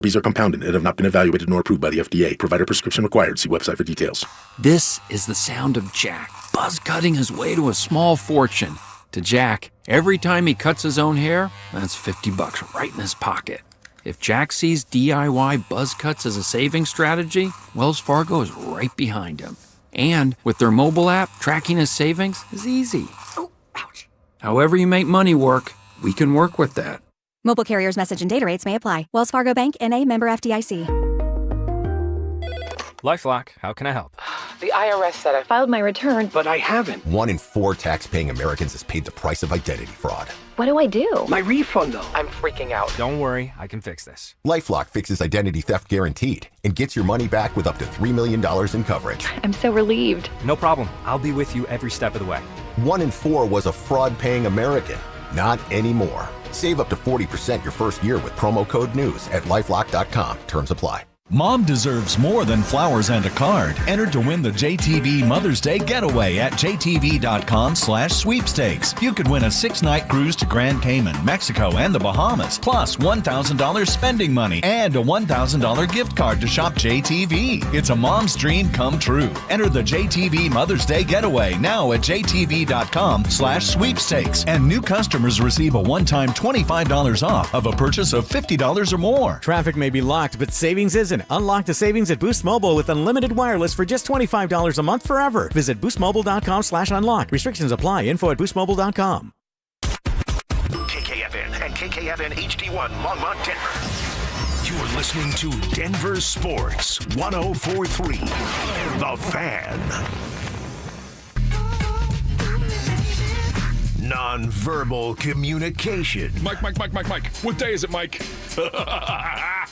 These are compounded and have not been evaluated nor approved by the FDA. Provider prescription required. See website for details. This is the sound of Jack, buzz cutting his way to a small fortune. To Jack, every time he cuts his own hair, that's $50 right in his pocket. If Jack sees DIY buzz cuts as a saving strategy, Wells Fargo is right behind him. And with their mobile app, tracking his savings is easy. Oh, ouch. However you make money work, we can work with that. Mobile carriers' message and data rates may apply. Wells Fargo Bank, N.A., member FDIC. Lifelock, how can I help? The IRS said I filed my return, but I haven't. 1 in 4 tax-paying Americans has paid the price of identity fraud. What do I do? My refund, though. I'm freaking out. Don't worry, I can fix this. Lifelock fixes identity theft guaranteed and gets your money back with up to $3 million in coverage. I'm so relieved. No problem. I'll be with you every step of the way. 1 in 4 was a fraud-paying American. Not anymore. Save up to 40% your first year with promo code NEWS at LifeLock.com. Terms apply. Mom deserves more than flowers and a card. Enter to win the JTV Mother's Day Getaway at jtv.com/sweepstakes. You could win a 6-night cruise to Grand Cayman, Mexico, and the Bahamas, plus $1,000 spending money and a $1,000 gift card to shop JTV. It's a mom's dream come true. Enter the JTV Mother's Day Getaway now at jtv.com/sweepstakes. And new customers receive a one-time $25 off of a purchase of $50 or more. Traffic may be locked, but savings isn't. Unlock the savings at Boost Mobile with unlimited wireless for just $25 a month forever. Visit boostmobile.com/unlock. Restrictions apply. Info at boostmobile.com. KKFN and KKFN HD1 Longmont, Denver. You're listening to Denver Sports 104.3. The Fan. Nonverbal communication. Mike. What day is it, Mike?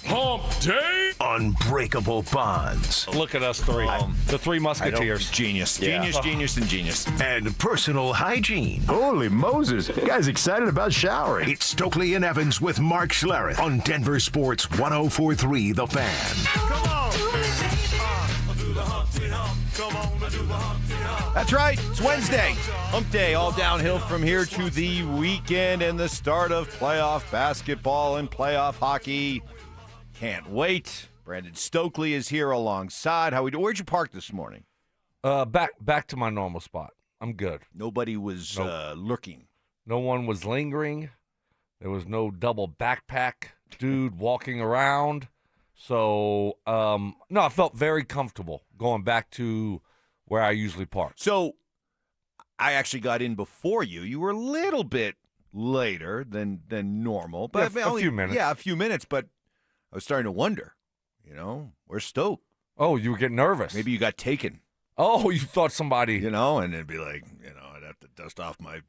Hump day. Unbreakable bonds. Look at us three. The Three Musketeers. Genius. Genius. And personal hygiene. Holy Moses. You guys excited about showering? It's Stokley and Evans with Mark Schlereth on Denver Sports 104.3 The Fan. Come on. That's right. It's Wednesday. Hump day. All downhill from here to the weekend and the start of playoff basketball and playoff hockey. Can't wait. Brandon Stokley is here alongside. How we do? Where'd you park this morning? Back to my normal spot. I'm good. Nobody was lurking. No one was lingering. There was no double backpack dude walking around. So, no, I felt very comfortable going back to where I usually park. So, I actually got in before you. You were a little bit later than normal. But Yeah, a few minutes. Yeah, a few minutes, but I was starting to wonder, where's Stoke? Oh, you were getting nervous. Maybe you got taken. Oh, you thought somebody. And it'd be like, I'd have to dust off my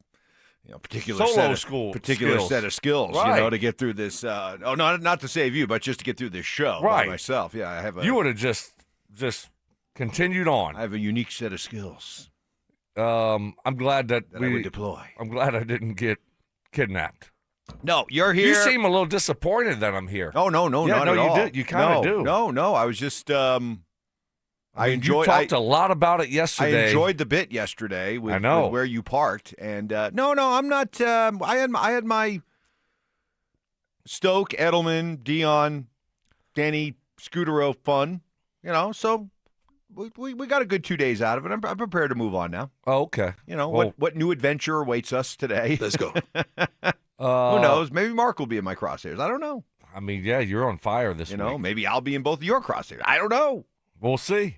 particular Solo set of skills, right. To get through this. Not to save you, but just to get through this show right. by myself. Yeah, I have. You would have just continued on. I have a unique set of skills. I'm glad that I would deploy. I'm glad I didn't get kidnapped. No, you're here. You seem a little disappointed that I'm here. Oh no, not at all. You did. You kind of do. No. I was just. You talked a lot about it yesterday. I enjoyed the bit yesterday with where you parked, and no, I'm not. I had my Stoke, Edelman, Dion, Danny Scudero fun, So we got a good 2 days out of it. I'm prepared to move on now. Oh, okay. What new adventure awaits us today? Let's go. Who knows? Maybe Mark will be in my crosshairs. I don't know. I mean, yeah, you're on fire this week. Maybe I'll be in both of your crosshairs. I don't know. We'll see.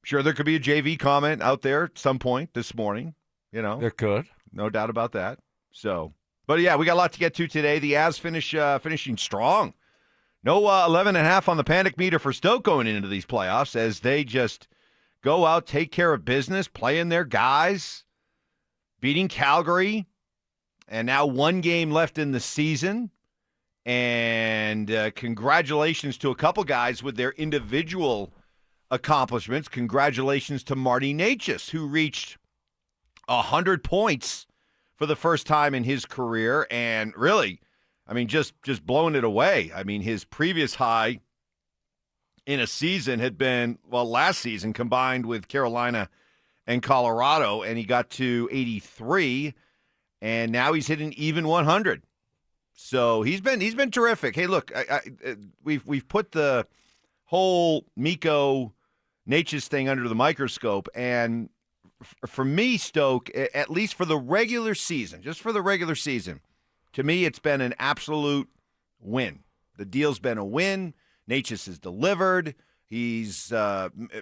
Sure, there could be a JV comment out there at some point this morning. There could. No doubt about that. So, but yeah, we got a lot to get to today. The Avs finishing strong. No 11.5 on the panic meter for Stoke going into these playoffs as they just go out, take care of business, playing their guys, beating Calgary, and now one game left in the season. And congratulations to a couple guys with their individual accomplishments. Congratulations to Marty Necas, who reached 100 points for the first time in his career. And really, just blowing it away. His previous high in a season had been, last season combined with Carolina and Colorado, and he got to 83. And now he's hitting even 100. So he's been terrific. Hey, look, we've put the whole Mikko Necas thing under the microscope, and for me, Stoke, at least for the regular season, just for the regular season, to me, it's been an absolute win. The deal's been a win. Necas has delivered. He's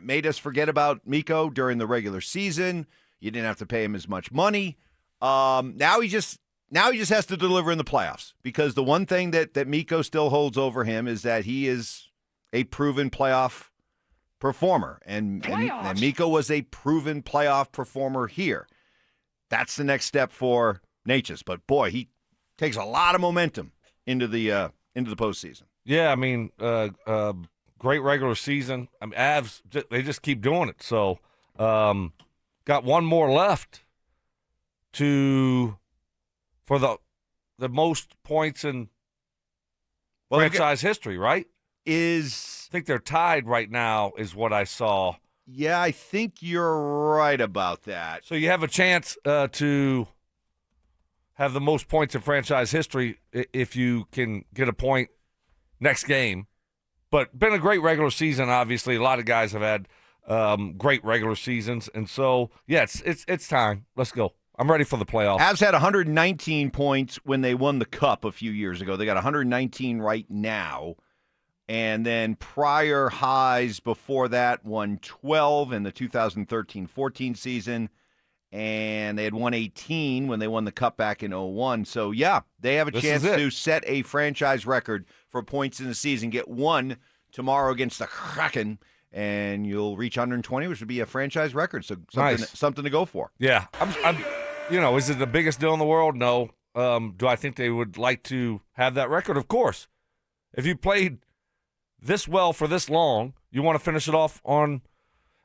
made us forget about Mikko during the regular season. You didn't have to pay him as much money. Now he just has to deliver in the playoffs, because the one thing that Mikko still holds over him is that he is a proven playoff performer, and Mikko was a proven playoff performer here. That's the next step for Necas. But boy, he takes a lot of momentum into the postseason. Yeah, I mean, great regular season. I mean, Avs, they just keep doing it. So, got one more left for the most points in franchise history, right? I think they're tied right now, is what I saw. Yeah, I think you're right about that. So you have a chance to have the most points in franchise history if you can get a point next game. But been a great regular season, obviously. A lot of guys have had great regular seasons. And so, yeah, it's time. Let's go. I'm ready for the playoffs. Avs had 119 points when they won the Cup a few years ago. They got 119 right now. And then prior highs before that, won 12 in the 2013-14 season. And they had 118 when they won the Cup back in 2001. So, yeah, they have a chance to set a franchise record for points in the season. Get one tomorrow against the Kraken, and you'll reach 120, which would be a franchise record. So something to go for. Yeah. I'm is it the biggest deal in the world? No. Do I think they would like to have that record? Of course. If you played this well for this long, you want to finish it off on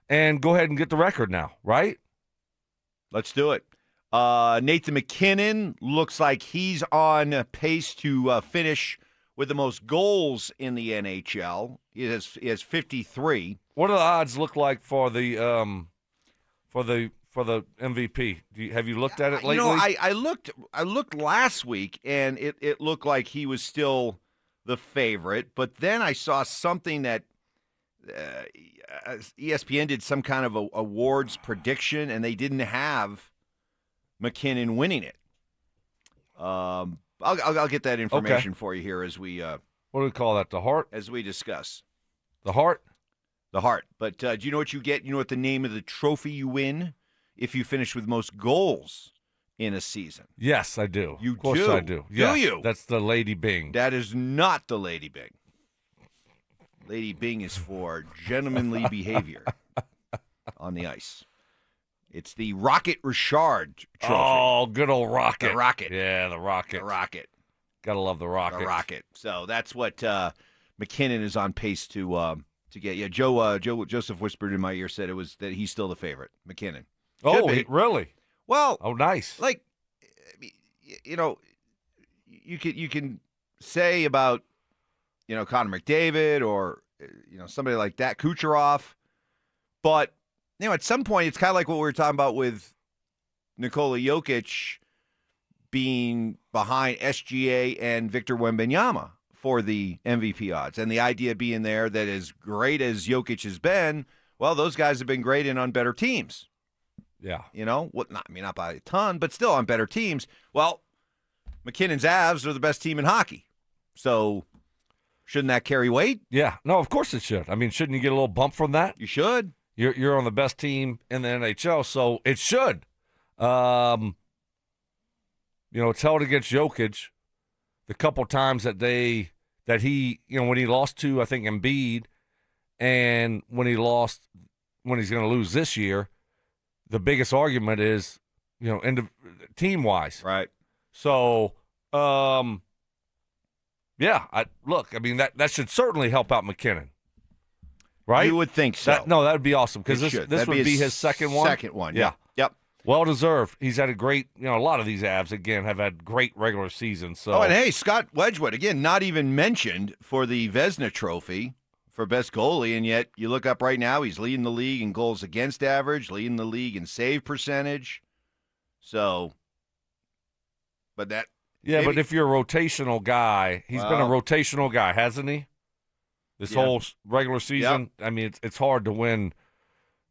and go ahead and get the record now, right? Let's do it. Nathan McKinnon looks like he's on pace to finish with the most goals in the NHL. He has 53. What do the odds look like for the MVP? Have you looked at it lately? I looked last week, and it looked like he was still the favorite. But then I saw something that ESPN did some kind of awards prediction, and they didn't have McKinnon winning it. I'll get that information for you here as we. What do we call that? The Hart? As we discuss. The Hart? The Hart. But do you know what you get? You know what the name of the trophy you win if you finish with most goals in a season? Yes, I do. Of course I do. Yes, do you? That's the Lady Bing. That is not the Lady Bing. Lady Bing is for gentlemanly behavior on the ice. It's the Rocket Richard trophy. Oh, good old Rocket. The Rocket. Yeah, the Rocket. The Rocket. Gotta love the Rocket. The Rocket. So that's what McKinnon is on pace to get. Yeah, Joseph whispered in my ear, said it was that he's still the favorite, McKinnon. Really? Well, nice. Like, you can say about Connor McDavid or somebody like that, Kucherov, but at some point it's kind of like what we were talking about with Nikola Jokic being behind SGA and Victor Wembanyama for the MVP odds, and the idea being there that as great as Jokic has been, well, those guys have been great and on better teams. Yeah. Not by a ton, but still on better teams. Well, McKinnon's Avs are the best team in hockey. So shouldn't that carry weight? Yeah. No, of course it should. I mean, shouldn't you get a little bump from that? You should. You're on the best team in the NHL, so it should. It's held against Jokic the couple times that he when he lost to, I think, Embiid, and when he's going to lose this year, the biggest argument is, team-wise. Right. So, that should certainly help out McKinnon. Right? You would think so. That would be awesome, because this would be his second one. Second one, yeah. Yep. Well-deserved. He's had a great, a lot of these Avs, again, have had great regular seasons. So. Oh, and hey, Scott Wedgwood, again, not even mentioned for the Vezina Trophy for best goalie, and yet you look up right now, he's leading the league in goals against average, leading the league in save percentage. So, but that Yeah, but if you're a rotational guy, he's been a rotational guy, hasn't he? This whole regular season. Yep. I mean, it's hard to win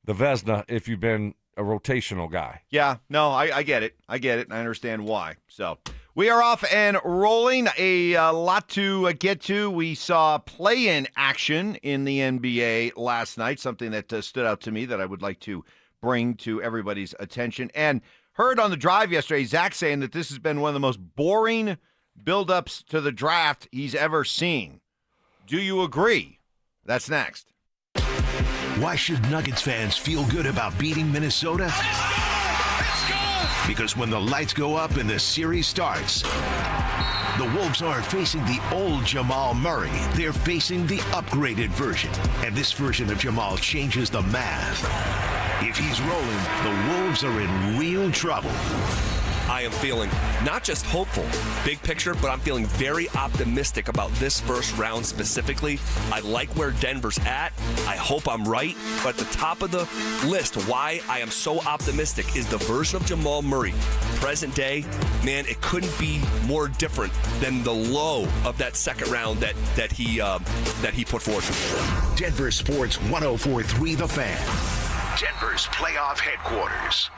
the Vezina if you've been a rotational guy. Yeah, no, I get it. I get it, and I understand why. So we are off and rolling. A lot to get to. We saw play-in action in the NBA last night, something that stood out to me that I would like to bring to everybody's attention. And heard on the drive yesterday, Zach saying that this has been one of the most boring build-ups to the draft he's ever seen. Do you agree? That's next. Why should Nuggets fans feel good about beating Minnesota? Let's go! Because when the lights go up and the series starts, the Wolves aren't facing the old Jamal Murray. They're facing the upgraded version. And this version of Jamal changes the math. If he's rolling, the Wolves are in real trouble. I am feeling not just hopeful, big picture, but I'm feeling very optimistic about this first round specifically. I like where Denver's at. I hope I'm right. But at the top of the list, why I am so optimistic is the version of Jamal Murray. Present day, man, it couldn't be more different than the low of that second round that he put forth. Denver Sports 104.3 The Fan. Denver's playoff headquarters.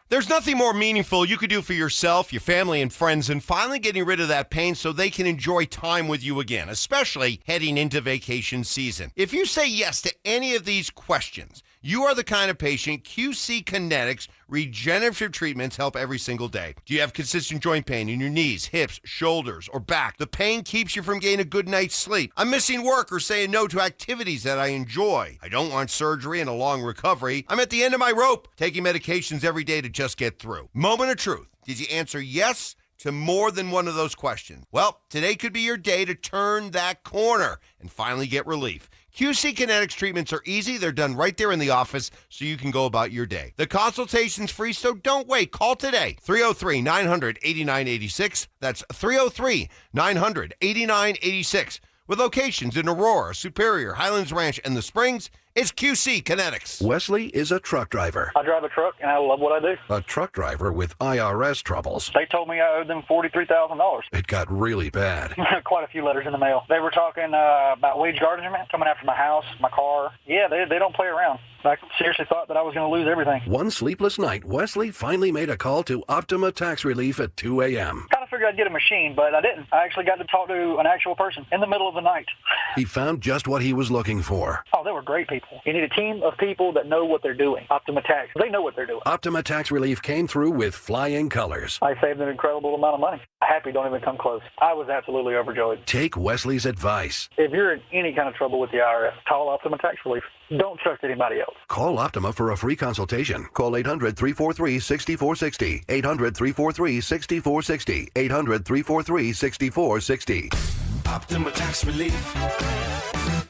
There's nothing more meaningful you could do for yourself, your family, and friends than finally getting rid of that pain so they can enjoy time with you again, especially heading into vacation season. If you say yes to any of these questions, you are the kind of patient QC Kinetics regenerative treatments help every single day. Do you have consistent joint pain in your knees, hips, shoulders, or back? The pain keeps you from getting a good night's sleep. I'm missing work or saying no to activities that I enjoy. I don't want surgery and a long recovery. I'm at the end of my rope, taking medications every day to just get through. Moment of truth. Did you answer yes to more than one of those questions? Well, today could be your day to turn that corner and finally get relief. QC Kinetics treatments are easy. They're done right there in the office so you can go about your day. The consultation's free, so don't wait. Call today. 303-900-8986. That's 303-900-8986. With locations in Aurora, Superior, Highlands Ranch, and the Springs, it's QC Kinetics. Wesley is a truck driver. I drive a truck, and I love what I do. A truck driver with IRS troubles. They told me I owed them $43,000. It got really bad. Quite a few letters in the mail. They were talking about wage garnishment, coming after my house, my car. Yeah, they don't play around. I seriously thought that I was going to lose everything. One sleepless night, Wesley finally made a call to Optima Tax Relief at 2 a.m. Kind of figured I'd get a machine, but I didn't. I actually got to talk to an actual person in the middle of the night. He found just what he was looking for. Oh, they were great people. You need a team of people that know what they're doing. Optima Tax, they know what they're doing. Optima Tax Relief came through with flying colors. I saved an incredible amount of money. Happy don't even come close. I was absolutely overjoyed. Take Wesley's advice. If you're in any kind of trouble with the IRS, call Optima Tax Relief. Don't trust anybody else. Call Optima for a free consultation. Call 800-343-6460. 800-343-6460. 800-343-6460. Optima Tax Relief.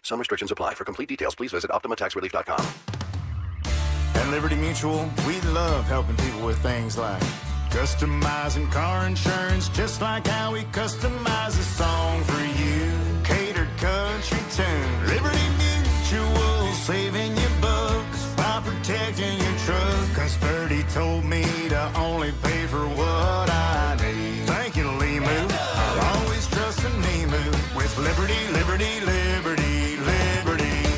Some restrictions apply. For complete details, please visit OptimaTaxRelief.com. At Liberty Mutual, we love helping people with things like customizing car insurance, just like how we customize a song for you. Catered country tune. Liberty Mutual, saving you bucks by protecting your truck. 'Cause Birdie told me to only pay for what I need. Thank you, Limu. I'll always trust in Limu with Liberty, Liberty, Liberty, Liberty.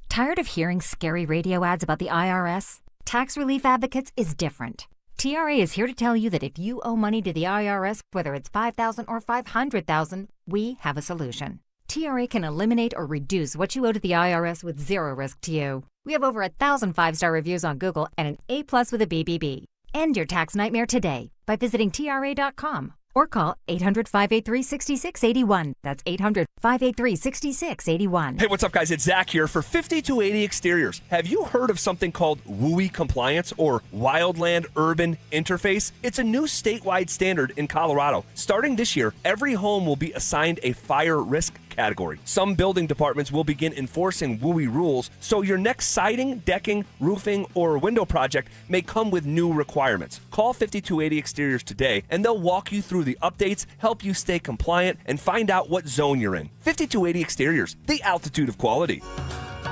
Tired of hearing scary radio ads about the IRS? Tax Relief Advocates is different. TRA is here to tell you that if you owe money to the IRS, whether it's $5,000 or $500,000, we have a solution. TRA can eliminate or reduce what you owe to the IRS with zero risk to you. We have over 1,000 5-star reviews on Google and an A+ with a BBB. End your tax nightmare today by visiting TRA.com or call 800-583-6681. That's 800-583-6681. Hey, what's up, guys? It's Zach here for 5280 Exteriors. Have you heard of something called WUI Compliance or Wildland Urban Interface? It's a new statewide standard in Colorado. Starting this year, every home will be assigned a fire risk category. Some building departments will begin enforcing WUI rules, so your next siding, decking, roofing, or window project may come with new requirements. Call 5280 Exteriors today, and they'll walk you through the updates, help you stay compliant, and find out what zone you're in. 5280 Exteriors, the altitude of quality.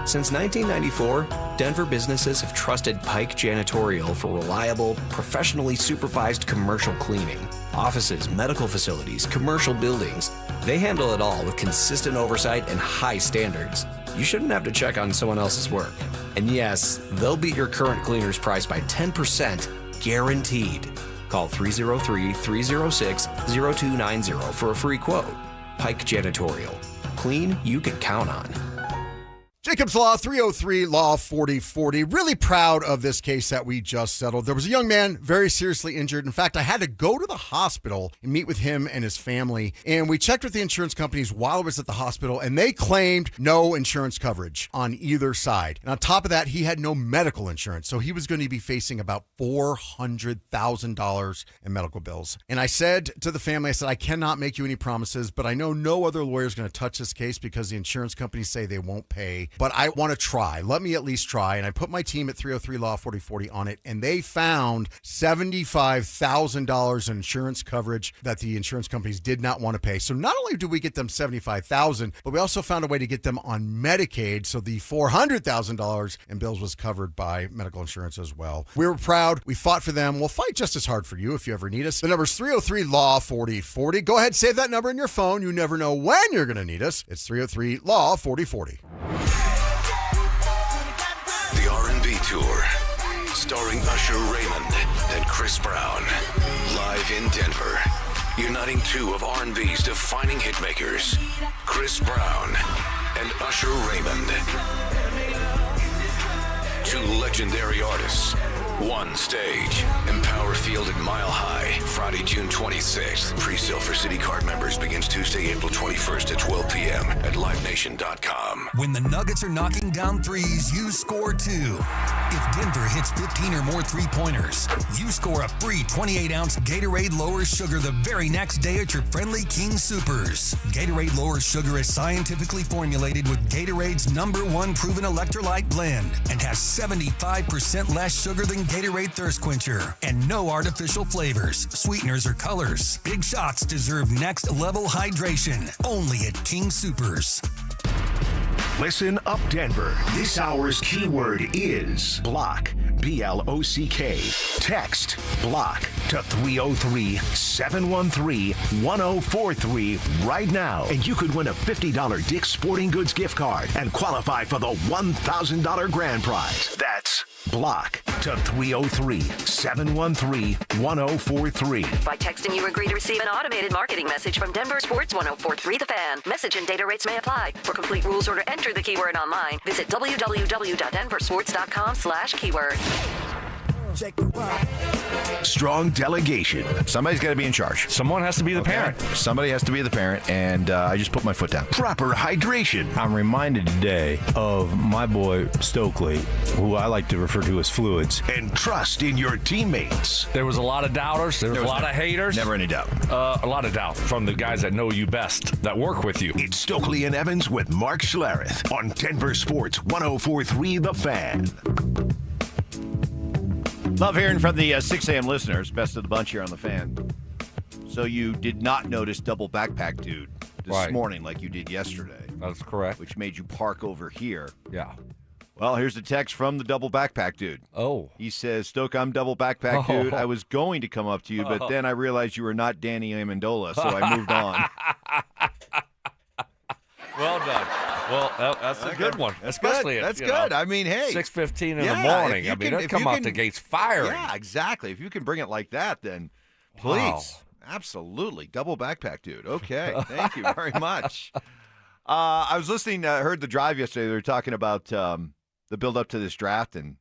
Since 1994, Denver businesses have trusted Pike Janitorial for reliable, professionally supervised commercial cleaning. Offices, medical facilities, commercial buildings. They handle it all with consistent oversight and high standards. You shouldn't have to check on someone else's work. And yes, they'll beat your current cleaner's price by 10%, guaranteed. Call 303-306-0290 for a free quote. Pike Janitorial. Clean you can count on. Jacob's Law, 303 Law 4040. Really proud of this case that we just settled. There was a young man very seriously injured. In fact, I had to go to the hospital and meet with him and his family. And we checked with the insurance companies while I was at the hospital, and they claimed no insurance coverage on either side. And on top of that, he had no medical insurance. So he was going to be facing about $400,000 in medical bills. And I said to the family, I said, I cannot make you any promises, but I know no other lawyer is going to touch this case because the insurance companies say they won't pay. But I want to try. Let me at least try. And I put my team at 303 Law 4040 on it, and they found $75,000 in insurance coverage that the insurance companies did not want to pay. So not only did we get them $75,000, but we also found a way to get them on Medicaid. So the $400,000 in bills was covered by medical insurance as well. We were proud. We fought for them. We'll fight just as hard for you if you ever need us. The number is 303 Law 4040. Go ahead, save that number in your phone. You never know when you're going to need us. It's 303 Law 4040. The R&B Tour, starring Usher Raymond and Chris Brown, live in Denver, uniting two of R&B's defining hitmakers, Chris Brown and Usher Raymond. Two legendary artists, one stage, Empower Field at Mile High, Friday, June 26th. Pre-sale for City Card members begins Tuesday, April 21st at 12 p.m. at livenation.com. When the Nuggets are knocking down threes, you score too. If Denver hits 15 or more three-pointers, you score a free 28-ounce Gatorade Lower Sugar the very next day at your friendly King Soopers. Gatorade Lower Sugar is scientifically formulated with Gatorade's #1 proven electrolyte blend and has 75% less sugar than Gatorade Thirst Quencher, and no artificial flavors, sweeteners, or colors. Big shots deserve next-level hydration. Only at King Soopers. Listen up, Denver. This hour's keyword is block. B-L-O-C-K. Text block to 303-713-1043 right now, and you could win a $50 Dick's Sporting Goods gift card and qualify for the $1,000 grand prize. That's block to 303-713-1043. By texting, you agree to receive an automated marketing message from Denver Sports 1043 The Fan. Message and data rates may apply. For complete rules or to enter the keyword online, visit www.denversports.com/keyword. Strong delegation. Somebody's got to be in charge. Someone has to be the parent. Somebody has to be the parent, and I just put my foot down. Proper hydration. I'm reminded today of my boy Stokley, who I like to refer to as Fluids. And trust in your teammates. There was a lot of doubters. There was a lot of haters. Never any doubt. A lot of doubt from the guys that know you best, that work with you. It's Stokley and Evans with Mark Schlereth on Denver Sports 1043 The Fan. Love hearing from the 6 a.m. listeners. Best of the bunch here on the Fan. So you did not notice double backpack dude this morning like you did yesterday. That's correct. Which made you park over here. Yeah. Well, here's a text from the double backpack dude. Oh. He says, Stoke, I'm double backpack dude. I was going to come up to you, but then I realized you were not Danny Amendola, so I moved on. Well done. Well, that's a good one. That's Especially good. at, That's good. I mean, hey. 6:15 in the morning. I mean, they'll come out the gates firing. Yeah, exactly. If you can bring it like that, then please. Wow. Absolutely. Double backpack dude. Okay. Thank you very much. I was listening, heard the drive yesterday. They were talking about the build-up to this draft, and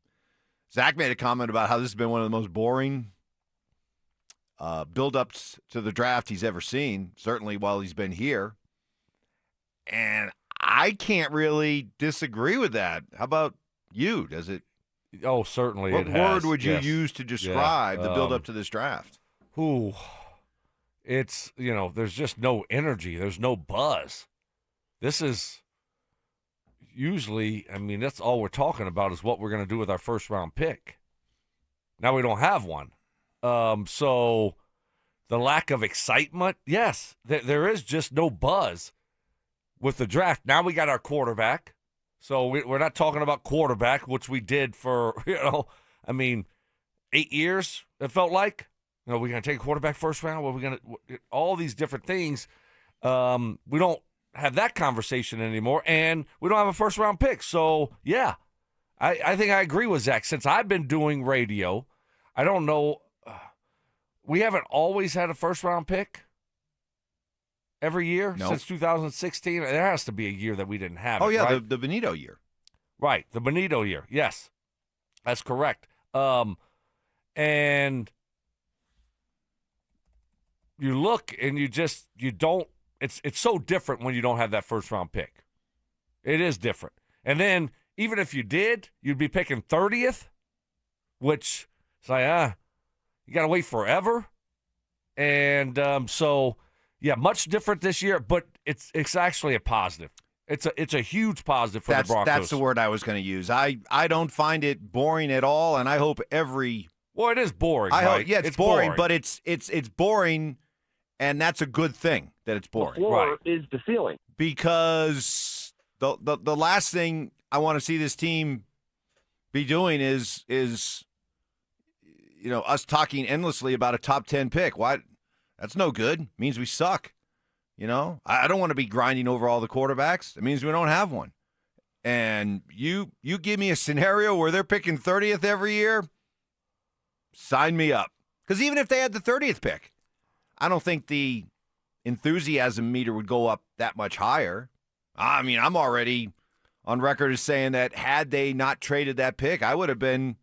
Zach made a comment about how this has been one of the most boring build-ups to the draft he's ever seen, certainly while he's been here. And I can't really disagree with that. How about you? Does it? Oh, certainly What it has. word would you use to describe the build-up to this draft? It's, there's just no energy. There's no buzz. This is usually, that's all we're talking about is what we're going to do with our first-round pick. Now we don't have one. So the lack of excitement, yes, there is just no buzz with the draft. Now we got our quarterback. So we're not talking about quarterback, which we did for, 8 years, it felt like. You know, we're going to take a quarterback first round. What are we going to – all these different things. We don't have that conversation anymore, and we don't have a first-round pick. So, yeah, I think I agree with Zach. Since I've been doing radio, I don't know we haven't always had a first-round pick every year since 2016. There has to be a year that we didn't have it, right? the Benito year. Right, the Benito year. Yes, that's correct. And you look and you don't – it's so different when you don't have that first-round pick. It is different. And then even if you did, you'd be picking 30th, which it's like, you got to wait forever. And so, yeah, much different this year, but it's actually a positive. It's a huge positive for the Broncos. That's the word I was going to use. I don't find it boring at all, and I hope every – well, it is boring, right? Yeah, it's boring, but it's boring, and that's a good thing that it's boring. The floor is the ceiling. Because the last thing I want to see this team be doing is us talking endlessly about a top 10 pick. Why? That's no good. It means we suck. I don't want to be grinding over all the quarterbacks. It means we don't have one. And you give me a scenario where they're picking 30th every year, sign me up. Because even if they had the 30th pick, I don't think the enthusiasm meter would go up that much higher. I mean, I'm already on record as saying that had they not traded that pick, I would have been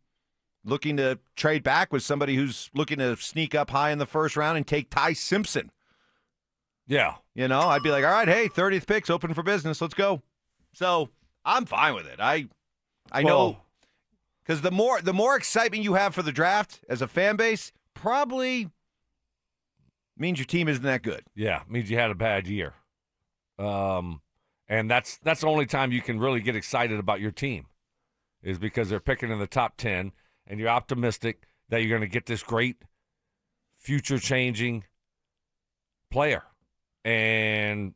looking to trade back with somebody who's looking to sneak up high in the first round and take Ty Simpson. Yeah. I'd be like, all right, hey, 30th pick's open for business. Let's go. So I'm fine with it. I know because the more excitement you have for the draft as a fan base probably means your team isn't that good. Yeah, means you had a bad year. And that's the only time you can really get excited about your team is because they're picking in the top 10 and you're optimistic that you're going to get this great future-changing player. And,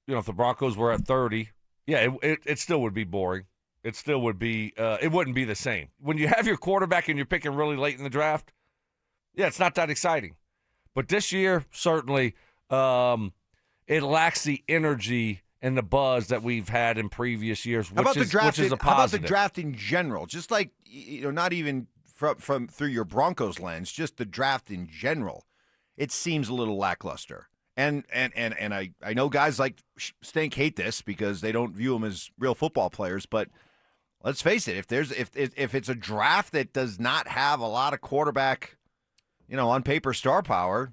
if the Broncos were at 30, yeah, it still would be boring. It still would be it wouldn't be the same. When you have your quarterback and you're picking really late in the draft, yeah, it's not that exciting. But this year, certainly, it lacks the energy and the buzz that we've had in previous years, which is a positive. How about the draft in general? Just like, not even from through your Broncos lens, just the draft in general. It seems a little lackluster. And I know guys like Stink hate this because they don't view them as real football players, but let's face it, if it's a draft that does not have a lot of quarterback, on paper star power,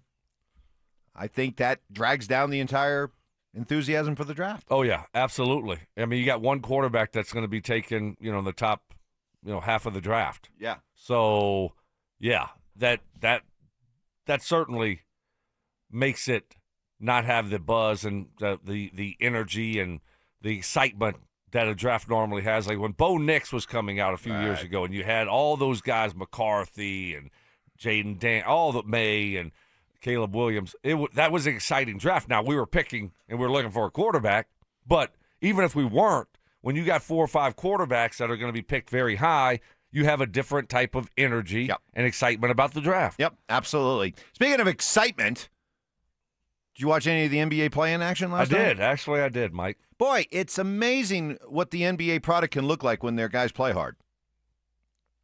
I think that drags down the entire enthusiasm for the draft. Oh yeah, absolutely. I mean, you got one quarterback that's going to be taken, in the top, half of the draft. Yeah. So, yeah, that certainly makes it not have the buzz and the energy and the excitement that a draft normally has. Like when Bo Nix was coming out a few years ago, and you had all those guys, McCarthy and Jaden Dan, all the May and Caleb Williams. That was an exciting draft. Now, we were picking and we were looking for a quarterback, but even if we weren't, when you got 4 or 5 quarterbacks that are going to be picked very high, you have a different type of energy and excitement about the draft. Yep, absolutely. Speaking of excitement, did you watch any of the NBA play-in action last night? I did. Actually, I did, Mike. Boy, it's amazing what the NBA product can look like when their guys play hard.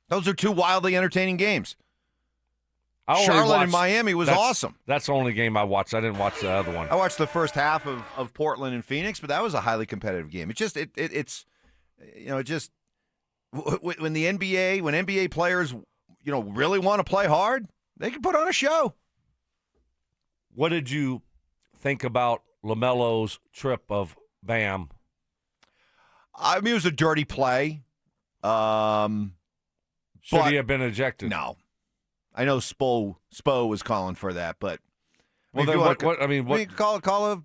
Those are 2 wildly entertaining games. Charlotte and Miami was awesome. That's the only game I watched. I didn't watch the other one. I watched the first half of Portland and Phoenix, but that was a highly competitive game. It's just when the NBA, when NBA players, really want to play hard, they can put on a show. What did you think about LaMelo's trip of Bam? I mean, it was a dirty play. Should he have been ejected? No. I know Spo was calling for that, but well, then what? Call a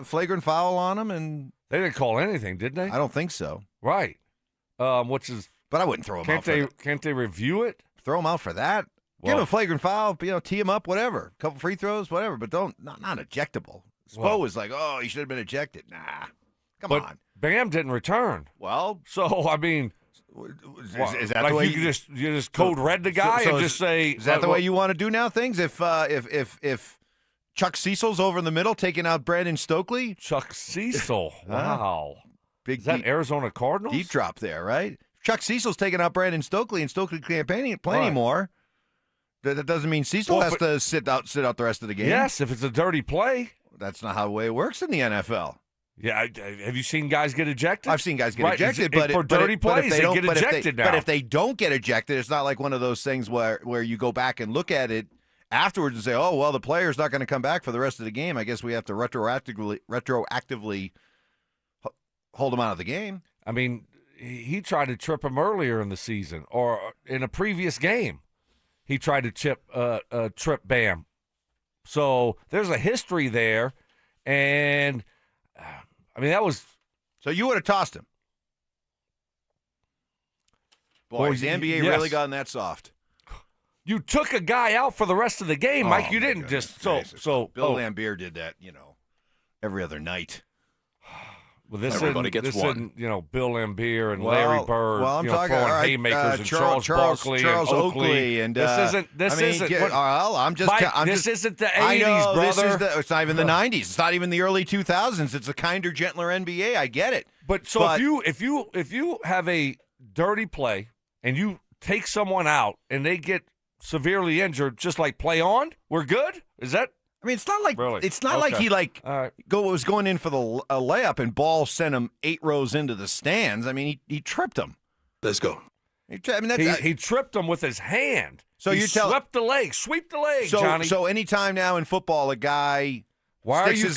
flagrant foul on him, and they didn't call anything, did they? I don't think so. Right. Which is, but I wouldn't throw him out for that. Can't they review it? Throw him out for that? Give him a flagrant foul, tee him up, whatever. A couple free throws, whatever, but not ejectable. Spo was like, he should have been ejected. Nah, come on. Bam didn't return. Well, so I mean, Is that like the way you just code red the guy and just say? Is that the way you want to do now things? If Chuck Cecil's over in the middle taking out Brandon Stokley, Chuck Cecil, wow, big is that deep, Arizona Cardinals? Deep drop there, right? Chuck Cecil's taking out Brandon Stokley, and Stokley can't play anymore. That doesn't mean Cecil has to sit out the rest of the game. Yes, if it's a dirty play. That's not how the way it works in the NFL. Yeah, have you seen guys get ejected? I've seen guys get ejected, for dirty plays, they get ejected now. But if they don't get ejected, it's not like one of those things where you go back and look at it afterwards and say, oh, well, the player's not going to come back for the rest of the game. I guess we have to retroactively hold him out of the game. I mean, he tried to trip him earlier in the season or in a previous game. He tried to trip Bam. So there's a history there, and I mean that was. So you would have tossed him. Boy, the NBA really gotten that soft. You took a guy out for the rest of the game, Mike. You didn't just so. Bill Laimbeer did that, every other night. Well, Everybody gets one. Isn't, Bill Laimbeer and Larry Bird. Well, I'm talking throwing haymakers and Charles Barkley and Oakley. And this isn't. This isn't the 80s, brother. It's not even the 90s. It's not even the early 2000s. It's a kinder, gentler NBA. I get it. But if you have a dirty play and you take someone out and they get severely injured, just like play on, we're good. Is that? I mean, it's not like really? It's not like he was going in for a layup and ball sent him 8 rows into the stands. I mean, he tripped him. Let's go. He tripped him with his hand. So he sweep the leg, Johnny. So anytime now in football, a guy Why are you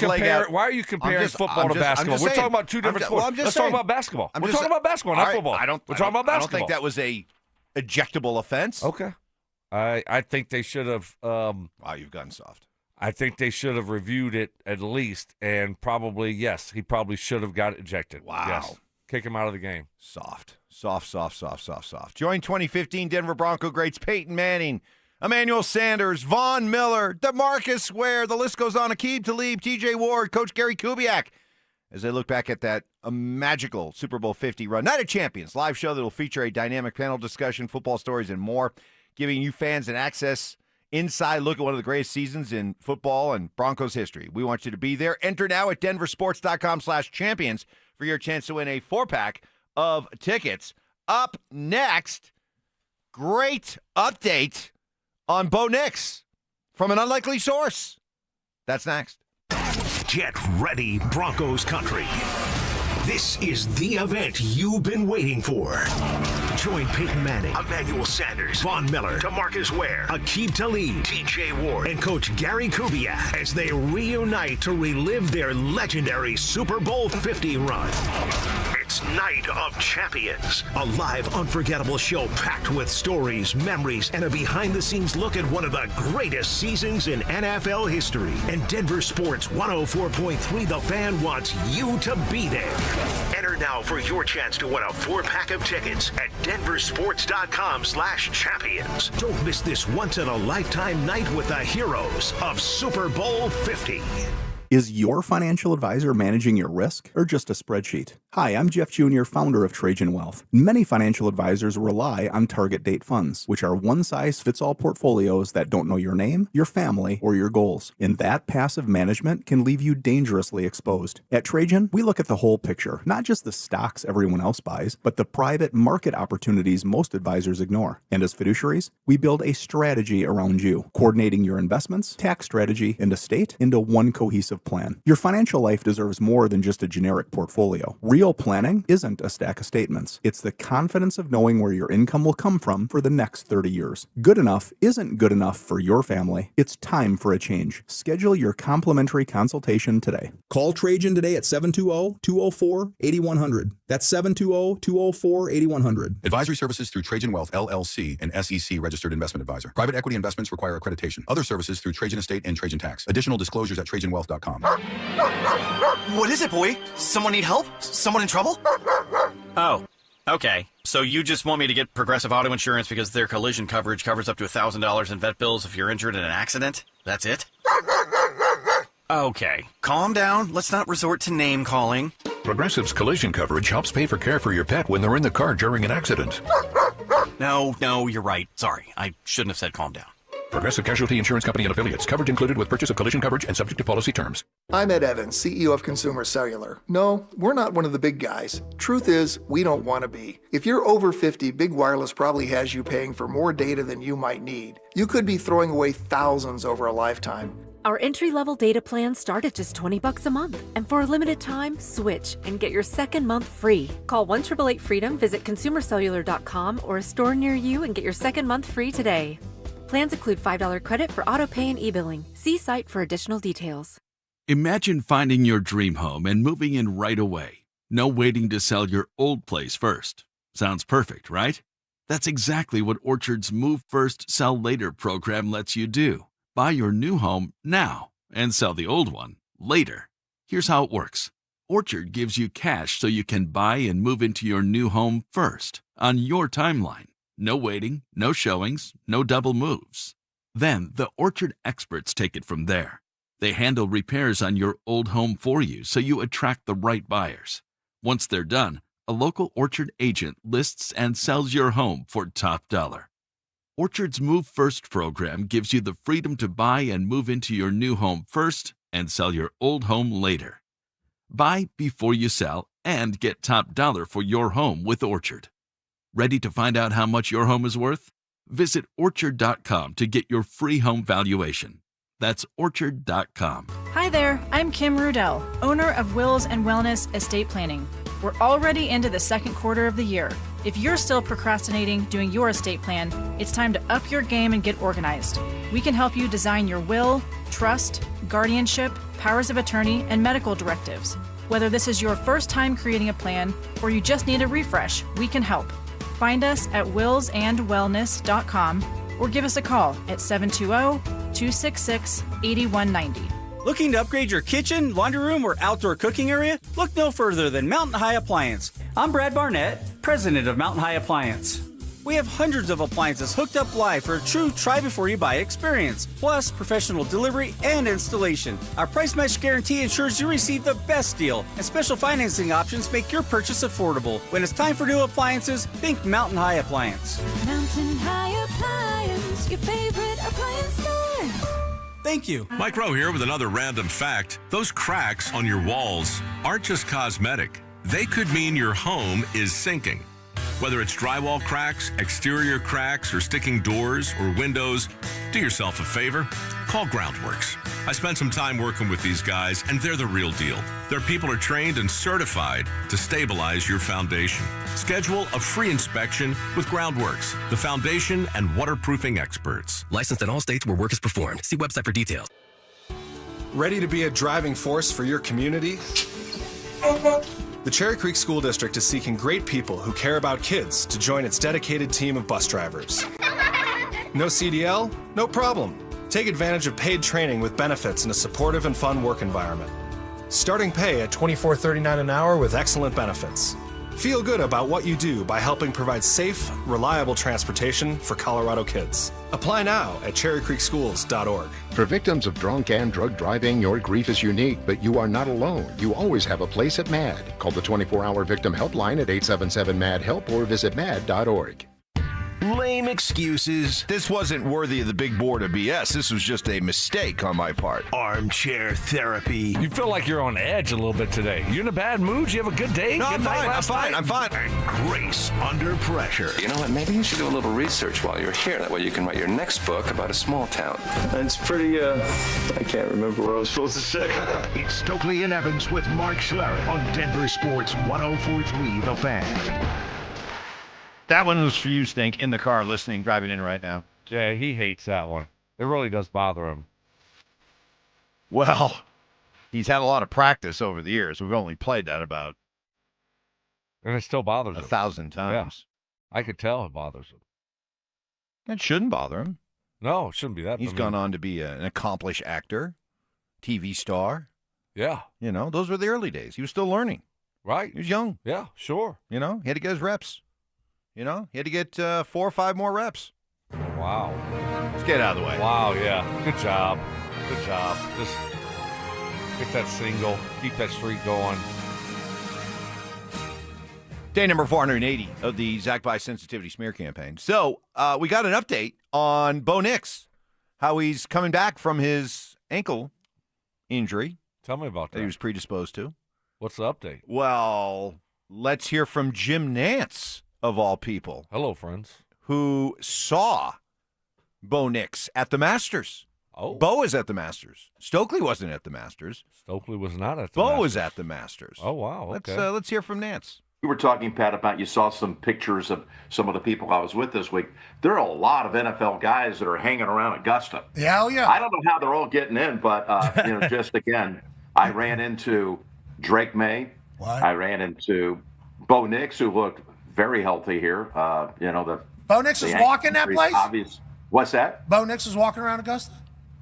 comparing football to basketball? We're talking about two different sports. Let's talk about basketball. We're talking about basketball, not football. We're talking about basketball. I don't think that was a ejectable offense. Okay. I think they should have. Wow, you've gotten soft. I think they should have reviewed it at least, and probably, yes, he probably should have got ejected. Wow. Yes. Kick him out of the game. Soft. Join 2015 Denver Bronco greats Peyton Manning, Emmanuel Sanders, Von Miller, DeMarcus Ware, the list goes on, Aqib Talib, TJ Ward, Coach Gary Kubiak, as they look back at that magical Super Bowl 50 run. Night of Champions, live show that will feature a dynamic panel discussion, football stories, and more, giving you fans an inside look at one of the greatest seasons in football and Broncos history. We want you to be there. Enter now at DenverSports.com/champions for your chance to win a 4-pack of tickets. Up next, great update on Bo Nix from an unlikely source. That's next. Get ready, Broncos country. This is the event you've been waiting for. Join Peyton Manning, Emmanuel Sanders, Von Miller, DeMarcus Ware, Aqib Talib, TJ Ward, and Coach Gary Kubiak as they reunite to relive their legendary Super Bowl 50 run. It's Night of Champions, a live, unforgettable show packed with stories, memories, and a behind-the-scenes look at one of the greatest seasons in NFL history. And Denver Sports 104.3 The Fan wants you to be there. Enter now for your chance to win a 4-pack of tickets at DenverSports.com/champions. Don't miss this once-in-a-lifetime night with the heroes of Super Bowl 50. Is your financial advisor managing your risk or just a spreadsheet? Hi, I'm Jeff Jr., founder of Trajan Wealth. Many financial advisors rely on target date funds, which are one-size-fits-all portfolios that don't know your name, your family, or your goals. And that passive management can leave you dangerously exposed. At Trajan, we look at the whole picture, not just the stocks everyone else buys, but the private market opportunities most advisors ignore. And as fiduciaries, we build a strategy around you, coordinating your investments, tax strategy, and estate into one cohesive plan. Your financial life deserves more than just a generic portfolio. Real planning isn't a stack of statements. It's the confidence of knowing where your income will come from for the next 30 years. Good enough isn't good enough for your family. It's time for a change. Schedule your complimentary consultation today. Call Trajan today at 720-204-8100. That's 720-204-8100. Advisory services through Trajan Wealth, LLC, an SEC registered investment advisor. Private equity investments require accreditation. Other services through Trajan Estate and Trajan Tax. Additional disclosures at TrajanWealth.com. What is it, boy? Someone need help? Someone in trouble? Oh, okay. So you just want me to get Progressive Auto Insurance because their collision coverage covers up to $1,000 in vet bills if you're injured in an accident? That's it? Okay. Calm down. Let's not resort to name calling. Progressive's collision coverage helps pay for care for your pet when they're in the car during an accident. No, you're right. Sorry, I shouldn't have said calm down. Progressive Casualty Insurance Company and Affiliates. Coverage included with purchase of collision coverage and subject to policy terms. I'm Ed Evans, CEO of Consumer Cellular. No, we're not one of the big guys. Truth is, we don't want to be. If you're over 50, Big Wireless probably has you paying for more data than you might need. You could be throwing away thousands over a lifetime. Our entry-level data plans start at just $20 a month. And for a limited time, switch and get your second month free. Call 1-888-FREEDOM, visit consumercellular.com or a store near you and get your second month free today. Plans include $5 credit for auto pay and e-billing. See site for additional details. Imagine finding your dream home and moving in right away. No waiting to sell your old place first. Sounds perfect, right? That's exactly what Orchard's Move First, Sell Later program lets you do. Buy your new home now and sell the old one later. Here's how it works. Orchard gives you cash so you can buy and move into your new home first on your timeline. No waiting, no showings, no double moves. Then the Orchard experts take it from there. They handle repairs on your old home for you so you attract the right buyers. Once they're done, a local Orchard agent lists and sells your home for top dollar. Orchard's Move First program gives you the freedom to buy and move into your new home first and sell your old home later. Buy before you sell and get top dollar for your home with Orchard. Ready to find out how much your home is worth? Visit Orchard.com to get your free home valuation. That's Orchard.com. Hi there, I'm Kim Rudell, owner of Wills and Wellness Estate Planning. We're already into the second quarter of the year. If you're still procrastinating doing your estate plan, it's time to up your game and get organized. We can help you design your will, trust, guardianship, powers of attorney, and medical directives. Whether this is your first time creating a plan or you just need a refresh, we can help. Find us at willsandwellness.com or give us a call at 720-266-8190. Looking to upgrade your kitchen, laundry room, or outdoor cooking area? Look no further than Mountain High Appliance. I'm Brad Barnett, president of Mountain High Appliance. We have hundreds of appliances hooked up live for a true try-before-you-buy experience, plus professional delivery and installation. Our price match guarantee ensures you receive the best deal, and special financing options make your purchase affordable. When it's time for new appliances, think Mountain High Appliance. Mountain High Appliance, your favorite appliance store. Thank you. Mike Rowe here with another random fact. Those cracks on your walls aren't just cosmetic. They could mean your home is sinking. Whether it's drywall cracks, exterior cracks, or sticking doors or windows, do yourself a favor. Call Groundworks. I spent some time working with these guys, and they're the real deal. Their people are trained and certified to stabilize your foundation. Schedule a free inspection with Groundworks, the foundation and waterproofing experts. Licensed in all states where work is performed. See website for details. Ready to be a driving force for your community? The Cherry Creek School District is seeking great people who care about kids to join its dedicated team of bus drivers. No CDL? No problem. Take advantage of paid training with benefits in a supportive and fun work environment. Starting pay at $24.39 an hour with excellent benefits. Feel good about what you do by helping provide safe, reliable transportation for Colorado kids. Apply now at cherrycreekschools.org. For victims of drunk and drug driving, your grief is unique, but you are not alone. You always have a place at MAD. Call the 24-hour victim helpline at 877-MAD-HELP or visit mad.org. Lame excuses. This wasn't worthy of the big board of BS. This was just a mistake on my part. Armchair therapy. You feel like you're on edge a little bit today. You in a bad mood? You have a good day? No, good I'm fine. And grace under pressure. You know what? Maybe you should do a little research while you're here. That way you can write your next book about a small town. It's pretty, I can't remember what I was supposed to say. It's Stokley and Evans with Mark Schlereth on Denver Sports 104.3 The Fan. That one was for you, Stink, in the car listening, driving in right now. Yeah, he hates that one. It really does bother him. Well, he's had a lot of practice over the years. We've only played that about and it still bothers him 1,000 times. Yeah. I could tell it bothers him. It shouldn't bother him. No, it shouldn't be that. He's gone on to be an accomplished actor, TV star. Yeah. You know, those were the early days. He was still learning. Right. He was young. Yeah, sure. You know, he had to get his reps. You know, he had to get 4 or 5 more reps. Wow. Let's get out of the way. Wow, yeah. Good job. Good job. Just get that single. Keep that streak going. Day number 480 of the Zach By Sensitivity Smear Campaign. So we got an update on Bo Nix, how he's coming back from his ankle injury. Tell me about that. He was predisposed to. What's the update? Well, let's hear from Jim Nantz, of all people. Hello, friends. Who saw Bo Nix at the Masters. Oh. Bo is at the Masters. Stokely wasn't at the Masters. Stokely was not at the Bo Masters. was at the Masters. Oh, wow. Okay. Let's hear from Nantz. You were talking, Pat, about you saw some pictures of some of the people I was with this week. There are a lot of NFL guys that are hanging around Augusta. Yeah, yeah. I don't know how they're all getting in, but just again, I ran into Drake May. What? I ran into Bo Nix, who looked very healthy here. Bo Nix is walking that place? Obvious. What's that? Bo Nix is walking around Augusta?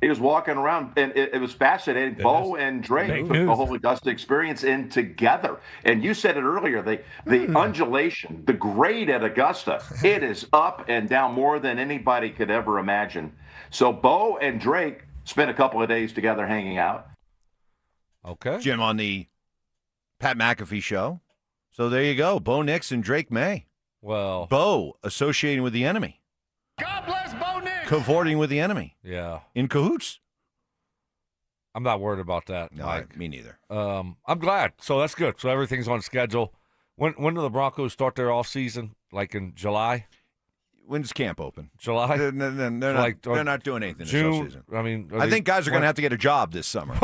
He was walking around, and it was fascinating. Bo and Drake took the whole Augusta experience in together. And you said it earlier, the undulation, the grade at Augusta, it is up and down more than anybody could ever imagine. So Bo and Drake spent a couple of days together hanging out. Okay. Jim on the Pat McAfee show. So there you go. Bo Nix and Drake May. Well. Bo associating with the enemy. God bless Bo Nix. Cavorting with the enemy. Yeah. In cahoots. I'm not worried about that, No, Mike. me neither. I'm glad. So that's good. So everything's on schedule. When do the Broncos start their off season? Like in July? When's camp open? July? They're not doing anything June, this offseason. I mean, I think guys are going to have to get a job this summer.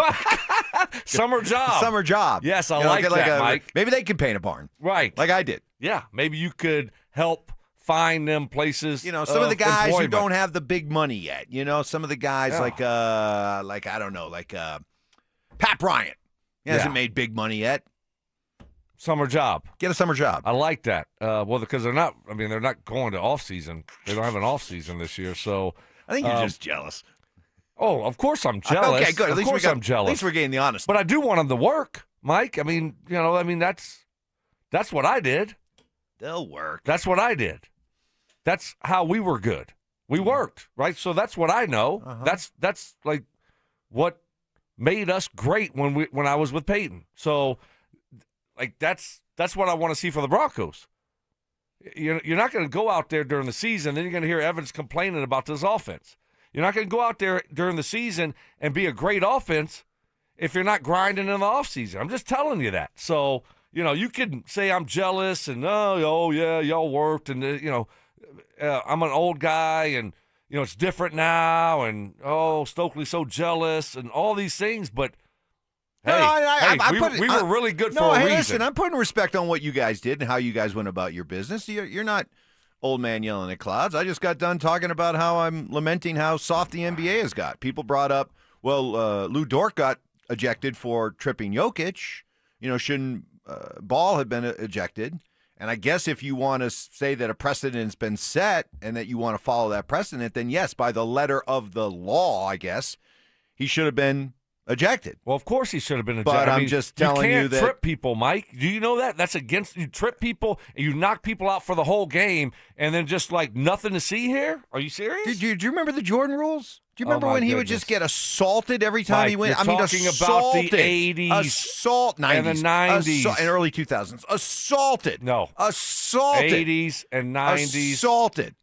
Summer job. Summer job. Yes, I You know, like get that, Mike. Maybe they can paint a barn. Right. Like I did. Yeah. Maybe you could help find them places. You know, some of the guys who employment. don't have the big money yet. You know, some of the guys like I don't know, Pat Bryant. He hasn't made big money yet. Summer job. Get a summer job. I like that. Well, because they're not going to off season. They don't have an off season this year. So I think you're just jealous. Oh, of course I'm jealous. Okay, good. Of course I'm jealous. At least we're getting the honest. But I do want them to work, Mike. I mean, that's what I did. They'll work. That's what I did. That's how we were good. We worked, right? So that's what I know. That's like what made us great when I was with Payton. So like that's what I want to see for the Broncos. You're not going to go out there during the season, then you're going to hear Evans complaining about this offense. You're not going to go out there during the season and be a great offense if you're not grinding in the offseason. I'm just telling you that. So, you can say I'm jealous and, oh yeah, y'all worked and, I'm an old guy and, it's different now and, Stokely's so jealous and all these things. But, we were really good for a reason. Listen, I'm putting respect on what you guys did and how you guys went about your business. You're not old man yelling at clouds. I just got done talking about how I'm lamenting how soft the NBA has got. People brought up, Lou Dort got ejected for tripping Jokic. Shouldn't Ball have been ejected? And I guess if you want to say that a precedent's been set and that you want to follow that precedent, then yes, by the letter of the law, I guess, he should have been ejected. Well, of course he should have been ejected. But I'm just telling you that you can't trip people, Mike. Do you know that? That's against you. Trip people and you knock people out for the whole game, and then just like nothing to see here. Are you serious? Do you remember the Jordan rules? Do you remember when he would just get assaulted every time Mike, he went? You're talking about the 80s, assault, 90s, and the 90s, and early 2000s. Assaulted. No, assaulted. 80s and 90s. Assaulted.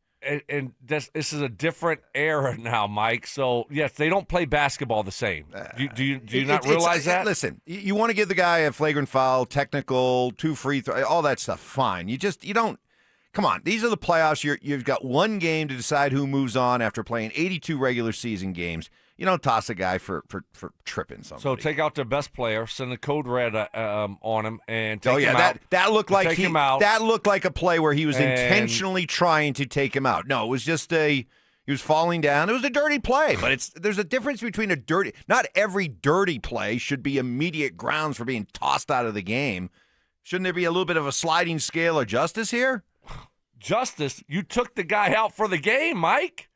And this is a different era now, Mike. So, yes, they don't play basketball the same. Do you not realize that? Listen, you want to give the guy a flagrant foul, technical, 2 free throws, all that stuff, fine. You don't. Come on, these are the playoffs. You've got one game to decide who moves on after playing 82 regular season games. You don't toss a guy for tripping somebody. So take out their best player, send the code red on him, and take him out. That looked like him out. That looked like a play where he was intentionally trying to take him out. No, it was just he was falling down. It was a dirty play, but there's a difference between a dirty. Not every dirty play should be immediate grounds for being tossed out of the game. Shouldn't there be a little bit of a sliding scale of justice here? Justice? You took the guy out for the game, Mike.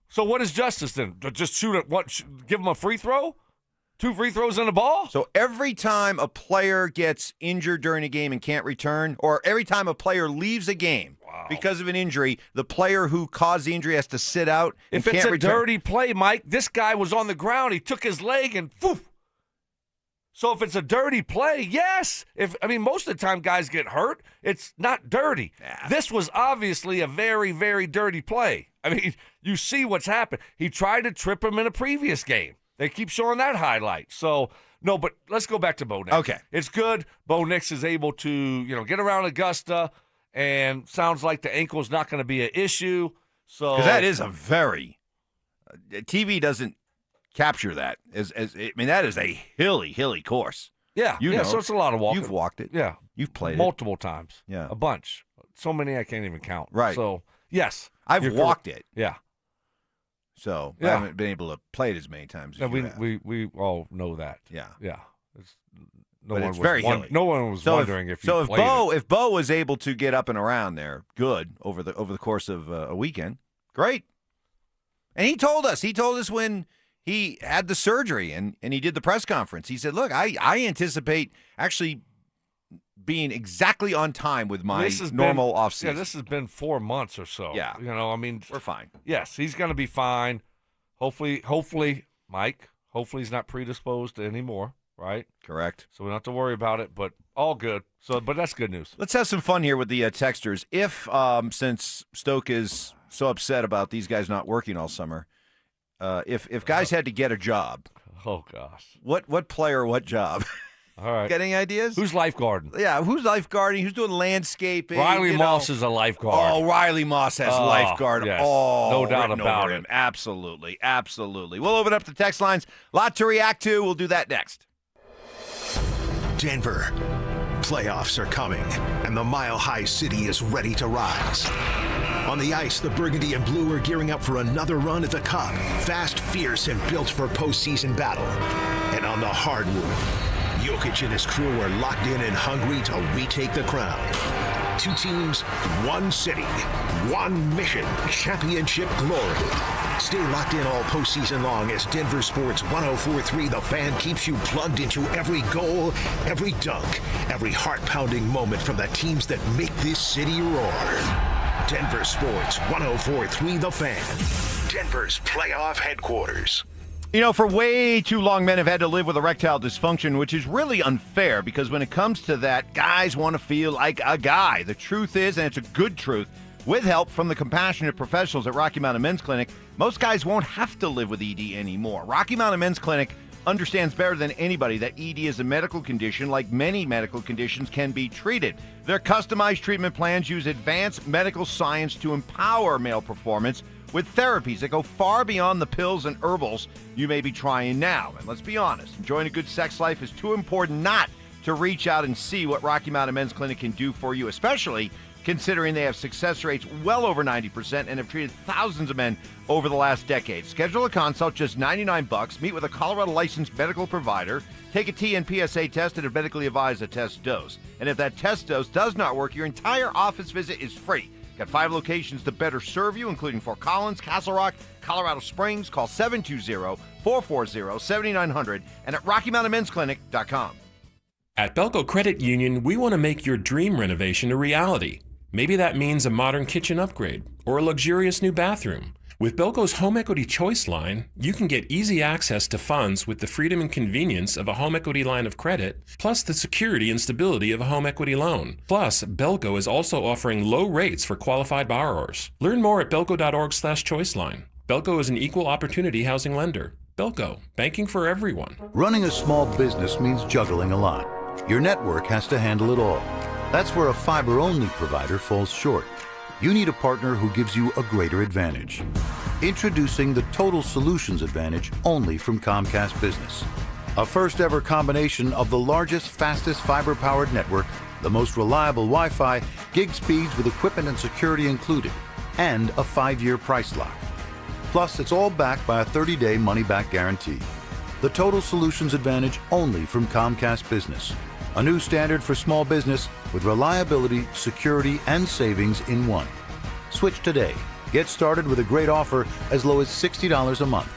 So what is justice then? Just shoot it? Give him a free throw? 2 free throws in the ball? So every time a player gets injured during a game and can't return, or every time a player leaves a game because of an injury, the player who caused the injury has to sit out and If it's a dirty play, Mike, this guy was on the ground. He took his leg and poof. So if it's a dirty play, yes. Most of the time guys get hurt. It's not dirty. This was obviously a very, very dirty play. You see what's happened. He tried to trip him in a previous game. They keep showing that highlight. So, no, but let's go back to Bo Nix. Okay. It's good. Bo Nix is able to, get around Augusta, and sounds like the ankle's not going to be an issue. So because that is a very TV doesn't capture that that is a hilly course. Yeah, so it's a lot of walking. You've walked it. Yeah. You've played multiple times. Yeah. A bunch. So many I can't even count. Right. So, yes. I've walked it. Yeah. So I haven't been able to play it as many times as you have. We all know that. Yeah. Yeah. It's very hilly. No one was wondering if you played it. If Bo was able to get up and around there, good, over the course of a weekend, great. And he told us when he had the surgery and he did the press conference, he said, look, I anticipate actually being exactly on time with my normal offseason. Yeah, this has been 4 months or so. Yeah. We're fine. Yes, he's going to be fine. Hopefully, Mike, he's not predisposed anymore, right? Correct. So we don't have to worry about it, but all good. But that's good news. Let's have some fun here with the texters. If, since Stoke is so upset about these guys not working all summer, if guys had to get a job. Oh, gosh. What player, what job? All right. Got any ideas? Who's lifeguarding? Yeah, who's lifeguarding? Who's doing landscaping? Riley Moss is a lifeguard. Oh, Riley Moss has a lifeguard. Yes. Oh, no doubt about it. Absolutely. We'll open up the text lines. A lot to react to. We'll do that next. Denver. Playoffs are coming, and the Mile High City is ready to rise. On the ice, the Burgundy and Blue are gearing up for another run at the Cup. Fast, fierce, and built for postseason battle. And on the hardwood, Jokic and his crew are locked in and hungry to retake the crown. 2 teams, 1 city, 1 mission, championship glory. Stay locked in all postseason long as Denver Sports 104.3 The Fan keeps you plugged into every goal, every dunk, every heart-pounding moment from the teams that make this city roar. Denver Sports 104.3 The Fan, Denver's playoff headquarters. For way too long, men have had to live with erectile dysfunction, which is really unfair because when it comes to that, guys want to feel like a guy. The truth is, and it's a good truth, with help from the compassionate professionals at Rocky Mountain Men's Clinic, most guys won't have to live with ED anymore. Rocky Mountain Men's Clinic understands better than anybody that ED is a medical condition like many medical conditions can be treated. Their customized treatment plans use advanced medical science to empower male performance with therapies that go far beyond the pills and herbals you may be trying now. And let's be honest, enjoying a good sex life is too important not to reach out and see what Rocky Mountain Men's Clinic can do for you, especially considering they have success rates well over 90% and have treated thousands of men over the last decade. Schedule a consult, just $99. Meet with a Colorado licensed medical provider. Take a TNPSA test and if medically advised, a test dose. And if that test dose does not work, your entire office visit is free. Got 5 locations to better serve you, including Fort Collins, Castle Rock, Colorado Springs. Call 720-440-7900 and at RockyMountainMen'sClinic.com. At Belco Credit Union, we want to make your dream renovation a reality. Maybe that means a modern kitchen upgrade or a luxurious new bathroom. With Belco's Home Equity Choice line, you can get easy access to funds with the freedom and convenience of a home equity line of credit, plus the security and stability of a home equity loan. Plus, Belco is also offering low rates for qualified borrowers. Learn more at belco.org/choiceline. Belco is an equal opportunity housing lender. Belco, banking for everyone. Running a small business means juggling a lot. Your network has to handle it all. That's where a fiber-only provider falls short. You need a partner who gives you a greater advantage. Introducing the Total Solutions Advantage only from Comcast Business. A first-ever combination of the largest, fastest fiber-powered network, the most reliable Wi-Fi, gig speeds with equipment and security included, and a 5-year price lock. Plus, it's all backed by a 30-day money-back guarantee. The Total Solutions Advantage only from Comcast Business. A new standard for small business with reliability, security, and savings in one. Switch today. Get started with a great offer as low as $60 a month.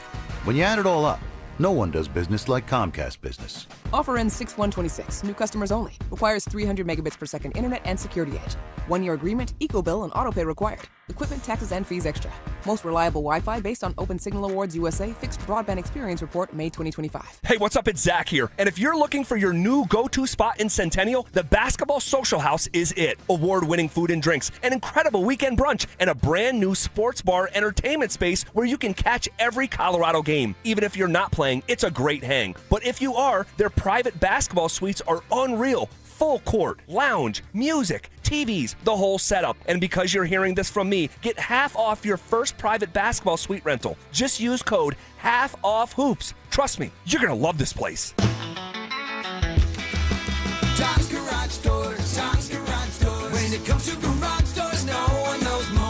When you add it all up, no one does business like Comcast Business. Offer ends 6/1/26. New customers only. Requires 300 megabits per second internet and security edge. 1-year agreement, eco bill, and auto pay required. Equipment, taxes, and fees extra. Most reliable Wi-Fi based on Open Signal Awards USA Fixed Broadband Experience Report, May 2025. Hey, what's up? It's Zach here. And if you're looking for your new go-to spot in Centennial, the Basketball Social House is it. Award-winning food and drinks, an incredible weekend brunch, and a brand new sports bar entertainment space where you can catch every Colorado game. Even if you're not playing, it's a great hang. But if you are, their private basketball suites are unreal. Full court, lounge, music, TVs, the whole setup. And because you're hearing this from me, get half off your first private basketball suite rental. Just use code HALFOFFHOOPS. Trust me, you're going to love this place. Tom's Garage Doors, Tom's Garage Doors. When it comes to garage doors, no one knows more.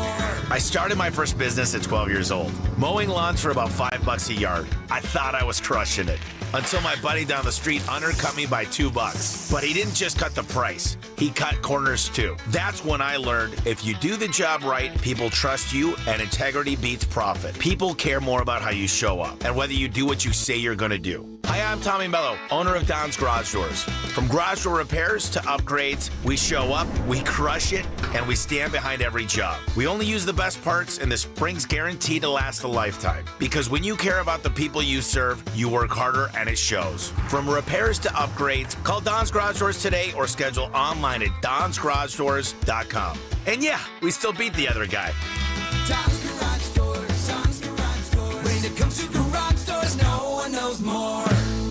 I started my first business at 12 years old, mowing lawns for about $5 a yard. I thought I was crushing it until my buddy down the street undercut me by $2. But he didn't just cut the price, he cut corners too. That's when I learned if you do the job right, people trust you, and integrity beats profit. People care more about how you show up and whether you do what you say you're going to do. Hi, I'm Tommy Mello, owner of Don's Garage Doors. From garage door repairs to upgrades, we show up, we crush it, and we stand behind every job. We only use the best parts, and the spring's guaranteed to last a lifetime. Because when you care about the people you serve, you work harder, and it shows. From repairs to upgrades, call Don's Garage Doors today or schedule online at donsgaragedoors.com. And yeah, we still beat the other guy. Tom's Garage Doors, Tom's Garage Doors. When it comes to garage doors, no one knows more.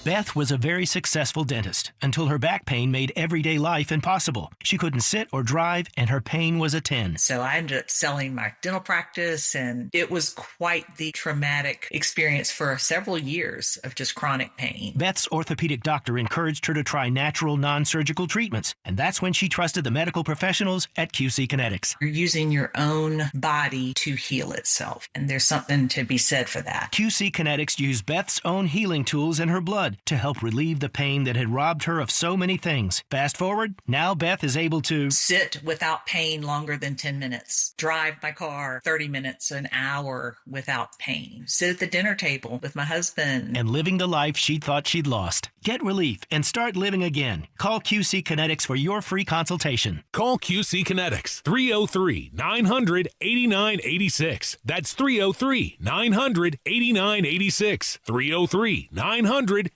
Beth was a very successful dentist until her back pain made everyday life impossible. She couldn't sit or drive, and her pain was a 10. So I ended up selling my dental practice, and it was quite the traumatic experience for several years of just chronic pain. Beth's orthopedic doctor encouraged her to try natural, non-surgical treatments, and that's when she trusted the medical professionals at QC Kinetics. You're using your own body to heal itself, and there's something to be said for that. QC Kinetics used Beth's own healing tools in her blood to help relieve the pain that had robbed her of so many things. Fast forward, now Beth is able to sit without pain longer than 10 minutes, drive my car 30 minutes, an hour without pain, sit at the dinner table with my husband, and living the life she thought she'd lost. Get relief and start living again. Call QC Kinetics for your free consultation. Call QC Kinetics, 303-900-8986. That's 303-900-8986. 303-900-8986.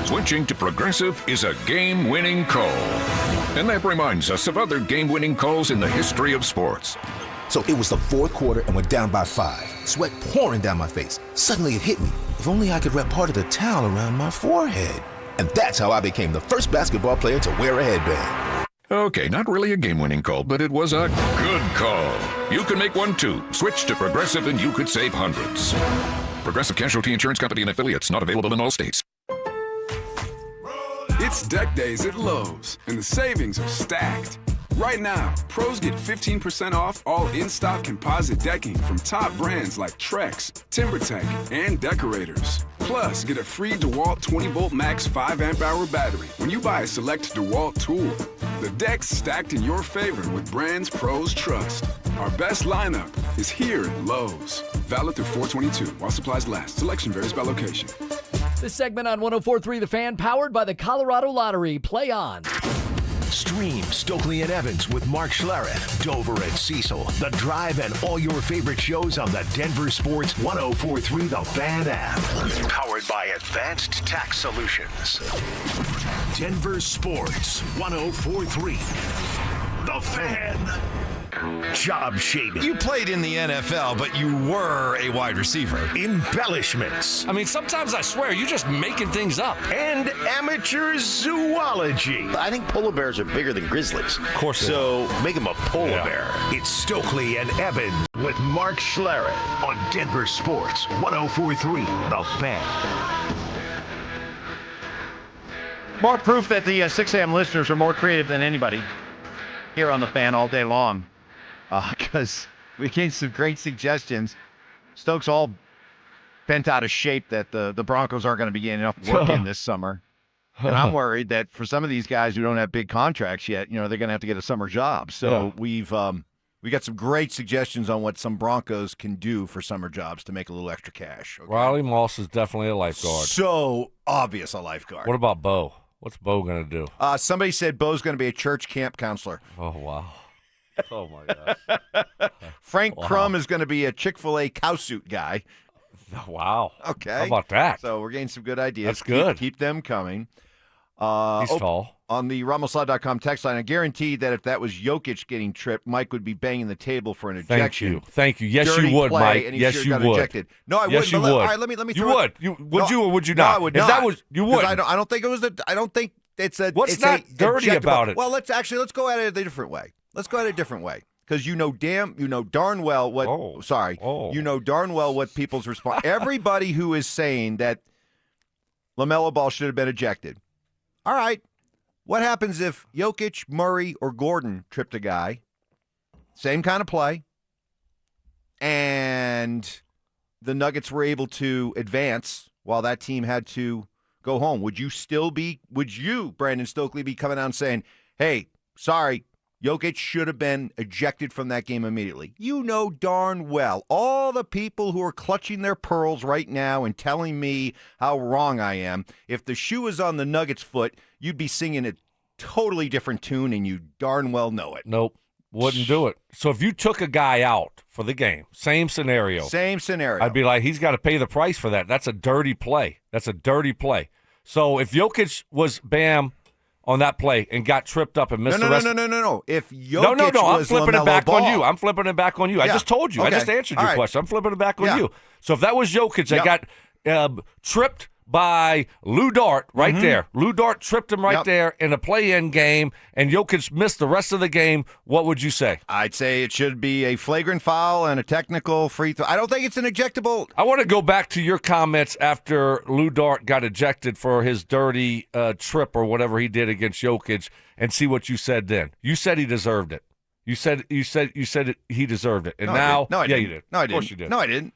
Switching to Progressive is a game-winning call. And that reminds us of other game-winning calls in the history of sports. So it was the fourth quarter and we're down by 5. Sweat pouring down my face. Suddenly it hit me. If only I could wrap part of the towel around my forehead. And that's how I became the first basketball player to wear a headband. Okay, not really a game-winning call, but it was a good call. You can make one too. Switch to Progressive and you could save hundreds. Progressive Casualty Insurance Company and affiliates, not available in all states. It's deck days at Lowe's, and the savings are stacked. Right now, pros get 15% off all in-stock composite decking from top brands like Trex, TimberTech, and Decorators. Plus, get a free DeWalt 20-volt max 5-amp-hour battery when you buy a select DeWalt tool. The deck's stacked in your favor with brands pros trust. Our best lineup is here at Lowe's. Valid through 4/22 while supplies last. Selection varies by location. This segment on 104.3 The Fan, powered by the Colorado Lottery. Play on. Stream Stokley and Evans with Mark Schlereth, Dover and Cecil, The Drive, and all your favorite shows on the Denver Sports 104.3 The Fan app. Powered by Advanced Tax Solutions. Denver Sports 104.3 The Fan. Job shaping. You played in the NFL, but you were a wide receiver. Embellishments. I mean, sometimes I swear you're just making things up. And amateur zoology. I think polar bears are bigger than grizzlies. Of course. So make them a polar bear. It's Stokley and Evans with Mark Schlereth on Denver Sports 104.3 The Fan. More proof that the 6 a.m. listeners are more creative than anybody here on The Fan all day long. Because we gave some great suggestions. Stokes all bent out of shape that the Broncos aren't going to be getting enough work in this summer. And I'm worried that for some of these guys who don't have big contracts yet, they're going to have to get a summer job. So we got some great suggestions on what some Broncos can do for summer jobs to make a little extra cash. Okay? Riley Moss is definitely a lifeguard. So obvious a lifeguard. What about Bo? What's Bo going to do? Somebody said Bo's going to be a church camp counselor. Oh, wow. Oh, my gosh. Frank Crum is going to be a Chick-fil-A cow suit guy. Wow. Okay. How about that? So we're getting some good ideas. That's good. Keep them coming. He's tall. On the RumbleSlaw.com text line, I guarantee that if that was Jokic getting tripped, Mike would be banging the table for an ejection. Thank you. Yes, Dirty you would, play, Mike. and he Yes, sure you got would. ejected. No, I yes, wouldn't. you would. All right, let me You throw would. Would you or would you not? No, I would if not. that was, you would. I don't think it was. I don't think it's a. What's it's not a dirty ejectable- about it? Well, let's go at it a different way. Because you know darn well what. You know darn well what people's response. Everybody who is saying that LaMelo Ball should have been ejected. All right. What happens if Jokic, Murray, or Gordon tripped a guy? Same kind of play. And the Nuggets were able to advance while that team had to go home. Would you, Brandon Stokley, be coming out and saying, hey, sorry, Jokic should have been ejected from that game immediately? You know darn well, all the people who are clutching their pearls right now and telling me how wrong I am, if the shoe was on the Nuggets' foot, you'd be singing a totally different tune, and you darn well know it. Nope. Wouldn't do it. So if you took a guy out for the game, same scenario. I'd be like, he's got to pay the price for that. That's a dirty play. So if Jokic was Bam on that play and got tripped up and missed the rest. No. If Jokic No. I'm was flipping LaMelo it back Ball. on you. I Yeah. just told you. Okay. I just answered your All right. question. I'm flipping it back on Yeah. you. So if that was Jokic that got tripped by Lou Dort right there. Lou Dort tripped him right there in a play-in game, and Jokic missed the rest of the game. What would you say? I'd say it should be a flagrant foul and a technical free throw. I don't think it's an ejectable. I want to go back to your comments after Lou Dort got ejected for his dirty trip or whatever he did against Jokic, and see what you said then. You said he deserved it. You said he deserved it, and No, I didn't. you did. No, I Of course didn't. you did. No, I didn't.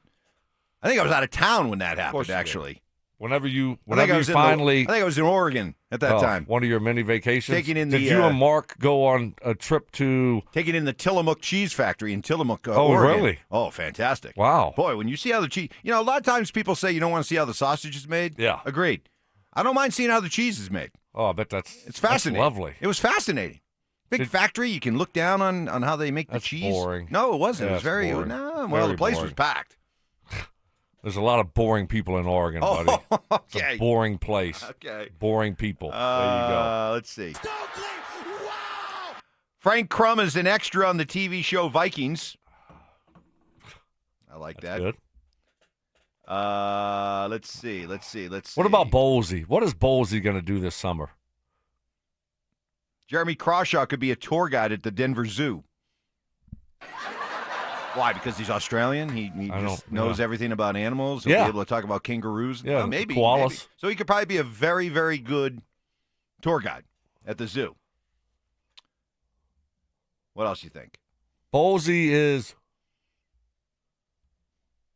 I think I was out of town when that happened. you did. Actually, Whenever you I think I finally, was in Oregon at that time. One of your many vacations. Taking in Did the, you and Mark go on a trip to? Taking in the Tillamook Cheese Factory in Tillamook, Oh, Oregon. really? Oh, fantastic! Wow, boy, when you see how the cheese, a lot of times people say you don't want to see how the sausage is made. Yeah, agreed. I don't mind seeing how the cheese is made. Oh, I bet it's fascinating. That's lovely. It was fascinating. Big factory. You can look down on how they make the cheese. Boring. No, it wasn't. Yeah, it was very boring. no. Well, Very the place boring. was packed. There's a lot of boring people in Oregon, buddy. It's Okay. a boring place. Okay. Boring people. There you go. Let's see. Frank Crum is an extra on the TV show Vikings. I like that. Good. Let's see. What about Bowlesy? What is Bowlesy going to do this summer? Jeremy Crawshaw could be a tour guide at the Denver Zoo. Why? Because he's Australian? He just knows everything about animals? He'll be able to talk about kangaroos? Yeah, Well, maybe. koalas. Maybe. So he could probably be a very, very good tour guide at the zoo. What else you think? Bowlesy is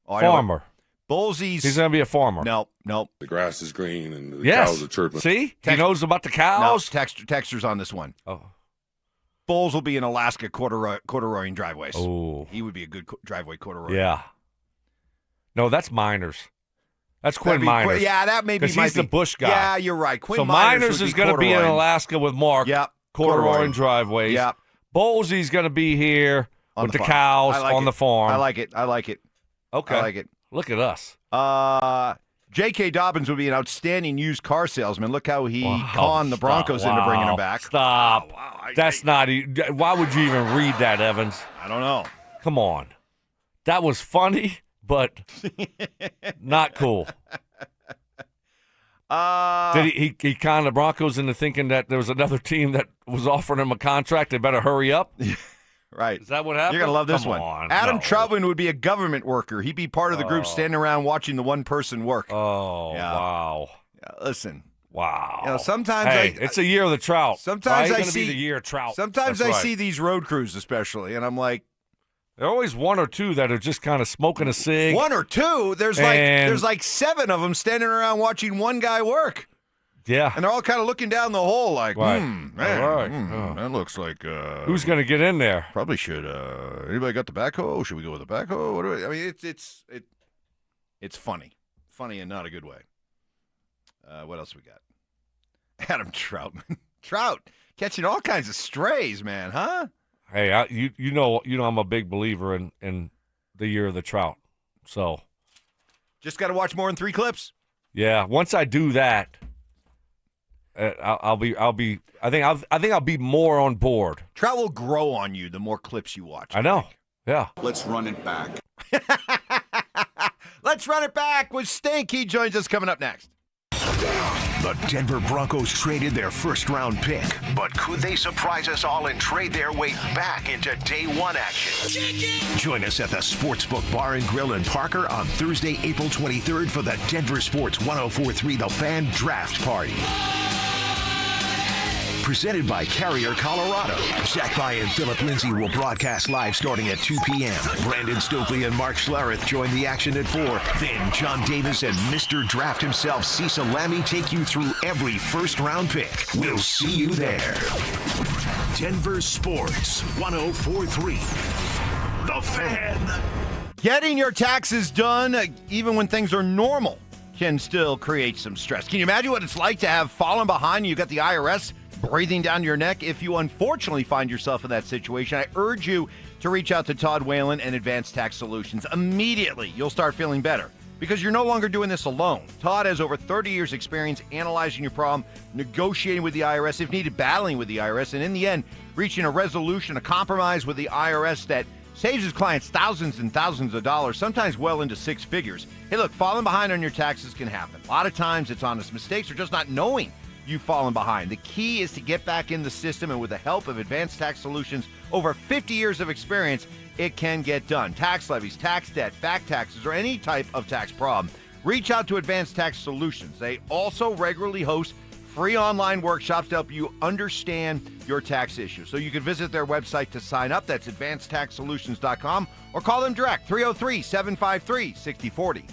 I know farmer. Bowlesy's... He's going to be a farmer. Nope. The grass is green and the Yes. cows are chirping. See? He knows about the cows. No, texters on this one. Oh. Bowles will be in Alaska corduroying driveways. Oh. He would be a good driveway corduroy. Yeah. No, that's Miners. That's Quinn That'd be Miners. yeah, that maybe Because might he's be. the Bush guy. Yeah, you're right. Quinn so Miners is going to be in corduroying. Alaska with Mark. Yep. Corduroying driveways. Yep. Bowlesy's going to be here On with the the farm. cows I like on it. the farm. I like it. Okay. I like it. Look at us. J.K. Dobbins would be an outstanding used car salesman. Look how he conned the Broncos into bringing him back. Stop. That's not. Why would you even read that, Evans? I don't know. Come on. That was funny, but not cool. Did he conned the Broncos into thinking that there was another team that was offering him a contract? They better hurry up. Right. Is that what happened? You're going to love this Come one. on, Adam no. Troutman would be a government worker. He'd be part of the group standing around watching the one person work. Oh, Yeah. wow. Yeah, listen. Wow. Sometimes it's a year of the Trout. Sometimes right? I It's see gonna be the year of Trout. Sometimes That's I right. see these road crews, especially, and I'm like, there are always one or two that are just kind of smoking a cig. one or two. There's like 7 of them standing around watching one guy work. Yeah. And they're all kind of looking down the hole like, Right. man, All right. that looks like... Who's going to get in there? Probably should... anybody got the backhoe? Should we go with the backhoe? What do I mean, it's funny. Funny in not a good way. What else we got? Adam Troutman. Trout catching all kinds of strays, man, huh? Hey, you know I'm a big believer in the year of the trout. So just got to watch more than 3 clips. Yeah, once I do that, I think I'll be more on board. Trout will grow on you the more clips you watch. I know. Yeah. Let's run it back. Let's run it back with Stink. He joins us coming up next. The Denver Broncos traded their first-round pick, but could they surprise us all and trade their way back into day one action? Join us at the Sportsbook Bar and Grill in Parker on Thursday, April 23rd for the Denver Sports 104.3 The Fan Draft Party. Presented by Carrier Colorado. Zach By and Philip Lindsay will broadcast live starting at 2 p.m. Brandon Stokley and Mark Schlereth join the action at 4. Then John Davis and Mr. Draft himself, Cecil Lammy, take you through every first-round pick. We'll see you there. Denver Sports 104.3 The Fan. Getting your taxes done, even when things are normal, can still create some stress. Can you imagine what it's like to have fallen behind? You got the IRS breathing down your neck. If you unfortunately find yourself in that situation, I urge you to reach out to Todd Whalen and Advanced Tax Solutions. Immediately, you'll start feeling better because you're no longer doing this alone. Todd has over 30 years experience analyzing your problem, negotiating with the IRS, if needed, battling with the IRS, and in the end, reaching a resolution, a compromise with the IRS that saves his clients thousands and thousands of dollars, sometimes well into 6 figures. Hey, look, falling behind on your taxes can happen. A lot of times it's honest mistakes or just not knowing you've fallen behind. The key is to get back in the system, and with the help of Advanced Tax Solutions, over 50 years of experience, it can get done. Tax levies, tax debt, back taxes, or any type of tax problem. Reach out to Advanced Tax Solutions. They also regularly host free online workshops to help you understand your tax issues. So you can visit their website to sign up. That's advancedtaxsolutions.com, or call them direct, 303-753-6040.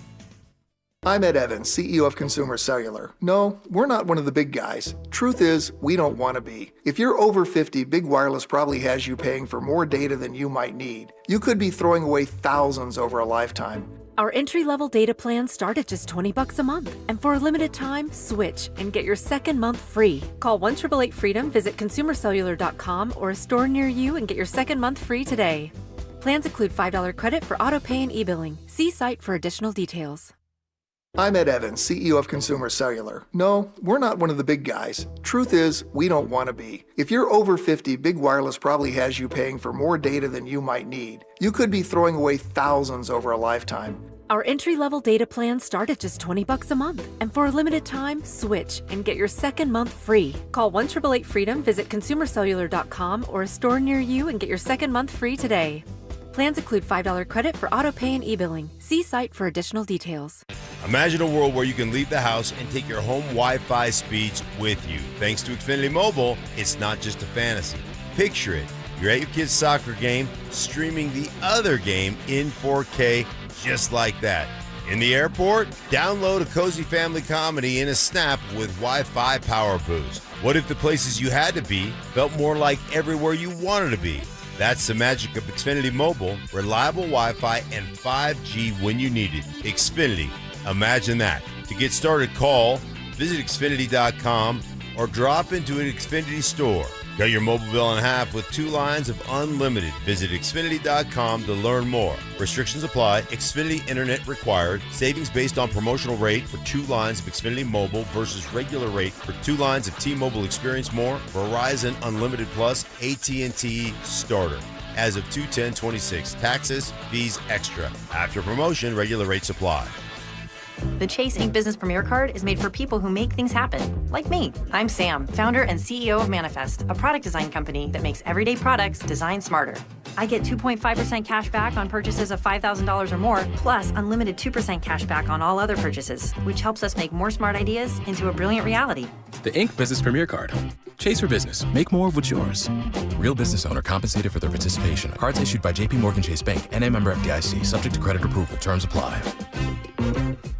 I'm Ed Evans, CEO of Consumer Cellular. No, we're not one of the big guys. Truth is, we don't want to be. If you're over 50, Big Wireless probably has you paying for more data than you might need. You could be throwing away thousands over a lifetime. Our entry-level data plans start at just $20 a month. And for a limited time, switch and get your second month free. Call 1-888-FREEDOM, visit consumercellular.com or a store near you and get your second month free today. Plans include $5 credit for auto-pay and e-billing. See site for additional details. I'm Ed Evans, CEO of Consumer Cellular. No, we're not one of the big guys. Truth is, we don't want to be. If you're over 50, Big Wireless probably has you paying for more data than you might need. You could be throwing away thousands over a lifetime. Our entry-level data plans start at just $20 a month. And for a limited time, switch and get your second month free. Call 1-888-FREEDOM, visit consumercellular.com or a store near you and get your second month free today. Plans include $5 credit for auto-pay and e-billing. See site for additional details. Imagine a world where you can leave the house and take your home Wi-Fi speeds with you. Thanks to Xfinity Mobile, it's not just a fantasy. Picture it. You're at your kid's soccer game, streaming the other game in 4K, just like that. In the airport, download a cozy family comedy in a snap with Wi-Fi Power Boost. What if the places you had to be felt more like everywhere you wanted to be? That's the magic of Xfinity Mobile, reliable Wi-Fi and 5G when you need it. Xfinity, imagine that. To get started, call, visit Xfinity.com, or drop into an Xfinity store. Cut your mobile bill in half with 2 lines of unlimited. Visit Xfinity.com to learn more. Restrictions apply. Xfinity Internet required. Savings based on promotional rate for 2 lines of Xfinity Mobile versus regular rate for 2 lines of T-Mobile Experience More, Verizon Unlimited Plus, AT&T Starter. As of 2/10/26, taxes, fees extra. After promotion, regular rates apply. The Chase Ink Business Premier Card is made for people who make things happen, like me. I'm Sam, founder and CEO of Manifest, a product design company that makes everyday products designed smarter. I get 2.5% cash back on purchases of $5,000 or more, plus unlimited 2% cash back on all other purchases, which helps us make more smart ideas into a brilliant reality. The Ink Business Premier Card. Chase for business. Make more of what's yours. Real business owner compensated for their participation. Cards issued by JPMorgan Chase Bank, N.A. member FDIC, subject to credit approval. Terms apply.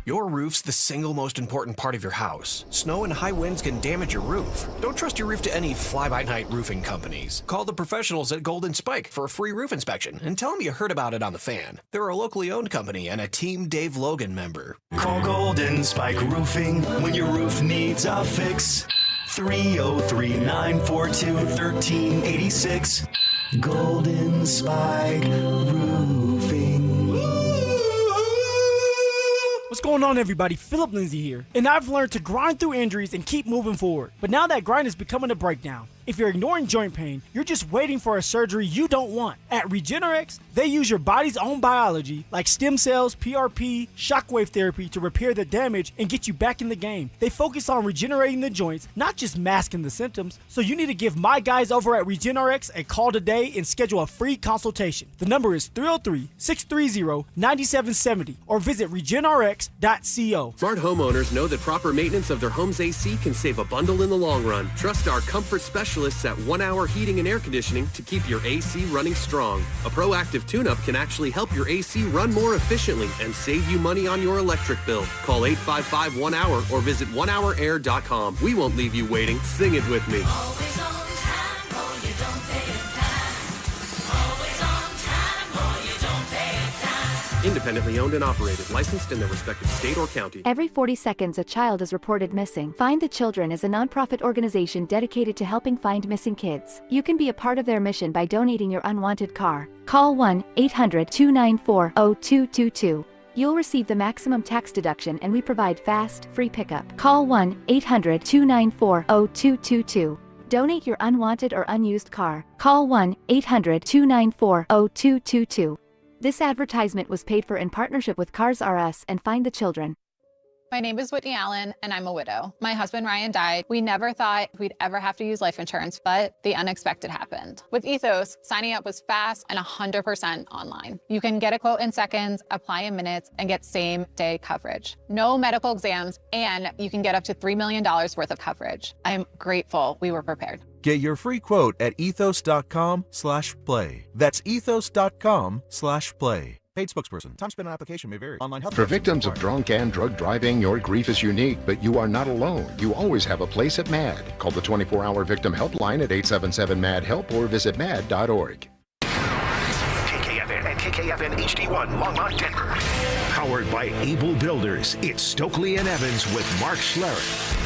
Your roof's the single most important part of your house. Snow and high winds can damage your roof. Don't trust your roof to any fly-by-night roofing companies. Call the professionals at Golden Spike for a free roof inspection and tell them you heard about it on the Fan. They're a locally owned company and a Team Dave Logan member. Call Golden Spike Roofing when your roof needs a fix. 303-942-1386. Golden Spike Roofing. What's going on, everybody? Philip Lindsay here, and I've learned to grind through injuries and keep moving forward. But now that grind is becoming a breakdown. If you're ignoring joint pain, you're just waiting for a surgery you don't want. At Regenerex, they use your body's own biology, like stem cells, PRP, shockwave therapy, to repair the damage and get you back in the game. They focus on regenerating the joints, not just masking the symptoms. So you need to give my guys over at Regenerex a call today and schedule a free consultation. The number is 303-630-9770 or visit regenerex.co. Smart homeowners know that proper maintenance of their home's AC can save a bundle in the long run. Trust our comfort specialists at 1 Hour Heating and Air Conditioning to keep your AC running strong. A proactive tune-up can actually help your AC run more efficiently and save you money on your electric bill. Call 855-1HOUR or visit onehourair.com. We won't leave you waiting. Sing it with me. Always on time, or you don't pay it time. Always on time, or you don't pay it time. Independently owned and operated, licensed in their respective state or county. Every 40 seconds, a child is reported missing. Find the Children is a nonprofit organization dedicated to helping find missing kids. You can be a part of their mission by donating your unwanted car. Call 1-800-294-0222. You'll receive the maximum tax deduction, and we provide fast, free pickup. Call 1-800-294-0222. Donate your unwanted or unused car. Call 1-800-294-0222. This advertisement was paid for in partnership with Cars R Us and Find the Children. My name is Whitney Allen, and I'm a widow. My husband Ryan died. We never thought we'd ever have to use life insurance, but the unexpected happened. With Ethos, signing up was fast and 100% online. You can get a quote in seconds, apply in minutes, and get same-day coverage. No medical exams, and you can get up to $3 million worth of coverage. I'm grateful we were prepared. Get your free quote at ethos.com/play. That's ethos.com/play. Paid spokesperson. Time spent on application may vary. Online health. For victims of drunk and drug driving, your grief is unique, but you are not alone. You always have a place at MAD. Call the 24-hour victim helpline at 877-MAD-HELP or visit mad.org. KKFN and KKFN HD1 Longmont, Denver. Powered by Able Builders, it's Stokley and Evans with Mark Schlereth.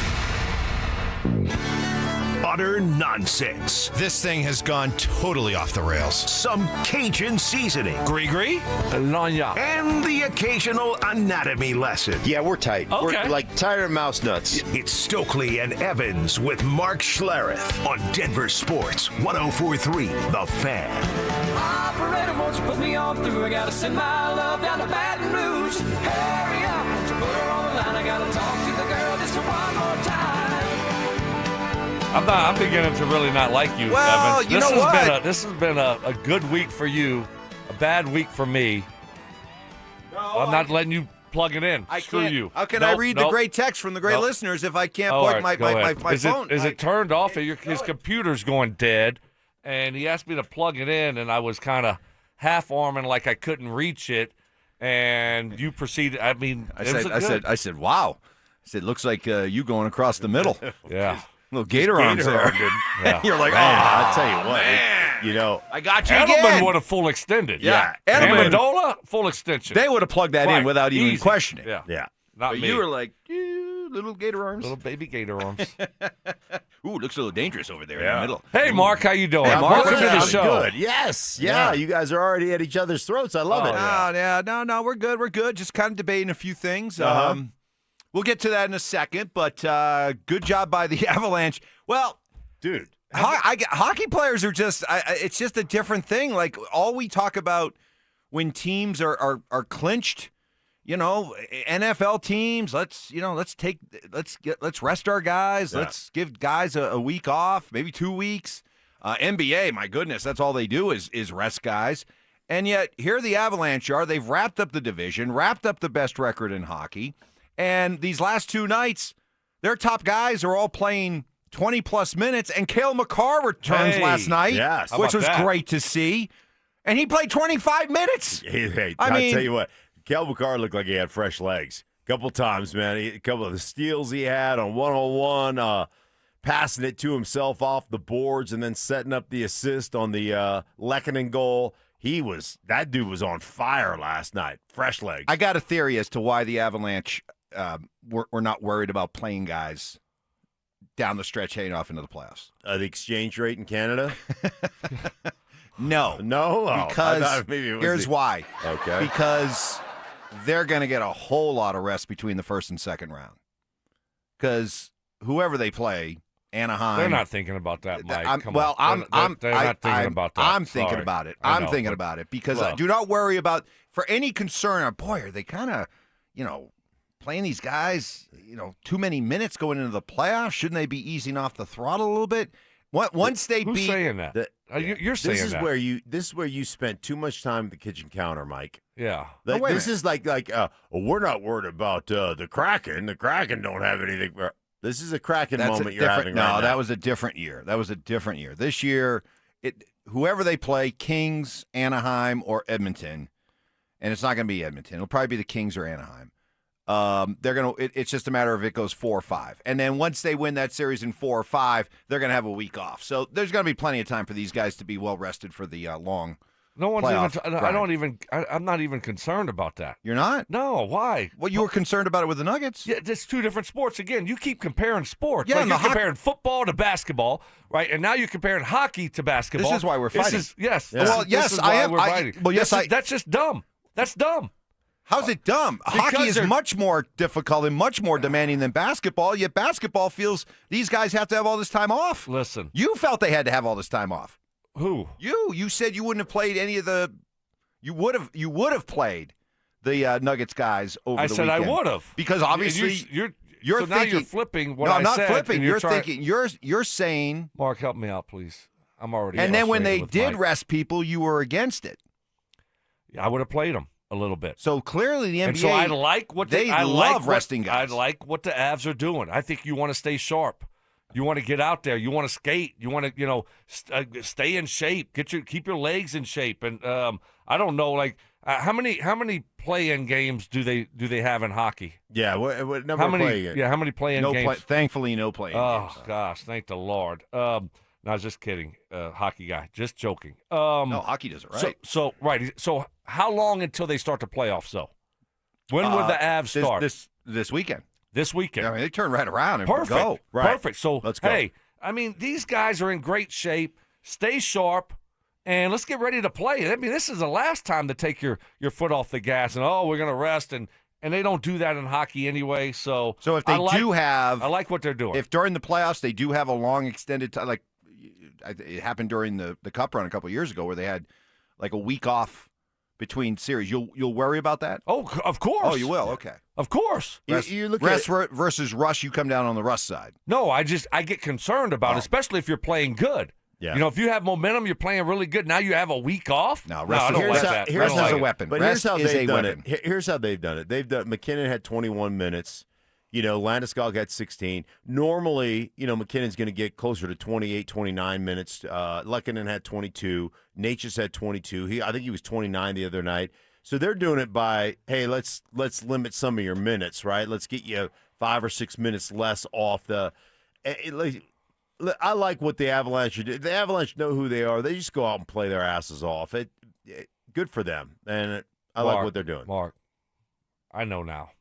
Utter nonsense. This thing has gone totally off the rails. Some Cajun seasoning. Gree-gree? And the occasional anatomy lesson. Yeah, we're tight. Okay. We're like tire mouse nuts. It's Stokley and Evans with Mark Schlereth on Denver Sports 104.3 The Fan. Operator, won't you put me on through? I gotta send my love down to Baton Rouge. Hurry up, won't you put her on the line? I gotta talk to the girl just one more time. I'm beginning to really not like you, Well, Evans. you know what? This has been a good week for you, a bad week for me. I'm not letting you plug it in. Screw you. How can I read the great text from the great listeners if I can't plug my phone? Is it turned off? His computer's going dead, and he asked me to plug it in, and I was kind of half-arming like I couldn't reach it, and you proceeded. I mean, I said, wow. I said, looks like you going across the middle. Yeah. Little gator arms there. Yeah. You're like, I'll tell you what. I got you Edelman again. would have full extended. Yeah. Edelman. Amendola, full extension. They would have plugged that in without even questioning. Yeah. Not but me. you were like, little gator arms. Little baby gator arms. Ooh, looks a little dangerous over there in the middle. Hey, Mark, how you doing? Hey, Mark, Welcome to the show. Good. Yes. Yeah. You guys are already at each other's throats. I love it. No, we're good. We're good. Just kind of debating a few things. We'll get to that in a second, but good job by the Avalanche. Well, dude, hockey players are just it's just a different thing. Like, all we talk about when teams are clinched, NFL teams, let's rest our guys. Yeah. Let's give guys a week off, maybe 2 weeks. NBA, my goodness, that's all they do is rest guys. And yet here the Avalanche are. They've wrapped up the division, wrapped up the best record in hockey. And these last two nights, their top guys are all playing 20-plus minutes, and Cale Makar returns last night, which was great to see. And he played 25 minutes. Hey, I'll tell you what, Cale Makar looked like he had fresh legs. A couple times, man. A couple of the steals he had on one-on-one, passing it to himself off the boards and then setting up the assist on the Lehkonen goal. That dude was on fire last night. Fresh legs. I got a theory as to why the Avalanche we're not worried about playing guys down the stretch heading off into the playoffs. The exchange rate in Canada? No. No? Oh, Because I thought maybe it was here's why. Okay. Because they're going to get a whole lot of rest between the first and second round. Because whoever they play, Anaheim. They're not thinking about that, Mike. I'm Come not on. They're not thinking about that. I'm thinking Sorry. about it. I I'm know, thinking but- about it because well. do not worry about for any concern. Boy, are they kind of, playing these guys, too many minutes going into the playoffs? Shouldn't they be easing off the throttle a little bit? Once they Who's beat, saying that? You're saying this is that. this is where you spent too much time at the kitchen counter, Mike. Yeah. Like, wait a this is like we're not worried about the Kraken. The Kraken don't have anything. This is a Kraken moment you're having right now. No, that was a different year. This year, whoever they play, Kings, Anaheim, or Edmonton, and it's not going to be Edmonton. It'll probably be the Kings or Anaheim. They're going to. It's just a matter of it goes 4 or 5, and then once they win that series in 4 or 5, they're going to have a week off. So there's going to be plenty of time for these guys to be well rested for the long. No one's playoff even. grind. I'm not even concerned about that. You're not? No. Why? Well, you were concerned about it with the Nuggets. Yeah, it's two different sports. Again, you keep comparing sports. Yeah, like and you're the comparing football to basketball, right? And now you're comparing hockey to basketball. This is why we're fighting. Yes. Yeah. Well, yes, this is I why am. We're fighting. That's just dumb. That's dumb. How's it dumb? Hockey is much more difficult and much more demanding than basketball, yet basketball feels these guys have to have all this time off. Listen. You felt they had to have all this time off. Who? You said you wouldn't have played any of the you would have played the Nuggets guys over the weekend. I said I would have. Because obviously you're so now thinking, you're flipping what no, I I'm not said. flipping. You're trying, thinking you're saying Mark, help me out, please. I'm already And then when they frustrated with did Mike. rest people, you were against it. Yeah, I would have played them a little bit. So clearly the NBA And so I like what they I love like resting guys. I like what the Avs are doing. I think you want to stay sharp. You want to get out there. You want to skate. You want to, stay in shape. Keep your legs in shape. And I don't know, like how many play-in games do they have in hockey? Yeah, what number how many? play-in? Yeah, how many play-in games? Thankfully, no play-in Oh games. gosh, thank the Lord. No, I was just kidding, hockey guy. Just joking. No, hockey does it right. So right. So how long until they start the playoffs? Though, when would the Avs start? This weekend. This weekend. I mean, they turn right around and Perfect. go. Right. Perfect. So Let's go. Hey, I mean, these guys are in great shape. Stay sharp, and let's get ready to play. I mean, this is the last time to take your foot off the gas and we're going to rest and they don't do that in hockey anyway. So if they I like what they're doing. If during the playoffs they do have a long extended time, like it happened during the Cup run a couple of years ago, where they had like a week off between series, you'll worry about that? Oh, of course. Oh, you will. Okay. Of course. You look rest versus rush. You come down on the rush side. No, I get concerned about it, especially if you're playing good. Yeah. If you have momentum, you're playing really good. Now you have a week off. No, rest I don't like that. Rest is a weapon. But rest here's how is they've a done weapon. it. Here's how they've done it. McKinnon had 21 minutes. Landeskog got 16. Normally, McKinnon's going to get closer to 28, 29 minutes. Lehkonen had 22. Natchez had 22. I think he was 29 the other night. So they're doing it by, hey, let's limit some of your minutes, right? Let's get you 5 or 6 minutes less off the. I like what the Avalanche did. The Avalanche know who they are. They just go out and play their asses off. Good for them, and I like what they're doing. Mark, I know now.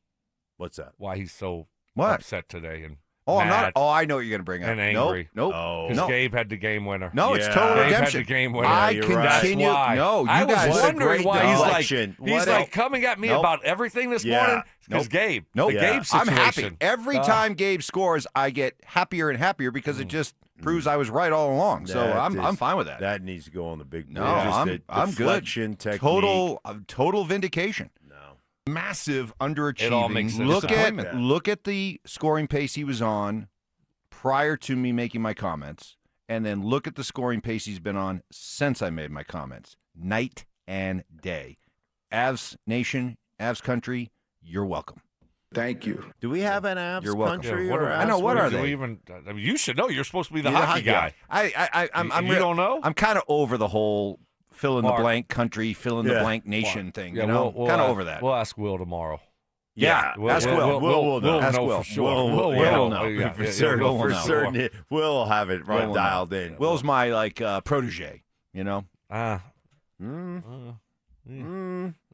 What's that? Why he's so What? upset today and I'm mad not. Oh, I know what you're going to bring up. and angry. Nope. Because No. Gabe had the game winner. No, it's Yeah. total Gabe redemption. had the game winner. I you're continue. right. That's why. No, you I was guys. wondering why deflection. he's like coming at me Nope. about everything this Yeah. morning. Because Nope. Gabe, Nope. the Yeah. Gabe situation. I'm happy. Every time Gabe scores, I get happier and happier because it just proves I was right all along. So I'm fine with that. That needs to go on the big. No, just I'm the good. deflection technique. Total vindication. No. Massive underachieving. It all makes sense. Look at the scoring pace he was on prior to me making my comments, and then look at the scoring pace he's been on since I made my comments. Night and day. Avs Nation, Avs Country, you're welcome. Thank you. Do we have an Avs You're welcome. country? Yeah, or I know, what are they? You should know. You're supposed to be the You're the hockey guy. I'm You don't know? I'm kind of over the whole fill in Mark. the blank country, fill in the blank nation thing. Yeah, Kind of over that. We'll ask Will tomorrow. Yeah, ask Will. We'll know Ask Will. for sure. Will Will know. Yeah, For yeah, certain. Will For know. certain. We'll have it right Will dialed in. Will's my protege. I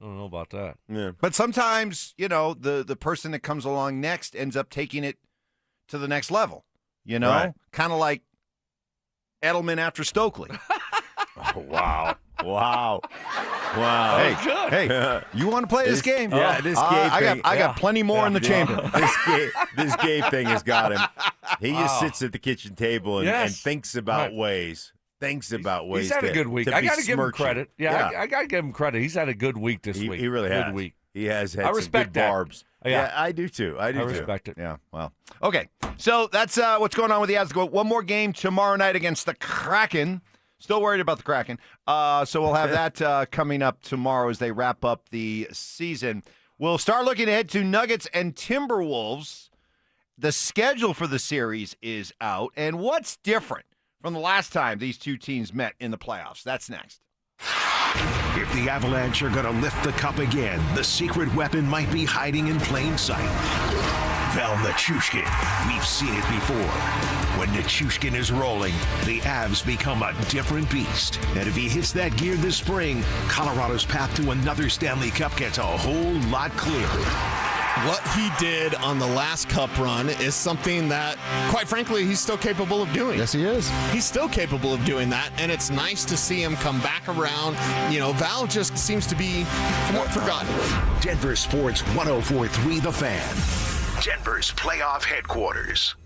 don't know about that. Yeah. But sometimes, the person that comes along next ends up taking it to the next level. Right. Kind of like Edelman after Stokley. Wow. Hey, you want to play this game? Yeah, this game thing. I got plenty more in the chamber. This game thing has got him. He just sits at the kitchen table and thinks about ways. He's had a good week. I got to give him credit. I got to give him credit. He's had a good week this week. He really has. Good week. He has had I some respect good that. barbs. Yeah, I do too. I respect it. Yeah, well. Okay, so that's what's going on with the Avs. One more game tomorrow night against the Kraken. Still worried about the Kraken. So we'll have that coming up tomorrow as they wrap up the season. We'll start looking ahead to Nuggets and Timberwolves. The schedule for the series is out. And what's different from the last time these two teams met in the playoffs? That's next. If the Avalanche are going to lift the cup again, the secret weapon might be hiding in plain sight. Val Nichushkin. We've seen it before. When Nichushkin is rolling, the Avs become a different beast. And if he hits that gear this spring, Colorado's path to another Stanley Cup gets a whole lot clearer. What he did on the last Cup run is something that, quite frankly, he's still capable of doing. Yes, he is. He's still capable of doing that, and it's nice to see him come back around. You know, Val just seems to be somewhat forgotten. Denver Sports 104.3 The Fan. Denver's playoff headquarters.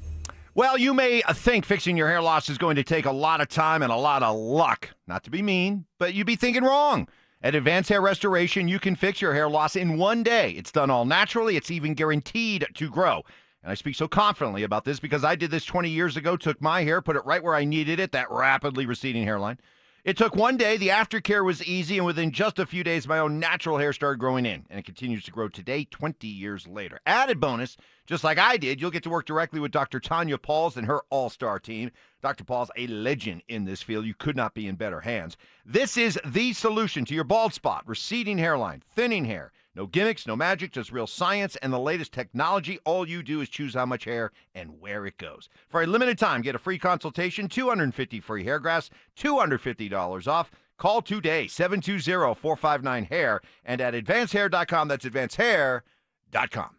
Well, you may think fixing your hair loss is going to take a lot of time and a lot of luck. Not to be mean, but you'd be thinking wrong. At Advanced Hair Restoration, you can fix your hair loss in one day. It's done all naturally. It's even guaranteed to grow. And I speak so confidently about this because I did this 20 years ago, took my hair, put it right where I needed it, that rapidly receding hairline. It took one day. The aftercare was easy, and within just a few days, my own natural hair started growing in, and it continues to grow today, 20 years later. Added bonus, just like I did, you'll get to work directly with Dr. Tanya Pauls and her all-star team. Dr. Pauls, a legend in this field. You could not be in better hands. This is the solution to your bald spot, receding hairline, thinning hair. No gimmicks, no magic, just real science and the latest technology. All you do is choose how much hair and where it goes. For a limited time, get a free consultation, $250 free hair grafts, $250 off. Call today, 720-459-HAIR, and at advancehair.com. That's advancehair.com.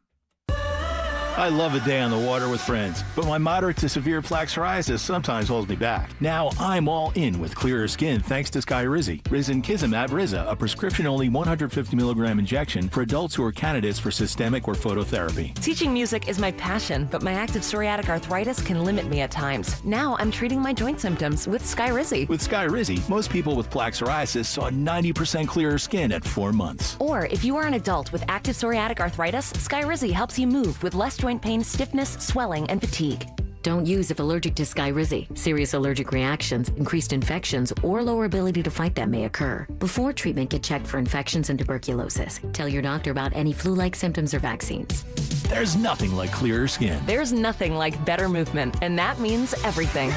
I love a day on the water with friends, but my moderate to severe plaque psoriasis sometimes holds me back. Now I'm all in with clearer skin thanks to Skyrizi. Risankizumab Riza, a prescription-only 150 milligram injection for adults who are candidates for systemic or phototherapy. Teaching music is my passion, but my active psoriatic arthritis can limit me at times. Now I'm treating my joint symptoms with Skyrizi. With Skyrizi, most people with plaque psoriasis saw 90% clearer skin at 4 months. Or if you are an adult with active psoriatic arthritis, Skyrizi helps you move with less joint pain, stiffness, swelling, and fatigue. Don't use if allergic to Skyrizi. Serious allergic reactions, increased infections, or lower ability to fight them may occur. Before treatment, get checked for infections and tuberculosis. Tell your doctor about any flu-like symptoms or vaccines. There's nothing like clearer skin. There's nothing like better movement, and that means everything.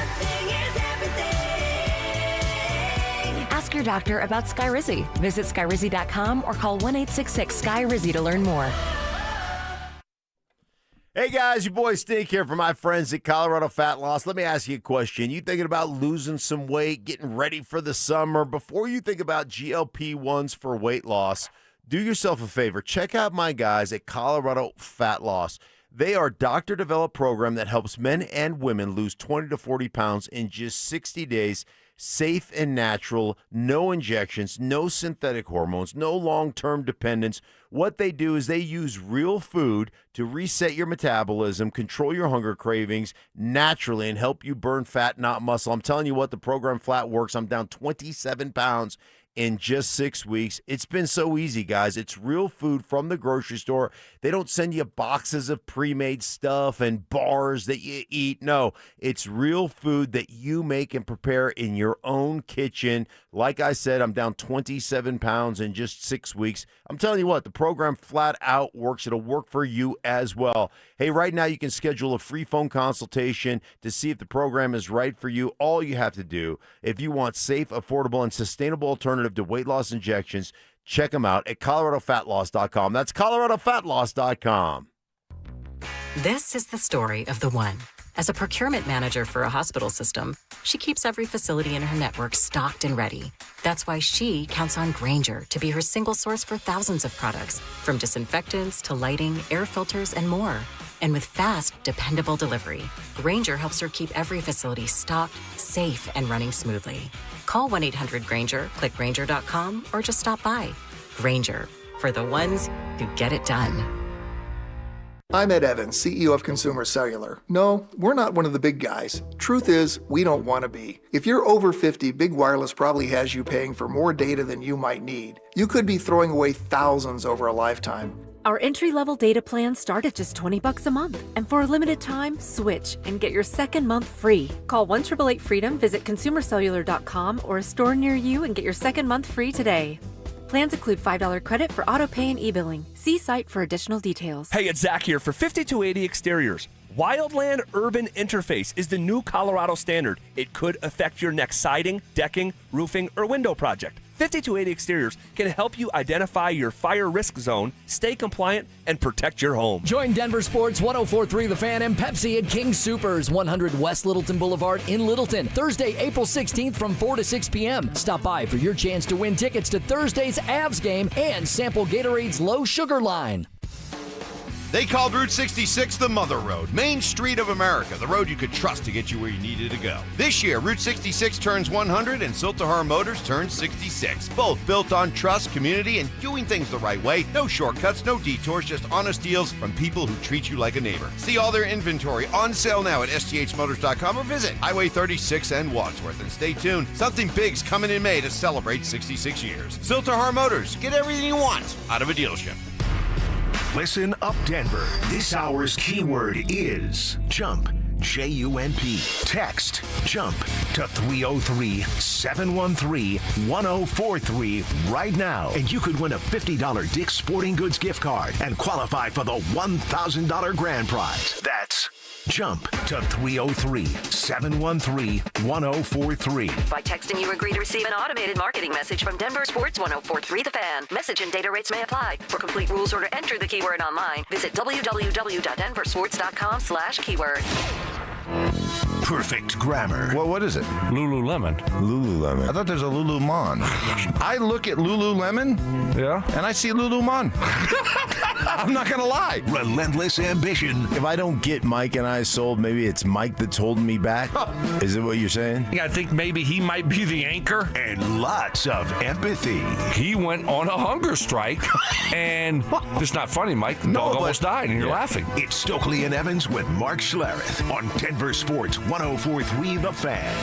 Ask your doctor about Skyrizi. Visit Skyrizi.com or call 1-866-SKY-RIZZI to learn more. Hey guys, your boy Stink here from my friends at Colorado Fat Loss. Let me ask you a question. You thinking about losing some weight, getting ready for the summer? Before you think about GLP-1s for weight loss, do yourself a favor. Check out my guys at Colorado Fat Loss. They are a doctor-developed program that helps men and women lose 20 to 40 pounds in just 60 days. Safe and natural, no injections, no synthetic hormones, no long-term dependence. What they do is they use real food to reset your metabolism, control your hunger cravings naturally, and help you burn fat, not muscle. I'm telling you what, the program flat works. I'm down 27 pounds in just 6 weeks. It's been so easy, guys. It's real food from the grocery store. They don't send you boxes of pre-made stuff and bars that you eat. No, it's real food that you make and prepare in your own kitchen. Like I said, I'm down 27 pounds in just 6 weeks. I'm telling you what, the program flat out works. It'll work for you as well. Hey, right now you can schedule a free phone consultation to see if the program is right for you. All you have to do, if you want safe, affordable, and sustainable alternative to weight loss injections, check them out at coloradofatloss.com. That's coloradofatloss.com. This is the story of the one. As a procurement manager for a hospital system, she keeps every facility in her network stocked and ready. That's why she counts on Grainger to be her single source for thousands of products, from disinfectants to lighting, air filters, and more. And with fast, dependable delivery, Grainger helps her keep every facility stocked, safe, and running smoothly. Call 1-800-GRANGER, click Grainger.com, or just stop by. Grainger, for the ones who get it done. I'm Ed Evans, CEO of Consumer Cellular. No, we're not one of the big guys. Truth is, we don't want to be. If you're over 50, Big Wireless probably has you paying for more data than you might need. You could be throwing away thousands over a lifetime. Our entry-level data plans start at just $20 a month. And for a limited time, switch and get your second month free. Call 1-888-FREEDOM, visit consumercellular.com or a store near you and get your second month free today. Plans include $5 credit for auto pay and e-billing. See site for additional details. Hey, it's Zach here for 5280 Exteriors. Wildland Urban Interface is the new Colorado standard. It could affect your next siding, decking, roofing, or window project. 5280 Exteriors can help you identify your fire risk zone, stay compliant, and protect your home. Join Denver Sports 104.3 The Fan and Pepsi at King Soopers, 100 West Littleton Boulevard in Littleton, Thursday, April 16th from 4 to 6 p.m. Stop by for your chance to win tickets to Thursday's Avs game and sample Gatorade's low sugar line. They called Route 66 the Mother Road, Main Street of America, the road you could trust to get you where you needed to go. This year, Route 66 turns 100 and Siltahar Motors turns 66. Both built on trust, community, and doing things the right way. No shortcuts, no detours, just honest deals from people who treat you like a neighbor. See all their inventory on sale now at sthmotors.com or visit Highway 36 and Wadsworth. And stay tuned, something big's coming in May to celebrate 66 years. Siltahar Motors, get everything you want out of a dealership. Listen up, Denver. This hour's keyword is jump. J-U-M-P. Text JUMP to 303-713-1043 right now. And you could win a $50 Dick's Sporting Goods gift card and qualify for the $1,000 grand prize. That's JUMP to 303-713-1043. By texting, you agree to receive an automated marketing message from Denver Sports 104.3 The Fan. Message and data rates may apply. For complete rules or to enter the keyword online, visit www.denversports.com/keyword. Perfect grammar. Well, what is it? Lululemon. Lululemon. I thought there's a Lulumon. I look at Lululemon, yeah, and I see Lulumon. I'm not gonna lie. Relentless ambition. If I don't get Mike and I sold, maybe it's Mike that's holding me back. Is it what you're saying? I think maybe he might be the anchor. And lots of empathy. He went on a hunger strike, and it's not funny, Mike. The dog almost died, and you're laughing. It's Stokley and Evans with Mark Schlereth on Denver Sports 104.3 The Fan.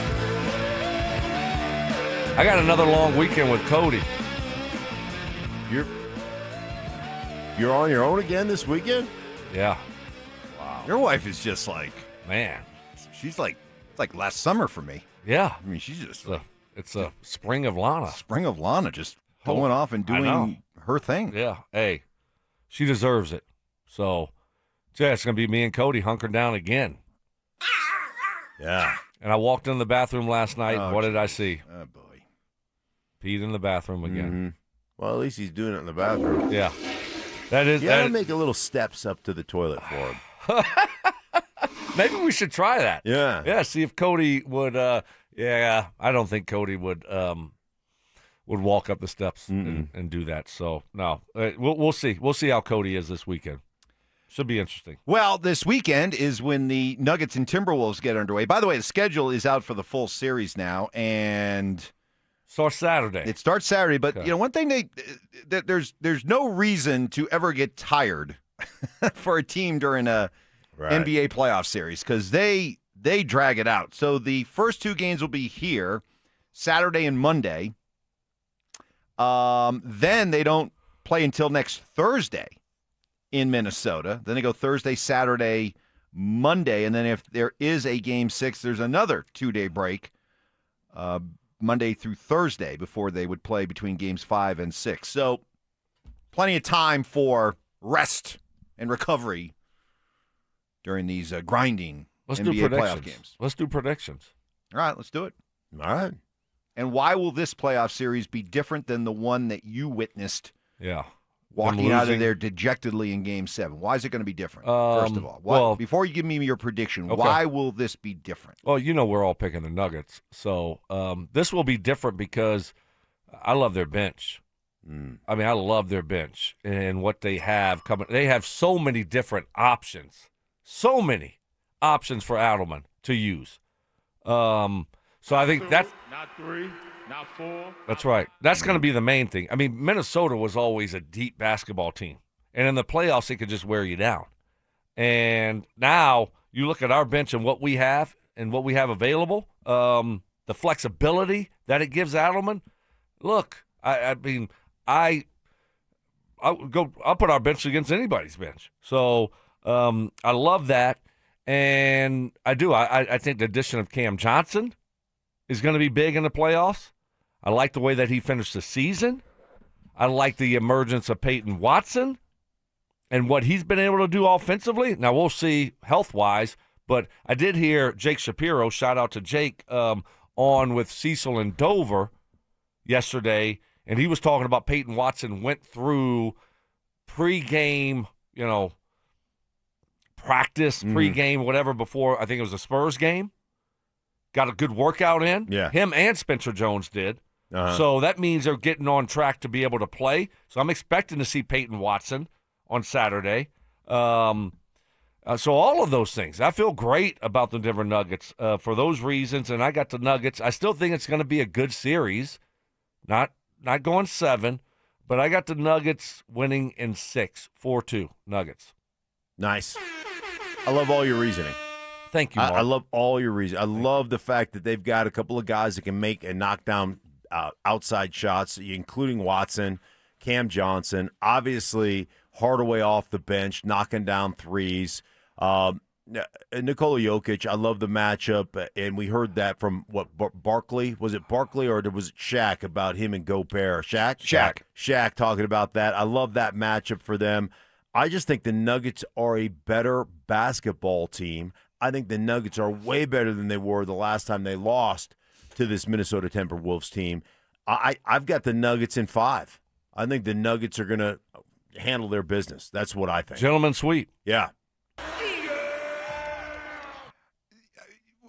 I got another long weekend with Cody. You're on your own again this weekend? Yeah. Wow. Your wife is just like, man. She's like, it's like last summer for me. Yeah. I mean, she's just it's a spring of Lana. Spring of Lana, just going off and doing her thing. Yeah. Hey, she deserves it. So, yeah, it's going to be me and Cody hunkering down again. Yeah. And I walked in the bathroom last night. What did I see? Oh, boy. Peed in the bathroom again. Mm-hmm. Well, at least he's doing it in the bathroom. Yeah. That is. You gotta make a little steps up to the toilet for him. Maybe we should try that. Yeah. Yeah. See if Cody would. I don't think Cody would walk up the steps and do that. So no, we'll see. We'll see how Cody is this weekend. Should be interesting. Well, this weekend is when the Nuggets and Timberwolves get underway. By the way, the schedule is out for the full series now, and starts Saturday. It starts Saturday, but you know, one thing there's no reason to ever get tired for a team during a NBA playoff series because they drag it out. So the first two games will be here, Saturday and Monday. Then they don't play until next Thursday in Minnesota. Then they go Thursday, Saturday, Monday, and then if there is a Game 6, there's another 2-day break, Monday through Thursday, before they would play between Games 5 and 6. So plenty of time for rest and recovery during these grinding NBA playoff games. Let's do predictions. All right, let's do it. All right. And why will this playoff series be different than the one that you witnessed? Yeah. Walking out of there dejectedly in Game 7. Why is it going to be different, first of all? Before you give me your prediction, why will this be different? Well, you know we're all picking the Nuggets. So this will be different because I love their bench. I mean, I love their bench and what they have coming. They have so many different options. So many options for Adelman to use. So So I think that's not 3, not 4. That's right. That's going to be the main thing. I mean, Minnesota was always a deep basketball team. And in the playoffs, they could just wear you down. And now you look at our bench and what we have available, the flexibility that it gives Adelman. Look, I'll put our bench against anybody's bench. So I love that. And I do. I think the addition of Cam Johnson is going to be big in the playoffs. I like the way that he finished the season. I like the emergence of Payton Watson and what he's been able to do offensively. Now, we'll see health-wise, but I did hear Jake Shapiro, shout out to Jake, on with Cecil and Dover yesterday, and he was talking about Payton Watson went through pregame, practice, pregame, whatever, before I think it was the Spurs game. Got a good workout in. Yeah. Him and Spencer Jones did. Uh-huh. So that means they're getting on track to be able to play. So I'm expecting to see Payton Watson on Saturday. So all of those things. I feel great about the Denver Nuggets for those reasons, and I got the Nuggets. I still think it's going to be a good series. Not going 7, but I got the Nuggets winning in 6, 4-2 Nuggets. Nice. I love all your reasoning. Thank you, Mark. I love all your reasoning. I love the fact that they've got a couple of guys that can make and knock down outside shots, including Watson, Cam Johnson, obviously Hardaway off the bench, knocking down threes. Nikola Jokic, I love the matchup, and we heard that from, Barkley? Was it Barkley or was it Shaq about him and Gobert? Shaq talking about that. I love that matchup for them. I just think the Nuggets are a better basketball team. I think the Nuggets are way better than they were the last time they lost to this Minnesota Timberwolves team. I've got the Nuggets in 5. I think the Nuggets are going to handle their business. That's what I think. Gentlemen sweep. Yeah.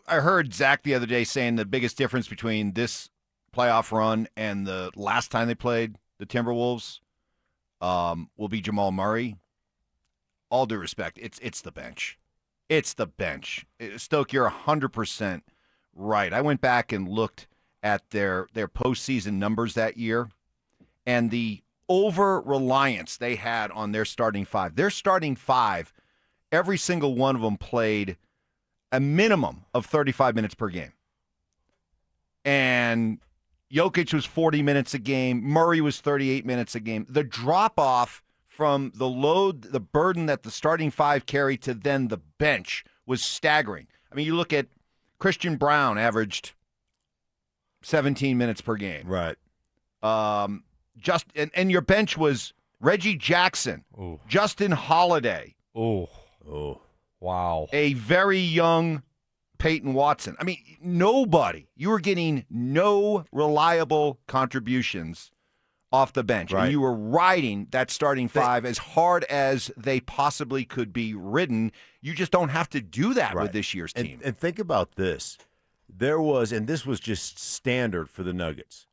I heard Zach the other day saying the biggest difference between this playoff run and the last time they played the Timberwolves will be Jamal Murray. All due respect, it's the bench. It's the bench. Stoke, you're 100% right. I went back and looked at their postseason numbers that year, and the over-reliance they had on their starting 5. Their starting 5, every single one of them played a minimum of 35 minutes per game. And Jokic was 40 minutes a game. Murray was 38 minutes a game. The drop-off from the load, the burden that the starting 5 carried to then the bench was staggering. I mean, you look at Christian Brown averaged 17 minutes per game. Right. And your bench was Reggie Jackson, Ooh. Justin Holiday. Oh. Wow. A very young Peyton Watson. I mean, nobody. You were getting no reliable contributions off the bench. Right. And you were riding that starting 5 as hard as they possibly could be ridden. You just don't have to do that with this year's team. And think about this. There was, and this was just standard for the Nuggets,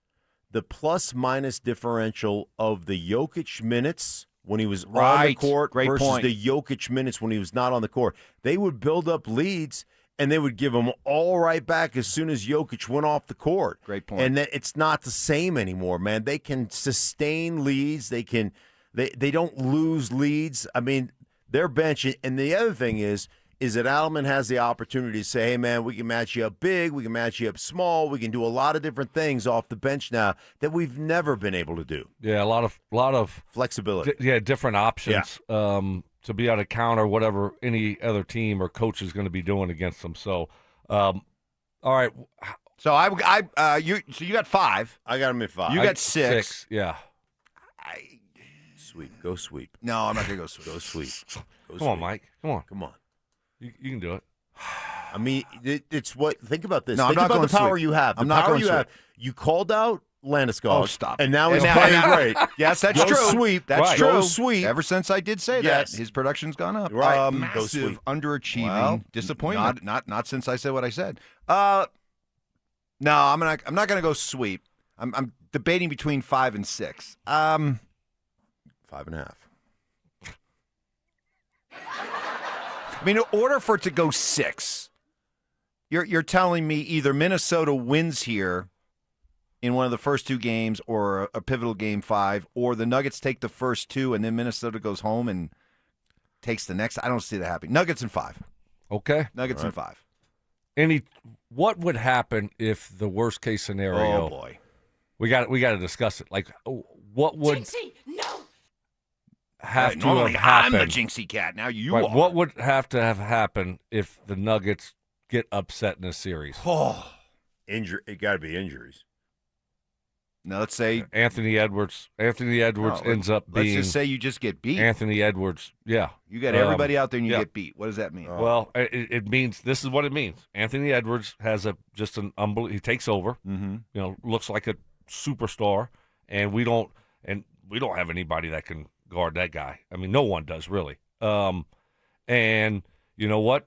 the plus-minus differential of the Jokic minutes when he was on the court versus the Jokic minutes when he was not on the court. They would build up leads, and they would give them all right back as soon as Jokic went off the court. Great point. And it's not the same anymore, man. They can sustain leads. They don't lose leads. I mean, their bench. And the other thing is that Adelman has the opportunity to say, hey, man, we can match you up big. We can match you up small. We can do a lot of different things off the bench now that we've never been able to do. Yeah, a lot of flexibility. Different options. Yeah. To be able to counter whatever any other team or coach is going to be doing against them. So, all right. So you got 5. I got them at 5. You got 6. Yeah. Go sweep. No, I'm not going to go sweep. Go sweep. Come on, Mike. Come on. You can do it. I mean, it's what. Think about this. No, think I'm not about going the power sweep. you have. I'm not going you sweep. have. You called out Landeskog. Oh, stop. And now he's playing great. Yes, that's Go true. Sweep. That's right. true. Go sweep. Ever since I did say Yes. that, his production's gone up. Right. Go Massive sweep. underachieving disappointment. Not since I said what I said. No, I'm not going to go sweep. I'm debating between 5 and 6. 5.5. I mean, in order for it to go 6, You're telling me either Minnesota wins here in one of the first two games or a pivotal game 5, or the Nuggets take the first 2 and then Minnesota goes home and takes the next. I don't see that happening. Nuggets in 5. Okay. Nuggets in 5. What would happen if the worst case scenario? Oh boy, we got to discuss it. Like, what would have to normally have happened? I'm the jinxie cat. Now you Right, are. what would have to have happened if the Nuggets get upset in a series? Oh, It got to be injuries. Now let's say Anthony Edwards ends up being. Let's just say you just get beat. Anthony Edwards, yeah. You got everybody out there and you yeah. get beat. What does that mean? Well, it means this is what it means. Anthony Edwards has just an unbelievable. He takes over. Mm-hmm. Looks like a superstar, and we don't have anybody that can guard that guy. I mean, no one does really. And you know what?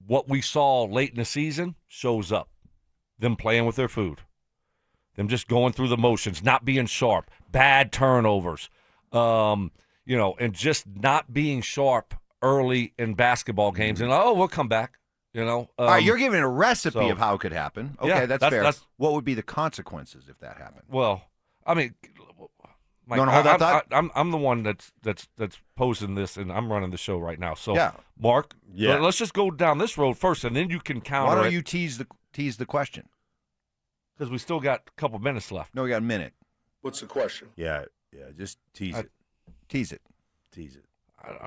What we saw late in the season shows up. Them playing with their food. Them just going through the motions, not being sharp, bad turnovers, and just not being sharp early in basketball games. And, we'll come back, All right, you're giving a recipe of how it could happen. Okay, yeah, that's fair. What would be the consequences if that happened? Well, I mean, Mike, you want to hold that thought? I'm the one that's posing this, and I'm running the show right now. So, yeah. Mark, let's just go down this road first, and then you can counter Why don't it. you tease the question? Because we still got a couple minutes left. No, we got a minute. What's the question? Yeah, just tease it. Tease it.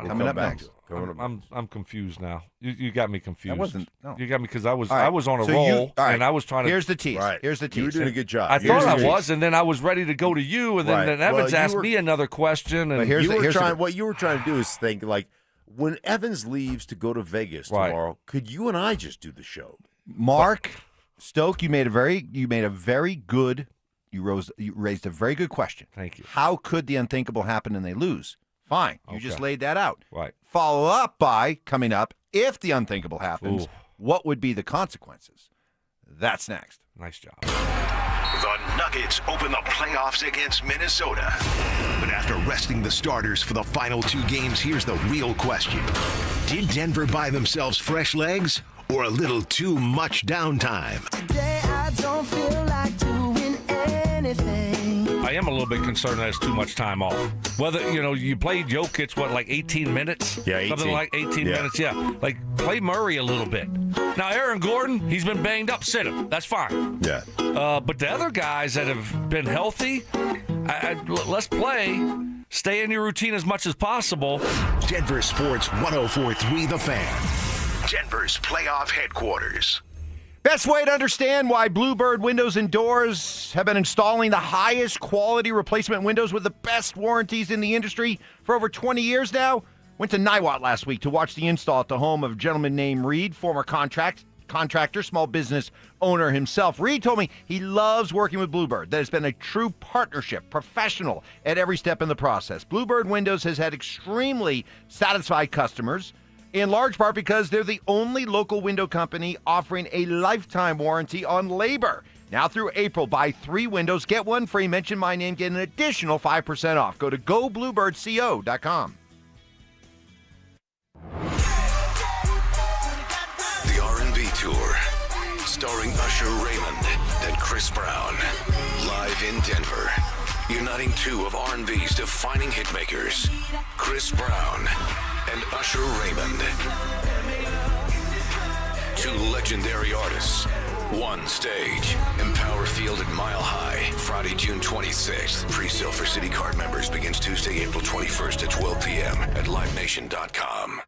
Coming up next. I'm confused now. You got me confused. That wasn't. No. You got me because I was Right. I was on a So roll all right. and I was trying to. Here's the tease. Right. Here's the tease. You were doing a good job. I Here's thought the I tease. was, and then I was ready to go to you, and then, Right. then Well, Evans you asked were- me another question, and But here's the- what you were trying to do is think like when Evans leaves to go to Vegas Right. tomorrow, could you and I just do the show? Mark Stoke, you made a very good. You raised a very good question. Thank you. How could the unthinkable happen and they lose? Fine. You just Okay. laid that out. Right. Follow up by coming up, if the unthinkable happens, Ooh. what would be the consequences? That's next. Nice job. The Nuggets open the playoffs against Minnesota. But after resting the starters for the final 2 games, here's the real question. Did Denver buy themselves fresh legs or a little too much downtime? Today I don't feel like doing anything. I am a little bit concerned that it's too much time off. Whether, you played Jokic, like 18 minutes? Yeah, 18. Something like 18 minutes, yeah. Like, play Murray a little bit. Now, Aaron Gordon, he's been banged up. Sit him. That's fine. Yeah. But the other guys that have been healthy, let's play. Stay in your routine as much as possible. Denver Sports 104.3 The Fan. Denver's playoff headquarters. Best way to understand why Bluebird Windows and Doors have been installing the highest quality replacement windows with the best warranties in the industry for over 20 years now? Went to Niwot last week to watch the install at the home of a gentleman named Reed, former contractor, small business owner himself. Reed told me he loves working with Bluebird, that it's been a true partnership, professional at every step in the process. Bluebird Windows has had extremely satisfied customers, in large part because they're the only local window company offering a lifetime warranty on labor. Now through April, buy 3 windows, get 1 free, mention my name, get an additional 5% off. Go to gobluebirdco.com. The R&B Tour, starring Usher Raymond and Chris Brown, live in Denver, uniting 2 of R&B's defining hitmakers, Chris Brown and Usher Raymond. 2 legendary artists, 1 stage. Empower Field at Mile High, Friday, June 26th. Pre-sale for City Card members begins Tuesday, April 21st at 12 p.m. at livenation.com.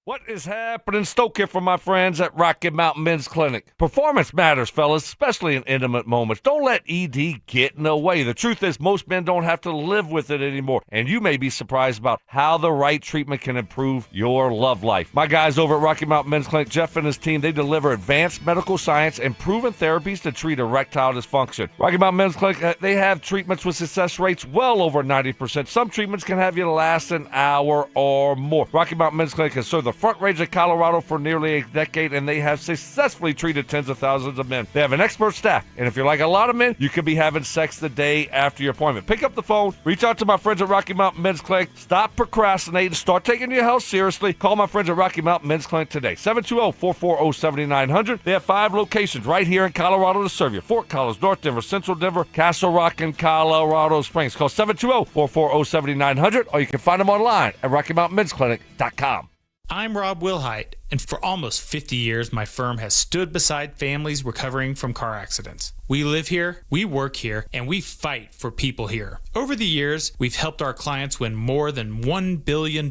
What is happening? Stoke here from my friends at Rocky Mountain Men's Clinic. Performance matters, fellas, especially in intimate moments. Don't let ED get in the way. The truth is, most men don't have to live with it anymore, and you may be surprised about how the right treatment can improve your love life. My guys over at Rocky Mountain Men's Clinic, Jeff and his team, they deliver advanced medical science and proven therapies to treat erectile dysfunction. Rocky Mountain Men's Clinic, they have treatments with success rates well over 90%. Some treatments can have you last an hour or more. Rocky Mountain Men's Clinic has served the the Front Range of Colorado for nearly a decade, and they have successfully treated tens of thousands of men. They have an expert staff, and if you're like a lot of men, you could be having sex the day after your appointment. Pick up the phone, reach out to my friends at Rocky Mountain Men's Clinic. Stop procrastinating. Start taking your health seriously. Call my friends at Rocky Mountain Men's Clinic today. 720-440-7900. They have 5 locations right here in Colorado to serve you. Fort Collins, North Denver, Central Denver, Castle Rock, and Colorado Springs. Call 720-440-7900, or you can find them online at RockyMountainMen'sClinic.com. I'm Rob Wilhite, and for almost 50 years, my firm has stood beside families recovering from car accidents. We live here, we work here, and we fight for people here. Over the years, we've helped our clients win more than $1 billion,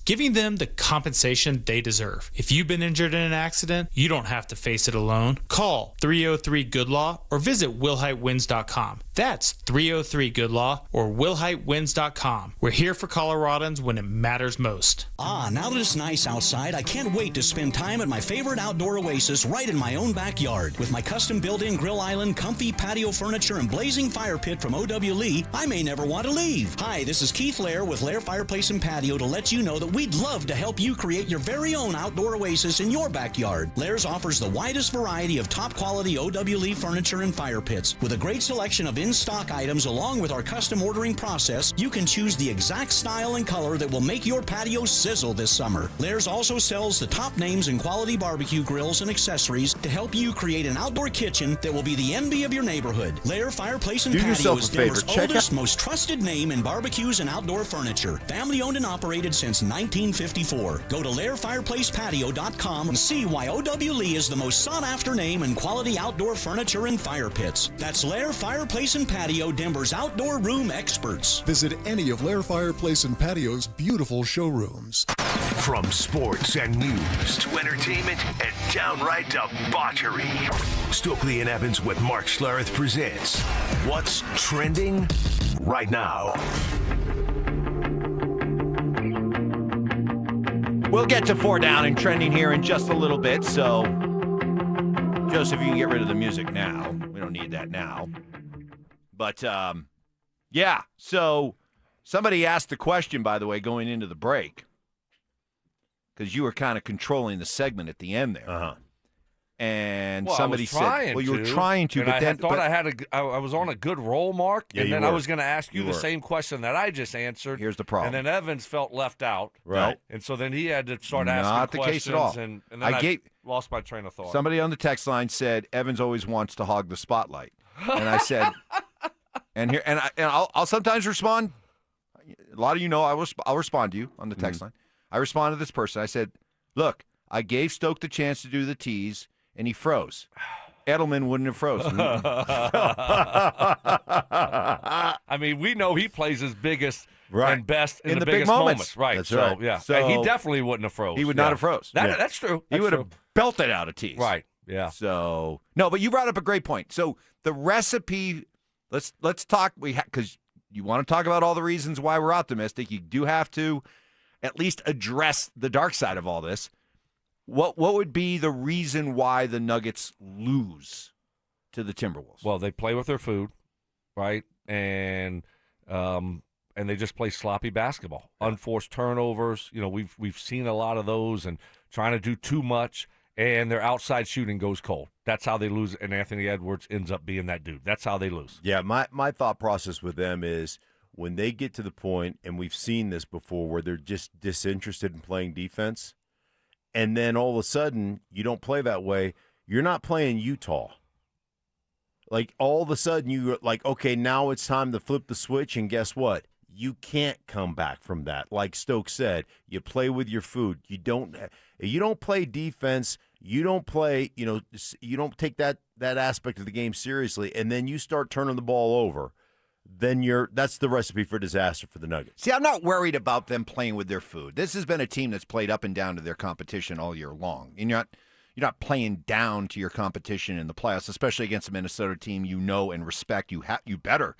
giving them the compensation they deserve. If you've been injured in an accident, you don't have to face it alone. Call 303-GOOD-LAW or visit WilhiteWins.com. That's 303-GOOD-LAW or WilhiteWins.com. We're here for Coloradans when it matters most. Now that it's nice outside, I can't wait to spend time at my favorite outdoor oasis right in my own backyard. With my custom built-in grill island, comfy patio furniture, and blazing fire pit from O.W. Lee, I may never want to leave. Hi, this is Keith Lair with Lair Fireplace and Patio to let you know that we'd love to help you create your very own outdoor oasis in your backyard. Lair's offers the widest variety of top-quality O.W. Lee furniture and fire pits. With a great selection of in-stock items along with our custom ordering process, you can choose the exact style and color that will make your patio sizzle this summer. Lair's also sells the top names in quality barbecue grills and accessories to help you create an outdoor kitchen that will be the envy of your neighborhood. Lair Fireplace and Patio is Denver's oldest, most trusted name in barbecues and outdoor furniture. Family owned and operated since 1954. Go to LairFireplacePatio.com and see why O.W. Lee is the most sought after name in quality outdoor furniture and fire pits. That's Lair Fireplace and Patio, Denver's outdoor room experts. Visit any of Lair Fireplace and Patio's beautiful showrooms. From sports and news to entertainment and downright debauchery, Stokley and Evans with Mark Schlereth presents What's Trending Right Now. We'll get to 4 down and trending here in just a little bit, so Joseph, you can get rid of the music now. We don't need that now. But, yeah, so somebody asked the question, by the way, going into the break, because you were kind of controlling the segment at the end there. Uh-huh. And Well, somebody said, well, you were trying to, but then I was on a good roll, Mark, Yeah, and you then were. I was going to ask you You the were. same question that I just answered. Here's the problem. And then Evans felt left out. Right. And so then he had to start asking Not the questions. case at all. And then I lost my train of thought. Somebody on the text line said Evans always wants to hog the spotlight, and I said, I'll sometimes respond. A lot of you know I'll respond to you on the text line. I responded to this person. I said, look, I gave Stoke the chance to do the tease, and he froze. Edelman wouldn't have frozen. I mean, we know he plays his biggest and best in the big biggest moments. Right. That's so, right. yeah. So And he definitely wouldn't have froze. He would not have froze. That's true. He That's would true. have belted out a tease. Right. Yeah. So no, but you brought up a great point. So the recipe. Let's talk. Because you want to talk about all the reasons why we're optimistic. You do have to at least address the dark side of all this. What would be the reason why the Nuggets lose to the Timberwolves? Well, they play with their food, right? And they just play sloppy basketball, unforced turnovers. You know, we've seen a lot of those, and trying to do too much, and their outside shooting goes cold. That's how they lose, and Anthony Edwards ends up being that dude. That's how they lose. Yeah, my thought process with them is when they get to the point, and we've seen this before, where they're just disinterested in playing defense, and then all of a sudden you don't play that way, you're not playing Utah. Like, all of a sudden you're like, okay, now it's time to flip the switch, and guess what? You can't come back from that. Like Stokes said, you play with your food. You don't play defense. You don't play, you don't take that aspect of the game seriously, and then you start turning the ball over. Then that's the recipe for disaster for the Nuggets. See, I'm not worried about them playing with their food. This has been a team that's played up and down to their competition all year long. And you're not playing down to your competition in the playoffs, especially against a Minnesota team you know and respect. You better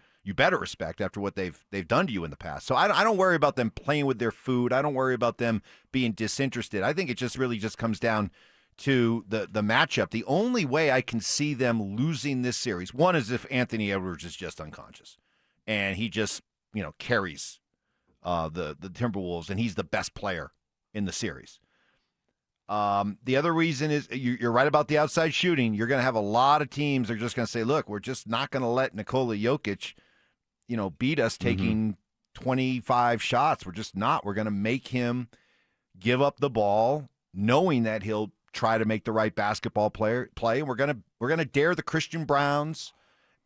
respect after what they've done to you in the past. So I don't worry about them playing with their food. I don't worry about them being disinterested. I think it just really just comes down to the matchup. The only way I can see them losing this series, one, is if Anthony Edwards is just unconscious and he just carries the Timberwolves and he's the best player in the series. The other reason is you're right about the outside shooting. You're going to have a lot of teams that are just going to say, look, we're just not going to let Nikola Jokic, beat us taking 25 shots. We're just not. We're going to make him give up the ball, knowing that he'll try to make the right basketball play. We're gonna dare the Christian Browns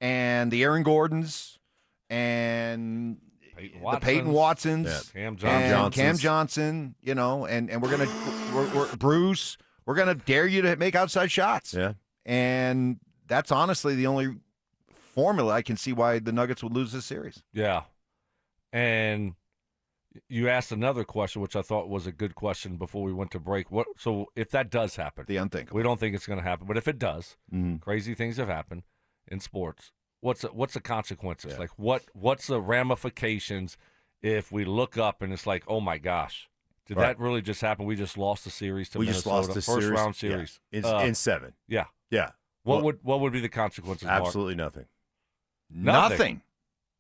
and the Aaron Gordons and the Payton Watsons, Cam Johnson, and we're Bruce. We're gonna dare you to make outside shots. Yeah, and that's honestly the only formula I can see why the Nuggets would lose this series. Yeah, and you asked another question, which I thought was a good question before we went to break. So if that does happen, the unthinkable, we don't think it's going to happen, but if it does, crazy things have happened in sports. What's the consequences? Yeah. Like what's the ramifications if we look up and it's like, oh my gosh, did that really just happen? We just lost the series to Minnesota, just lost the first round series in 7. Yeah, yeah. What would be the consequences? Absolutely Mark? Nothing.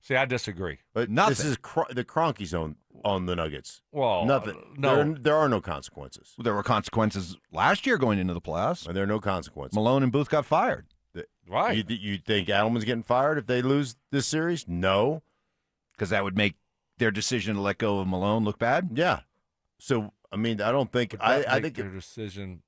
See, I disagree. But nothing. This is the Kroenke's on the Nuggets. Well, nothing. No, there are no consequences. There were consequences last year going into the playoffs. And there are no consequences. Malone and Booth got fired. Right. You think Adelman's getting fired if they lose this series? No. Because that would make their decision to let go of Malone look bad? Yeah. So, I mean, I don't think – I think their decision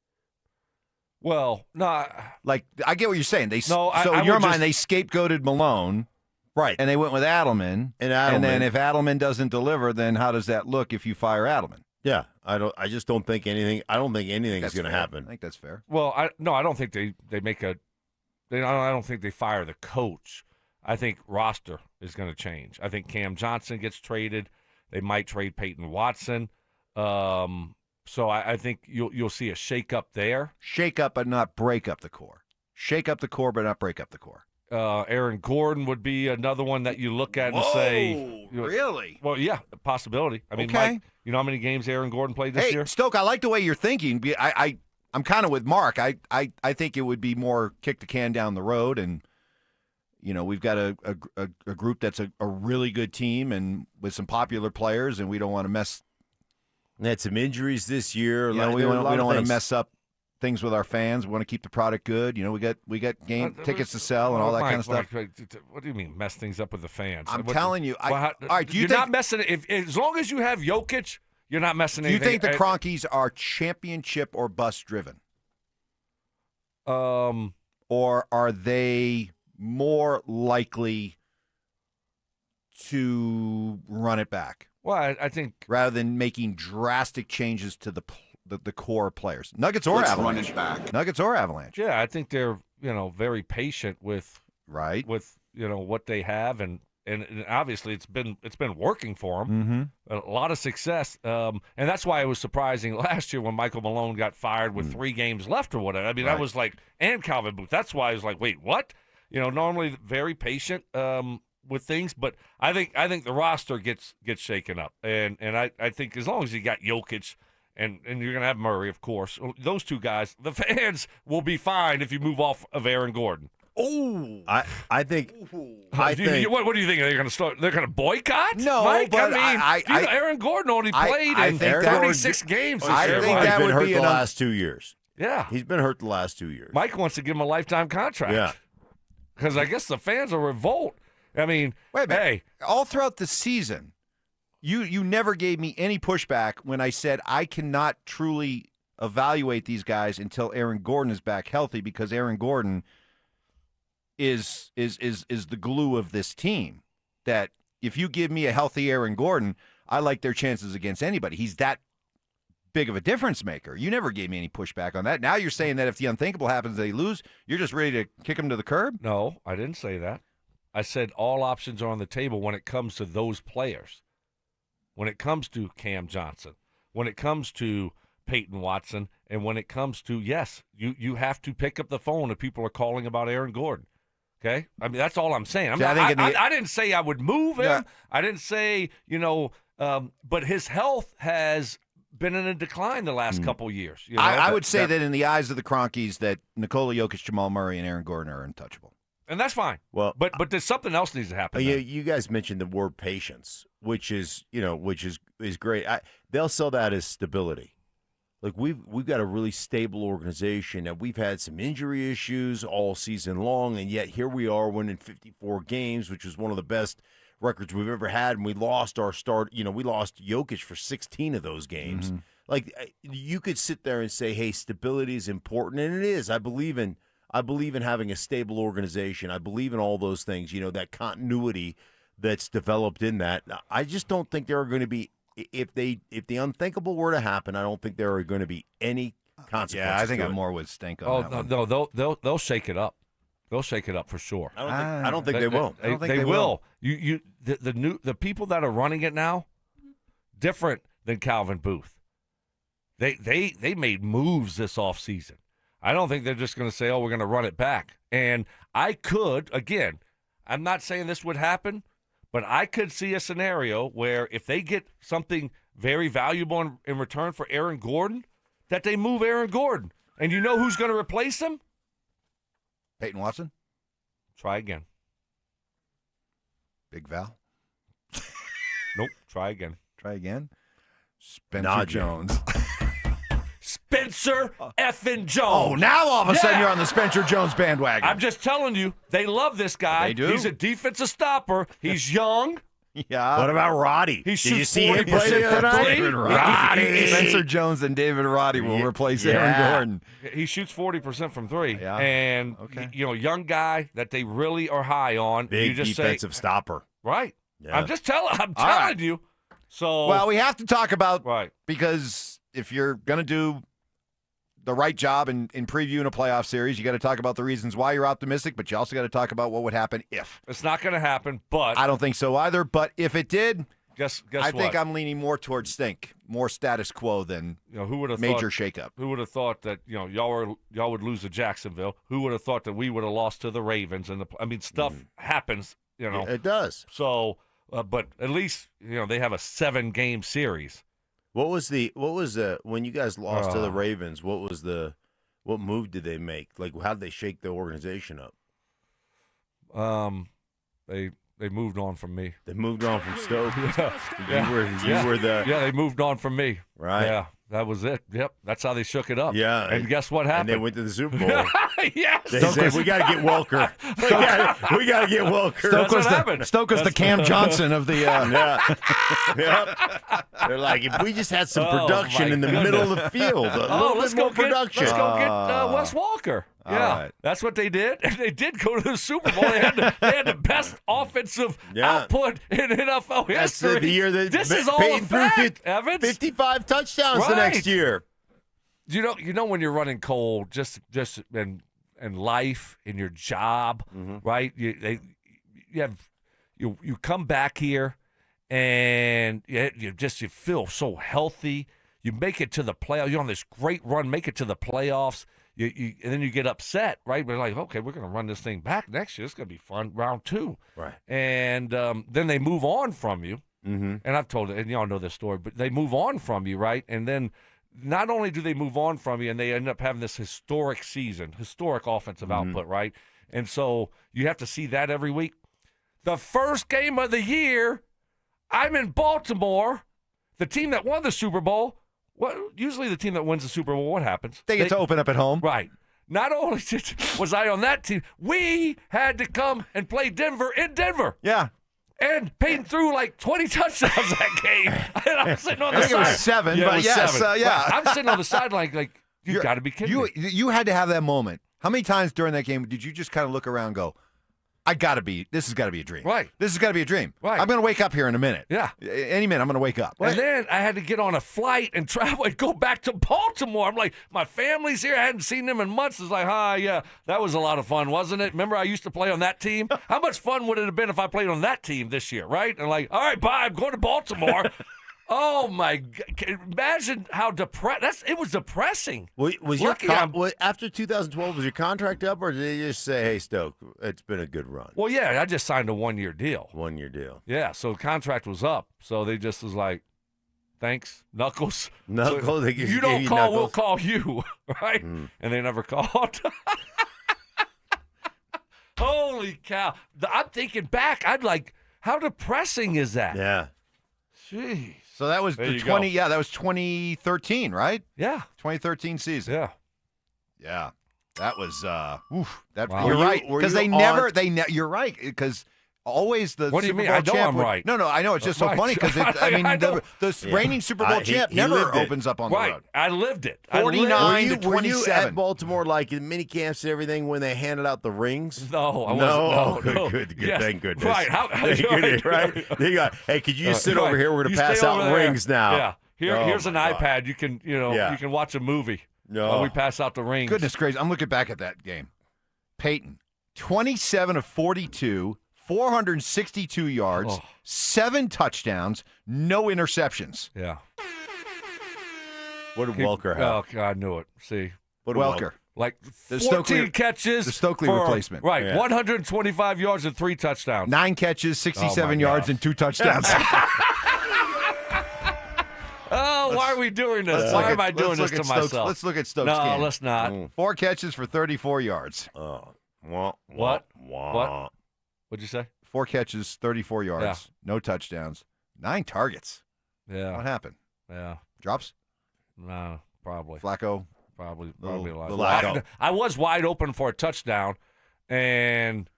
– well, no. Like, I get what you're saying. In I your would mind, they scapegoated Malone. Right. And they went with Adelman. And then if Adelman doesn't deliver, then how does that look if you fire Adelman? Yeah. I just don't think anything – I don't think anything is going to happen. I think that's fair. Well, I don't think they make a – I don't think they fire the coach. I think roster is going to change. I think Cam Johnson gets traded. They might trade Payton Watson. So I think you'll see a shake-up there. Shake up but not break up the core. Shake up the core but not break up the core. Aaron Gordon would be another one that you look at and say, really? Well, yeah, a possibility. I mean, okay. Mike, you know how many games Aaron Gordon played this year? Stoke, I like the way you're thinking. I'm kind of with Mark. I think it would be more kick the can down the road, and we've got a group that's a really good team and with some popular players, and we don't want to mess. They had some injuries this year. We don't want to mess up things with our fans. We want to keep the product good. We got game tickets to sell and all that kind of stuff. What do you mean mess things up with the fans? I'm telling you. All right, do you you're think, not messing as long as you have Jokic, you're not messing anything. Do you think the Kroenkes are championship or bust driven? Or are they more likely to run it back? Well, I think rather than making drastic changes to the core players, Nuggets or Avalanche. Run it back. Nuggets or Avalanche. Yeah, I think they're very patient with what they have, and obviously it's been working for them. Mm-hmm. A lot of success, and that's why it was surprising last year when Michael Malone got fired with 3 games left or whatever. I mean, that was like, and Calvin Booth. That's why I was like, wait, what? Normally very patient with things, but I think the roster gets shaken up, and I think as long as you got Jokic. And you're going to have Murray, of course. Those two guys, the fans will be fine if you move off of Aaron Gordon. Oh, I think. What do you think? They're going to start? They're going to boycott? No, Mike? but Aaron Gordon only played in 36 games. I think that would be the last 2 years. Yeah, he's been hurt the last 2 years. Mike wants to give him a lifetime contract. Yeah, because I guess the fans will revolt. I mean, wait a minute. Hey, all throughout the season. You never gave me any pushback when I said I cannot truly evaluate these guys until Aaron Gordon is back healthy, because Aaron Gordon is the glue of this team. That if you give me a healthy Aaron Gordon, I like their chances against anybody. He's that big of a difference maker. You never gave me any pushback on that. Now you're saying that if the unthinkable happens, they lose, you're just ready to kick them to the curb? No, I didn't say that. I said all options are on the table when it comes to those players. When it comes to Cam Johnson, when it comes to Payton Watson, and when it comes to, yes, you have to pick up the phone if people are calling about Aaron Gordon. Okay? I mean, that's all I'm saying. I didn't say I would move him. Yeah. I didn't say, but his health has been in a decline the last couple years. I would say that in the eyes of the Kroenkes, that Nikola Jokic, Jamal Murray, and Aaron Gordon are untouchable. And that's fine. Well, but there's something else needs to happen. You guys mentioned the word patience, which is great. They'll sell that as stability. Like we've got a really stable organization, and we've had some injury issues all season long, and yet here we are winning 54 games, which is one of the best records we've ever had. And we lost our start. We lost Jokic for 16 of those games. Mm-hmm. Like you could sit there and say, "Hey, stability is important," and it is. I believe in having a stable organization. I believe in all those things. That continuity that's developed in that. I just don't think there are going to be. If the unthinkable were to happen, I don't think there are going to be any consequences. Yeah, I think I'm more with Stink on that one. No, they'll shake it up. They'll shake it up for sure. I don't think they will. I don't think they will. The people that are running it now, different than Calvin Booth. They made moves this offseason. I don't think they're just going to say, "Oh, we're going to run it back." And I'm not saying this would happen. But I could see a scenario where if they get something very valuable in return for Aaron Gordon, that they move Aaron Gordon. And you know who's going to replace him? Peyton Watson? Try again. Big Val? Nope. Try again. Try again? Spencer Jones. Spencer effing Jones. Oh, now all of a sudden you're on the Spencer Jones bandwagon. I'm just telling you, they love this guy. They do. He's a defensive stopper. He's young. Yeah. What about Roddy? He Did you shoots see him 40% play from three. Roddy. Spencer Jones and David Roddy will replace Aaron Gordon. He shoots 40% from three. Yeah. And, young guy that they really are high on. Big you just defensive stopper. Right. Yeah. I'm telling you. So Well, we have to talk about because if you're going to do the right job in previewing a playoff series, you got to talk about the reasons why you're optimistic, but you also got to talk about what would happen if. It's not going to happen, but I don't think so either. But if it did, guess I think what? I'm leaning more towards Stink, more status quo than who would have major shakeup. Who would have thought that y'all would lose to Jacksonville? Who would have thought that we would have lost to the Ravens? And stuff happens. It does. So, but at least they have a 7-game series. What was when you guys lost to the Ravens? What move did they make? Like, how did they shake the organization up? They moved on from me. They moved on from Stoke. You were the they moved on from me. Right. Yeah, that was it. Yep, that's how they shook it up. Yeah, and guess what happened? And they went to the Super Bowl. Yes. They said, we got to get Welker. we got to get Welker. Stoke was the Cam Johnson of the. They're like, if we just had some production in the middle of the field, a little bit more production. Let's go get Wes Walker. Yeah, that's what they did. And they did go to the Super Bowl. They had the best offensive output in NFL history. That's the year that this is all Payton a fact, threw Evans. 55 touchdowns the next year. You know when you're running cold, just in life, in your job, right? You come back here and you feel so healthy. You make it to the playoffs. You're on this great run. Make it to the playoffs. And then you get upset, right? We're like, okay, we're going to run this thing back next year. It's going to be fun, round 2. Right. And then they move on from you. Mm-hmm. And I've told it, and y'all know this story, but they move on from you, right? And then not only do they move on from you, and they end up having this historic season, historic offensive output, right? And so you have to see that every week. The first game of the year, I'm in Baltimore, the team that won the Super Bowl. Usually the team that wins the Super Bowl, what happens? They get to open up at home. Right. Not only was I on that team, we had to come and play Denver in Denver. Yeah. And Payton threw like 20 touchdowns that game. And I'm sitting on the side. I think it was 7, yeah, but yes. 7. Yeah. I'm sitting on the sideline like you got to be kidding me. You had to have that moment. How many times during that game did you just kind of look around and go, this has got to be a dream. Right. This has got to be a dream. Right. I'm going to wake up here in a minute. Yeah. Any minute I'm going to wake up. And then I had to get on a flight and travel and go back to Baltimore. I'm like, my family's here. I hadn't seen them in months. It's like, yeah, that was a lot of fun, wasn't it? Remember I used to play on that team? How much fun would it have been if I played on that team this year, right? And like, all right, bye, I'm going to Baltimore. Oh, my God. Imagine how it was depressing. Was after 2012, was your contract up, or did they just say, hey, Stoke, it's been a good run? Well, yeah, I just signed a 1-year deal. 1-year deal. Yeah, so the contract was up. So they just was like, thanks, Knuckles. Knuckles. So, you don't call, Knuckles. We'll call you, right? And they never called. Holy cow. I'm thinking back, I'd like, how depressing is that? Yeah. Jeez. So that was There the you 20. go. Yeah, that was 2013, right? Yeah. 2013 season. Yeah. Yeah. That was. Oof. That Wow. you're Were you- right were because you they on- never. You're right because. Always the What do you Super mean? Bowl I know champ I'm would- right. No, I know. It's just so Right. funny because I mean, know. the reigning Super Bowl champ he never lived it. opens up on the Right. road. I lived it. 49 to Were you 27. at Baltimore, like in mini camps and everything, when they handed out the rings? No, I No, wasn't. No, no. good. Yes. Thank goodness. Right. Thank goodness, right? They got, hey, could you sit Right. over here? We're going You to pass stay out over there. rings now. Yeah. Oh, Here's an my God. iPad. You can, Yeah. you can watch a movie No. while we pass out the rings. Goodness gracious! I'm looking back at that game. Payton, 27 of 42, 462 yards, 7 touchdowns, no interceptions. Yeah. What did Welker have? Oh, God, I knew it. See. What did Welker. Like The 14 Stokley- catches. the Stokley for- replacement. Right. Yeah. 125 yards and 3 touchdowns. 9 catches, 67 Oh, my yards, gosh. and 2 touchdowns. Oh, why are we doing this? Why am I doing this to myself? Let's look at Stokes' No, game. let's not. 4 catches for 34 yards. What? What? What'd you say? 4 catches, 34 yards, Yeah. no touchdowns, 9 targets. Yeah. What happened? Yeah. Drops? No, probably. Flacco? Probably a lot. Flacco. I was wide open for a touchdown, and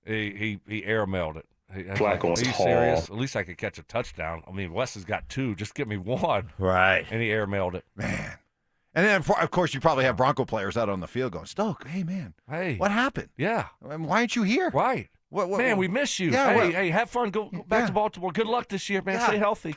he airmailed it. Flacco was Are you haul. serious? At least I could catch a touchdown. I mean, Wes has got 2. Just give me 1. Right. And he airmailed it. Man. And then, of course, you probably have Bronco players out on the field going, Stoke, hey, man, Hey. what happened? Yeah. Why aren't you here? Right. Man, we miss you. Yeah, hey, have fun. Go back to Baltimore. Good luck this year, man. Yeah. Stay healthy.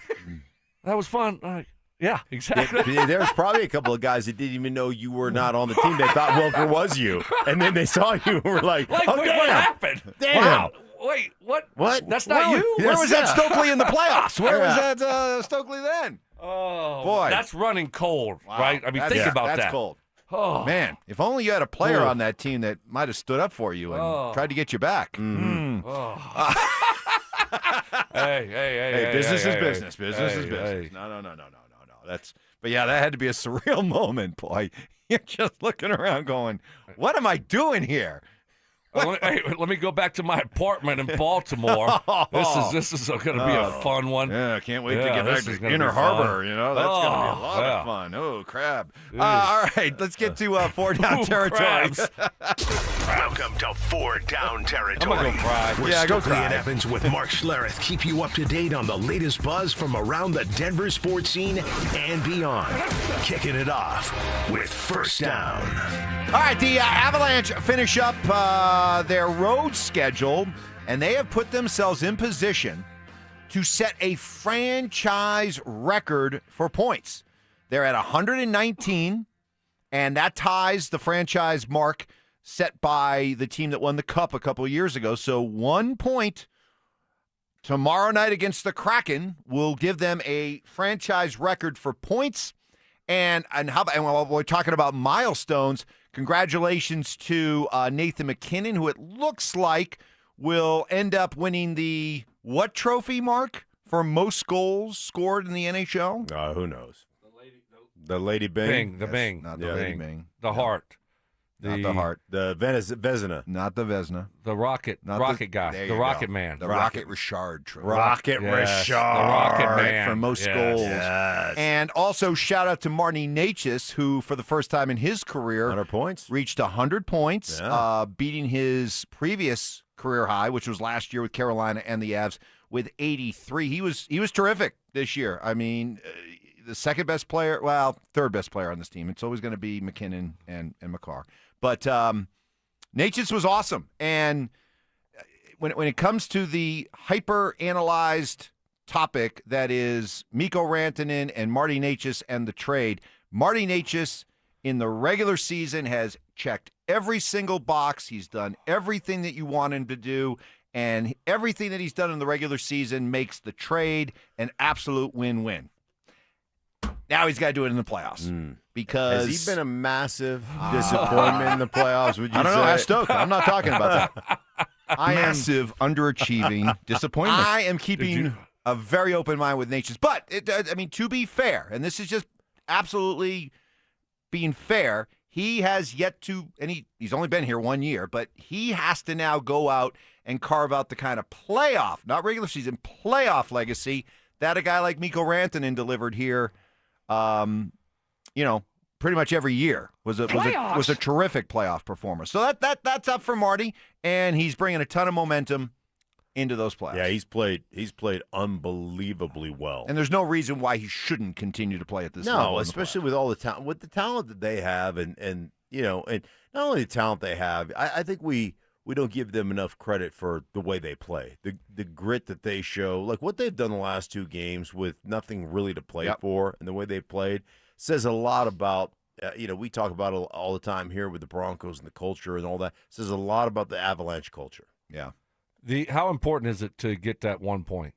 That was fun. Yeah, exactly. There was probably a couple of guys that didn't even know you were not on the team. They thought Welker was you. And then they saw you and were like, Like, oh, wait, damn. what happened? Damn. Wow. Wait, what? What? That's not you? Where was that Stokely in the playoffs? Where was Yeah. that Stokely then? Oh, Boy. That's running cold, Wow. right? I mean, That's- think about that's that. cold. Oh. Man, if only you had a player Oh. on that team that might have stood up for you and tried to get you back. Mm-hmm. Oh. Hey, business is hey, business. hey. Business is Hey, business. hey. No. But yeah, that had to be a surreal moment, boy. You're just looking around going, what am I doing here? Let me go back to my apartment in Baltimore. This is going to be a fun one. Yeah, can't wait to Yeah, get back this is to gonna Inner be fun. Harbor. You know, that's going to be a lot yeah. of fun. Oh, crab. Jeez. All right, let's get to 4 down Ooh, territory. crabs. Welcome to 4 Down Territory. I'm gonna go cry. Where Yeah, go Stokley cry. and Evans with Mark Schlereth keep you up to date on the latest buzz from around the Denver sports scene and beyond. Kicking it off with First Down. All right, the Avalanche finish up their road schedule, and they have put themselves in position to set a franchise record for points. They're at 119, and that ties the franchise mark set by the team that won the Cup a couple of years ago. So 1 point tomorrow night against the Kraken will give them a franchise record for points. And while we're talking about milestones, congratulations to Nathan McKinnon, who it looks like will end up winning the what trophy, Mark, for most goals scored in the NHL? Who knows? The Lady Bing. The Bing. Not the Yeah. Lady Bing. The Heart. Not the Heart. The Vezina. Not the Vesna. The Rocket. Not Rocket the- guy. there The you Rocket go. Man. The Rocket Richard trophy. Rocket Yes, Richard. the Rocket Man. For most Yes. goals. Yes. And also shout out to Marty Natchez, who for the first time in his career 100 points. reached 100 points, Yeah. beating his previous career high, which was last year with Carolina and the Avs, with 83. He was terrific this year. I mean, the second best player, well, third best player on this team. It's always going to be McKinnon and McCarr. But Natchez was awesome. And when it comes to the hyper-analyzed topic that is Mikko Rantanen and Marty Natchez and the trade, Marty Natchez in the regular season has checked every single box. He's done everything that you want him to do, and everything that he's done in the regular season makes the trade an absolute win-win. Now he's got to do it in the playoffs because Has he been a massive disappointment in the playoffs? Would you I don't say? know. Ask Stoke. I'm not talking about that. Massive underachieving disappointment. I am keeping a very open mind with Natchez. But, to be fair, and this is just absolutely being fair, he has yet to, and he's only been here 1 year, but he has to now go out and carve out the kind of playoff, not regular season, playoff legacy that a guy like Mikko Rantanen delivered here, pretty much every year was a terrific playoff performance. So that's up for Marty, and he's bringing a ton of momentum into those playoffs. Yeah, he's played unbelievably well. And there's no reason why he shouldn't continue to play at this level. No, especially with all the talent, with the talent that they have, and not only the talent they have, I think we don't give them enough credit for the way they play, the grit that they show, like what they've done the last 2 games with nothing really to play for, and the way they played says a lot about. We talk about it all the time here with the Broncos and the culture and all that. It says a lot about the Avalanche culture. Yeah. How important is it to get that 1 point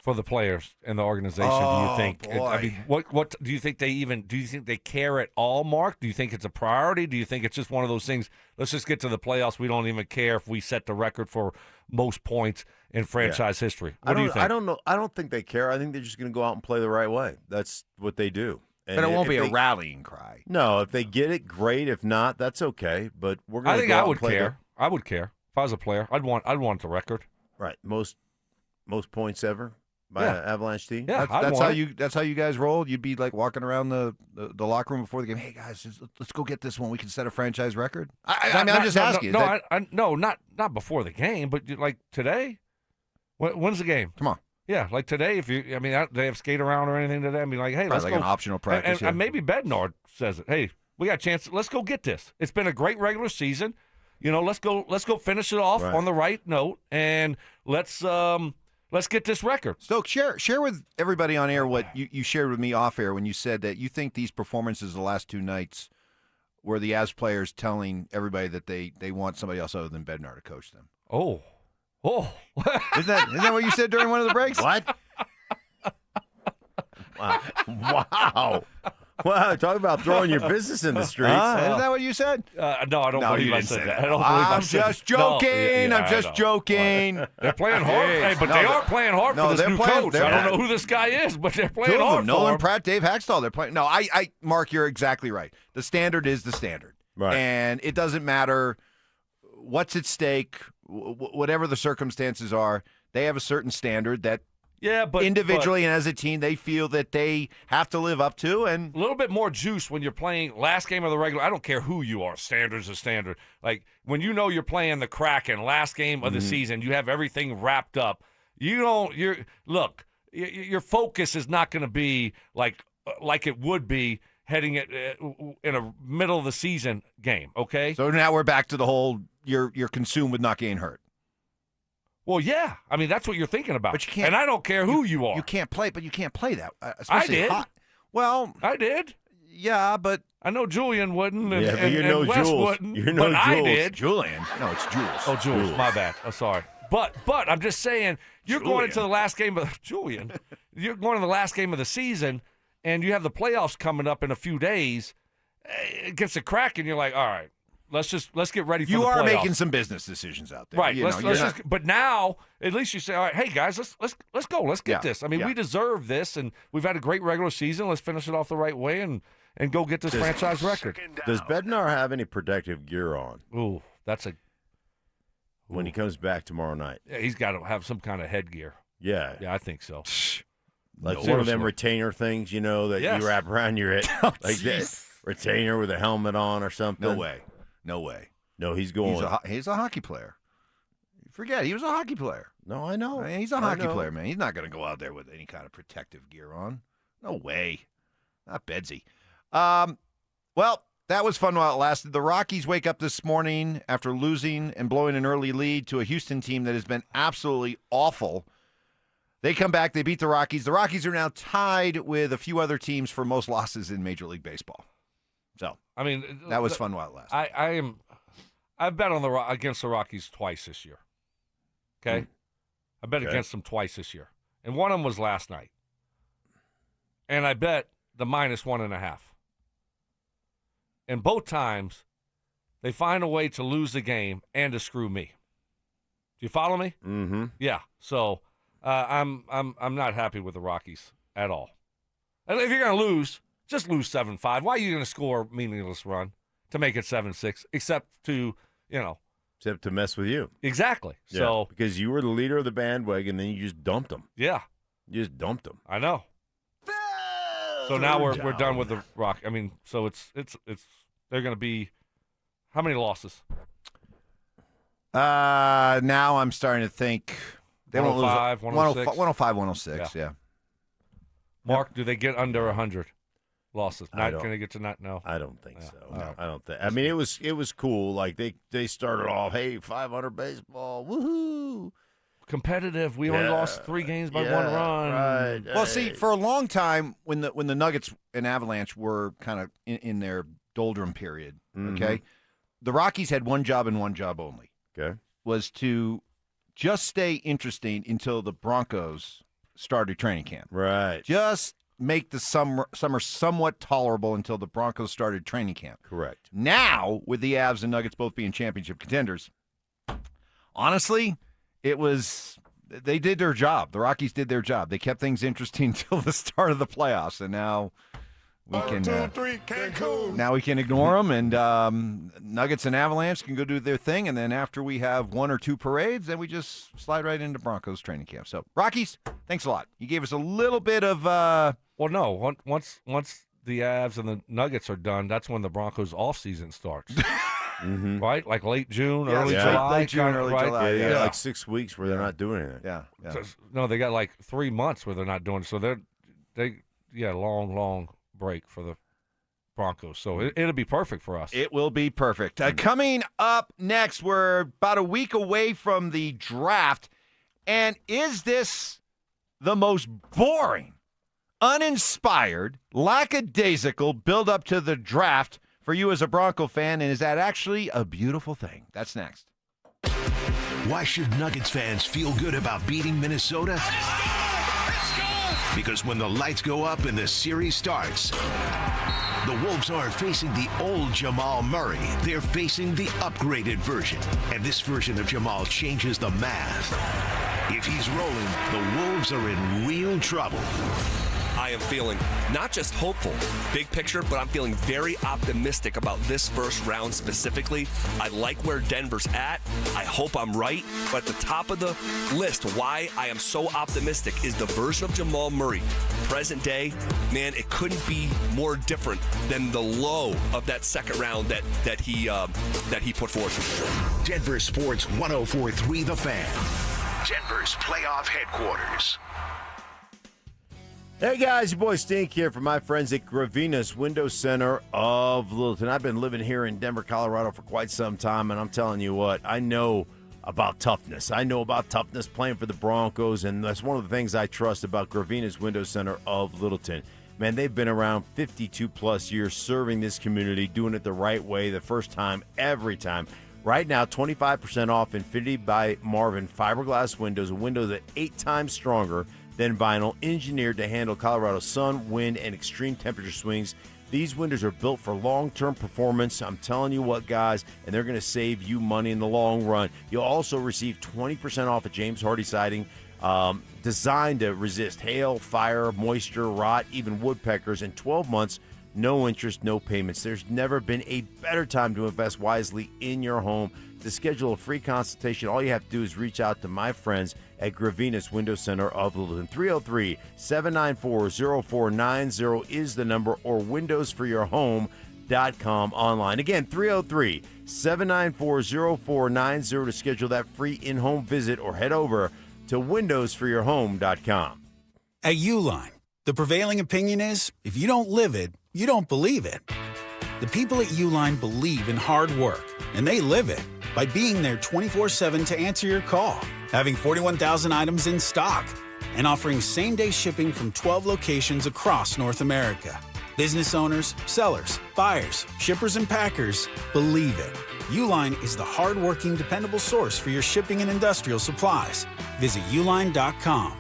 for the players and the organization? Do you think? Boy. I mean, what do you think do you think they care at all, Mark? Do you think it's a priority? Do you think it's just one of those things? Let's just get to the playoffs. We don't even care if we set the record for most points in franchise history. What do you think? I don't know. I don't think they care. I think they're just going to go out and play the right way. That's what they do. And but it won't be a rallying cry. No, if they get it, great. If not, that's okay. But we're going to. I think I would care. I would care if I was a player. I'd want the record. Right, most points ever by an Avalanche team. Yeah, that's how you guys rolled. You'd be like walking around the locker room before the game. Hey guys, let's go get this one. We can set a franchise record. I'm just asking. No, not before the game, but like today. When's the game? Come on. Yeah, like today, they have skate around or anything today, and be like, hey, let's go. Like an optional practice. And maybe Bednard says it. Hey, we got a chance. Let's go get this. It's been a great regular season. Let's go finish it off on the right note, and let's get this record. Stoke, share with everybody on air what you shared with me off air when you said that you think these performances the last 2 nights were the Avs players telling everybody that they want somebody else other than Bednar to coach them. Oh. Isn't that what you said during one of the breaks? What? Wow. Wow, talk about throwing your business in the streets. Isn't that what you said? No, I don't believe I said that. I'm just joking. I'm just joking. They're playing hard, but they are playing hard for this new coach. I don't know who this guy is, but they're playing hard for him. Nolan Pratt, Dave Haxtell. They're playing. No, Mark, you're exactly right. The standard is the standard. Right. And it doesn't matter what's at stake, whatever the circumstances are. They have a certain standard that individually and as a team, they feel that they have to live up to. And a little bit more juice when you're playing last game of the regular. I don't care who you are. Standard's a standard. Like when you're playing the Kraken last game of the season, you have everything wrapped up. Your focus is not going to be like it would be heading in a middle of the season game. Okay. So now we're back to the whole you're consumed with not getting hurt. Well, yeah. I mean, that's what you're thinking about. But you can't, and I don't care who you are. You can't play, but you can't play that. I did. I did. Yeah, but I know Julian wouldn't, and Wes Jules. wouldn't. You're no but Jules. I did. Julian. No, it's Jules. Oh, Jules. My bad. Oh, sorry. But I'm just saying, you're going into the last game of Julian. You're going to the last game of the season, and you have the playoffs coming up in a few days against the Kraken. You're like, all right. Let's get ready for the playoffs. You are making some business decisions out there. Right. But now, at least you say, all right, hey, guys, let's go. Let's get this. I mean, we deserve this, and we've had a great regular season. Let's finish it off the right way and go get this franchise record. Does Bednar have any protective gear on? Ooh, when he comes back tomorrow night. Yeah, he's got to have some kind of headgear. Yeah. Yeah, I think so. Like one of them retainer things, that you wrap around your head. Like that retainer with a helmet on or something. No way. No, he's going. He's a hockey player. Forget he was a hockey player. No, I know. He's a hockey player, man. He's not going to go out there with any kind of protective gear on. No way. Not Bedsy. Well, that was fun while it lasted. The Rockies wake up this morning after losing and blowing an early lead to a Houston team that has been absolutely awful. They come back. They beat the Rockies. The Rockies are now tied with a few other teams for most losses in Major League Baseball. So, I mean, that was fun while it lasted. I've bet against the Rockies twice this year. Okay? I bet against them twice this year. And one of them was last night. And I bet the -1.5. And both times, they find a way to lose the game and to screw me. Do you follow me? Mm-hmm. Yeah. So I'm not happy with the Rockies at all. And if you're going to lose, just lose 7-5. Why are you going to score a meaningless run to make it 7-6? Except to mess with you. Exactly. Yeah, so because you were the leader of the bandwagon, then you just dumped them. Yeah. You just dumped them. I know. So now we're done with the Rock. I mean, so it's they're going to be how many losses? Now I'm starting to think they won't lose 105, 105, 106. Yeah. Mark, do they get under 100 losses? Not going to get to that? No, I don't think so. No. I don't think. I mean, it was cool. Like they started off, hey, 500 baseball, woohoo. Competitive. We only lost 3 games by 1 run. Right. Well, see, for a long time when the Nuggets and Avalanche were kind of in their doldrum period, okay, the Rockies had one job and one job only. Okay, was to just stay interesting until the Broncos started training camp. Right. Just make the summer somewhat tolerable until the Broncos started training camp. Correct. Now, with the Avs and Nuggets both being championship contenders, honestly, they did their job. The Rockies did their job. They kept things interesting until the start of the playoffs, and now we can 1, 2, 3, Cancun. Now we can ignore them, and Nuggets and Avalanche can go do their thing, and then after we have 1 or 2 parades, then we just slide right into Broncos training camp. So, Rockies, thanks a lot. You gave us a little bit of Well, no. Once the Avs and the Nuggets are done, that's when the Broncos off season starts. Right? Like late June, early July. Late June, early July. Yeah, like 6 weeks where they're not doing anything. Yeah. No, they got like 3 months where they're not doing it. So they long break for the Broncos. So it'll be perfect for us. It will be perfect. Coming up next, we're about a week away from the draft. And is this the most boring, uninspired, lackadaisical build-up to the draft for you as a Bronco fan? And is that actually a beautiful thing? That's next. Why should Nuggets fans feel good about beating Minnesota? Because when the lights go up and the series starts, the Wolves aren't facing the old Jamal Murray. They're facing the upgraded version. And this version of Jamal changes the math. If he's rolling, the Wolves are in real trouble. I am feeling not just hopeful, big picture, but I'm feeling very optimistic about this first round specifically. I like where Denver's at. I hope I'm right. But at the top of the list, why I am so optimistic is the version of Jamal Murray. Present day, man, it couldn't be more different than the low of that second round that he put forth. Denver Sports 104.3 The Fan. Denver's playoff headquarters. Hey guys, your boy Stink here from my friends at Gravina's Window Center of Littleton. I've been living here in Denver, Colorado for quite some time, and I'm telling you what, I know about toughness. I know about toughness playing for the Broncos, and that's one of the things I trust about Gravina's Window Center of Littleton. Man, they've been around 52-plus years serving this community, doing it the right way, the first time, every time. Right now, 25% off Infinity by Marvin fiberglass windows, a window that's 8 times stronger than vinyl, engineered to handle Colorado's sun, wind, and extreme temperature swings. These windows are built for long-term performance. I'm telling you what, guys, and they're going to save you money in the long run. You'll also receive 20% off of James Hardy siding, designed to resist hail, fire, moisture, rot, even woodpeckers, in 12 months, no interest, no payments. There's never been a better time to invest wisely in your home. To schedule a free consultation, all you have to do is reach out to my friends at Gravina's Window Center of Littleton. 303-794-0490 is the number, or windowsforyourhome.com online. Again, 303-794-0490 to schedule that free in-home visit, or head over to windowsforyourhome.com. At Uline, the prevailing opinion is, if you don't live it, you don't believe it. The people at Uline believe in hard work, and they live it by being there 24/7 to answer your call, having 41,000 items in stock, and offering same-day shipping from 12 locations across North America. Business owners, sellers, buyers, shippers, and packers believe it. Uline is the hard-working, dependable source for your shipping and industrial supplies. Visit uline.com.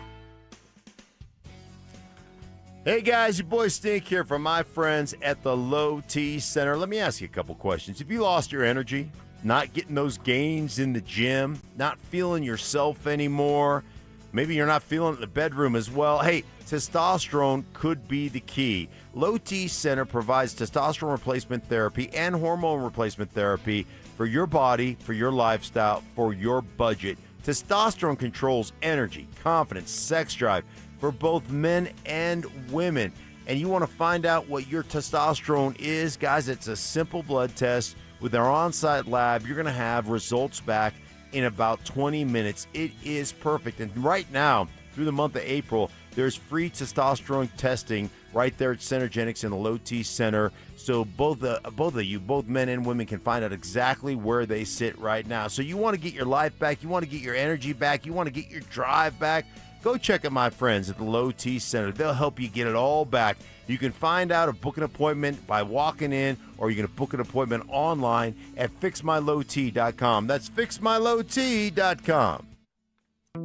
Hey guys, your boy Stink here from my friends at the Low T Center. Let me ask you a couple questions. Have you lost your energy? Not getting those gains in the gym? Not feeling yourself anymore? Maybe you're not feeling it in the bedroom as well. Hey, testosterone could be the key. Low T Center provides testosterone replacement therapy and hormone replacement therapy for your body, for your lifestyle, for your budget. Testosterone controls energy, confidence, sex drive, for both men and women. And you want to find out what your testosterone is, guys, it's a simple blood test. With our on-site lab, you're going to have results back in about 20 minutes. It is perfect. And right now, through the month of April, there's free testosterone testing right there at Centergenics in the Low T Center. So both of you, both men and women, can find out exactly where they sit right now. So you want to get your life back, you want to get your energy back, you want to get your drive back, go check out my friends at the Low T Center. They'll help you get it all back. You can find out or book an appointment by walking in, or you can book an appointment online at fixmylowt.com. That's fixmylowt.com.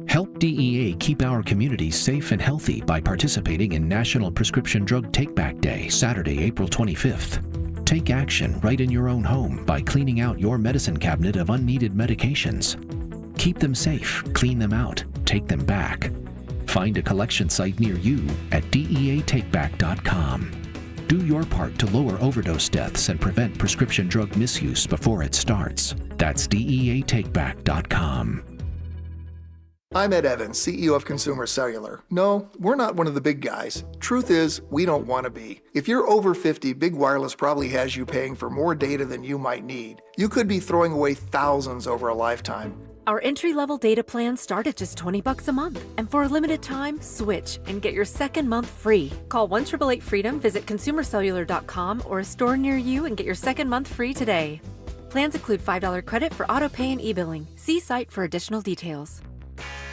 Help DEA keep our communities safe and healthy by participating in National Prescription Drug Take-Back Day, Saturday, April 25th. Take action right in your own home by cleaning out your medicine cabinet of unneeded medications. Keep them safe, clean them out, take them back. Find a collection site near you at DEATakeback.com. Do your part to lower overdose deaths and prevent prescription drug misuse before it starts. That's DEATakeback.com. I'm Ed Evans, CEO of Consumer Cellular. No, we're not one of the big guys. Truth is, we don't want to be. If you're over 50, Big Wireless probably has you paying for more data than you might need. You could be throwing away thousands over a lifetime. Our entry-level data plans start at just $20 a month. And for a limited time, switch and get your second month free. Call 1-888-FREEDOM, visit consumercellular.com or a store near you and get your second month free today. Plans include $5 credit for auto pay and e-billing. See site for additional details.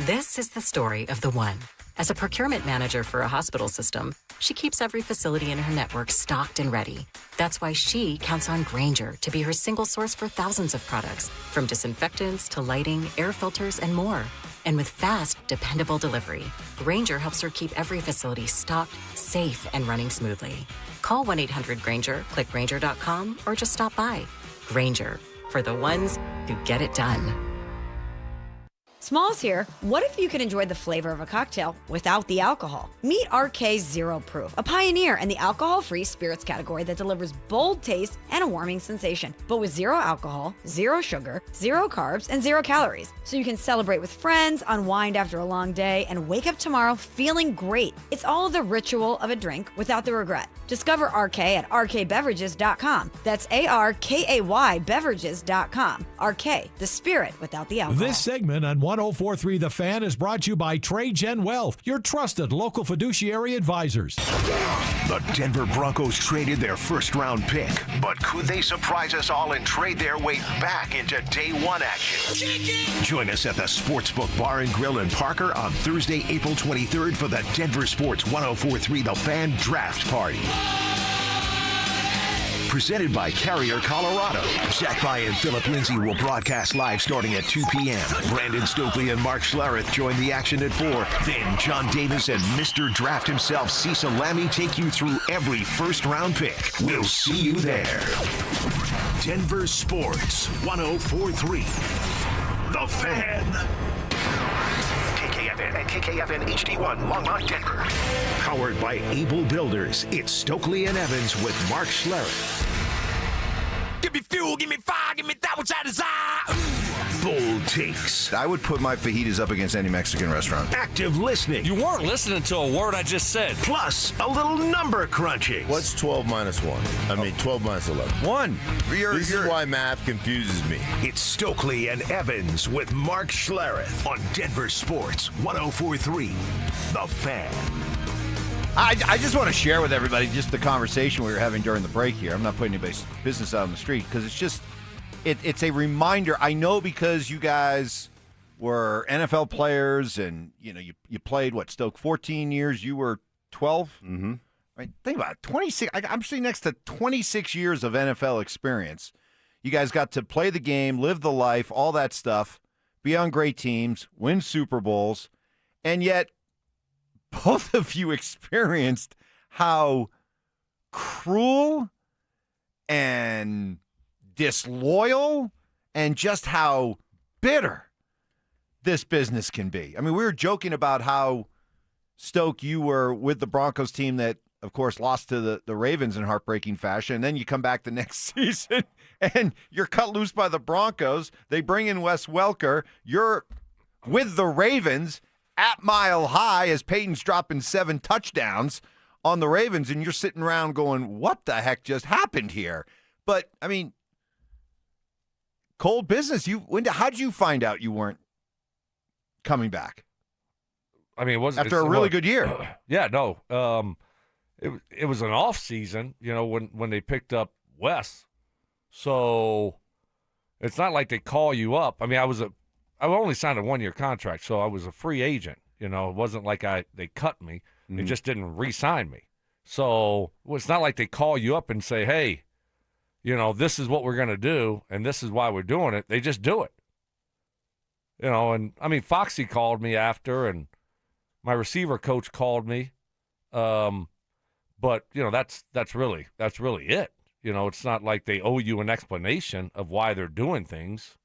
This is the story of the one. As a procurement manager for a hospital system, she keeps every facility in her network stocked and ready. That's why she counts on Grainger to be her single source for thousands of products, from disinfectants to lighting, air filters, and more. And with fast, dependable delivery, Grainger helps her keep every facility stocked, safe, and running smoothly. Call 1-800-GRAINGER, click Grainger.com, or just stop by. Grainger, for the ones who get it done. Smalls here. What if you could enjoy the flavor of a cocktail without the alcohol? Meet RK Zero Proof, a pioneer in the alcohol-free spirits category that delivers bold taste and a warming sensation, but with zero alcohol, zero sugar, zero carbs, and zero calories. So you can celebrate with friends, unwind after a long day, and wake up tomorrow feeling great. It's all the ritual of a drink without the regret. Discover RK at rkbeverages.com. That's ARKAY beverages.com. RK, the spirit without the alcohol. This segment on 104.3 The Fan is brought to you by TradeGen Wealth, your trusted local fiduciary advisors. The Denver Broncos traded their first-round pick, but could they surprise us all and trade their way back into day one action? Join us at the Sportsbook Bar and Grill in Parker on Thursday, April 23rd for the DenverSports 104.3 The Fan Draft Party. Presented by Carrier Colorado. Zach By and Philip Lindsay will broadcast live starting at 2 p.m. Brandon Stokley and Mark Schlereth join the action at 4. Then John Davis and Mr. Draft himself, Cecil Lammy, take you through every first-round pick. We'll see you there. Denver Sports 104.3. The Fan. KKFN and KKFN HD1 Longmont, Denver. Powered by Able Builders, it's Stokley and Evans with Mark Schlereth. Give me fuel, give me fire, give me that which I desire. Bold takes. I would put my fajitas up against any Mexican restaurant. Active listening. You weren't listening to a word I just said. Plus, a little number crunching. What's 12 minus 1? 12 minus 11. 1. This is why math confuses me. It's Stokley and Evans with Mark Schlereth on Denver Sports 104.3. The Fan. I just want to share with everybody just the conversation we were having during the break here. I'm not putting anybody's business out on the street because it's just, it's a reminder. I know because you guys were NFL players and, you played, Stoke, 14 years. You were 12? Mm-hmm. Right? Think about it. 26. I'm sitting next to 26 years of NFL experience. You guys got to play the game, live the life, all that stuff, be on great teams, win Super Bowls, and yet both of you experienced how cruel and disloyal and just how bitter this business can be. I mean, we were joking about how, Stoke, you were with the Broncos team that, of course, lost to the Ravens in heartbreaking fashion, and then you come back the next season and you're cut loose by the Broncos. They bring in Wes Welker. You're with the Ravens at Mile High as Payton's dropping 7 touchdowns on the Ravens, and you're sitting around going, what the heck just happened here? But, I mean, cold business. How'd you find out you weren't coming back? I mean, it wasn't after a really good year. Yeah, no. It was an off season, when they picked up Wes. So it's not like they call you up. I mean, I only signed a 1-year contract, so I was a free agent. It wasn't like they cut me. They just didn't re-sign me. So it's not like they call you up and say, hey, this is what we're going to do, and this is why we're doing it. They just do it. And I mean, Foxy called me after, and my receiver coach called me. But that's really it. It's not like they owe you an explanation of why they're doing things.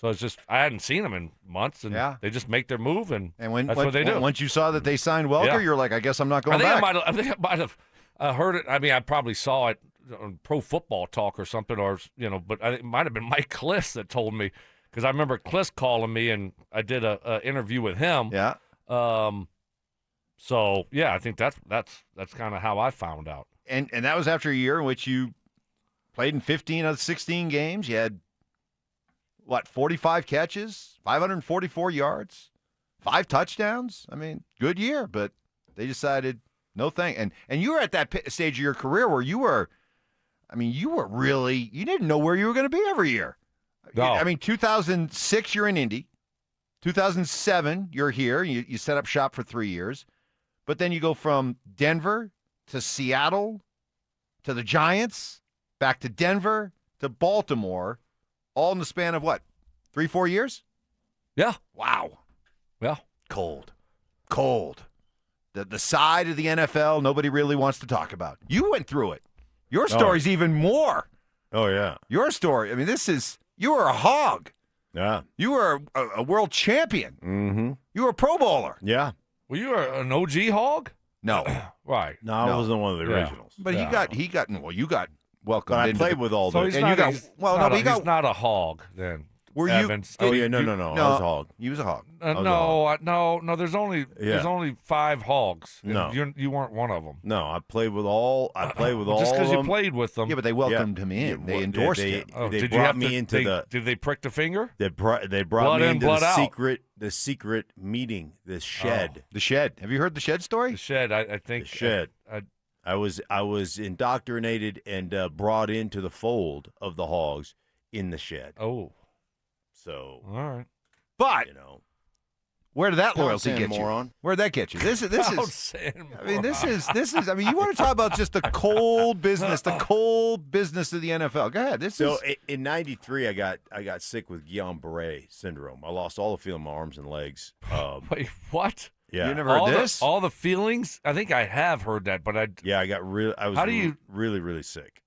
So it's just I hadn't seen them in months, and they just make their move, and that's what they do. Once you saw that they signed Welker, you're like, I guess I'm not going back. I think I might have heard it. I mean, I probably saw it on Pro Football Talk or something, or but it might have been Mike Kliss that told me, because I remember Kliss calling me, and I did a interview with him. Yeah. So yeah, I think that's kind of how I found out. And that was after a year in which you played in 15 out of 16 games. You had 45 catches, 544 yards, 5 touchdowns. I mean, good year, but they decided no thank. And you were at that stage of your career where you were really, you didn't know where you were going to be every year. No. I mean, 2006 you're in Indy, 2007 you're here. You set up shop for 3 years, but then you go from Denver to Seattle to the Giants, back to Denver to Baltimore. All in the span of 3-4 years? Yeah. Wow. Yeah. Cold. The side of the NFL nobody really wants to talk about. You went through it. Your story's even more. Oh, yeah. Your story. I mean, you were a hog. Yeah. You were a world champion. Mm-hmm. You were a Pro Bowler. Yeah. Well, you were an OG hog? No. Right. No, I wasn't one of the originals. But you got welcome. But I played with all those. He's not a hog then. Were Evans. No. I was a hog. He was a hog. No. There's only 5 hogs. No, you weren't one of them. No, I played with all. Just because you played with them. Yeah, but they welcomed him in. Yeah, they endorsed him. They brought me into the. Did they prick the finger? They brought blood me in, into blood the out. secret meeting. The shed. The shed. Have you heard the shed story? The shed. I think. The shed. I was indoctrinated and brought into the fold of the hogs in the shed. Oh. So, all right. But, where did that loyalty get moron. you? Where'd that get you? This is I mean, this is I mean, you want to talk about just the cold business of the NFL. Go ahead. In 93 I got sick with Guillain-Barré syndrome. I lost all the feeling in my arms and legs. Wait, what? Yeah. You never heard this? All the feelings? I think I have heard that, but I was really, really sick.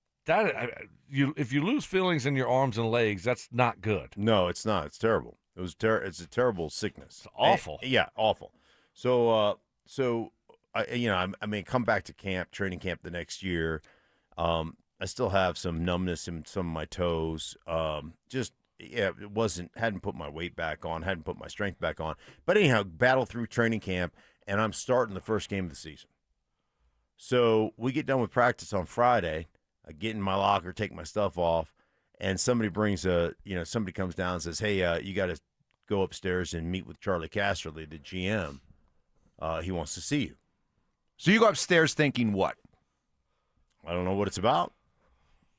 If you lose feelings in your arms and legs, that's not good. No, it's not. It's terrible. It's a terrible sickness. It's awful. Awful. So I come back to training camp the next year. I still have some numbness in some of my toes. Hadn't put my weight back on, hadn't put my strength back on. But anyhow, battle through training camp, and I'm starting the first game of the season. So we get done with practice on Friday. I get in my locker, take my stuff off, and somebody somebody comes down and says, hey, you got to go upstairs and meet with Charlie Casterly, the GM. He wants to see you. So you go upstairs thinking what? I don't know what it's about.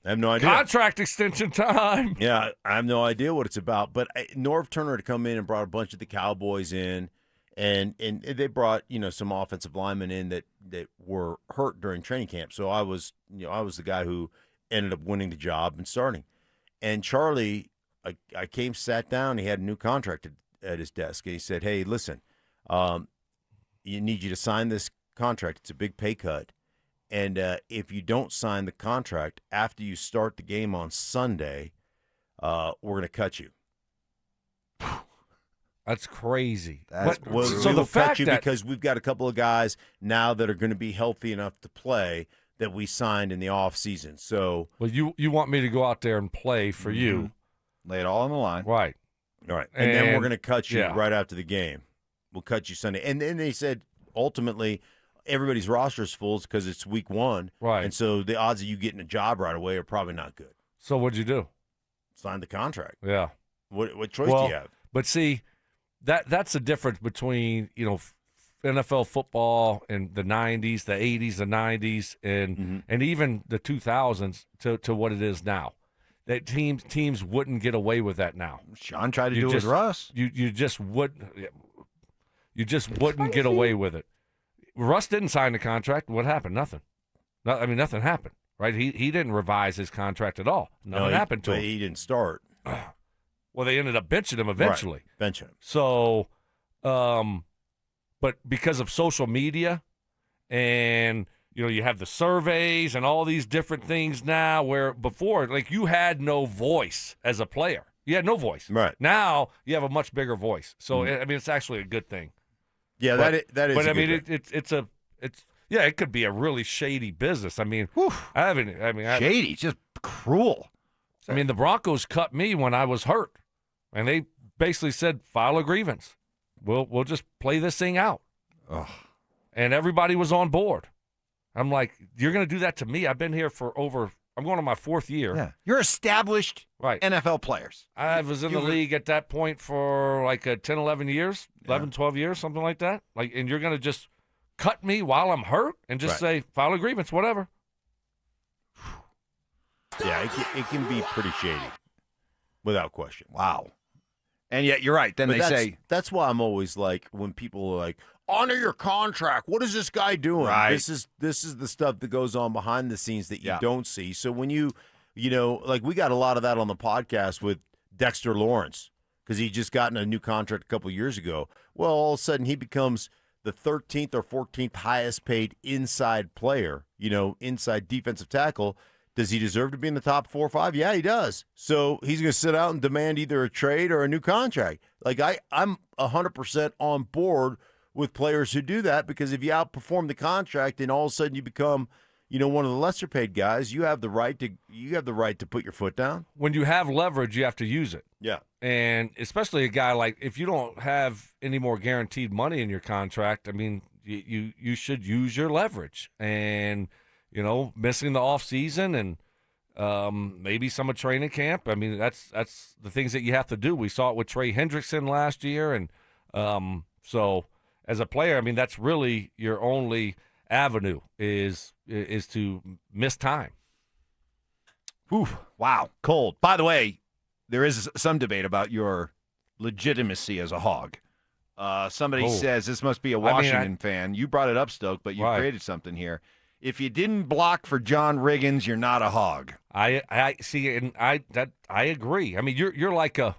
I have no idea. Contract extension time. Yeah, I have no idea what it's about. But Norv Turner had come in and brought a bunch of the Cowboys in, and they brought some offensive linemen in that were hurt during training camp. So I was the guy who ended up winning the job and starting. And Charlie, I came, sat down. He had a new contract at his desk, and he said, "Hey, listen, you need you to sign this contract. It's a big pay cut." And if you don't sign the contract after you start the game on Sunday, we're going to cut you. That's crazy. We'll cut you because we've got a couple of guys now that are going to be healthy enough to play that we signed in the off season. So, well, you want me to go out there and play for you, lay it all on the line, right? All right, and then we're going to cut you right after the game. we'll cut you Sunday. And then they said ultimately everybody's roster is full because it's week 1. Right. And so the odds of you getting a job right away are probably not good. So what'd you do? Sign the contract. Yeah. What choice do you have? But see, that's the difference between, NFL football in the 90s, the 80s, the 90s, and even the 2000s to what it is now. That teams wouldn't get away with that now. Sean tried to do it with Russ. You just wouldn't get away with it. Russ didn't sign the contract. What happened? Nothing. Nothing happened. Right? He didn't revise his contract at all. Nothing happened to him. He didn't start. Well, they ended up benching him eventually. Right. Benching him. So, but because of social media and, you have the surveys and all these different things now where before, like, you had no voice as a player. You had no voice. Right. Now you have a much bigger voice. So, it's actually a good thing. Yeah, that is. But a I mean, good thing. it could be a really shady business. I mean, shady, just cruel. I mean, the Broncos cut me when I was hurt, and they basically said, file a grievance. We'll just play this thing out. Ugh. And everybody was on board. I'm like, you're going to do that to me? I've been here for I'm going on my 4th year. Yeah. You're established NFL players. I was in the league at that point for like 10, 11 years, 11, 12 years, something like that. Like, and you're going to just cut me while I'm hurt and just say, file a grievance, whatever. Yeah, it can be pretty shady, without question. Wow. And yet, you're right. Then that's why I'm always like, when people are like, honor your contract. What is this guy doing? Right. This is the stuff that goes on behind the scenes that you don't see. So when you like, we got a lot of that on the podcast with Dexter Lawrence because he just gotten a new contract a couple years ago. Well, all of a sudden he becomes the 13th or 14th highest paid inside player, inside defensive tackle. Does he deserve to be in the top 4 or 5? Yeah, he does. So he's going to sit out and demand either a trade or a new contract. Like, I'm 100% on board with players who do that because if you outperform the contract and all of a sudden you become, one of the lesser paid guys, you have the right to put your foot down. When you have leverage, you have to use it. Yeah. And especially a guy like, if you don't have any more guaranteed money in your contract, I mean, you should use your leverage. And missing the off season and maybe some of training camp. I mean, that's the things that you have to do. We saw it with Trey Hendrickson last year, and so as a player, I mean, that's really your only avenue is to miss time. Whew, wow, cold. By the way, there is some debate about your legitimacy as a hog. Somebody says this must be a Washington fan. You brought it up, Stoke, but you created something here. If you didn't block for John Riggins, you're not a hog. I see, and I agree. I mean, you're like a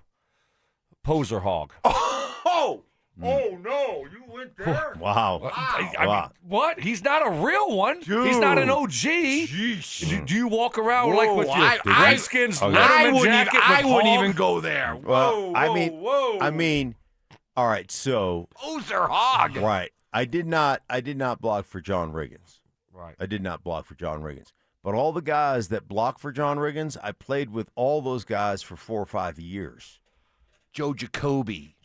poser hog. Oh no, you went there. Wow. I mean, what? He's not a real one. Dude. He's not an OG. Do you walk around like with your Redskins Letterman jacket? I wouldn't even go there. Well, I mean, all right. So poser hog. Right. I did not block for John Riggins. Right. I did not block for John Riggins. But all the guys that block for John Riggins, I played with all those guys for 4 or 5 years. Joe Jacoby,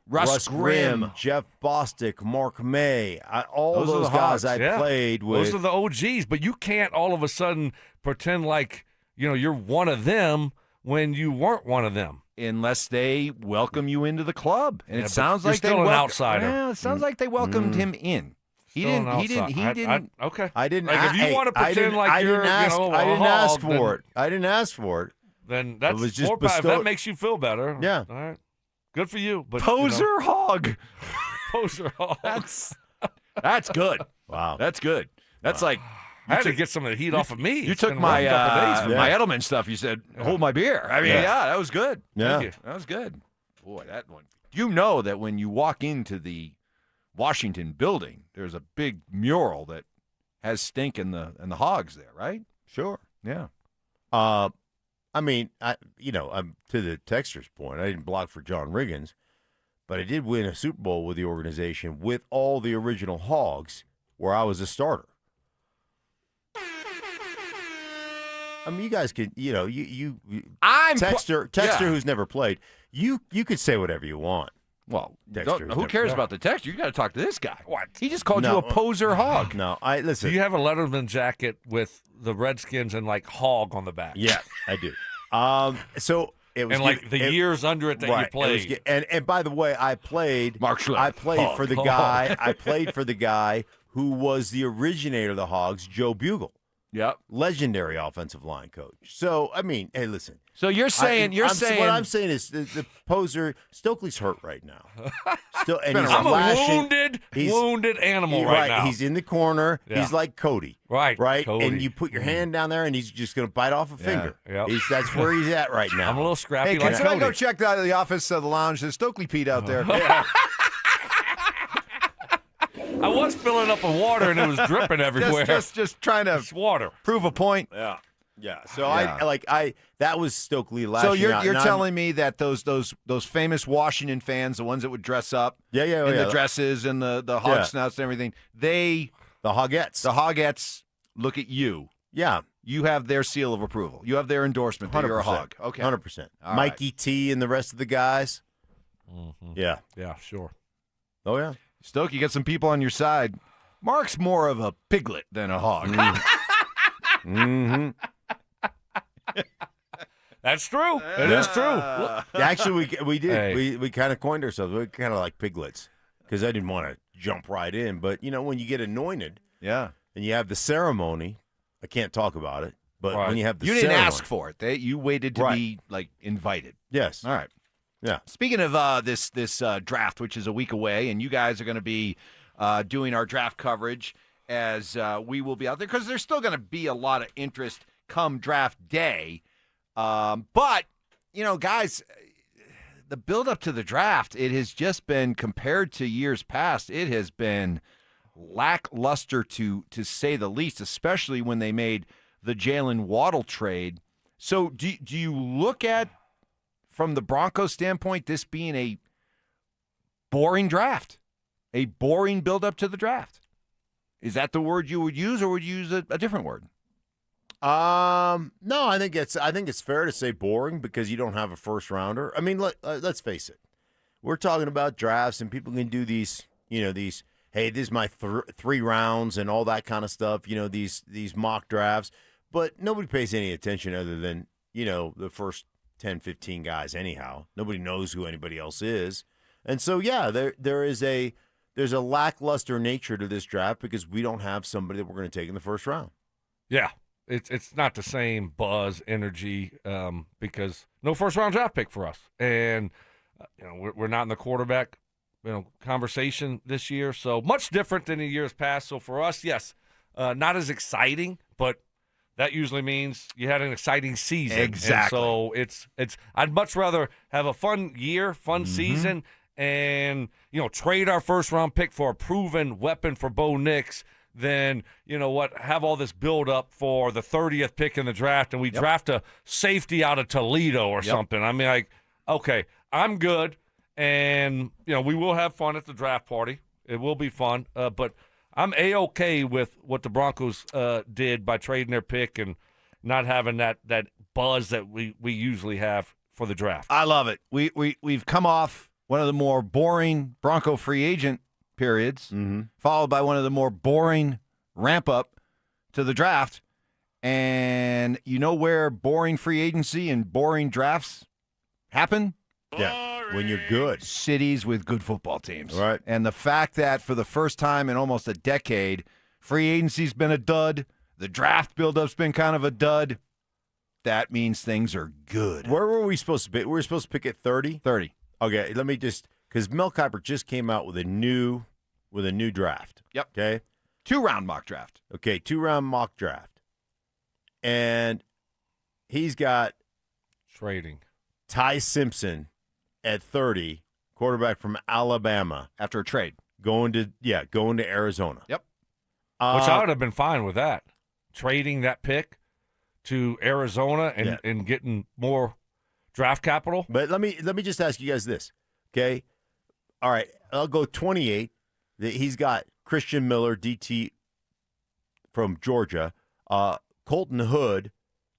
Russ Grimm, Jeff Bostic, Mark May, all those guys I played with. Those are the OGs, but you can't all of a sudden pretend like you're one of them when you weren't one of them. Unless they welcome you into the club, and it sounds you're like still an outsider. Yeah, it sounds like they welcomed him in. He didn't. Okay. I didn't. Like if you want to pretend like you're, I didn't ask for it. I didn't ask for it. Then that's was just more if that makes you feel better. Yeah. All right. Good for you. But poser hog. Poser hog. That's good. Wow. That's good. That's like I had to get some of the heat off of me. You took my my Edelman stuff. You said, "Hold my beer." I mean, that was good. Yeah, that was good. Boy, that one. You know that when you walk into the Washington building, there's a big mural that has Stink and the Hogs there, right? Sure. Yeah. I mean, I'm to the texter's point. I didn't block for John Riggins, but I did win a Super Bowl with the organization with all the original Hogs, where I was a starter. I mean, you guys could, I'm Texter who's never played. You could say whatever you want. Well, Texture who is cares different. about the texture? You got to talk to this guy. What? He just called you a poser hog. No, listen. Do you have a Letterman jacket with the Redskins and like hog on the back? Yeah, I do. So it was and like the years under it that you played. And by the way, I played Mark Schlereth. I played Hog. for the guy. I played for the guy who was the originator of the Hogs, Joe Bugle. Yep. Legendary offensive line coach. So, I mean, hey, listen. So you're saying what I'm saying is the poser Stokley's hurt right now. And he's I'm flashing. a wounded animal right now. He's in the corner. Yeah. He's like Cody. Right. Cody. And you put your hand down there, and he's just going to bite off a finger. Yep. That's where he's at right now. I'm a little scrappy. Hey, like can I Cody. go check out the office of the lounge? There's Stokley Pete out there. I was filling up with water and it was dripping everywhere. just trying to water. prove a point. Yeah. So that was Stokley last So year. you're telling me that those famous Washington fans, the ones that would dress up, in the dresses and the hog snouts and everything, the Hogettes look at you. Yeah. You have their seal of approval. You have their endorsement that you're a hog. Okay. 100%. All Mikey right. T and the rest of the guys. Mm-hmm. Yeah. Yeah, sure. Oh, yeah. Stoke, you got some people on your side. Mark's more of a piglet than a hog. Mm-hmm. That's true. It is true. Actually, we did. Hey. We kind of coined ourselves. We're kind of like piglets because I didn't want to jump right in. But, when you get anointed and you have the ceremony, I can't talk about it. But when you have the You ceremony. didn't ask for it. You waited to be, invited. Yes. All right. Yeah. Speaking of this draft, which is a week away, and you guys are going to be doing our draft coverage as we will be out there because there's still going to be a lot of interest come draft day. But, guys, the build-up to the draft, it has just been, compared to years past, it has been lackluster to say the least, especially when they made the Jalen Waddle trade. So do you look at, from the Broncos standpoint, this being a boring draft, a boring build-up to the draft? Is that the word you would use, or would you use a different word? No, I think it's fair to say boring because you don't have a first rounder. I mean, let's face it. We're talking about drafts, and people can do these, hey, this is my 3 rounds and all that kind of stuff, these mock drafts. But nobody pays any attention other than, the first 10, 15 guys anyhow. Nobody knows who anybody else is. And so, yeah, there's a lackluster nature to this draft because we don't have somebody that we're going to take in the first round. Yeah. It's not the same buzz, energy, because no first-round draft pick for us. And, we're not in the quarterback, conversation this year. So much different than in years past. So for us, yes, not as exciting, but that usually means you had an exciting season. Exactly. And so it's I'd much rather have a fun year, fun season, and, trade our first-round pick for a proven weapon for Bo Nix than, have all this build-up for the 30th pick in the draft, and we draft a safety out of Toledo or something. I mean, okay, I'm good, and, we will have fun at the draft party. It will be fun, but I'm A-okay with what the Broncos did by trading their pick and not having that buzz that we usually have for the draft. I love it. We've come off one of the more boring Bronco free agent periods, followed by one of the more boring ramp-up to the draft. And you know where boring free agency and boring drafts happen? Yeah, when you're good. Cities with good football teams. Right. And the fact that for the first time in almost a decade, free agency's been a dud, the draft build-up's been kind of a dud, that means things are good. Where were we supposed to pick? We were supposed to pick at 30? 30. Okay, let me just, because Mel Kiper just came out with a new draft. Yep. Okay. 2-round mock draft. Okay, 2-round mock draft. And he's got trading Ty Simpson at 30, quarterback from Alabama. After a trade. Going to Arizona. Yep. Which I would have been fine with that. Trading that pick to Arizona and getting more draft capital. But let me just ask you guys this. Okay. All right. I'll go 28. He's got Christian Miller, DT from Georgia. Colton Hood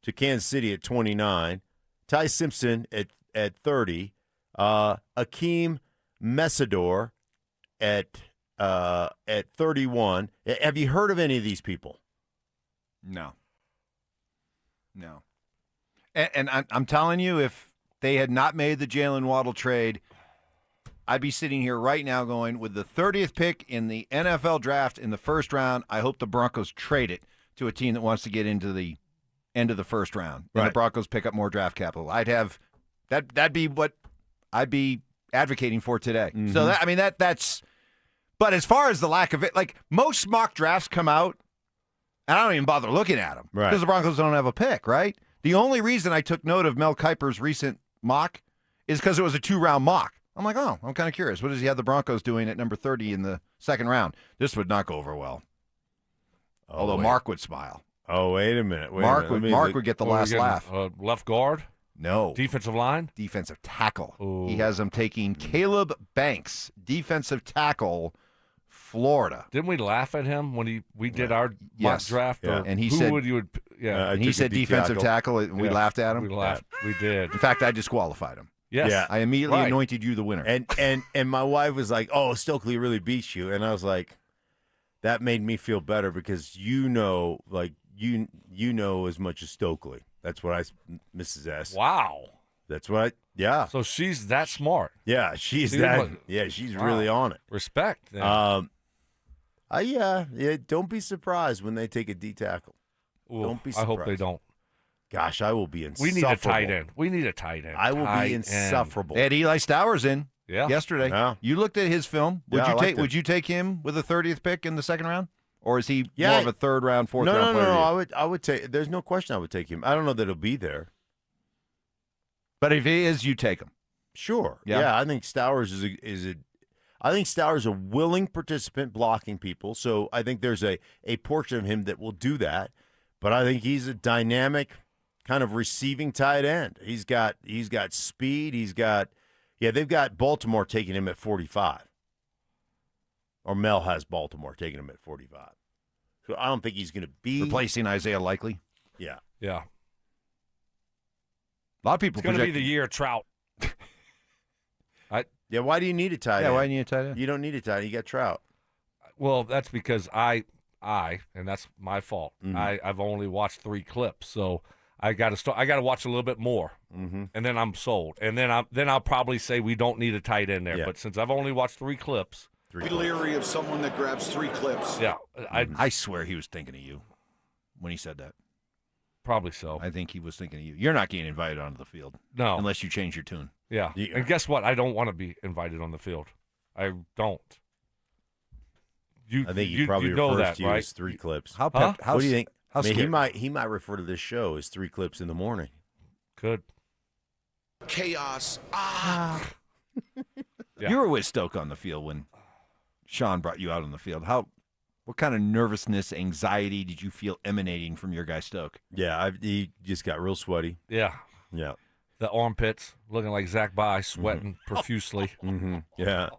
to Kansas City at 29. Ty Simpson at 30. Akeem Messidor at 31. Have you heard of any of these people? No. And I'm telling you, if they had not made the Jalen Waddle trade, I'd be sitting here right now going, with the 30th pick in the NFL draft in the first round, I hope the Broncos trade it to a team that wants to get into the end of the first round. And the Broncos pick up more draft capital. That'd be what I'd be advocating for today. Mm-hmm. So that's. But as far as the lack of it, like most mock drafts come out, and I don't even bother looking at them because the Broncos don't have a pick, right? The only reason I took note of Mel Kiper's recent mock is because it was a 2-round mock. I'm like, oh, I'm kind of curious. What does he have the Broncos doing at number 30 in the second round? This would not go over well. Although Mark would smile. Oh, wait a minute. Mark would get the last laugh. Left guard? No. Defensive line? Defensive tackle. Ooh. He has them taking Caleb Banks, defensive tackle, Florida. Didn't we laugh at him when we did our mock draft? Yeah. Or And he who said, would you would, yeah. And he said defensive tackle, and we laughed at him. We laughed. We did. In fact, I disqualified him. Yes. Yeah. I immediately anointed you the winner. And my wife was like, "Oh, Stokley really beats you," and I was like, that made me feel better because you know as much as Stokley. That's what Mrs. S. Wow. That's what yeah. So she's that smart. Yeah, she's wow. really on it. Respect. Yeah, don't be surprised when they take a D tackle. Don't be surprised. I hope they don't. Gosh, I will be insufferable. We need a tight end. I will be insufferable. They had Eli Stowers in Yeah. yesterday. Yeah. You looked at his film. Would you take him with the 30th pick in the second round? Or is he more of a third round, fourth round player? No. I would take. There's no question I would take him. I don't know that he'll be there. But if he is, you take him. Sure. Yeah. I think Stowers I think Stowers a willing participant blocking people. So I think there's a portion of him that will do that. But I think he's a dynamic kind of receiving tight end. He's got speed. They've got Baltimore taking him at 45. Or Mel has Baltimore taking him at 45. So I don't think he's going to be replacing Isaiah Likely. Yeah. Yeah. A lot of people It's going to be the year Trout. Yeah, why do you need a tight end? Yeah, why do you need a tight end? You don't need a tight end. You got Trout. Well, that's because I and that's my fault. Mm-hmm. I've only watched 3 clips, so I got to watch a little bit more, mm-hmm. and then I'm sold. And then I'll probably say we don't need a tight end there. Yeah. But since I've only watched 3 clips, Be leery of someone that grabs 3 clips. Yeah, I swear he was thinking of you when he said that. Probably so. I think he was thinking of you. You're not getting invited onto the field. No. Unless you change your tune. Yeah. And guess what? I don't want to be invited on the field. I don't. I think he probably know refers that, to you as as 3 clips. How what do you think? How he might refer to this show as 3 clips in the morning. Could. Chaos. Yeah. You were with Stoke on the field when Sean brought you out on the field. What kind of nervousness, anxiety did you feel emanating from your guy Stoke? Yeah, he just got real sweaty. Yeah. Yeah. The armpits looking like Zach By, sweating profusely. Mm-hmm. Yeah.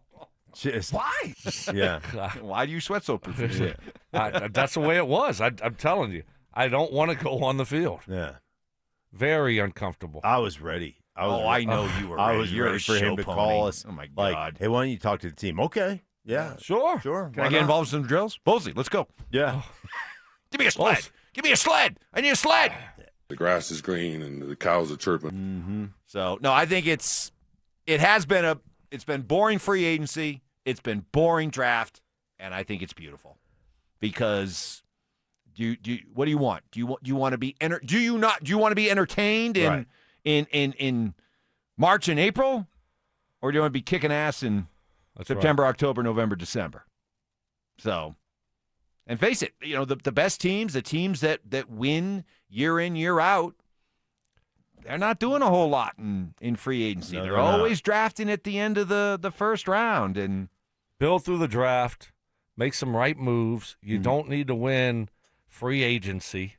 Just, why? Yeah. Why do you sweat so profusely? That's the way it was. I'm telling you. I don't want to go on the field. Yeah. Very uncomfortable. I was ready. I know you were ready. I was ready for him to call us. Oh, my God. Like, hey, why don't you talk to the team? Okay. Yeah. Sure. Can I get involved in some drills? Bowlesy, let's go. Yeah. Give me a sled. Give me a sled. I need a sled. The grass is green and the cows are chirping. Mm-hmm. So, no, I think it's been boring free agency. It's been boring draft, and I think it's beautiful because what do you want? Do you want to be do you want to be entertained in March and April, or do you want to be kicking ass in September, October, November, December? So, and face it, the best teams, the teams that win year in, year out, they're not doing a whole lot in free agency. No, they're always drafting at the end of the first round and build through the draft, make some right moves. You don't need to win free agency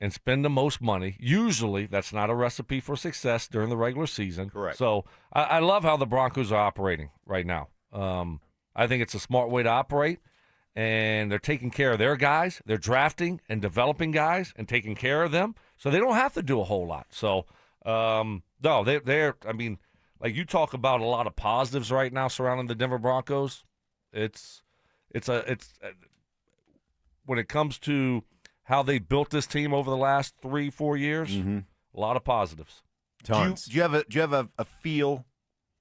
and spend the most money. Usually, that's not a recipe for success during the regular season. Correct. So I love how the Broncos are operating right now. I think it's a smart way to operate, and they're taking care of their guys. They're drafting and developing guys and taking care of them, so they don't have to do a whole lot. So, no, they're. I mean, like you talk about a lot of positives right now surrounding the Denver Broncos. It's when it comes to how they built this team over the last 3-4 years, a lot of positives. Tons. Do you have a feel?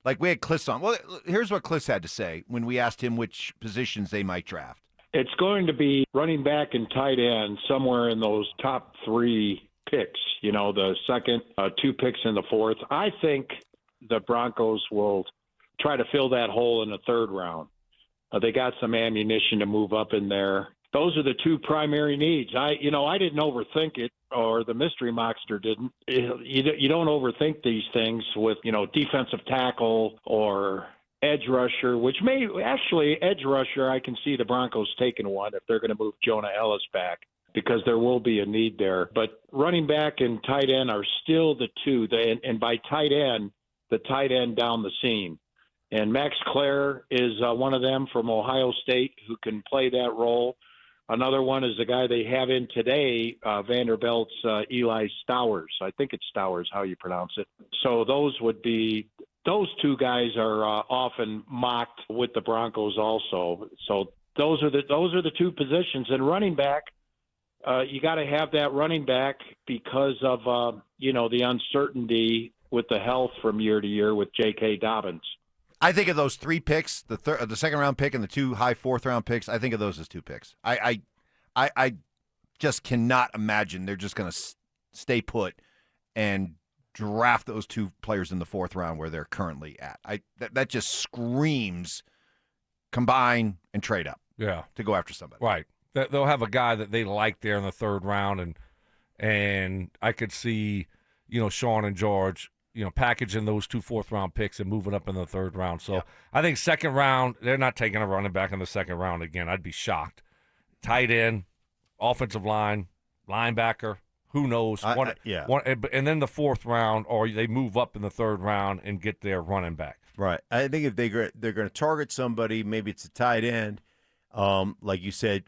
Like we had Kliss on. Well, here's what Kliss had to say when we asked him which positions they might draft. It's going to be running back and tight end somewhere in those top 3 picks, the second, 2 picks in the fourth. I think the Broncos will try to fill that hole in the third round. They got some ammunition to move up in there. Those are the 2 primary needs. I didn't overthink it, or the mystery monster didn't. You don't overthink these things with, defensive tackle or edge rusher, which may actually edge rusher. I can see the Broncos taking one if they're going to move Jonah Ellis back, because there will be a need there. But running back and tight end are still the 2. And by tight end, the tight end down the seam. And Max Schlereth is one of them from Ohio State who can play that role. Another one is the guy they have in today, Vanderbilt's Eli Stowers. I think it's Stowers, how you pronounce it. So those 2 guys are often mocked with the Broncos also. So those are the 2 positions. And running back, you got to have that running back because of the uncertainty with the health from year to year with J.K. Dobbins. I think of those 3 picks, the second round pick and the 2 high fourth round picks. I think of those as 2 picks. I just cannot imagine they're just going to stay put and draft those 2 players in the fourth round where they're currently at. That just screams combine and trade up. Yeah, to go after somebody. Right. They'll have a guy that they like there in the third round, and I could see, Sean and George, packaging those 2 fourth-round picks and moving up in the third round. So I think second round, they're not taking a running back in the second round again. I'd be shocked. Tight end, offensive line, linebacker, who knows? And then the fourth round, or they move up in the third round and get their running back. Right. I think if they're going to target somebody, maybe it's a tight end, like you said,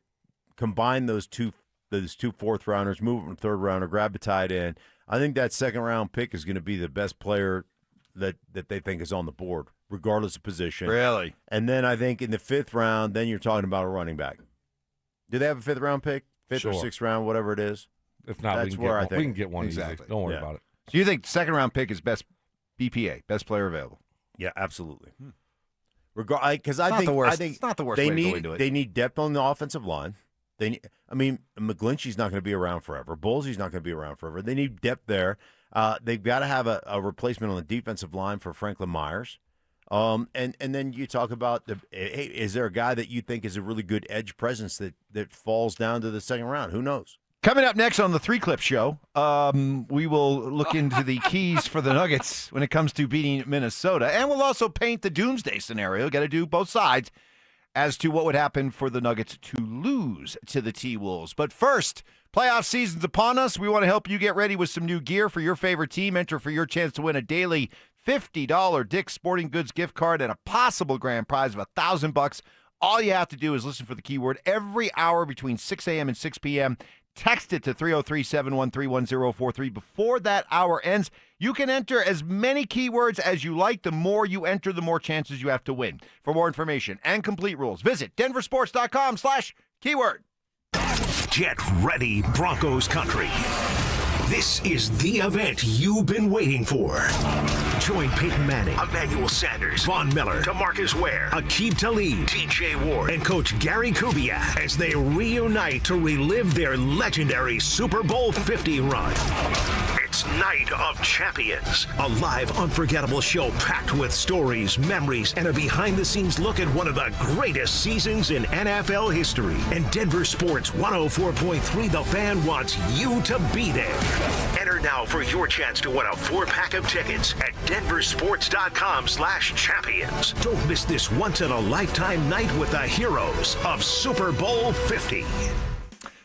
combine those two fourth rounders, move them to third round, or grab a tight end. I think that second round pick is going to be the best player that they think is on the board, regardless of position. Really? And then I think in the fifth round, then you're talking about a running back. Do they have a fifth round pick? Fifth or sixth round, whatever it is? If not, that's we can get one exactly. Easy. Don't worry about it. So you think second round pick is best BPA, best player available? Yeah, absolutely. Because I think it's not the worst way to go into it. They need depth on the offensive line. McGlinchey's not going to be around forever. Bullsey's not going to be around forever. They need depth there. They've got to have a replacement on the defensive line for Franklin Myers. And then you talk about is there a guy that you think is a really good edge presence that falls down to the second round? Who knows? Coming up next on the 3-Clip Show, we will look into the keys for the Nuggets when it comes to beating Minnesota. And we'll also paint the doomsday scenario. Got to do both sides as to what would happen for the Nuggets to lose to the T-Wolves. But first, playoff season's upon us. We want to help you get ready with some new gear for your favorite team. Enter for your chance to win a daily $50 Dick's Sporting Goods gift card and a possible grand prize of $1,000. All you have to do is listen for the keyword every hour between 6 a.m. and 6 p.m. Text it to 303-713-1043 before that hour ends. You can enter as many keywords as you like. The more you enter, the more chances you have to win. For more information and complete rules, visit DenverSports.com/keyword. Get ready, Broncos country. This is the event you've been waiting for. Join Peyton Manning, Emmanuel Sanders, Von Miller, DeMarcus Ware, Aqib Talib, TJ Ward, and Coach Gary Kubiak as they reunite to relive their legendary Super Bowl 50 run. It's Night of Champions, a live, unforgettable show packed with stories, memories, and a behind-the-scenes look at one of the greatest seasons in NFL history. And Denver Sports 104.3 The Fan wants you to be there. Enter now for your chance to win a 4-pack of tickets at DenverSports.com/champions. Don't miss this once-in-a-lifetime night with the heroes of Super Bowl 50.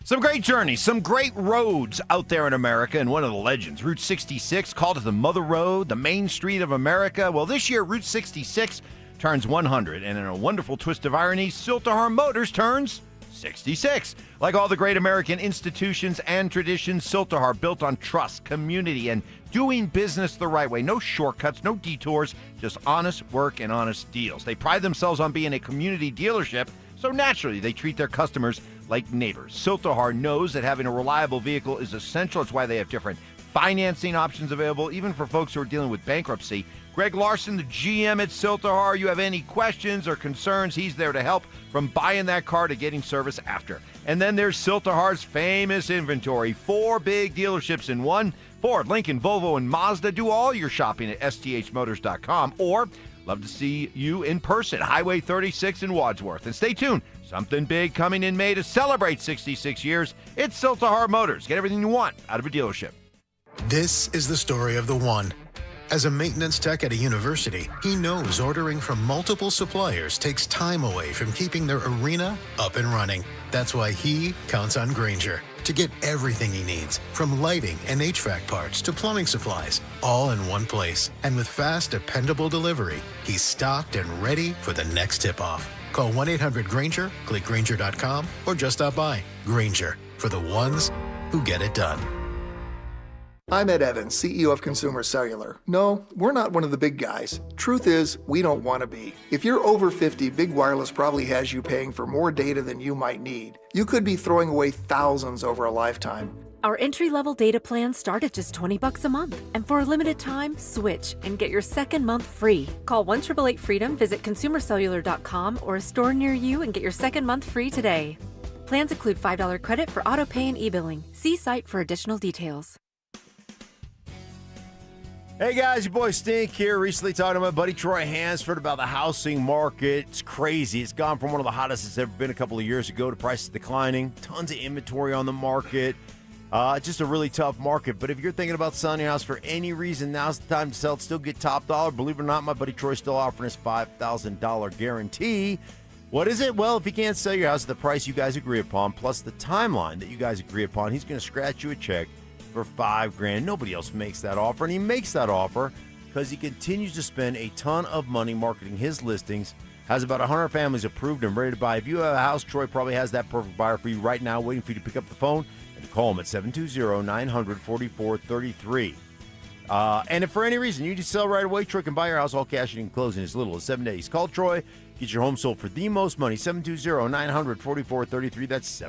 Some great journeys, some great roads out there in America, and one of the legends, Route 66, called it the Mother Road, the Main Street of America. Well, this year, Route 66 turns 100, and in a wonderful twist of irony, Siltahar Motors turns 66. Like all the great American institutions and traditions, Siltahar built on trust, community, and doing business the right way. No shortcuts, no detours, just honest work and honest deals. They pride themselves on being a community dealership, so naturally they treat their customers like neighbors. Siltahar knows that having a reliable vehicle is essential. It's why they have different financing options available, even for folks who are dealing with bankruptcy. Greg Larson, the GM at Siltahar, you have any questions or concerns, he's there to help, from buying that car to getting service after. And then there's Siltahar's famous inventory. 4 big dealerships in one. Ford, Lincoln, Volvo, and Mazda. Do all your shopping at sthmotors.com, or love to see you in person, Highway 36 in Wadsworth. And stay tuned, something big coming in May to celebrate 66 years. It's Siltahar Motors. Get everything you want out of a dealership. This is the story of the one. As a maintenance tech at a university, he knows ordering from multiple suppliers takes time away from keeping their arena up and running. That's why he counts on Grainger to get everything he needs, from lighting and HVAC parts to plumbing supplies, all in one place. And with fast, dependable delivery, he's stocked and ready for the next tip-off. Call 1-800-GRAINGER, click Grainger.com, or just stop by. Grainger, for the ones who get it done. I'm Ed Evans, CEO of Consumer Cellular. No, we're not one of the big guys. Truth is, we don't want to be. If you're over 50, Big Wireless probably has you paying for more data than you might need. You could be throwing away thousands over a lifetime. Our entry-level data plans start at just $20 a month. And for a limited time, switch and get your second month free. Call 1-888-FREEDOM, visit consumercellular.com or a store near you and get your second month free today. Plans include $5 credit for auto pay and e-billing. See site for additional details. Hey guys, your boy Stink here. Recently talking to my buddy Troy Hansford about the housing market. It's crazy. It's gone from one of the hottest it's ever been a couple of years ago to prices declining. Tons of inventory on the market. Just a really tough market. But if you're thinking about selling your house for any reason, now's the time to sell it. Still get top dollar. Believe it or not, my buddy Troy's still offering his $5,000 guarantee. What is it? Well, if you can't sell your house at the price you guys agree upon, plus the timeline that you guys agree upon, he's going to scratch you a check for $5,000. Nobody else makes that offer, and he makes that offer because he continues to spend a ton of money marketing his listings. Has about 100 families approved and ready to buy. If you have a house, Troy probably has that perfect buyer for you right now, waiting for you to pick up the phone and to call him at 720-900-4433. And if for any reason you just sell right away, Troy can buy your house all cash and close in as little as 7 days. Call Troy. Get your home sold for the most money. 720-900-4433. That's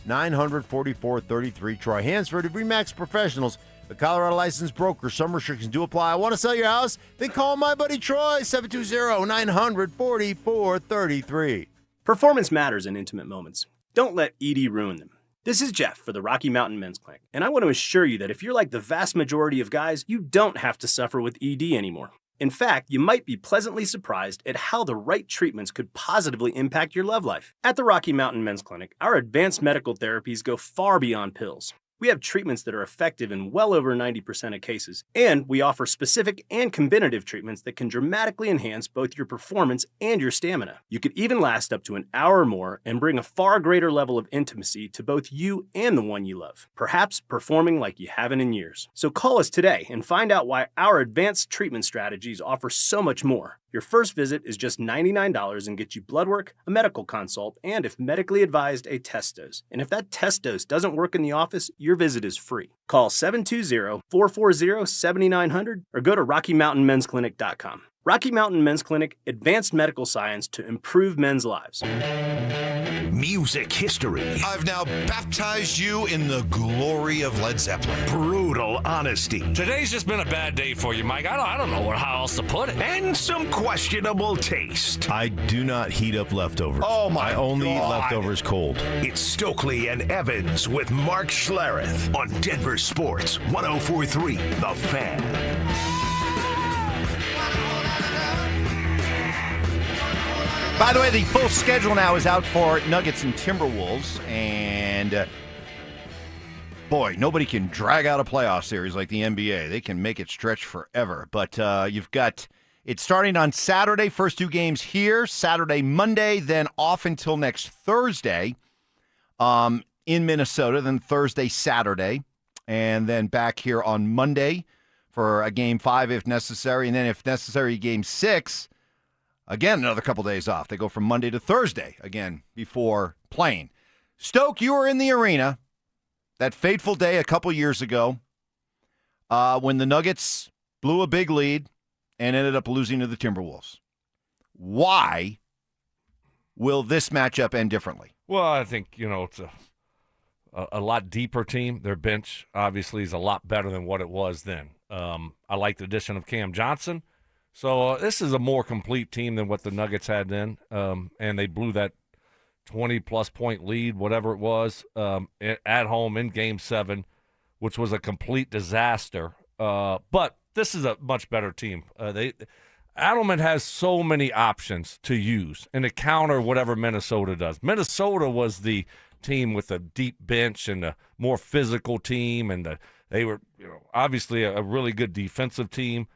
720-900-4433. Troy Hansford of RE/MAX Professionals, a Colorado licensed broker. Some restrictions do apply. I want to sell your house? Then call my buddy Troy. 720-900-4433. Performance matters in intimate moments. Don't let ED ruin them. This is Jeff for the Rocky Mountain Men's Clinic, and I want to assure you that if you're like the vast majority of guys, you don't have to suffer with ED anymore. In fact, you might be pleasantly surprised at how the right treatments could positively impact your love life. At the Rocky Mountain Men's Clinic, our advanced medical therapies go far beyond pills. We have treatments that are effective in well over 90% of cases, and we offer specific and combinative treatments that can dramatically enhance both your performance and your stamina. You could even last up to an hour or more and bring a far greater level of intimacy to both you and the one you love, perhaps performing like you haven't in years. So call us today and find out why our advanced treatment strategies offer so much more. Your first visit is just $99 and gets you blood work, a medical consult, and if medically advised, a test dose. And if that test dose doesn't work in the office, your visit is free. Call 720-440-7900 or go to RockyMountainMen'sClinic.com. Rocky Mountain Men's Clinic, advanced medical science to improve men's lives. Music history. I've now baptized you in the glory of Led Zeppelin. Brutal honesty. Today's just been a bad day for you, Mike. I don't know how else to put it. And some questionable taste. I do not heat up leftovers. Oh, my I only eat God. leftovers cold. It's Stokley and Evans with Mark Schlereth on Denver Sports 104.3 The Fan. By the way, the full schedule now is out for Nuggets and Timberwolves, and boy, nobody can drag out a playoff series like the NBA. They can make it stretch forever. But you've got it starting on Saturday, first 2 games here, Saturday, Monday, then off until next Thursday in Minnesota, then Thursday, Saturday, and then back here on Monday for a Game 5 if necessary, and then if necessary, Game 6. Again, another couple days off. They go from Monday to Thursday again before playing. Stoke, you were in the arena that fateful day a couple years ago when the Nuggets blew a big lead and ended up losing to the Timberwolves. Why will this matchup end differently? Well, I think, it's a lot deeper team. Their bench, obviously, is a lot better than what it was then. I like the addition of Cam Johnson. So this is a more complete team than what the Nuggets had then, and they blew that 20-plus point lead, whatever it was, at home in Game 7, which was a complete disaster. But this is a much better team. Adelman has so many options to use and to counter whatever Minnesota does. Minnesota was the team with a deep bench and a more physical team, and they were obviously a really good defensive team.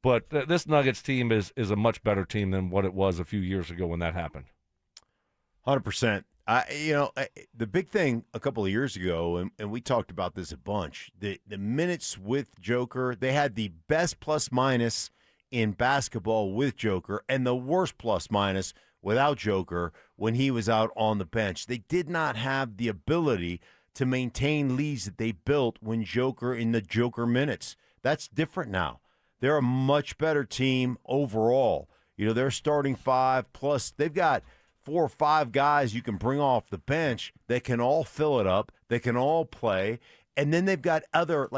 But this Nuggets team is a much better team than what it was a few years ago when that happened. 100%. The big thing a couple of years ago, and we talked about this a bunch, the minutes with Joker, they had the best plus-minus in basketball with Joker and the worst plus-minus without Joker when he was out on the bench. They did not have the ability to maintain leads that they built when Joker in the Joker minutes. That's different now. They're a much better team overall. They're starting 5, plus they've got 4 or 5 guys you can bring off the bench that can all fill it up, they can all play, and then they've got other,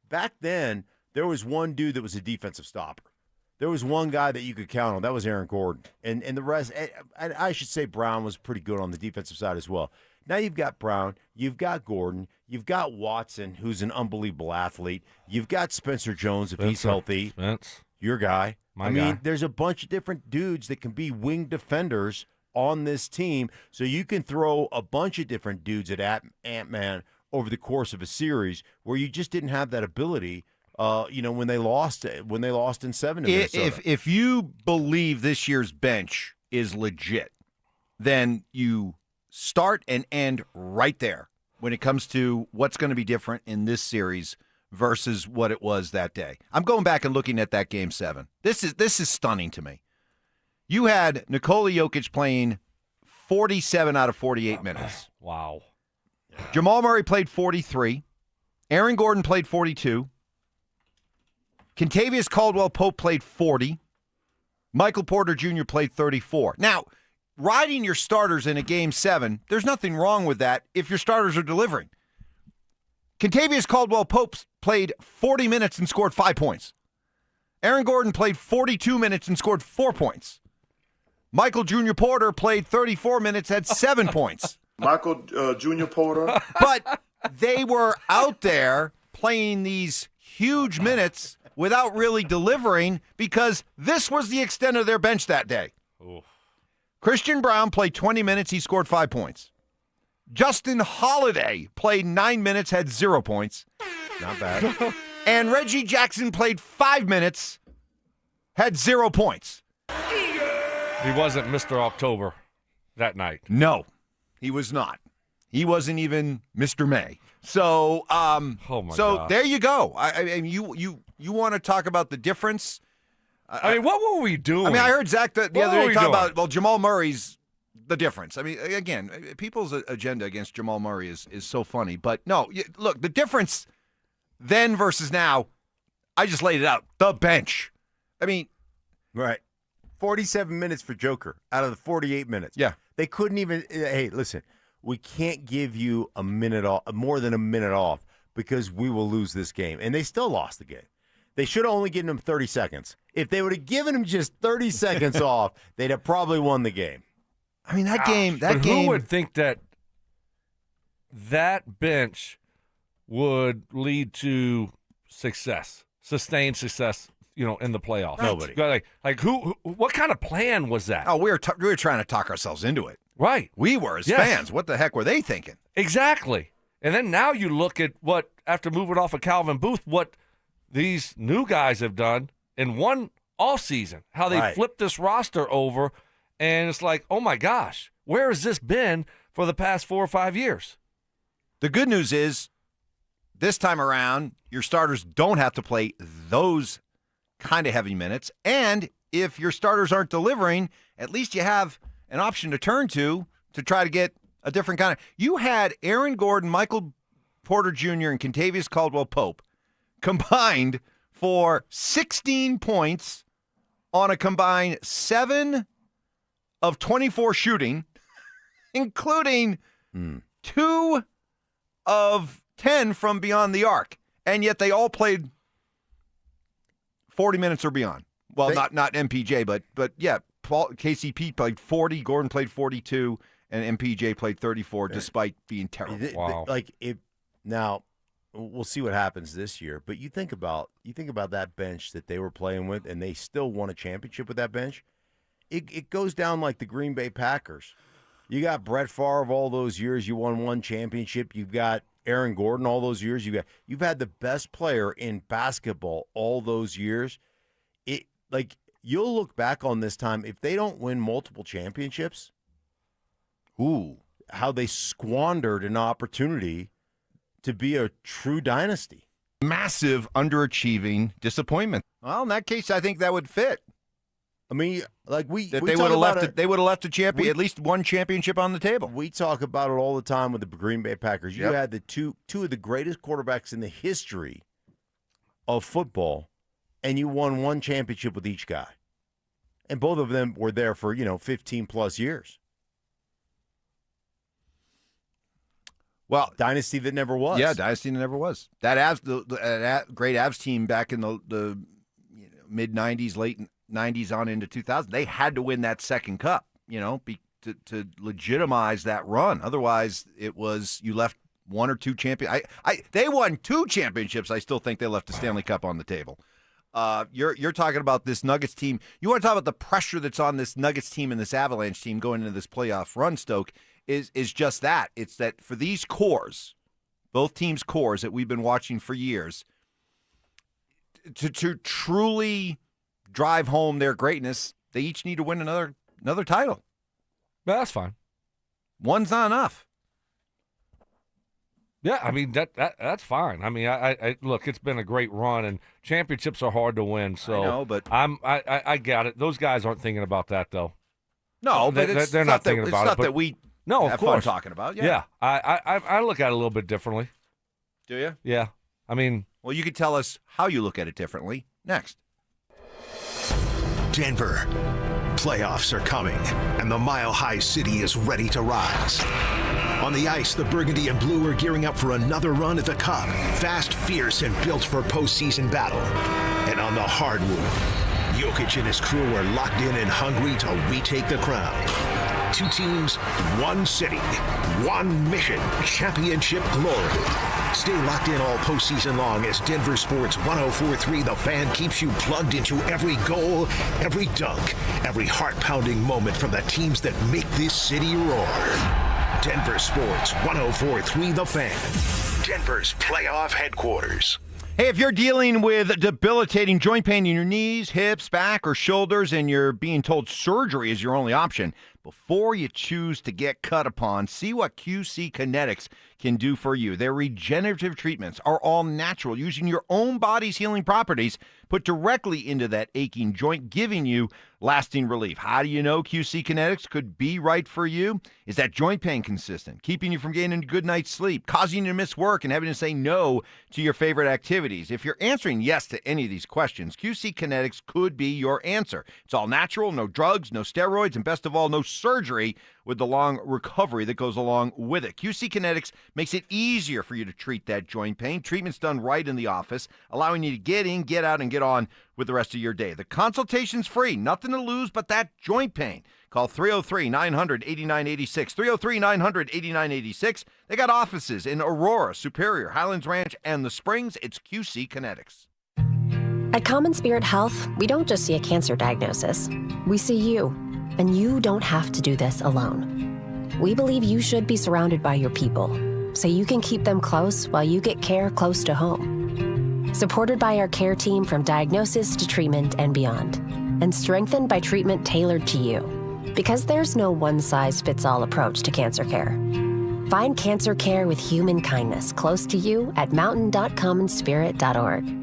back then, there was one dude that was a defensive stopper. There was one guy that you could count on. That was Aaron Gordon. And the rest, I should say Brown was pretty good on the defensive side as well. Now you've got Brown, you've got Gordon, you've got Watson, who's an unbelievable athlete. You've got Spencer Jones, if he's healthy. Spence. Your guy. My guy. There's a bunch of different dudes that can be wing defenders on this team. So you can throw a bunch of different dudes at Ant-Man over the course of a series where you just didn't have that ability when they lost in 7 to Minnesota. If you believe this year's bench is legit, then you start and end right there when it comes to what's going to be different in this series versus what it was that day. I'm going back and looking at that Game 7. This is stunning to me. You had Nikola Jokic playing 47 out of 48 minutes. Wow. Jamal Murray played 43. Aaron Gordon played 42. Kentavious Caldwell-Pope played 40. Michael Porter Jr. played 34. Now, riding your starters in a Game 7, there's nothing wrong with that if your starters are delivering. Kentavious Caldwell-Pope played 40 minutes and scored 5 points. Aaron Gordon played 42 minutes and scored 4 points. Michael Jr. Porter played 34 minutes, had 7 points. Michael Jr. Porter. But they were out there playing these huge minutes without really delivering because this was the extent of their bench that day. Oof. Christian Brown played 20 minutes. He scored 5 points. Justin Holiday played 9 minutes, had 0 points. Not bad. And Reggie Jackson played 5 minutes, had 0 points. He wasn't Mr. October that night. No, he was not. He wasn't even Mr. May. So, gosh. There you go. I mean, you want to talk about the difference? What were we doing? I heard Zach the other day talk about, Jamal Murray's the difference. Again, people's agenda against Jamal Murray is so funny. But no, look, the difference then versus now, I just laid it out. The bench. Right. 47 minutes for Joker out of the 48 minutes. Yeah. They couldn't even, hey, listen, we can't give you a minute off, more than a minute off, because we will lose this game. And they still lost the game. They should have only given him 30 seconds. If they would have given him just 30 seconds off, they'd have probably won the game. That game. Who would think that bench would lead to success, sustained success, in the playoffs? Nobody. Who? What kind of plan was that? Oh, we were trying to talk ourselves into it. Right. We were as fans. What the heck were they thinking? Exactly. And then now you look at what, after moving off of Calvin Booth, what these new guys have done in one offseason, how they flipped this roster over, and it's like, oh my gosh, where has this been for the past 4 or 5 years? The good news is, this time around, your starters don't have to play those kind of heavy minutes, and if your starters aren't delivering, at least you have an option to turn to try to get a different kind of. You had Aaron Gordon, Michael Porter Jr., and Kentavious Caldwell-Pope combined for 16 points on a combined 7 of 24 shooting, including 2 of 10 from beyond the arc. And yet they all played 40 minutes or beyond. Well, not MPJ, but yeah, KCP played 40, Gordon played 42, and MPJ played 34 despite being terrible. Wow. Now, we'll see what happens this year, but you think about that bench that they were playing with, and they still won a championship with that bench. It goes down like the Green Bay Packers. You got Brett Favre all those years. You won one championship. You've got Aaron Gordon all those years. You've had the best player in basketball all those years. You'll look back on this time, if they don't win multiple championships, how they squandered an opportunity to be a true dynasty. Massive underachieving disappointment. Well, in that case, I think that would fit. I mean, they would have left. They would have left a champion, at least one championship on the table. We talk about it all the time with the Green Bay Packers. You had the two of the greatest quarterbacks in the history of football, and you won one championship with each guy, and both of them were there for 15 plus years. Well, dynasty that never was. Yeah, dynasty that never was. That great Avs team back in the mid '90s, late '90s on into 2000. They had to win that second cup, to legitimize that run. Otherwise, it was you left one or two champions. They won 2 championships. I still think they left the Stanley Cup on the table. You're talking about this Nuggets team. You want to talk about the pressure that's on this Nuggets team and this Avalanche team going into this playoff run, Stoke. Is just that. It's that for these cores, both teams' cores that we've been watching for years, to truly drive home their greatness, they each need to win another title. That's fine. One's not enough. Yeah, I mean that's fine. I mean, I look, it's been a great run, and championships are hard to win. So I know, but I got it. Those guys aren't thinking about that though. No, but they're not thinking about it. It's not that we. No, of have course. fun talking about. Yeah, I look at it a little bit differently. Do you? Yeah. I mean, well, you could tell us how you look at it differently next. Denver, playoffs are coming, and the Mile High City is ready to rise. On the ice, the Burgundy and Blue are gearing up for another run at the Cup. Fast, fierce, and built for postseason battle. And on the hardwood, Jokic and his crew are locked in and hungry to retake the crown. 2 teams, 1 city, 1 mission, championship glory. Stay locked in all postseason long as Denver Sports 104.3 The Fan keeps you plugged into every goal, every dunk, every heart-pounding moment from the teams that make this city roar. Denver Sports 104.3 The Fan, Denver's playoff headquarters. Hey, if you're dealing with debilitating joint pain in your knees, hips, back, or shoulders, and you're being told surgery is your only option, before you choose to get cut upon, see what QC Kinetics can do for you. Their regenerative treatments are all natural, using your own body's healing properties put directly into that aching joint, giving you lasting relief. How do you know QC Kinetics could be right for you? Is that joint pain consistent, keeping you from getting a good night's sleep, causing you to miss work, and having to say no to your favorite activities? If you're answering yes to any of these questions, QC Kinetics could be your answer. It's all natural, no drugs, no steroids, and best of all, no surgery with the long recovery that goes along with it. QC Kinetics makes it easier for you to treat that joint pain. Treatment's done right in the office, allowing you to get in, get out, and get on with the rest of your day. The consultation's free. Nothing to lose but that joint pain. Call 303-900-8986. 303-900-8986. They got offices in Aurora, Superior, Highlands Ranch, and the Springs. It's QC Kinetics. At Common Spirit Health, we don't just see a cancer diagnosis. We see you, and you don't have to do this alone. We believe you should be surrounded by your people, so you can keep them close while you get care close to home. Supported by our care team from diagnosis to treatment and beyond, and strengthened by treatment tailored to you. Because there's no one-size-fits-all approach to cancer care. Find cancer care with human kindness close to you at mountain.commonspirit.org.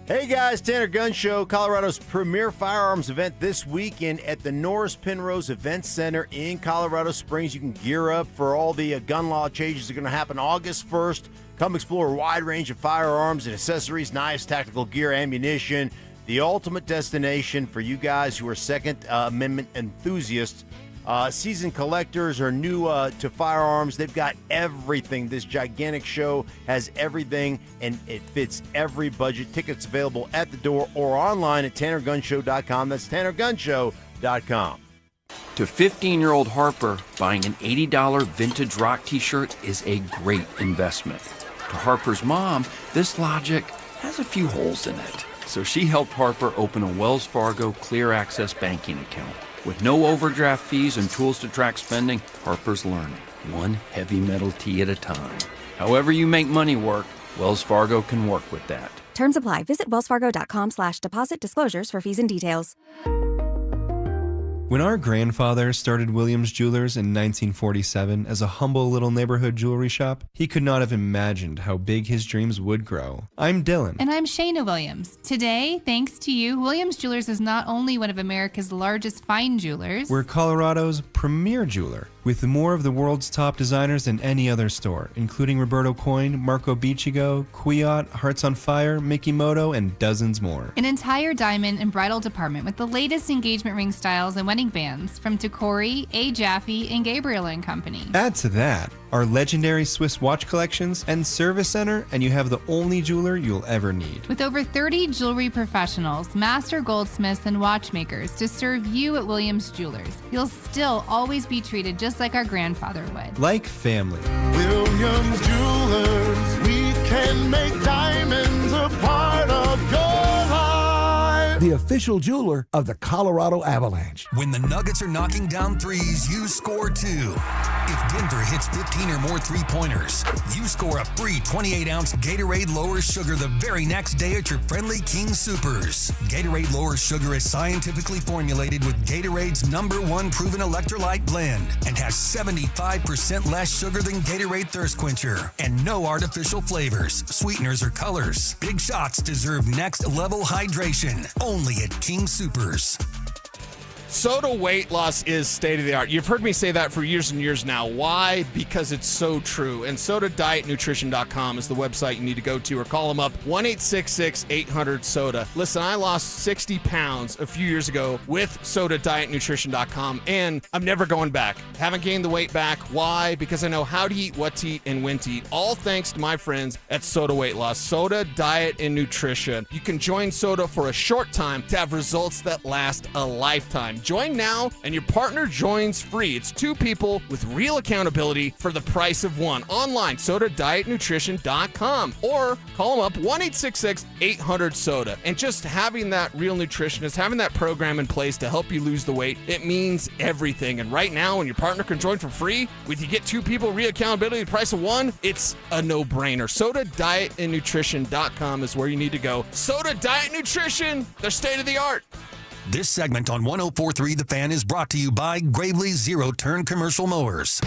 Hey guys, Tanner Gun Show, Colorado's premier firearms event this weekend at the Norris Penrose Event Center in Colorado Springs. You can gear up for all the gun law changes that are going to happen August 1st. Come explore a wide range of firearms and accessories, knives, tactical gear, ammunition. The ultimate destination for you guys who are Second Amendment enthusiasts. Seasoned collectors are new to firearms. They've got everything. This gigantic show has everything, and it fits every budget. Tickets available at the door or online at TannerGunShow.com. That's TannerGunShow.com. To 15-year-old Harper, buying an $80 vintage rock t-shirt is a great investment. To Harper's mom, this logic has a few holes in it. So she helped Harper open a Wells Fargo Clear Access banking account. With no overdraft fees and tools to track spending, Harper's learning, one heavy metal tee at a time. However you make money work, Wells Fargo can work with that. Terms apply. Visit wellsfargo.com/deposit disclosures for fees and details. When our grandfather started Williams Jewelers in 1947 as a humble little neighborhood jewelry shop, he could not have imagined how big his dreams would grow. I'm Dylan. And I'm Shayna Williams. Today, thanks to you, Williams Jewelers is not only one of America's largest fine jewelers, We're Colorado's premier jeweler, with more of the world's top designers than any other store, including Roberto Coin, Marco Biccigo, Quiot, Hearts on Fire, Mikimoto, and dozens more. an entire diamond and bridal department with the latest engagement ring styles and wedding bands from Tacori, A. Jaffe, and Gabriel & Company. Add to that our legendary Swiss watch collections and service center, and you have the only jeweler you'll ever need. With over 30 jewelry professionals, master goldsmiths, and watchmakers to serve you at Williams Jewelers, you'll still always be treated just like our grandfather would. Like family. Williams Jewelers, we can make diamonds a part of your life. The official jeweler of the Colorado Avalanche. When the Nuggets are knocking down threes, you score too. If Denver hits 15 or more three-pointers, you score a free 28-ounce Gatorade Lower Sugar the very next day at your friendly King Soopers. Gatorade Lower Sugar is scientifically formulated with Gatorade's #1 proven electrolyte blend and has 75% less sugar than Gatorade Thirst Quencher and no artificial flavors, sweeteners, or colors. Big shots deserve next-level hydration. Only at King Soopers. Soda weight loss is state-of-the-art. You've heard me say that for years and years now. Why? Because it's so true. And SodaDietNutrition.com is the website you need to go to, or call them up, 1-866-800-SODA. Listen, I lost 60 pounds a few years ago with SodaDietNutrition.com, and I'm never going back. Haven't gained the weight back. Why? Because I know how to eat, what to eat, and when to eat. All thanks to my friends at Soda Weight Loss. Soda, Diet, and Nutrition. You can join Soda for a short time to have results that last a lifetime. Join now, and your partner joins free. It's two people with real accountability for the price of one. Online, SodaDietNutrition.com, or call them up, 1-866-800-SODA. And just having that real nutritionist, having that program in place to help you lose the weight, it means everything. And right now, when your partner can join for free, with you get two people, real accountability, the price of one, it's a no-brainer. SodaDietNutrition.com is where you need to go. Soda Diet Nutrition, they're state-of-the-art. This segment on 104.3 The Fan is brought to you by Gravely Zero-Turn Commercial Mowers.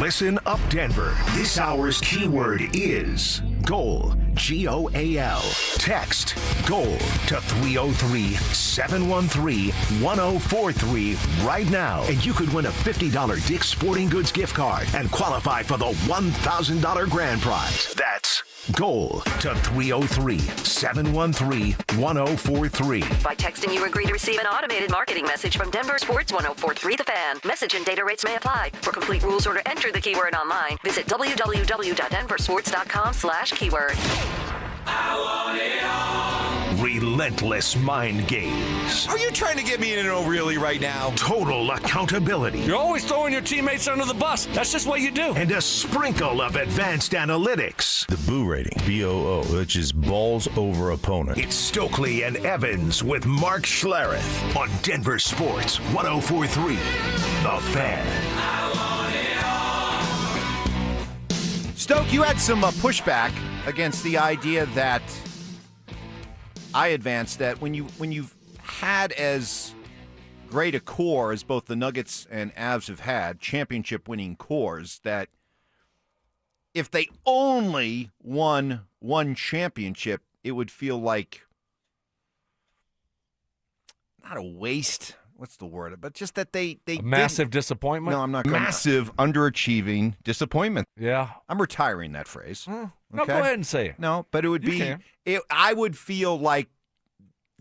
Listen up, Denver. This hour's keyword is GOAL. GOAL. Text GOAL to 303-713-1043 right now, and you could win a $50 Dick's Sporting Goods gift card and qualify for the $1,000 grand prize. That's GOAL to 303-713-1043. By texting, you agree to receive an automated marketing message from DenverSports 104.3 The Fan. Message and data rates may apply. For complete rules or to enter the keyword online, visit www.denversports.com/keyword. Relentless mind games. Are you trying to get me in an O'Reilly right now? Total accountability. You're always throwing your teammates under the bus. That's just what you do. And a sprinkle of advanced analytics. The Boo rating, BOO, which is balls over opponent. It's Stokley and Evans with Mark Schlereth on Denver Sports 104.3 The Fan. Stoke, you had some pushback against the idea that I advanced, that when you've had as great a core as both the Nuggets and Avs have had, championship-winning cores, that if they only won one championship, it would feel like not a waste. What's the word? But just that they a massive disappointment. No, I'm not going. Massive underachieving disappointment. Yeah, I'm retiring that phrase. No, go ahead and say it. No, but it would be. I would feel like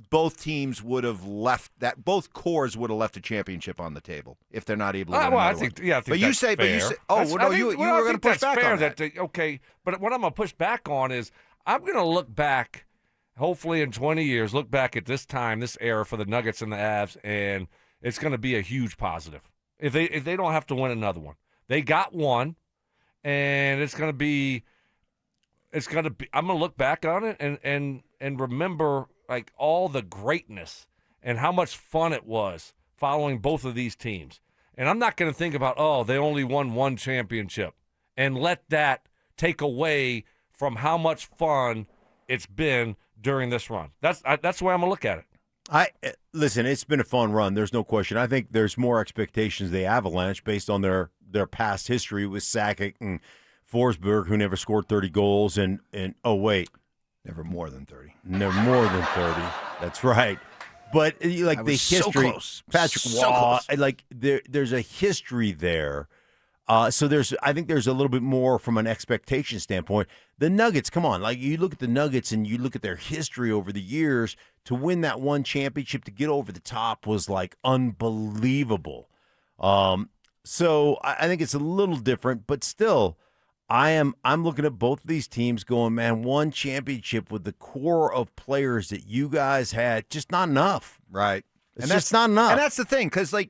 both teams would have left that. Both cores would have left a championship on the table if they're not able to. Win I think. Yeah, I think. But you say. Fair. But you say. Oh, well, no, you were going to push back on that. Okay, but what I'm going to push back on is I'm going to look back. Hopefully, in 20 years, look back at this time, this era for the Nuggets and the Avs, and it's going to be a huge positive. If they don't have to win another one, they got one, and it's going to be. I'm going to look back on it and remember like all the greatness and how much fun it was following both of these teams. And I'm not going to think about they only won one championship and let that take away from how much fun it's been during this run. That's the way I'm going to look at it. Listen, it's been a fun run. There's no question. I think there's more expectations of the Avalanche based on their past history with Sakic and Forsberg, who never scored 30 goals, and never more than 30. Never more than 30. That's right. But like the history, so close. Patrick Waugh, like there's a history there. So I think there's a little bit more from an expectation standpoint. The Nuggets, come on, like you look at the Nuggets and you look at their history over the years, to win that one championship, to get over the top was like unbelievable. So I think it's a little different, but still, I'm looking at both of these teams going, man, one championship with the core of players that you guys had, just not enough. Right. It's just not enough. And that's the thing, because like,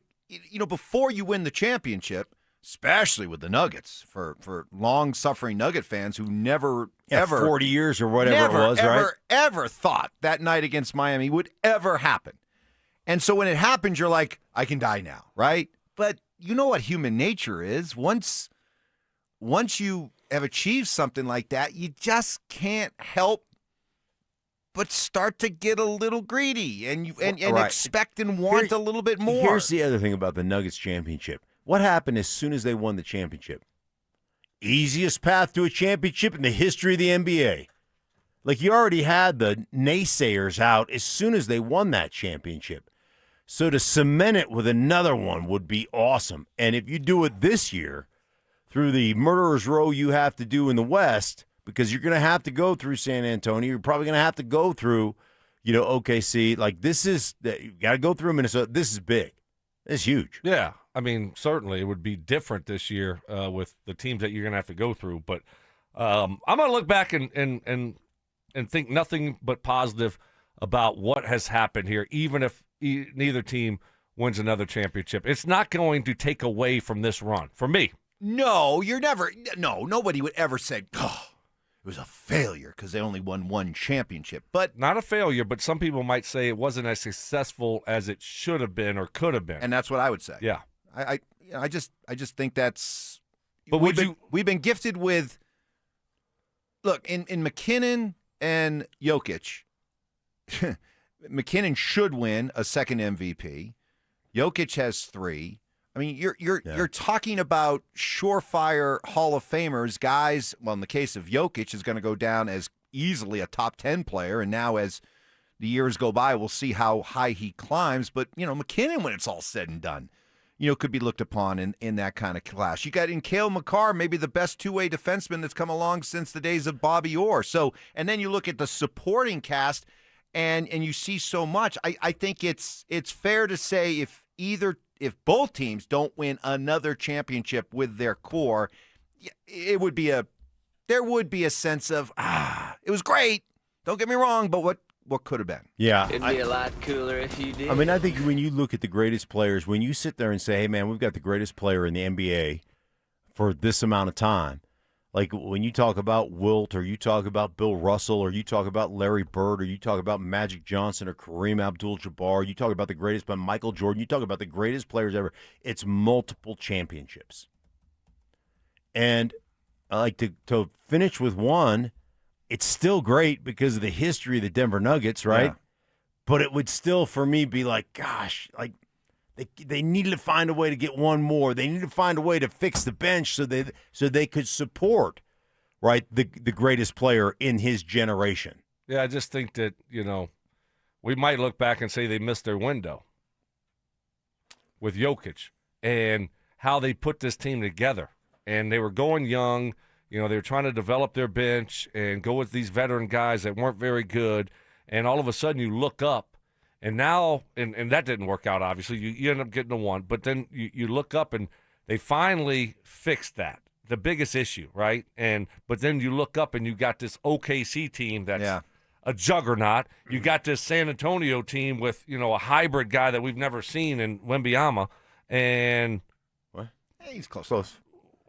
before you win the championship, especially with the Nuggets, for long-suffering Nugget fans who never, ever 40 years or whatever it was, right? Ever thought that night against Miami would ever happen. And so when it happens, you're like, I can die now, right? But you know what human nature is. Once you have achieved something like that, you just can't help but start to get a little greedy and expect and want a little bit more. Here's the other thing about the Nuggets championship. What happened as soon as they won the championship? Easiest path to a championship in the history of the NBA. Like, you already had the naysayers out as soon as they won that championship. So to cement it with another one would be awesome. And if you do it this year, through the murderer's row you have to do in the West, because you're going to have to go through San Antonio, you're probably going to have to go through, OKC. Like, you got to go through Minnesota. This is big. It's huge. Yeah. I mean, certainly it would be different this year with the teams that you're going to have to go through. But I'm going to look back and think nothing but positive about what has happened here, even if neither team wins another championship. It's not going to take away from this run, for me. No, nobody would ever say, it was a failure because they only won one championship. But not a failure, but some people might say it wasn't as successful as it should have been or could have been. And that's what I would say. Yeah. I just think that's. But we've been gifted with. Look, in McKinnon and Jokic, McKinnon should win a second MVP. Jokic has 3. I mean, you're talking about surefire Hall of Famers, guys. Well, in the case of Jokic, is going to go down as easily a top 10 player, and now as the years go by, we'll see how high he climbs. But McKinnon, when it's all said and done, could be looked upon in that kind of class. You got in Cale Makar, maybe the best two-way defenseman that's come along since the days of Bobby Orr. So, and then you look at the supporting cast, and you see so much. I think it's fair to say if both teams don't win another championship with their core, there would be a sense of it was great. Don't get me wrong, but what could have been? Yeah, it'd be a lot cooler if you did. I mean, I think when you look at the greatest players, when you sit there and say, "Hey, man, we've got the greatest player in the NBA for this amount of time," like when you talk about Wilt, or you talk about Bill Russell, or you talk about Larry Bird, or you talk about Magic Johnson or Kareem Abdul-Jabbar, you talk about the greatest, but Michael Jordan, you talk about the greatest players ever. It's multiple championships, and I like to finish with one. It's still great because of the history of the Denver Nuggets, right? Yeah. But it would still, for me, be like, gosh, like they needed to find a way to get one more. They needed to find a way to fix the bench so they could support, right, the greatest player in his generation. Yeah, I just think that, we might look back and say they missed their window with Jokic and how they put this team together. And they were going young. They were trying to develop their bench and go with these veteran guys that weren't very good. And all of a sudden you look up, and now – and that didn't work out, obviously. You end up getting a 1. But then you look up, and they finally fixed that, the biggest issue, right? But then you look up, and you got this OKC team that's a juggernaut. You got this San Antonio team with, a hybrid guy that we've never seen in Wembanyama. And – What? Hey, he's close.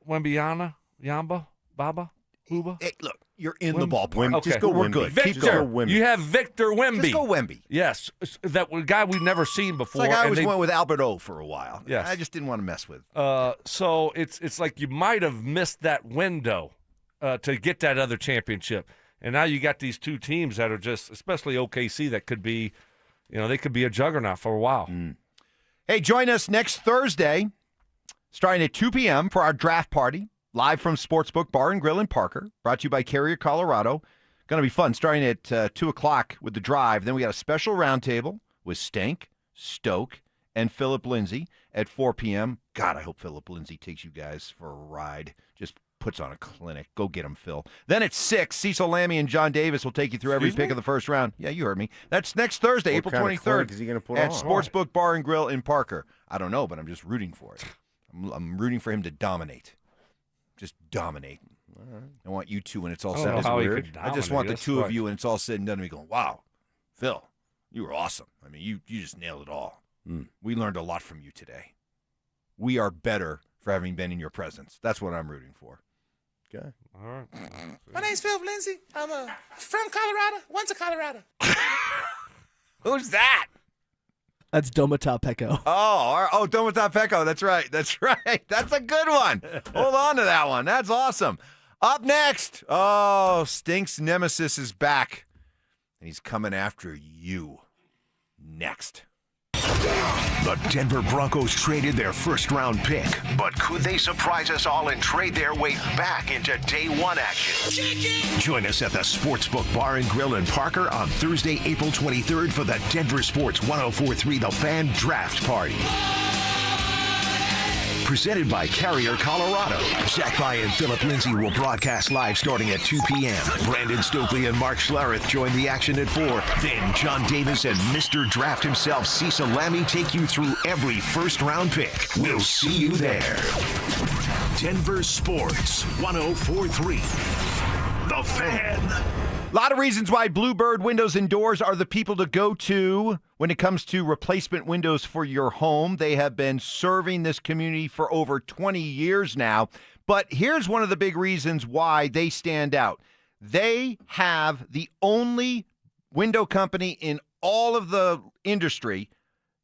Wembanyama? Yamba? Baba? Uba? Hey, look, you're in the ballpark. Okay. Just go We're good. Victor. You have Victor Wemby. Just go Wemby. Yes. That guy we've never seen before. It's like I always went with Albert O for a while. Yes. I just didn't want to mess with. So it's like you might have missed that window to get that other championship. And now you got these two teams that are just, especially OKC, that could be, they could be a juggernaut for a while. Hey, join us next Thursday, starting at 2 p.m. for our draft party. Live from Sportsbook Bar and Grill in Parker, brought to you by Carrier, Colorado. Going to be fun, starting at 2 o'clock with the drive. Then we got a special roundtable with Stank, Stoke, and Philip Lindsay at 4 p.m. God, I hope Philip Lindsay takes you guys for a ride. Just puts on a clinic. Go get him, Phil. Then at 6, Cecil Lammy and John Davis will take you through every pick of the first round. Yeah, you heard me. That's next Thursday, April 23rd is he gonna put at on? Sportsbook Bar and Grill in Parker. I don't know, but I'm just rooting for it. I'm rooting for him to dominate. Just dominate. I want you two when it's all said and done. I just want the two of you when it's all said and done to be going, wow, Phil, you were awesome. I mean, you just nailed it all. We learned a lot from you today. We are better for having been in your presence. That's what I'm rooting for. Okay. All right. My name's Phil Lindsay. I'm from Colorado. Went to Colorado. Who's that? That's Domata Pecco. Oh, Domata Pecco. That's right. That's right. That's a good one. Hold on to that one. That's awesome. Up next, Stink's nemesis is back, and he's coming after you next. The Denver Broncos traded their first-round pick, but could they surprise us all and trade their way back into day one action? Join us at the Sportsbook Bar and Grill in Parker on Thursday, April 23rd for the DenverSports 104.3 The Fan Draft Party. Presented by Carrier, Colorado. Zach By and Philip Lindsay will broadcast live starting at 2 p.m. Brandon Stokley and Mark Schlereth join the action at 4. Then John Davis and Mr. Draft himself, Cecil Lammy, take you through every first-round pick. We'll see you there. Denver Sports 104.3 The Fan. A lot of reasons why Bluebird Windows and Doors are the people to go to when it comes to replacement windows for your home. They have been serving this community for over 20 years now. But here's one of the big reasons why they stand out. They have the only window company in all of the industry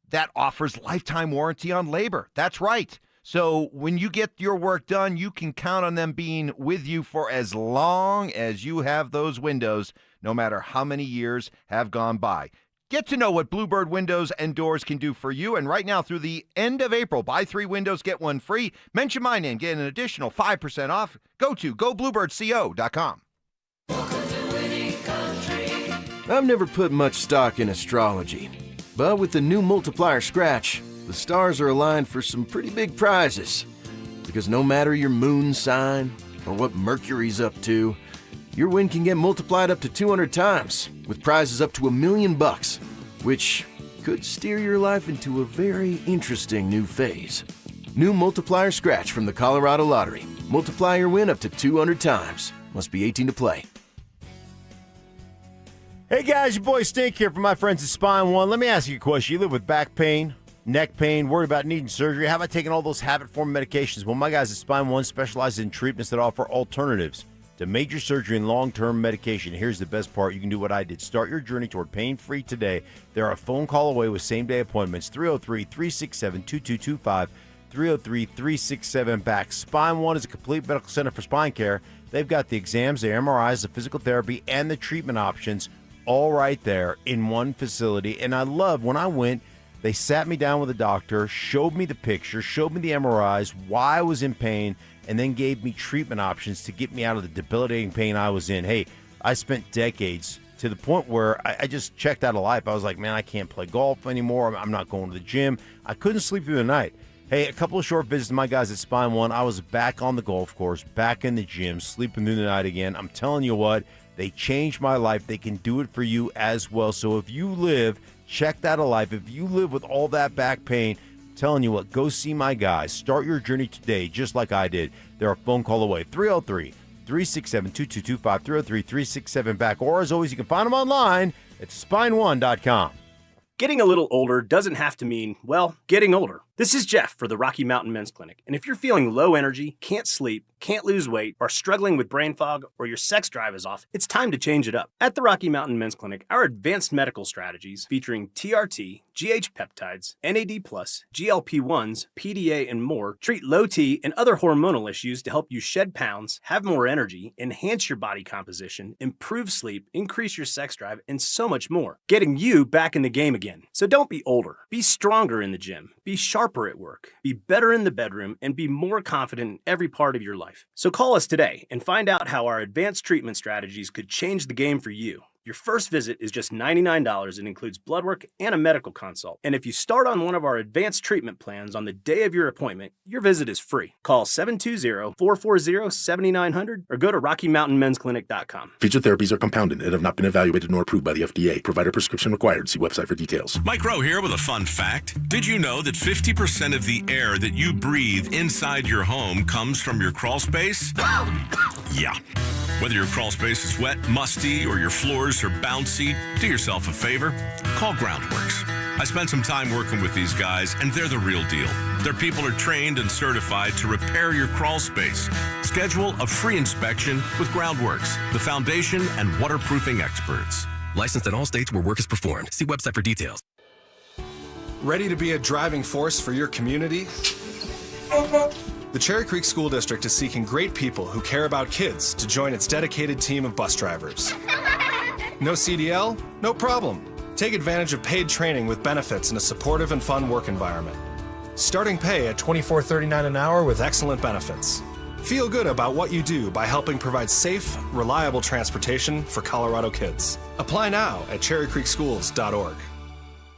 that offers lifetime warranty on labor. That's right. So when you get your work done, you can count on them being with you for as long as you have those windows, no matter how many years have gone by. Get to know what Bluebird Windows and Doors can do for you. And right now, through the end of April, buy 3 windows, get 1 free. Mention my name, get an additional 5% off. Go to gobluebirdco.com. I've never put much stock in astrology, but with the new multiplier scratch, the stars are aligned for some pretty big prizes. Because no matter your moon sign or what Mercury's up to, your win can get multiplied up to 200 times with prizes up to $1 million, which could steer your life into a very interesting new phase. New multiplier scratch from the Colorado Lottery. Multiply your win up to 200 times. Must be 18 to play. Hey guys, your boy Stink here from my friends at Spine One. Let me ask you a question. You live with back pain, neck pain, worried about needing surgery? How about taking all those habit-forming medications? Well, my guys at Spine One specialize in treatments that offer alternatives to major surgery and long-term medication. Here's the best part. You can do what I did. Start your journey toward pain-free today. They're a phone call away with same-day appointments. 303-367-2225. 303-367-BACK. Spine One is a complete medical center for spine care. They've got the exams, the MRIs, the physical therapy, and the treatment options all right there in one facility. And I love when I went, they sat me down with a doctor, showed me the picture, showed me the MRIs, why I was in pain, and then gave me treatment options to get me out of the debilitating pain I was in. Hey, I spent decades to the point where I just checked out of life. I was like, man, I can't play golf anymore. I'm not going to the gym. I couldn't sleep through the night. Hey, a couple of short visits to my guys at Spine One. I was back on the golf course, back in the gym, sleeping through the night again. I'm telling you what, they changed my life. They can do it for you as well. So if you live checked out of life, if you live with all that back pain, I'm telling you what, go see my guys. Start your journey today, just like I did. They're a phone call away. 303-367-2225, 303-367-BACK. Or as always, you can find them online at spine1.com. Getting a little older doesn't have to mean, well, getting older. This is Jeff for the Rocky Mountain Men's Clinic. And if you're feeling low energy, can't sleep, can't lose weight, are struggling with brain fog, or your sex drive is off, it's time to change it up. At the Rocky Mountain Men's Clinic, our advanced medical strategies featuring TRT, GH peptides, NAD+, GLP-1s, PDA, and more treat low T and other hormonal issues to help you shed pounds, have more energy, enhance your body composition, improve sleep, increase your sex drive, and so much more. Getting you back in the game again. So don't be older. Be stronger in the gym. Be sharper at work. Be better in the bedroom, and be more confident in every part of your life. So call us today and find out how our advanced treatment strategies could change the game for you. Your first visit is just $99 and includes blood work and a medical consult. And if you start on one of our advanced treatment plans on the day of your appointment, your visit is free. Call 720-440-7900 or go to RockyMountainMen'sClinic.com. Featured therapies are compounded and have not been evaluated nor approved by the FDA. Provider prescription required. See website for details. Mike Rowe here with a fun fact. Did you know that 50% of the air that you breathe inside your home comes from your crawl space? Yeah. Whether your crawl space is wet, musty, or your floors are bouncy, do yourself a favor. Call Groundworks. I spent some time working with these guys, and they're the real deal. Their people are trained and certified to repair your crawl space. Schedule a free inspection with Groundworks, the foundation and waterproofing experts. Licensed in all states where work is performed. See website for details. Ready to be a driving force for your community? The Cherry Creek School District is seeking great people who care about kids to join its dedicated team of bus drivers. No CDL? No problem. Take advantage of paid training with benefits in a supportive and fun work environment. Starting pay at $24.39 an hour with excellent benefits. Feel good about what you do by helping provide safe, reliable transportation for Colorado kids. Apply now at cherrycreekschools.org.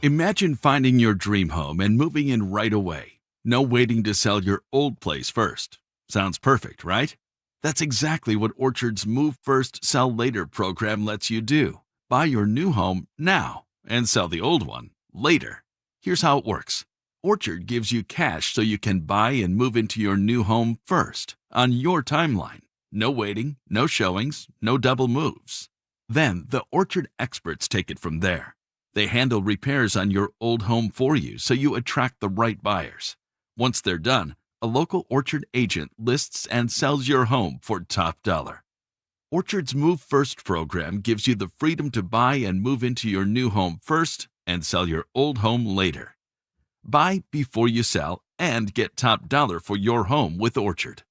Imagine finding your dream home and moving in right away. No waiting to sell your old place first. Sounds perfect, right? That's exactly what Orchard's Move First, Sell Later program lets you do. Buy your new home now and sell the old one later. Here's how it works. Orchard gives you cash so you can buy and move into your new home first, on your timeline. No waiting, no showings, no double moves. Then the Orchard experts take it from there. They handle repairs on your old home for you so you attract the right buyers. Once they're done, a local Orchard agent lists and sells your home for top dollar. Orchard's Move First program gives you the freedom to buy and move into your new home first and sell your old home later. Buy before you sell and get top dollar for your home with Orchard.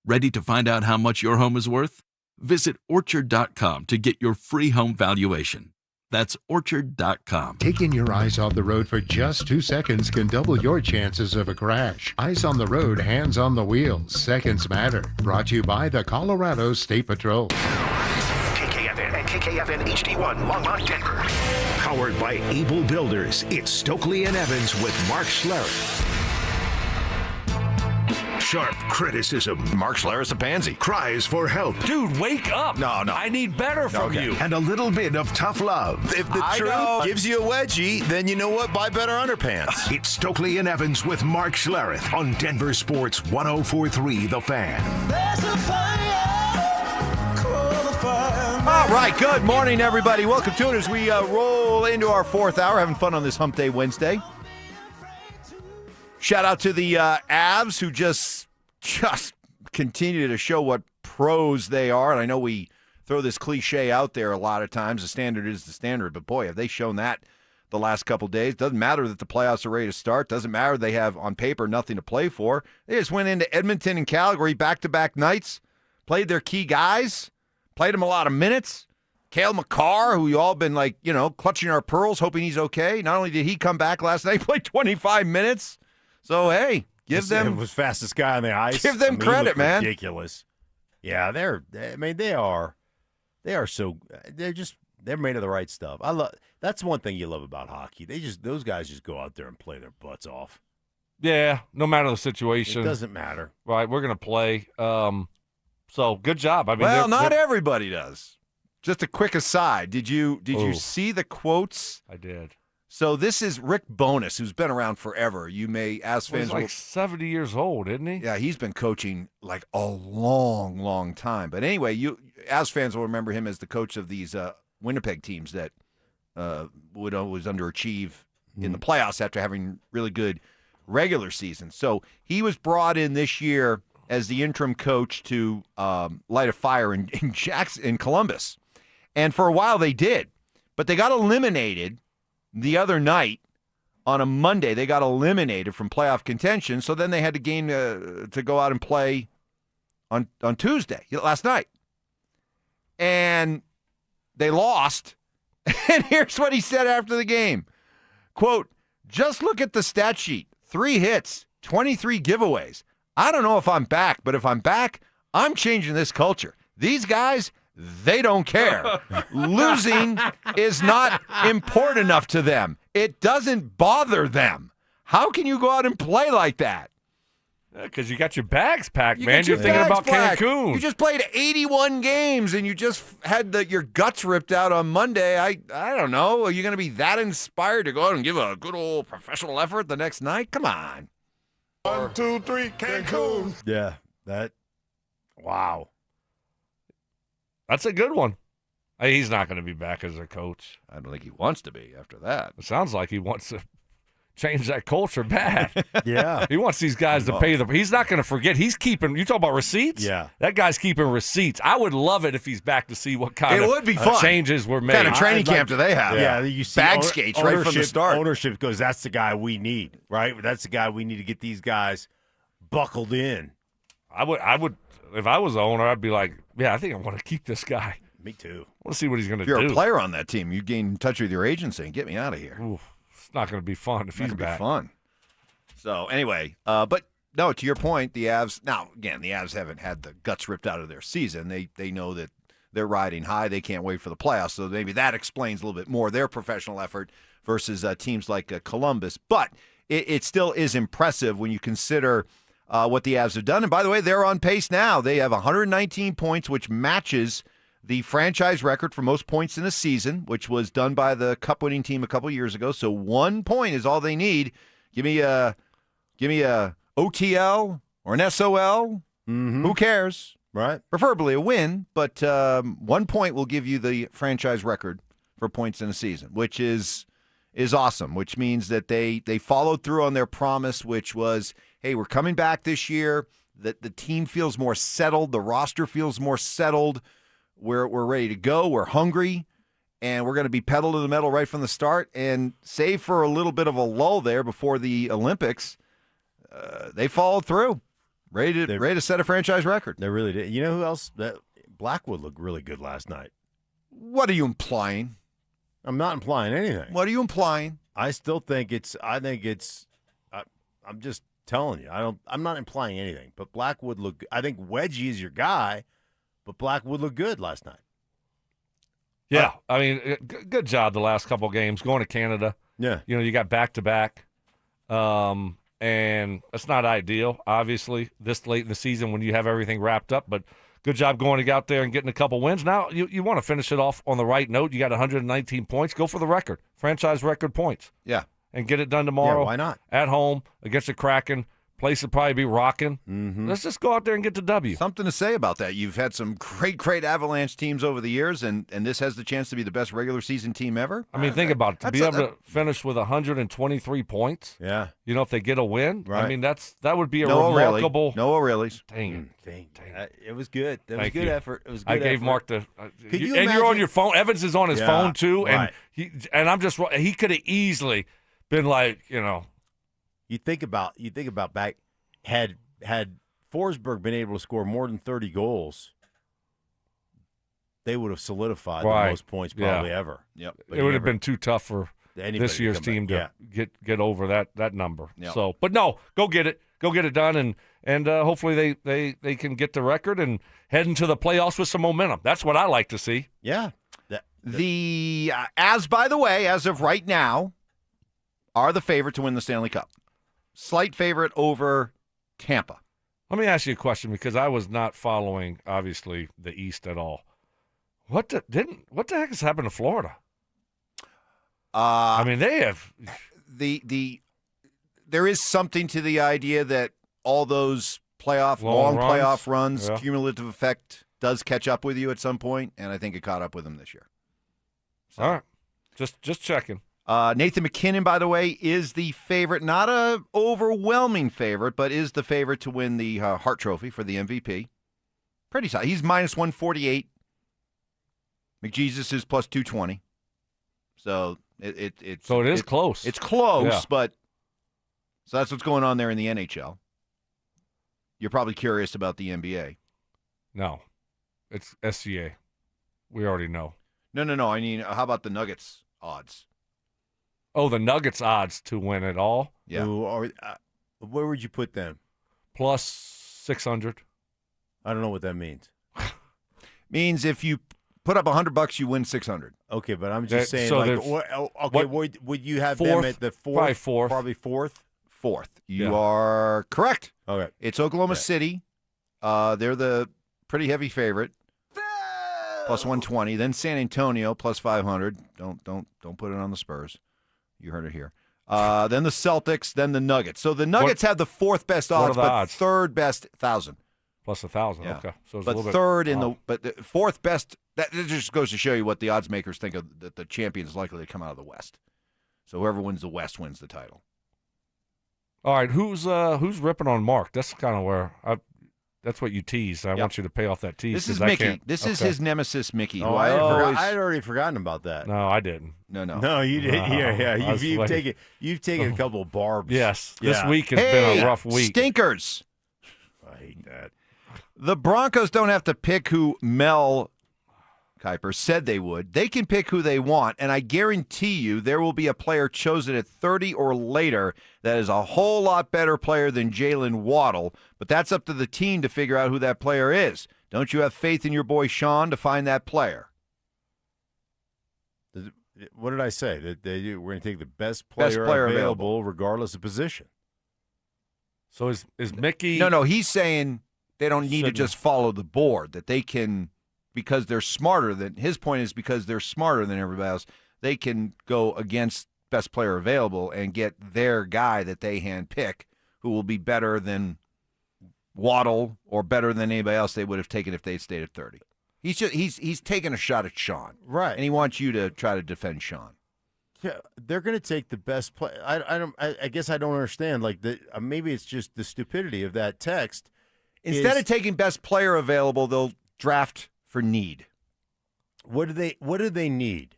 Ready to find out how much your home is worth? Visit Orchard.com to get your free home valuation. That's Orchard.com. Taking your eyes off the road for just 2 seconds can double your chances of a crash. Eyes on the road, hands on the wheel. Seconds matter. Brought to you by the Colorado State Patrol. KKFN and KKFN HD1, Longmont, Denver. Powered by Able Builders, it's Stokley and Evans with Mark Schlereth. Sharp criticism. Mark Schlereth's a pansy. Cries for help. Dude, wake up. No. I need better from you. And a little bit of tough love. If the truth gives you a wedgie, then you know what? Buy better underpants. It's Stokley and Evans with Mark Schlereth on Denver Sports 104.3 The Fan. All right, good morning, everybody. Welcome to it as we roll into our fourth hour, having fun on this Hump Day Wednesday. Shout out to the Avs who just continue to show what pros they are. And I know we throw this cliche out there a lot of times. The standard is the standard. But, boy, have they shown that the last couple days. Doesn't matter that the playoffs are ready to start. Doesn't matter they have, on paper, nothing to play for. They just went into Edmonton and Calgary back-to-back nights, played their key guys, played them a lot of minutes. Cale Makar, who you all been, clutching our pearls, hoping he's okay. Not only did he come back last night, he played 25 minutes. So, hey, give them. It was fastest guy on the ice. Give them credit, man. Ridiculous. Yeah, they're They're made of the right stuff. That's one thing you love about hockey. Those guys just go out there and play their butts off. Yeah, no matter the situation. It doesn't matter. Right, we're going to play. So good job. I mean, not everybody does. Just a quick aside. Did you see the quotes? I did. So this is Rick Bowness, who's been around forever. You may ask fans. He's like 70 years old, isn't he? Yeah, he's been coaching like a long, long time. But anyway, you as fans will remember him as the coach of these Winnipeg teams that would always underachieve in the playoffs after having really good regular seasons. So he was brought in this year as the interim coach to light a fire in Columbus. And for a while they did. But they got eliminated the other night on a Monday. They got eliminated from playoff contention. So then they had to to go out and play on Tuesday, last night. And they lost. And here's what he said after the game. Quote, "Just look at the stat sheet. 3 hits, 23 giveaways. I don't know if I'm back, but if I'm back, I'm changing this culture. These guys, they don't care. Losing is not important enough to them. It doesn't bother them. How can you go out and play like that?" Because you got your bags packed, man. You're thinking about Cancun. You just played 81 games, and you just had your guts ripped out on Monday. I don't know. Are you going to be that inspired to go out and give a good old professional effort the next night? Come on. 1, 2, 3, Cancun. Yeah, wow. That's a good one. He's not going to be back as a coach. I don't think he wants to be after that. It sounds like he wants to change that culture bad. Yeah. He wants these guys to pay he's not going to forget. He's keeping, you talk about receipts? Yeah. That guy's keeping receipts. I would love it if he's back to see what kind would be fun. Changes were made. What kind of training camp do they have? Yeah, you see bag skates right from the start. Ownership goes, that's the guy we need, right? That's the guy we need to get these guys buckled in. I would, if I was the owner, I'd be like, yeah, I think I want to keep this guy. Me too. I want to see what he's going to If do. you're a player on that team, you gain in touch with your agency and get me out of here. Oof, it's not going to be fun if he's back. Be fun. So anyway, but no, to your point, the Avs. Now again, the Avs haven't had the guts ripped out of their season. They know that they're riding high. They can't wait for the playoffs. So maybe that explains a little bit more their professional effort versus teams like Columbus. But it still is impressive when you consider what the Avs have done. And by the way, they're on pace now. They have 119 points, which matches the franchise record for most points in a season, which was done by the Cup-winning team a couple years ago. So 1 point is all they need. Give me a OTL or an SOL. Mm-hmm. Who cares? Right. Preferably a win, but 1 point will give you the franchise record for points in a season, which is awesome, which means that they followed through on their promise, which was, hey, we're coming back this year, that the team feels more settled, the roster feels more settled, we're ready to go, we're hungry, and we're going to be pedal to the metal right from the start. And save for a little bit of a lull there before the Olympics, they followed through, ready to set a franchise record. They really did. You know who else? Blackwood looked really good last night. What are you implying? I'm not implying anything. What are you implying? I still think I'm just telling you. I'm not implying anything. But Blackwood looked. I think Wedgie is your guy, but Blackwood looked good last night. Yeah, I mean, good job the last couple of games going to Canada. Yeah, you got back-to-back, and it's not ideal, obviously, this late in the season when you have everything wrapped up. But good job going out there and getting a couple wins. Now you want to finish it off on the right note. You got 119 points. Go for the record, franchise record points. Yeah, and get it done tomorrow. Yeah, why not? At home against the Kraken. Place will probably be rocking. Mm-hmm. Let's just go out there and get the W. Something to say about that. You've had some great Avalanche teams over the years, and this has the chance to be the best regular season team ever. I mean, think about it. To be able to finish with 123 points, yeah. If they get a win, right. I mean, that would be a remarkable. No O'Reillys. Dang it. It was good. It was good effort. It was good I gave effort. Mark the. Could you and imagine? You're on your phone. Evans is on his phone too, right. and I'm just. He could have easily been like, You think about back. Had Forsberg been able to score more than 30 goals, they would have solidified the most points probably ever. Yep. It would have been too tough for this year's team to get over that number. Yep. So, but no, go get it done, and hopefully they can get the record and head into the playoffs with some momentum. That's what I like to see. Yeah. By the way, as of right now, are the favorite to win the Stanley Cup. Slight favorite over Tampa. Let me ask you a question because I was not following, obviously, the East at all. What the heck has happened to Florida? They have there is something to the idea that all those long playoff runs, cumulative effect does catch up with you at some point, and I think it caught up with them this year. So. All right, just checking. Nathan McKinnon, by the way, is the favorite, not a overwhelming favorite, but is the favorite to win the Hart Trophy for the MVP. Pretty solid. He's minus 148. McJesus is plus 220. So it is close. It's close, but so that's what's going on there in the NHL. You're probably curious about the NBA. No, it's SCA. We already know. No. I mean, how about the Nuggets odds? Oh, the Nuggets odds to win it all? Yeah. Where would you put them? Plus 600. I don't know what that means. Means if you put up $100, you win 600. Okay, but I'm just saying. Would you have fourth, them at the fourth? Probably fourth. Probably fourth. Fourth. You are correct. Okay. It's Oklahoma City. They're the pretty heavy favorite. Plus 120. Then San Antonio plus 500. Don't put it on the Spurs. You heard it here. Then the Celtics. Then the Nuggets. So the Nuggets have the fourth best odds, but third best 1,000. Plus 1,000. Yeah. Okay. So it's but a little third bit, but the fourth best. That just goes to show you what the odds makers think of that the champion is likely to come out of the West. So whoever wins the West wins the title. All right, who's ripping on Mark? That's kind of where that's what you tease. I want you to pay off that tease. This is Mickey. This is his nemesis, Mickey. Oh, I had already forgotten about that. No, I didn't. No, you did. Yeah. You've taken a couple of barbs. Yes, this week has been a rough week. Stinkers. I hate that. The Broncos don't have to pick who Mel Kiper said they would. They can pick who they want, and I guarantee you there will be a player chosen at 30 or later that is a whole lot better player than Jalen Waddle, but that's up to the team to figure out who that player is. Don't you have faith in your boy Sean to find that player? What did I say? That we're going to take the best player available regardless of position. So is Mickey... No, he's saying they don't need to just follow the board, that they can... Because they're smarter than his point is because they're smarter than everybody else, they can go against best player available and get their guy that they handpick, who will be better than Waddle or better than anybody else they would have taken if they stayed at 30. He's taking a shot at Sean, right? And he wants you to try to defend Sean. Yeah, they're going to take the best play. I guess I don't understand. Like maybe it's just the stupidity of that text. Instead of taking best player available, they'll draft for need. What do they need?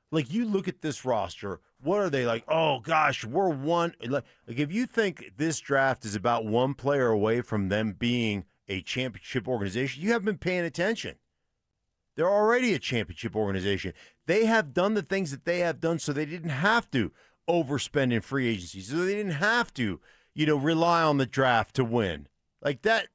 Like, you look at this roster, what are they like? Oh gosh, we're one. Like if you think this draft is about one player away from them being a championship organization, you haven't been paying attention. They're already a championship organization. They have done the things that they have done so they didn't have to overspend in free agency. So they didn't have to, rely on the draft to win. Like that's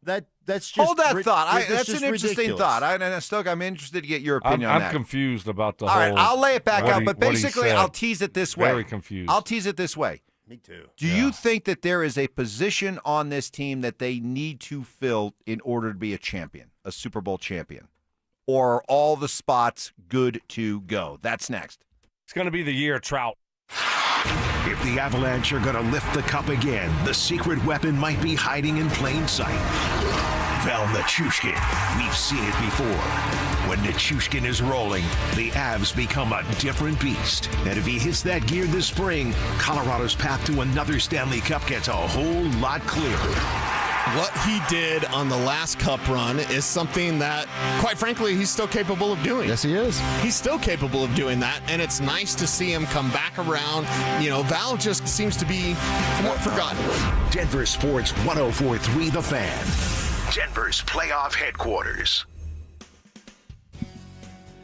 just hold that thought. That's just an interesting ridiculous. thought. Stoke, I'm interested to get your opinion on that. I'm confused about the whole. All right, I'll lay it back out, but basically, I'll tease it this way. Very confused. I'll tease it this way. Me too. Do you think that there is a position on this team that they need to fill in order to be a champion, a Super Bowl champion, or are all the spots good to go? That's next. It's going to be the year of Trout. If the Avalanche are going to lift the cup again, the secret weapon might be hiding in plain sight. Val Nichushkin. We've seen it before. When Nichushkin is rolling, the Avs become a different beast. And if he hits that gear this spring, Colorado's path to another Stanley Cup gets a whole lot clearer. What he did on the last Cup run is something that, quite frankly, he's still capable of doing. Yes, he is. He's still capable of doing that, and it's nice to see him come back around. Val just seems to be somewhat forgotten. Denver Sports 104.3 The Fan. Denver's playoff headquarters.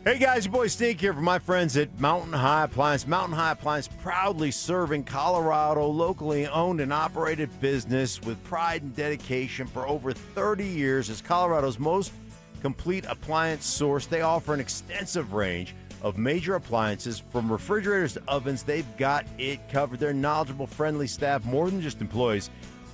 Hey guys, your boy Stink here from my friends at Mountain High Appliance. Mountain High Appliance proudly serving Colorado, locally owned and operated business with pride and dedication for over 30 years as Colorado's most complete appliance source. They offer an extensive range of major appliances from refrigerators to ovens. They've got it covered. They're knowledgeable, friendly staff, more than just employees.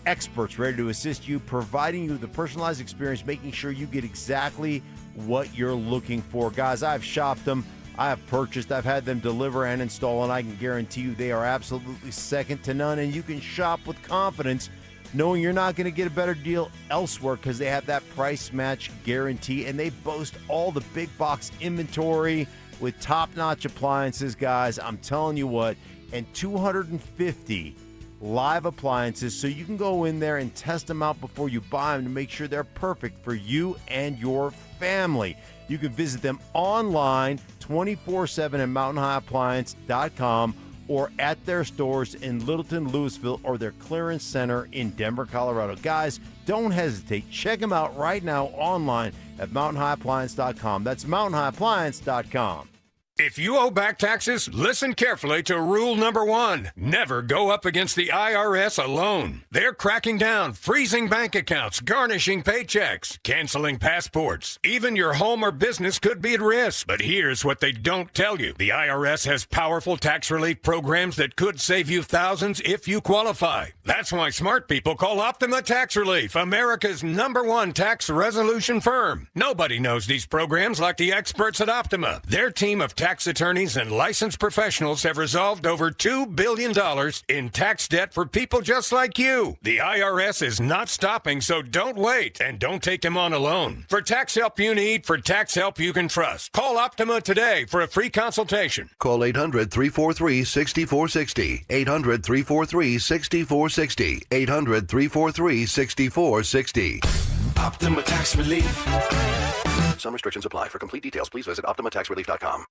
Experts ready to assist you, providing you with a personalized experience, making sure you get exactly what you're looking for. Guys, I've shopped them. I have purchased. I've had them deliver and install, and I can guarantee you they are absolutely second to none. And you can shop with confidence, knowing you're not going to get a better deal elsewhere because they have that price match guarantee, and they boast all the big box inventory with top-notch appliances, guys. I'm telling you what, and 250 live appliances, so you can go in there and test them out before you buy them to make sure they're perfect for you and your family. You can visit them online 24/7 at mountainhighappliance.com or at their stores in Littleton, Louisville, or their clearance center in Denver, Colorado. Guys, don't hesitate. Check them out right now online at mountainhighappliance.com. That's mountainhighappliance.com. If you owe back taxes, listen carefully to rule number 1. Never go up against the IRS alone. They're cracking down, freezing bank accounts, garnishing paychecks, canceling passports. Even your home or business could be at risk. But here's what they don't tell you. The IRS has powerful tax relief programs that could save you thousands if you qualify. That's why smart people call Optima Tax Relief, America's #1 tax resolution firm. Nobody knows these programs like the experts at Optima. Their team of tax attorneys and licensed professionals have resolved over $2 billion in tax debt for people just like you. The IRS is not stopping, so don't wait and don't take them on alone. For tax help you need, for tax help you can trust, call Optima today for a free consultation. Call 800-343-6460. 800-343-6460. 800-343-6460. Optima Tax Relief. Some restrictions apply. For complete details, please visit OptimaTaxRelief.com.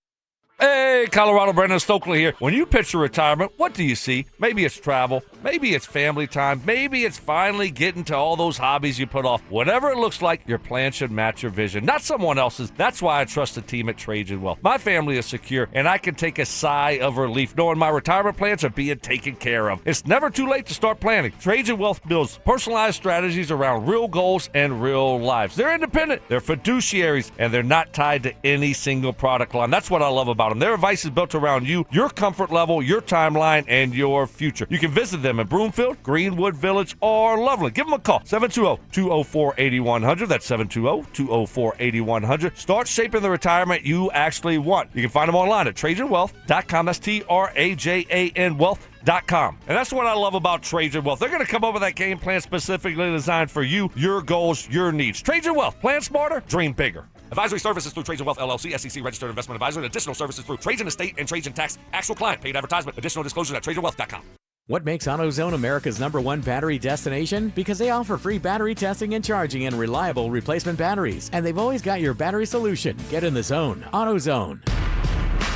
Hey, Colorado, Brandon Stokley here. When you picture retirement, what do you see? Maybe it's travel. Maybe it's family time. Maybe it's finally getting to all those hobbies you put off. Whatever it looks like, your plan should match your vision, not someone else's. That's why I trust the team at Cajun Wealth. My family is secure, and I can take a sigh of relief knowing my retirement plans are being taken care of. It's never too late to start planning. Cajun Wealth builds personalized strategies around real goals and real lives. They're independent, they're fiduciaries, and they're not tied to any single product line. That's what I love about them. Their advice is built around you, your comfort level, your timeline, and your future. You can visit them in Broomfield, Greenwood Village, or Loveland. Give them a call, 720-204-8100. That's 720-204-8100. Start shaping the retirement you actually want. You can find them online at TrajanWealth.com. That's TRAJAN Wealth.com. And that's what I love about Trajan Wealth. They're going to come up with that game plan specifically designed for you, your goals, your needs. Trajan Wealth. Plan smarter, dream bigger. Advisory services through Trajan Wealth LLC, SEC registered investment advisor, and additional services through Trajan Estate and Trajan Tax. Actual client paid advertisement. Additional disclosures at TrajanWealth.com. What makes AutoZone America's #1 battery destination? Because they offer free battery testing and charging and reliable replacement batteries. And they've always got your battery solution. Get in the zone. AutoZone.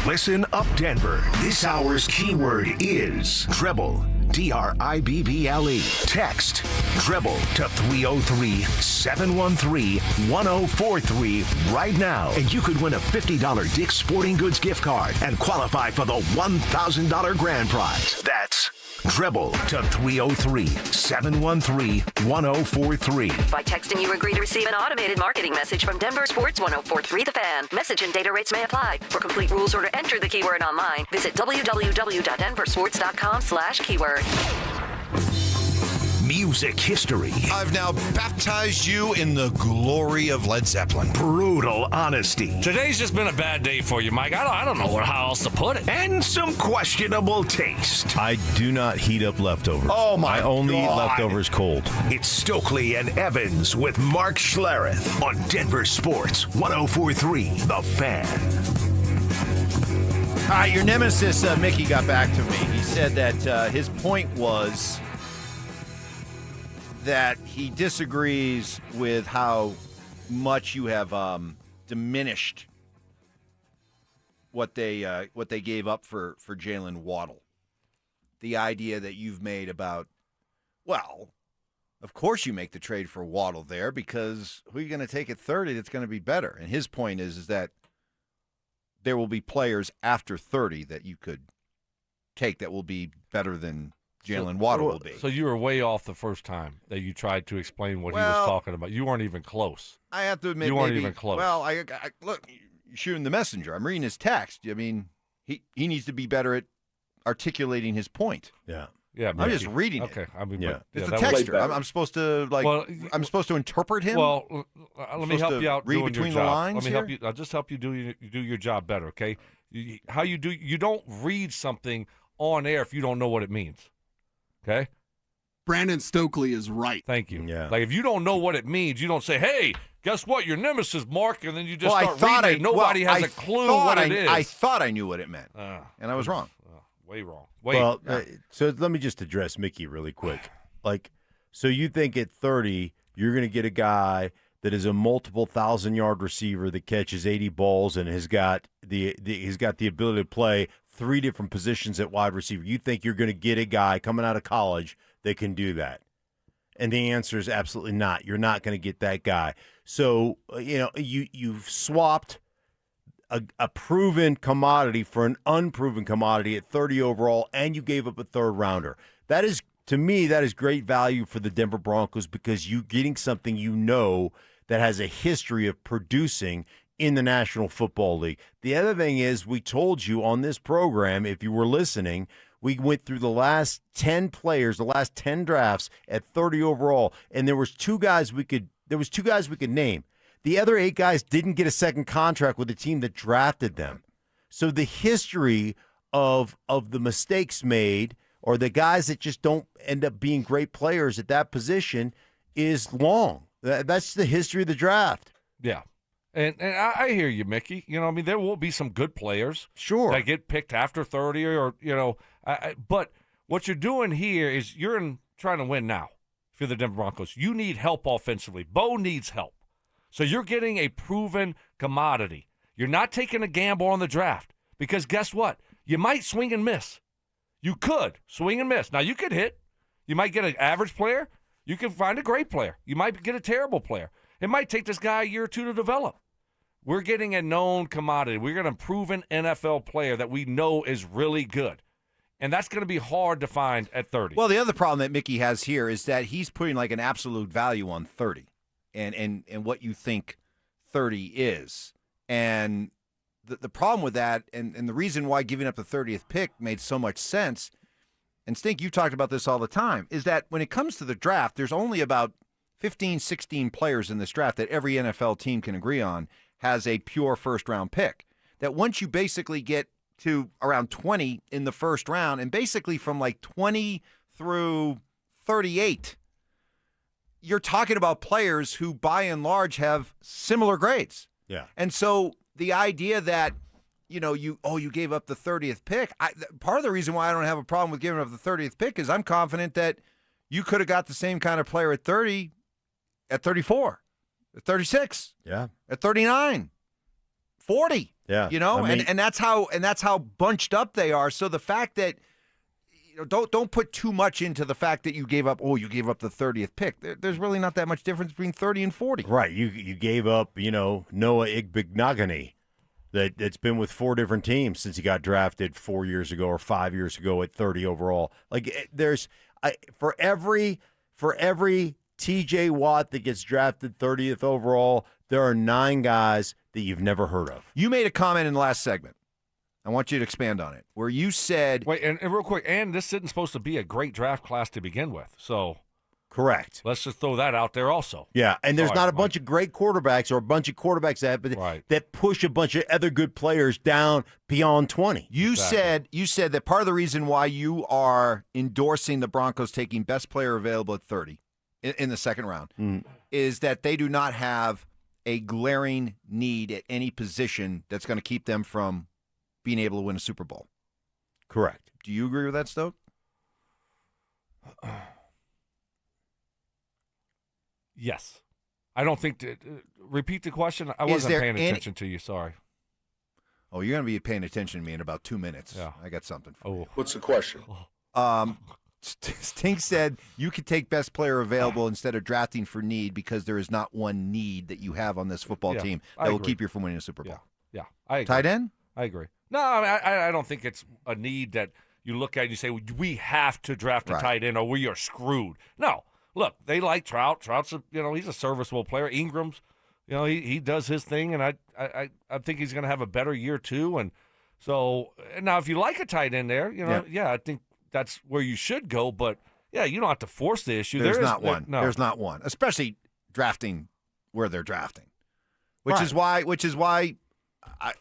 Listen up, Denver. This hour's keyword is treble. TRIBBLE. Text treble to 303-713-1043 right now, and you could win a $50 Dick's Sporting Goods gift card and qualify for the $1,000 grand prize. That's treble to 303-713-1043. By texting, you agree to receive an automated marketing message from Denver Sports 1043 The Fan. Message and data rates may apply. For complete rules or to enter the keyword online, visit www.denversports.com/keyword. Music history. I've now baptized you in the glory of Led Zeppelin. Brutal honesty. Today's just been a bad day for you, Mike. I don't know how else to put it. And some questionable taste. I do not heat up leftovers. Oh, my I only eat God. leftovers cold. It's Stokley and Evans with Mark Schlereth on Denver Sports 1043 The Fan. All right, your nemesis, Mickey, got back to me. He said that his point was that he disagrees with how much you have diminished what they gave up for Jalen Waddle. The idea that you've made about, well, of course you make the trade for Waddle there because who are you going to take at 30 that's going to be better? And his point is that there will be players after 30 that you could take that will be better than Jalen Waddle will be. So you were way off the first time that you tried to explain what he was talking about. You weren't even close. I have to admit, you weren't even close. Well, I look, you're shooting the messenger. I'm reading his text. I mean, he needs to be better at articulating his point. Yeah. Yeah, I'm just reading it. Okay, I mean, yeah. It's a texter. I'm supposed to I'm supposed to interpret him. Well, let me help you out. Read doing between your the job. lines. Let me help you. I'll just help you do your job better. Okay, how you do? You don't read something on air if you don't know what it means. Okay. Brandon Stokley is right. Thank you. Yeah. Like if you don't know what it means, you don't say, "Hey, guess what? Your nemesis, Mark," and then you just Well, start reading. Nobody has a clue what it is. I thought I knew what it meant, and I was wrong. Way wrong. So let me just address Mickey really quick. So you think at 30 you're going to get a guy that is a multiple 1,000-yard receiver that catches 80 balls and has got he's got the ability to play 3 different positions at wide receiver. You think you're going to get a guy coming out of college that can do that? And the answer is absolutely not. You're not going to get that guy. So you've swapped a proven commodity for an unproven commodity at 30 overall, and you gave up a third rounder. That is, to me, that is great value for the Denver Broncos because you're getting something that has a history of producing in the National Football League. The other thing is, we told you on this program, if you were listening, we went through the last 10 players, the last 10 drafts at 30 overall, and there was two guys we could name. The other 8 guys didn't get a second contract with the team that drafted them. So the history of the mistakes made or the guys that just don't end up being great players at that position is long. That's the history of the draft. Yeah. And I hear you, Mickey. I mean, there will be some good players. Sure. That get picked after 30 or but what you're doing here is you're trying to win now for the Denver Broncos. You need help offensively. Bo needs help. So you're getting a proven commodity. You're not taking a gamble on the draft because guess what? You might swing and miss. You could swing and miss. Now, you could hit. You might get an average player. You can find a great player. You might get a terrible player. It might take this guy a year or two to develop. We're getting a known commodity. We're getting a proven NFL player that we know is really good. And that's going to be hard to find at 30. Well, the other problem that Mickey has here is that he's putting like an absolute value on 30 and what you think 30 is. And the problem with that and the reason why giving up the 30th pick made so much sense, and Stink, you talked about this all the time, is that when it comes to the draft, there's only about 15, 16 players in this draft that every NFL team can agree on has a pure first-round pick. That once you basically get to around 20 in the first round, and basically from like 20 through 38, you're talking about players who, by and large, have similar grades. Yeah. And so the idea that, you gave up the 30th pick, part of the reason why I don't have a problem with giving up the 30th pick is I'm confident that you could have got the same kind of player at 30, at 34, at 36, yeah, at 39, 40. Yeah. And that's how bunched up they are. So the fact that don't put too much into the fact that you gave up the 30th pick. There's really not that much difference between 30 and 40. Right. You gave up, Noah Igbignagany that's been with 4 different teams since he got drafted 4 years ago or 5 years ago at 30 overall. Like there's for every TJ Watt that gets drafted 30th overall, there are 9 guys that you've never heard of. You made a comment in the last segment. I want you to expand on it, where you said... Wait, and real quick, and this isn't supposed to be a great draft class to begin with, so... Correct. Let's just throw that out there also. Yeah, and there's not a bunch of great quarterbacks or a bunch of quarterbacks that push a bunch of other good players down beyond 20. You said that part of the reason why you are endorsing the Broncos taking best player available at 30 in the second round is that they do not have a glaring need at any position that's going to keep them from being able to win a Super Bowl. Correct. Do you agree with that, Stoke? Yes. I don't think repeat the question. I wasn't paying attention to you. Sorry. Oh, you're going to be paying attention to me in about 2 minutes. Yeah. I got something for you. What's the question? Stink said you could take best player available instead of drafting for need because there is not one need that you have on this football team that will keep you from winning a Super Bowl. Yeah. I agree. Tight end? I agree. No, I don't think it's a need that you look at it and you say, we have to draft a tight end or we are screwed. No. Look, they like Trout. Trout's he's a serviceable player. Ingram's, he does his thing, and I think he's going to have a better year too. And so now, if you like a tight end there, I think that's where you should go. But you don't have to force the issue. There's not one. No. There's not one, especially drafting where they're drafting, which is why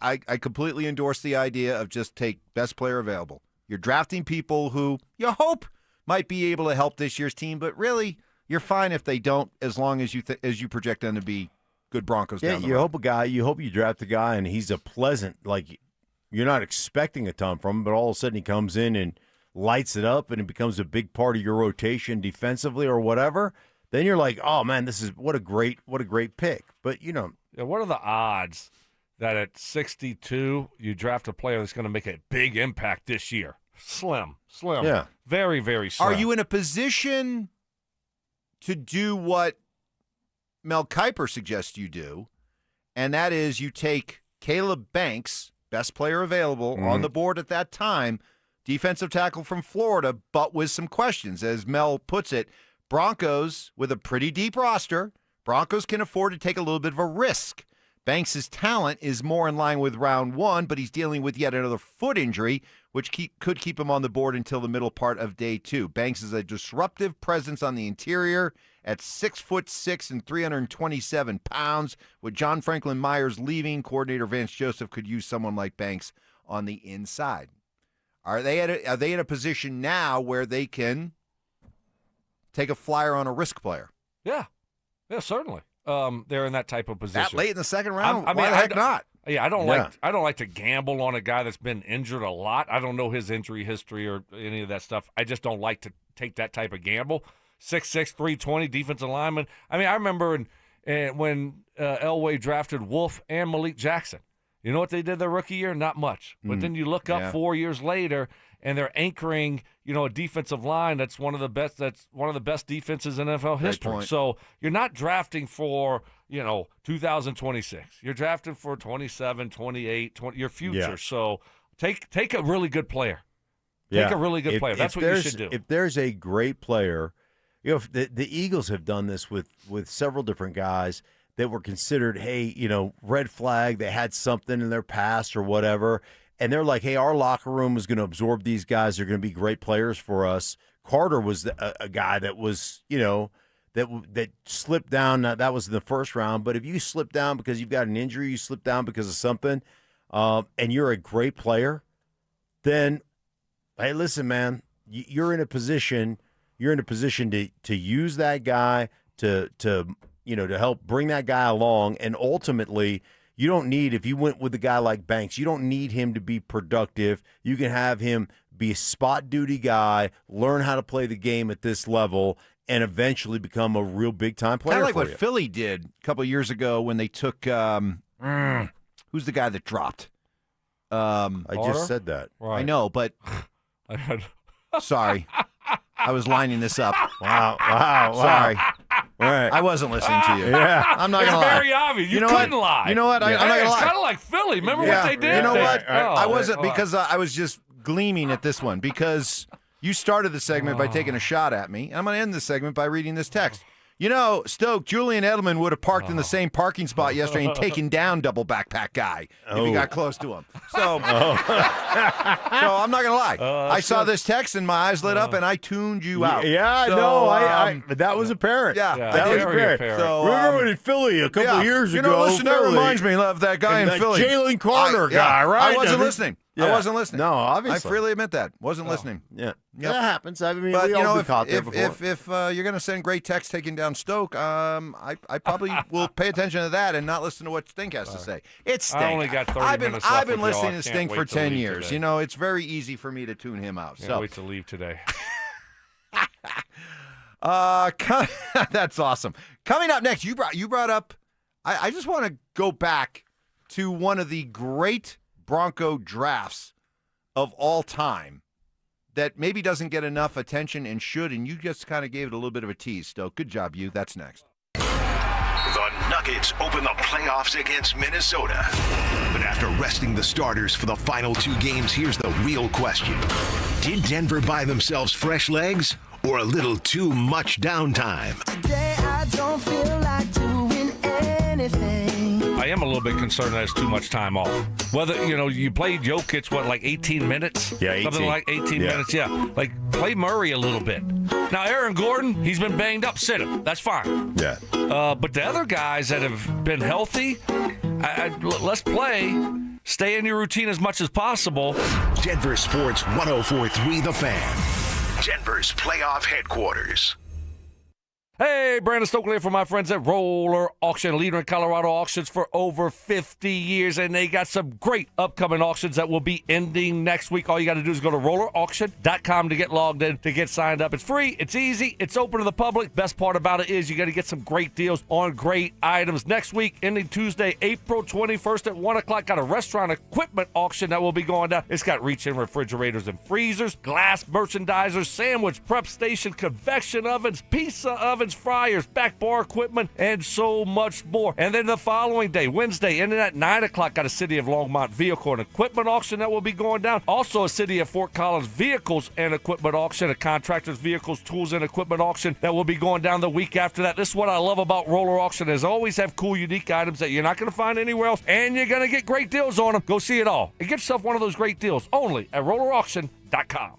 I completely endorse the idea of just take best player available. You're drafting people who you hope might be able to help this year's team, but really, you're fine if they don't, as long as you project them to be good Broncos. Yeah, down the you road. hope you draft a guy, and he's a pleasant, like you're not expecting a ton from him, but all of a sudden he comes in and lights it up, and it becomes a big part of your rotation defensively or whatever. Then you're like, oh man, what a great pick. But what are the odds that at 62 you draft a player that's going to make a big impact this year? Slim. Yeah. Very, very slim. Are you in a position to do what Mel Kiper suggests you do, and that is you take Caleb Banks, best player available, on the board at that time, defensive tackle from Florida, but with some questions. As Mel puts it, Broncos, with a pretty deep roster, Broncos can afford to take a little bit of a risk. Banks' talent is more in line with round one, but he's dealing with yet another foot injury, which could keep him on the board until the middle part of day two. Banks is a disruptive presence on the interior at 6'6" and 327 pounds. With John Franklin Myers leaving, coordinator Vance Joseph could use someone like Banks on the inside. Are they in a position now where they can take a flyer on a risk player? Yeah, certainly. They're in that type of position. That late in the second round? Why the heck not? Yeah, I don't like to gamble on a guy that's been injured a lot. I don't know his injury history or any of that stuff. I just don't like to take that type of gamble. 6'6", 320 defensive lineman. I mean, I remember when Elway drafted Wolf and Malik Jackson. You know what they did their rookie year? Not much. But then you look up 4 years later, and they're anchoring, a defensive line that's one of the best. That's one of the best defenses in NFL history. So you're not drafting for 2026. You're drafting for 27, 28, your future. Yeah. So take a really good player. Take a really good player. That's what you should do. If there's a great player, the Eagles have done this with several different guys that were considered, red flag. They had something in their past or whatever. And they're like, hey, our locker room is going to absorb these guys. They're going to be great players for us. Carter was a guy that was, that slipped down. That was in the first round. But if you slip down because you've got an injury, you slip down because of something, and you're a great player, then, hey, listen, man, you're in a position to use that guy to help bring that guy along. And ultimately, you don't need, if you went with a guy like Banks, you don't need him to be productive. You can have him be a spot duty guy, learn how to play the game at this level, and eventually become a real big-time player. Kind of like what Philly did a couple of years ago when they took who's the guy that dropped? I just said that. Right. I know, but sorry. I was lining this up. Wow. Sorry. All right. I wasn't listening to you. Yeah. I'm not going to lie. It's very obvious. You couldn't lie. You know what? I'm not going to lie. It's kind of like Philly. Remember what they did? You know what? Oh, I wasn't, because I was just gleaming at this one, because you started the segment by taking a shot at me, and I'm going to end the segment by reading this text. Stoke, Julian Edelman would have parked in the same parking spot yesterday and taken down double backpack guy if he got close to him. So, so I'm not going to lie. I saw this text and my eyes lit up and I tuned you out. Yeah, so, no, that was apparent. Yeah, that was apparent. So, remember in Philly a couple of years ago? Listen, that reminds me of that guy in Philly. Jalen Carter guy, right? I wasn't listening. Yeah. I wasn't listening. No, obviously. I freely admit that. Wasn't listening. Yeah. Yep. That happens. I mean, but we all been caught there before. If you're going to send great text taking down Stoke, I probably will pay attention to that and not listen to what Stink has to say. It's Stink. I only got 30 minutes left I've been with y'all. listening to Stink for 10 years. Today. It's very easy for me to tune him out. Can't wait to leave today. That's awesome. Coming up next, you brought up. I just want to go back to one of the great Bronco drafts of all time that maybe doesn't get enough attention and should, and you just kind of gave it a little bit of a tease, Stoke. Good job, you. That's next. The Nuggets open the playoffs against Minnesota. But after resting the starters for the final two games, here's the real question. Did Denver buy themselves fresh legs or a little too much downtime? Today I don't feel like doing anything. I am a little bit concerned that it's too much time off. Whether, you played Jokic, like 18 minutes? Yeah, 18. Something like 18 minutes, yeah. Like, play Murray a little bit. Now, Aaron Gordon, he's been banged up. Sit him. That's fine. Yeah. But the other guys that have been healthy, let's play. Stay in your routine as much as possible. Denver Sports 104.3 The Fan. Denver's playoff headquarters. Hey, Brandon Stokley here from my friends at Roller Auction, leader in Colorado auctions for over 50 years, and they got some great upcoming auctions that will be ending next week. All you got to do is go to rollerauction.com to get logged in, to get signed up. It's free, it's easy, it's open to the public. Best part about it is you got to get some great deals on great items. Next week, ending Tuesday, April 21st at 1 o'clock, got a restaurant equipment auction that will be going down. It's got reach-in refrigerators and freezers, glass merchandisers, sandwich prep station, convection ovens, pizza ovens, fryers, back bar equipment, and so much more. And then the following day, Wednesday, ending at 9 o'clock, got a City of Longmont vehicle and equipment auction that will be going down. Also a City of Fort Collins vehicles and equipment auction, a contractors vehicles, tools, and equipment auction that will be going down the week after that. This is what I love about Roller Auction, is always have cool, unique items that you're not going to find anywhere else, and you're going to get great deals on them. Go see it all and get yourself one of those great deals only at rollerauction.com.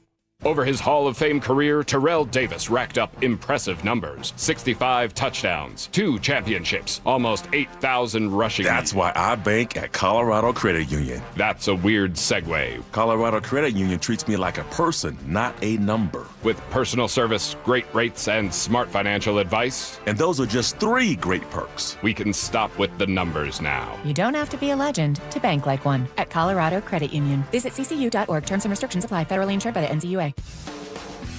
Over his Hall of Fame career, Terrell Davis racked up impressive numbers. 65 touchdowns, 2 championships, almost 8,000 rushing. That's why I bank at Colorado Credit Union. That's a weird segue. Colorado Credit Union treats me like a person, not a number. With personal service, great rates, and smart financial advice. And those are just 3 great perks. We can stop with the numbers now. You don't have to be a legend to bank like one at Colorado Credit Union. Visit ccu.org. Terms and restrictions apply. Federally insured by the NCUA.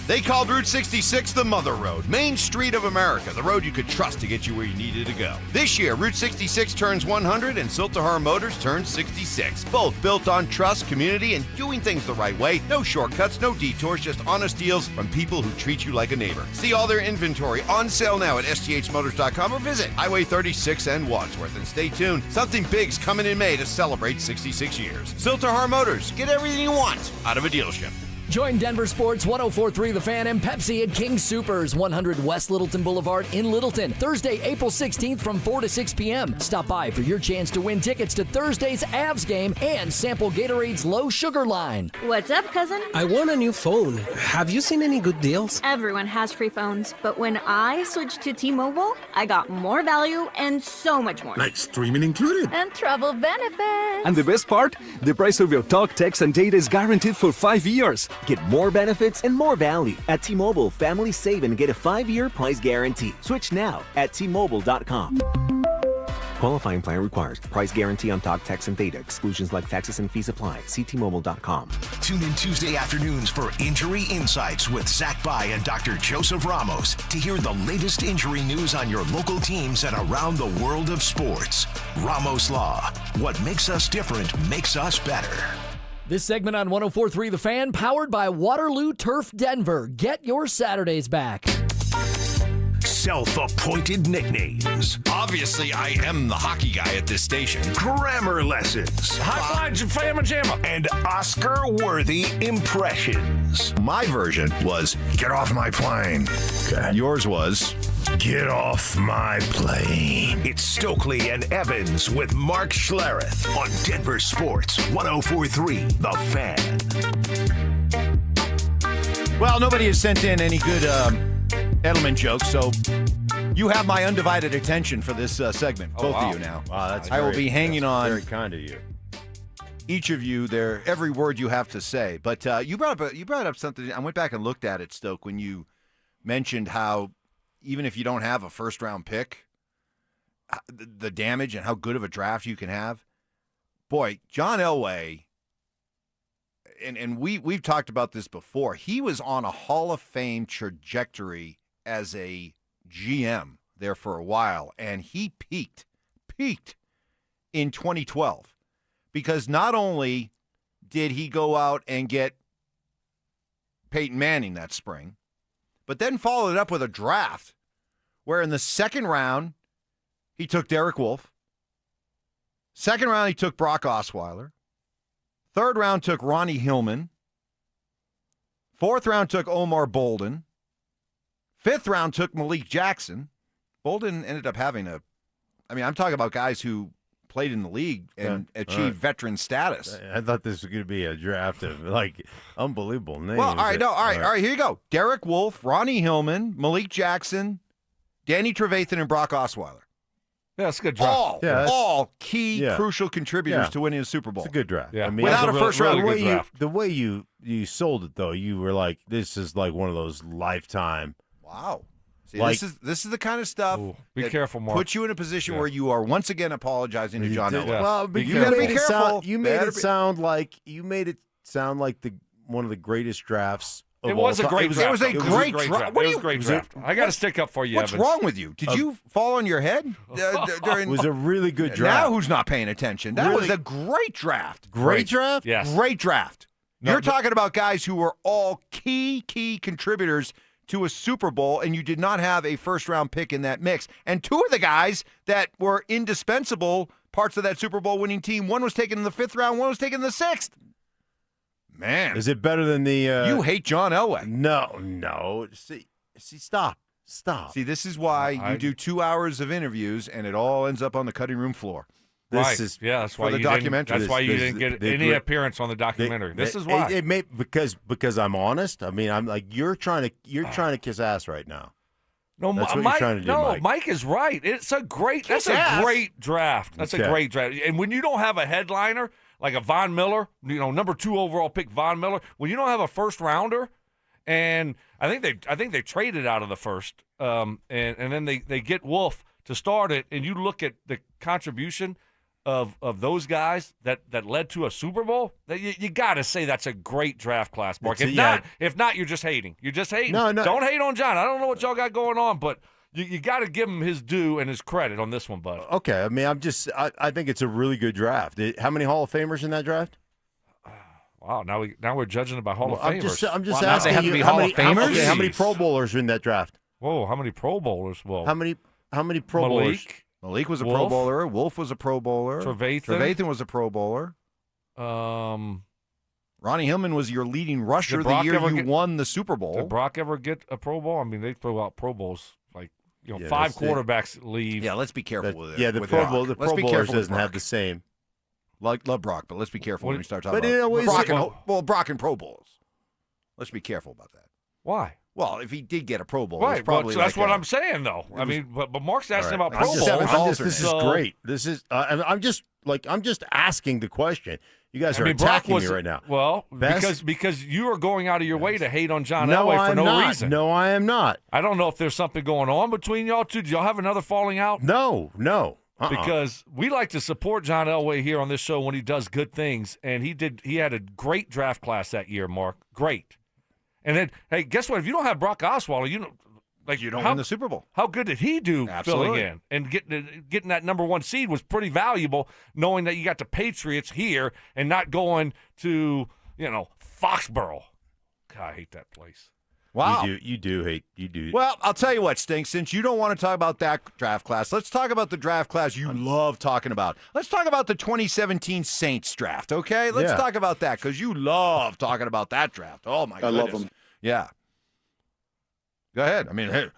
They called Route 66 the Mother Road, Main Street of America, the road you could trust to get you where you needed to go. This year, Route 66 turns 100 and Siltahar Motors turns 66. Both built on trust, community, and doing things the right way. No shortcuts, no detours, just honest deals from people who treat you like a neighbor. See all their inventory on sale now at sthmotors.com or visit Highway 36 and Wadsworth. And stay tuned, something big's coming in May to celebrate 66 years. Siltahar Motors, get everything you want out of a dealership. Join Denver Sports 104.3 The Fan and Pepsi at King Soopers, 100 West Littleton Boulevard in Littleton, Thursday, April 16th from 4 to 6 p.m. Stop by for your chance to win tickets to Thursday's Avs game and sample Gatorade's low sugar line. What's up, cousin? I want a new phone. Have you seen any good deals? Everyone has free phones, but when I switched to T-Mobile, I got more value and so much more. Like streaming included. And travel benefits. And the best part? The price of your talk, text, and data is guaranteed for 5 years. Get more benefits and more value. At T-Mobile, families save and get a 5-year price guarantee. Switch now at T-Mobile.com. Qualifying plan requires price guarantee on talk, text, and data. Exclusions like taxes and fees apply. See T-Mobile.com. Tune in Tuesday afternoons for Injury Insights with Zach Bai and Dr. Joseph Ramos to hear the latest injury news on your local teams and around the world of sports. Ramos Law. What makes us different makes us better. This segment on 104.3 The Fan, powered by Waterloo Turf Denver. Get your Saturdays back. Self-appointed nicknames. Obviously, I am the hockey guy at this station. Grammar lessons. High five, Fama Jamma. And Oscar-worthy impressions. My version was, get off my plane. Okay. Yours was, get off my plane. It's Stokley and Evans with Mark Schlereth on Denver Sports 104.3 The Fan. Well, nobody has sent in any good Edelman jokes, so you have my undivided attention for this segment. Both of you now. Wow, that's I will be hanging on. Very kind of you. Each of you, there, every word you have to say. But you brought up something. I went back and looked at it, Stoke, when you mentioned how even if you don't have a first-round pick, the damage and how good of a draft you can have. Boy, John Elway, and we've talked about this before, he was on a Hall of Fame trajectory as a GM there for a while, and he peaked in 2012 because not only did he go out and get Peyton Manning that spring, but then followed it up with a draft where in the second round, he took Derek Wolfe. Second round, he took Brock Osweiler. Third round, took Ronnie Hillman. 4th round took Omar Bolden. 5th round took Malik Jackson. Bolden ended up having I'm talking about guys who played in the league and achieved veteran status. I thought this was going to be a draft of, unbelievable names. Well, all right, here you go. Derek Wolfe, Ronnie Hillman, Malik Jackson, Danny Trevathan, and Brock Osweiler. Yeah, it's a good draft. All key, crucial contributors to winning a Super Bowl. It's a good draft. Yeah. Without a first-round really good draft. The way you sold it, though, you were like, this is like one of those lifetime. Wow. See, this is the kind of stuff. Be careful, Mark. Puts you in a position where you are once again apologizing to John Elway. Well, but you got to be careful. You made it sound like one of the greatest drafts. It was a great draft. It was a great draft. It was a great draft. I got to stick up for you, What's Evans. wrong with you? Did you fall on your head? It was a really good draft. Now who's not paying attention? That was a great draft. Great draft? Yes. Great draft. You're talking about guys who were all key contributors to a Super Bowl, and you did not have a first-round pick in that mix. And 2 of the guys that were indispensable parts of that Super Bowl winning team, one was taken in the 5th round, one was taken in the 6th. Man. Is it better than the... you hate John Elway. No. See, stop. See, this is why you do 2 hours of interviews, and it all ends up on the cutting room floor. That's why you documentary. That's why you didn't get any appearance on the documentary. This is why. It may because I'm honest. I mean, I'm like you're trying to kiss ass right now. No, that's what Mike, you're trying to do, Mike is right. That's a great draft. That's a great draft. And when you don't have a headliner like a Von Miller, number 2 overall pick Von Miller, when you don't have a first rounder, and I think they traded out of the first, and then they get Wolf to start it, and you look at the contribution of those guys that led to a Super Bowl, you got to say that's a great draft class, Mark. If not, you're just hating. You're just hating. No. Don't hate on John. I don't know what y'all got going on, but you got to give him his due and his credit on this one, bud. Okay. I mean, I think it's a really good draft. How many Hall of Famers in that draft? Wow. Now we're judging about Hall of Famers. I'm just asking they have to be Hall of Famers? How many Pro Bowlers are in that draft? Whoa. How many Pro Bowlers? Whoa. How many Pro Bowlers? Malik was a Pro Bowler. Wolf was a Pro Bowler. Trevathan was a Pro Bowler. Ronnie Hillman was your leading rusher the year you won the Super Bowl. Did Brock ever get a Pro Bowl? I mean, they throw out Pro Bowls like 5 quarterbacks leave. Yeah, let's be careful with it. Yeah, the Pro Bowlers doesn't have the same. Love Brock, but let's be careful when we start talking Brock and Pro Bowls. Let's be careful about that. Why? Well, if he did get a Pro Bowl, right? It's probably so that's what I'm saying, though. I mean, but Mark's asking about Pro Bowls. This is great. This is. I'm just asking the question. You guys are attacking me right now. Well, because you are going out of your way to hate on John Elway for no reason. No, I am not. I don't know if there's something going on between y'all two. Did y'all have another falling out? No. Because we like to support John Elway here on this show when he does good things, and he had a great draft class that year, Mark. Great. And then, hey, guess what? If you don't have Brock Osweiler, you don't win the Super Bowl. How good did he do filling in? And getting that number 1 seed was pretty valuable, knowing that you got the Patriots here and not going to, Foxborough. God, I hate that place. Wow. You do. Well, I'll tell you what, Stink, since you don't want to talk about that draft class, let's talk about the draft class you love talking about. Let's talk about the 2017 Saints draft, okay? Let's talk about that because you love talking about that draft. Oh, my goodness. I love them. Yeah. Go ahead. I mean, hey,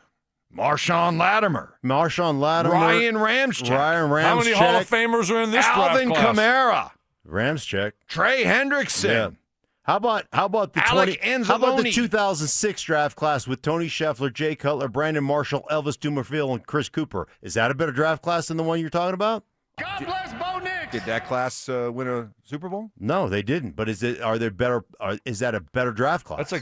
Marshawn Lattimore. Ryan Ramczyk. How many Hall of Famers are in this Alvin draft class? Kamara. Ramczyk. Trey Hendrickson. Yeah. How about the Alec Anzalone. How about the 2006 draft class with Tony Scheffler, Jay Cutler, Brandon Marshall, Elvis Dumerville, and Chris Cooper? Is that a better draft class than the one you're talking about? God bless Bo Nix. Did that class win a Super Bowl? No, they didn't. But is that a better draft class?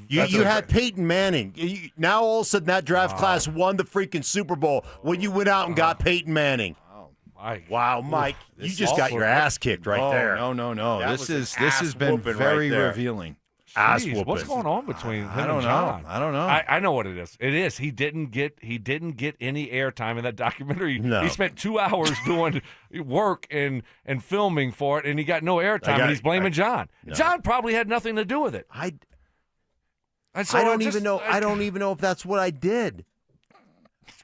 You had Peyton Manning. Now all of a sudden that draft class won the freaking Super Bowl when you went out and got Peyton Manning. Wow, Mike, you just got your ass kicked right there. No. This has been very revealing. Jeez, what's going on between him and John? I don't know. I know what it is. It is he didn't get any airtime in that documentary. No. He spent 2 hours doing work and filming for it, and he got no airtime. And he's blaming John. No. John probably had nothing to do with it. I don't even know if that's what I did.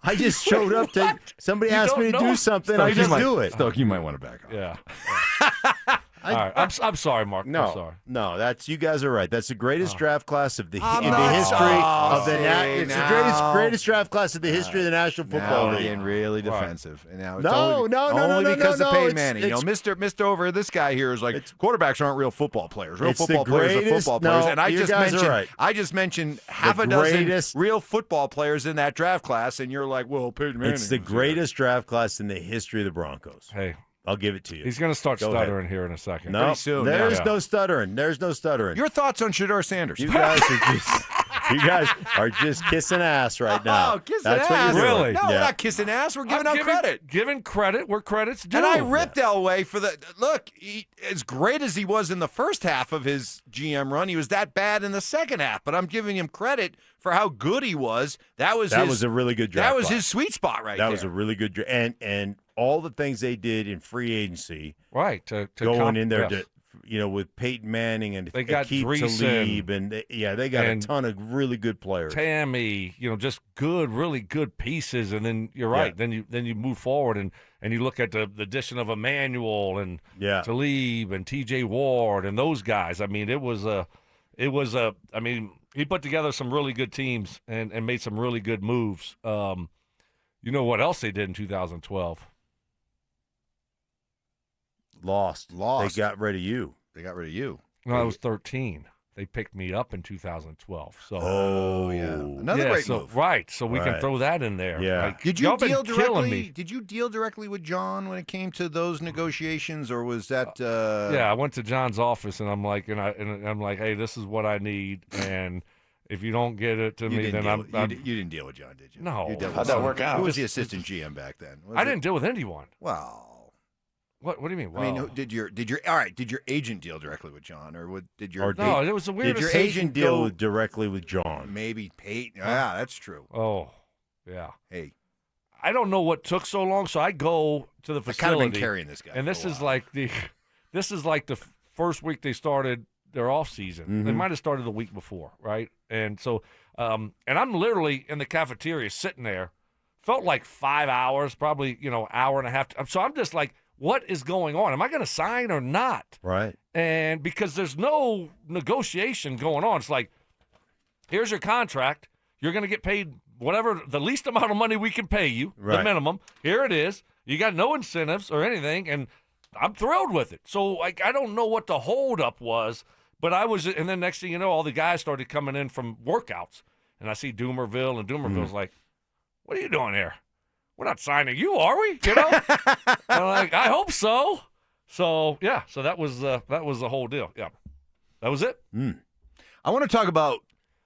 I just showed up to somebody asked me to do something. I just do it. Stoke, you might want to back off. Yeah. All right. I'm sorry, Mark. No, I'm sorry. no, that's you guys are right. That's the greatest draft class of the I'm in the not history sorry. of the it's the greatest draft class of the history of the National Football Now League. being really defensive. And now it's No, only because of Payton Manning. It's, Mr. Over this guy here is like quarterbacks aren't real football players. Real It's football the players are greatest- football players. no, And I you just guys are mentioned right. half The a dozen greatest- real football players in that draft class, and you're like, well, Payton Manning. It's the was greatest draft class in the history of the Broncos. Hey, I'll give it to you. he's going to start Go stuttering ahead. here in a second. No, Pretty soon, there's yeah. no stuttering. There's no stuttering. Your thoughts on Shedeur Sanders? You guys are just kissing ass right now. Oh, kissing That's ass. what you're doing. Really? No, Yeah. we're not kissing ass. We're giving I'm out credit. Giving credit where credit's due. And I ripped Elway for the look. As great as he was in the first half of his GM run, he was that bad in the second half. But I'm giving him credit for how good he was. That was a really good draft. That was class. his sweet spot right there. That was a really good draft. And all the things they did in free agency, right? To going in there yes. to with Peyton Manning and They got Aqib Dreesen Talib, and they got a ton of really good players. Tammy, just good, really good pieces, and then you're right. Yeah. Then you move forward and you look at the addition of Emmanuel and Talib and T.J. Ward and those guys. I mean, it was a. I mean, he put together some really good teams and made some really good moves. You know what else they did in 2012? Lost. They got rid of you. No, I was 13. They picked me up in 2012. So another great move. Right, so we can throw that in there. Yeah. Like, Did you y'all been deal killing directly? me. Did you deal directly with John when it came to those negotiations, or was that? Yeah, I went to John's office and I'm like, I'm like, hey, this is what I need, and if you don't get it to me, then you didn't deal with John, did you? No. You dealt How'd with that someone. work out? Who was the assistant GM back then? I didn't deal with anyone. Well, what do you mean? I mean, did your agent deal directly with John, or did your no? It was the weirdest. Did your agent deal directly with John? Maybe Payton. Yeah, that's true. Oh, yeah. Hey, I don't know what took so long, so I go to the facility. I've kind of been carrying this guy, and this is like the first week they started their off season. Mm-hmm. They might have started the week before, right? And so, and I'm literally in the cafeteria sitting there. Felt like 5 hours, probably hour and a half. So I'm just like, what is going on? Am I going to sign or not? Right. And because there's no negotiation going on, it's like, here's your contract. You're going to get paid whatever the least amount of money we can pay you, the minimum. Here it is. You got no incentives or anything, and I'm thrilled with it. So I don't know what the holdup was, but I was. And then next thing you know, all the guys started coming in from workouts, and I see Doomerville, and Doomerville's like, "What are you doing here? We're not signing you, are we?" I'm like, I hope so. So yeah, so that was the whole deal. Yeah, that was it. I want to talk about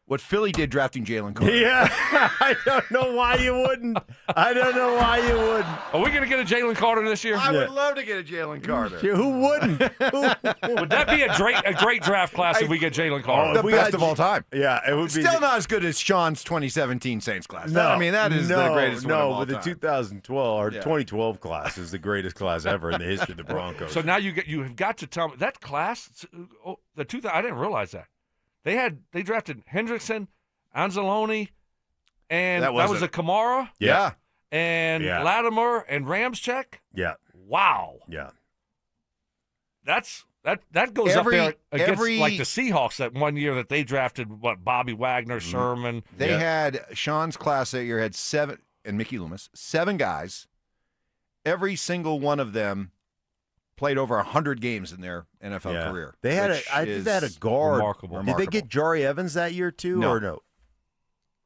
what Philly did drafting Jalen Carter. Yeah, I don't know why you wouldn't. I don't know why you wouldn't. Are we going to get a Jalen Carter this year? I would love to get a Jalen Carter. Who wouldn't? Would that be a great draft class if we get Jalen Carter? The best of all time. Yeah, it would be still not as good as Sean's 2017 Saints class. No, I mean, that is the greatest one of all but the time. 2012 or 2012 class is the greatest class ever in the history of the Broncos. So now you have got to tell me that class, the 2000. I didn't realize that they drafted Hendrickson, Anzalone, and that was a Kamara. Yeah. And Latimer and Ramczyk. Yeah. Wow. Yeah. That goes up there against like the Seahawks that one year that they drafted Bobby Wagner, Sherman. They had Sean's class that year had 7, and Mickey Loomis, 7 guys. Every single one of them played over 100 games in their NFL career. They had I think they had a guard. Remarkable. Did they get Jari Evans that year too, or no?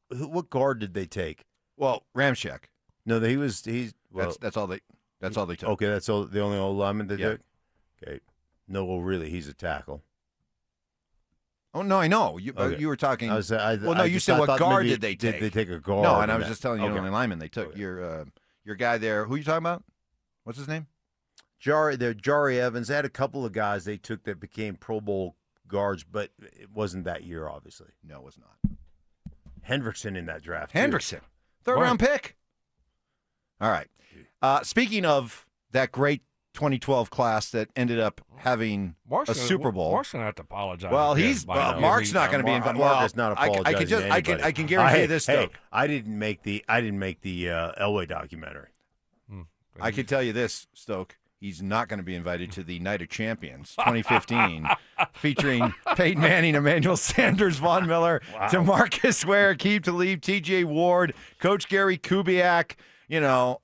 What guard did they take? Well, Ramczyk. No, he's. Well, that's all they took. Okay, that's all. The only old lineman they took. Okay. No, well, really, he's a tackle. Oh no, I know. You were talking. You said what guard did they take? Did they take a guard? No, and I was just telling you the only lineman they took. Your guy there. Who are you talking about? What's his name? Jari Evans. They had a couple of guys they took that became Pro Bowl guards, but it wasn't that year, obviously. No, it was not. Hendrickson in that draft. Hendrickson, third-round pick. All right. Speaking of that great 2012 class that ended up having a Super Bowl. Mark's going to have to apologize. Well, Mark's not going to be involved. Mark is not apologizing. I can guarantee you this, Stoke. I didn't make the Elway documentary. I can tell you this, Stoke. he's not going to be invited to the Night of Champions 2015, featuring Peyton Manning, Emmanuel Sanders, Von Miller, DeMarcus Ware, Aqib Talib, T.J. Ward, Coach Gary Kubiak.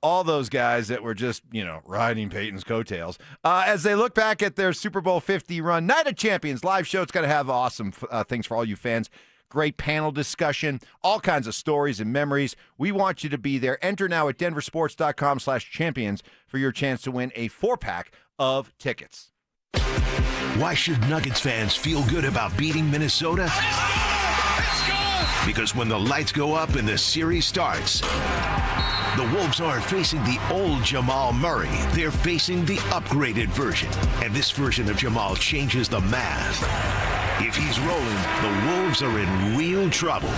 All those guys that were just, riding Peyton's coattails. As they look back at their Super Bowl 50 run, Night of Champions live show, it's going to have awesome things for all you fans. Great panel discussion, all kinds of stories and memories. We want you to be there. Enter now at DenverSports.com/champions for your chance to win a 4-pack of tickets. Why should Nuggets fans feel good about beating Minnesota? Because when the lights go up and the series starts, the Wolves aren't facing the old Jamal Murray. They're facing the upgraded version. And this version of Jamal changes the math. If he's rolling, the Wolves are in real trouble.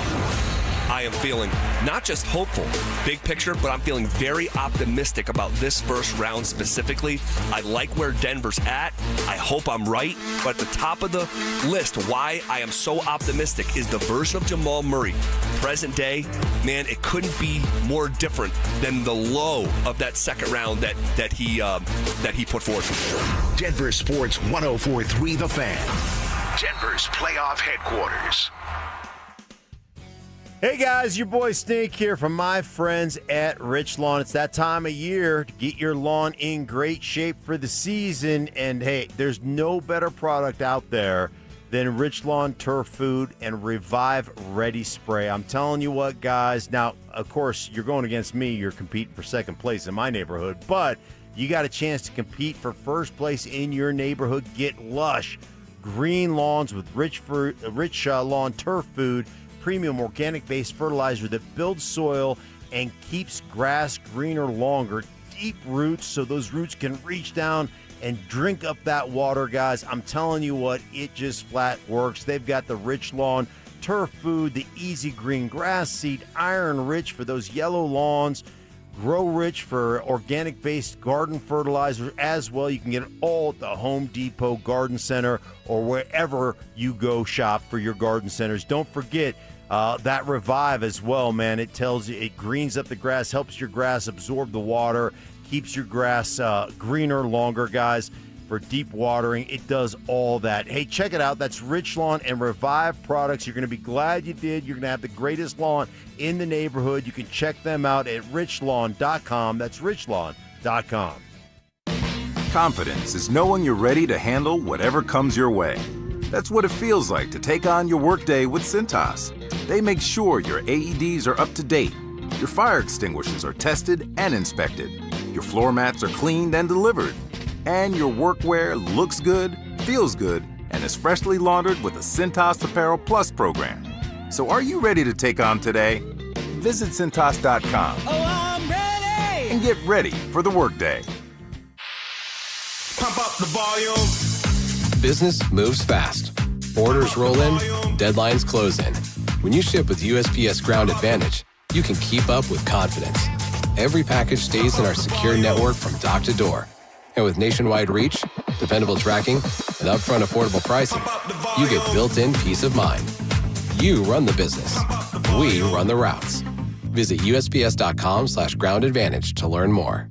I am feeling not just hopeful, big picture, but I'm feeling very optimistic about this first round specifically. I like where Denver's at. I hope I'm right. But at the top of the list, why I am so optimistic is the version of Jamal Murray. Present day, man, it couldn't be more different than the low of that second round that he put forth. Denver Sports 104.3 The Fan. Denver's playoff headquarters. Hey guys, your boy Snake here from my friends at Rich Lawn. It's that time of year to get your lawn in great shape for the season. And hey, there's no better product out there than Rich Lawn Turf Food and Revive Ready Spray. I'm telling you what, guys. Now, of course, you're going against me. You're competing for second place in my neighborhood. But you got a chance to compete for first place in your neighborhood. Get lush green lawns with Rich Lawn Turf Food, premium organic-based fertilizer that builds soil and keeps grass greener longer. Deep roots so those roots can reach down and drink up that water, guys. I'm telling you what, it just flat works. They've got the Rich Lawn Turf Food, the Easy Green Grass Seed, Iron Rich for those yellow lawns, Grow Rich for organic-based garden fertilizer as well. You can get it all at the Home Depot Garden Center or wherever you go shop for your garden centers. Don't forget that Revive as well, man. It tells you it greens up the grass, helps your grass absorb the water, keeps your grass greener longer, guys. For deep watering, it does all that. Hey, check it out. That's Rich Lawn and Revive products. You're going to be glad you did. You're going to have the greatest lawn in the neighborhood. You can check them out at richlawn.com. That's richlawn.com. Confidence is knowing you're ready to handle whatever comes your way. That's what it feels like to take on your workday with Cintas. They make sure your AEDs are up to date, your fire extinguishers are tested and inspected, your floor mats are cleaned and delivered, and your workwear looks good, feels good, and is freshly laundered with the Cintas Apparel Plus program. So are you ready to take on today? Visit Cintas.com and get ready for the workday. Pump up the volume. Business moves fast. Orders roll in, deadlines close in. When you ship with USPS Ground Advantage, you can keep up with confidence. Every package stays in our secure network from dock to door. And with nationwide reach, dependable tracking, and upfront affordable pricing, you get built-in peace of mind. You run the business. We run the routes. Visit USPS.com/Ground Advantage to learn more.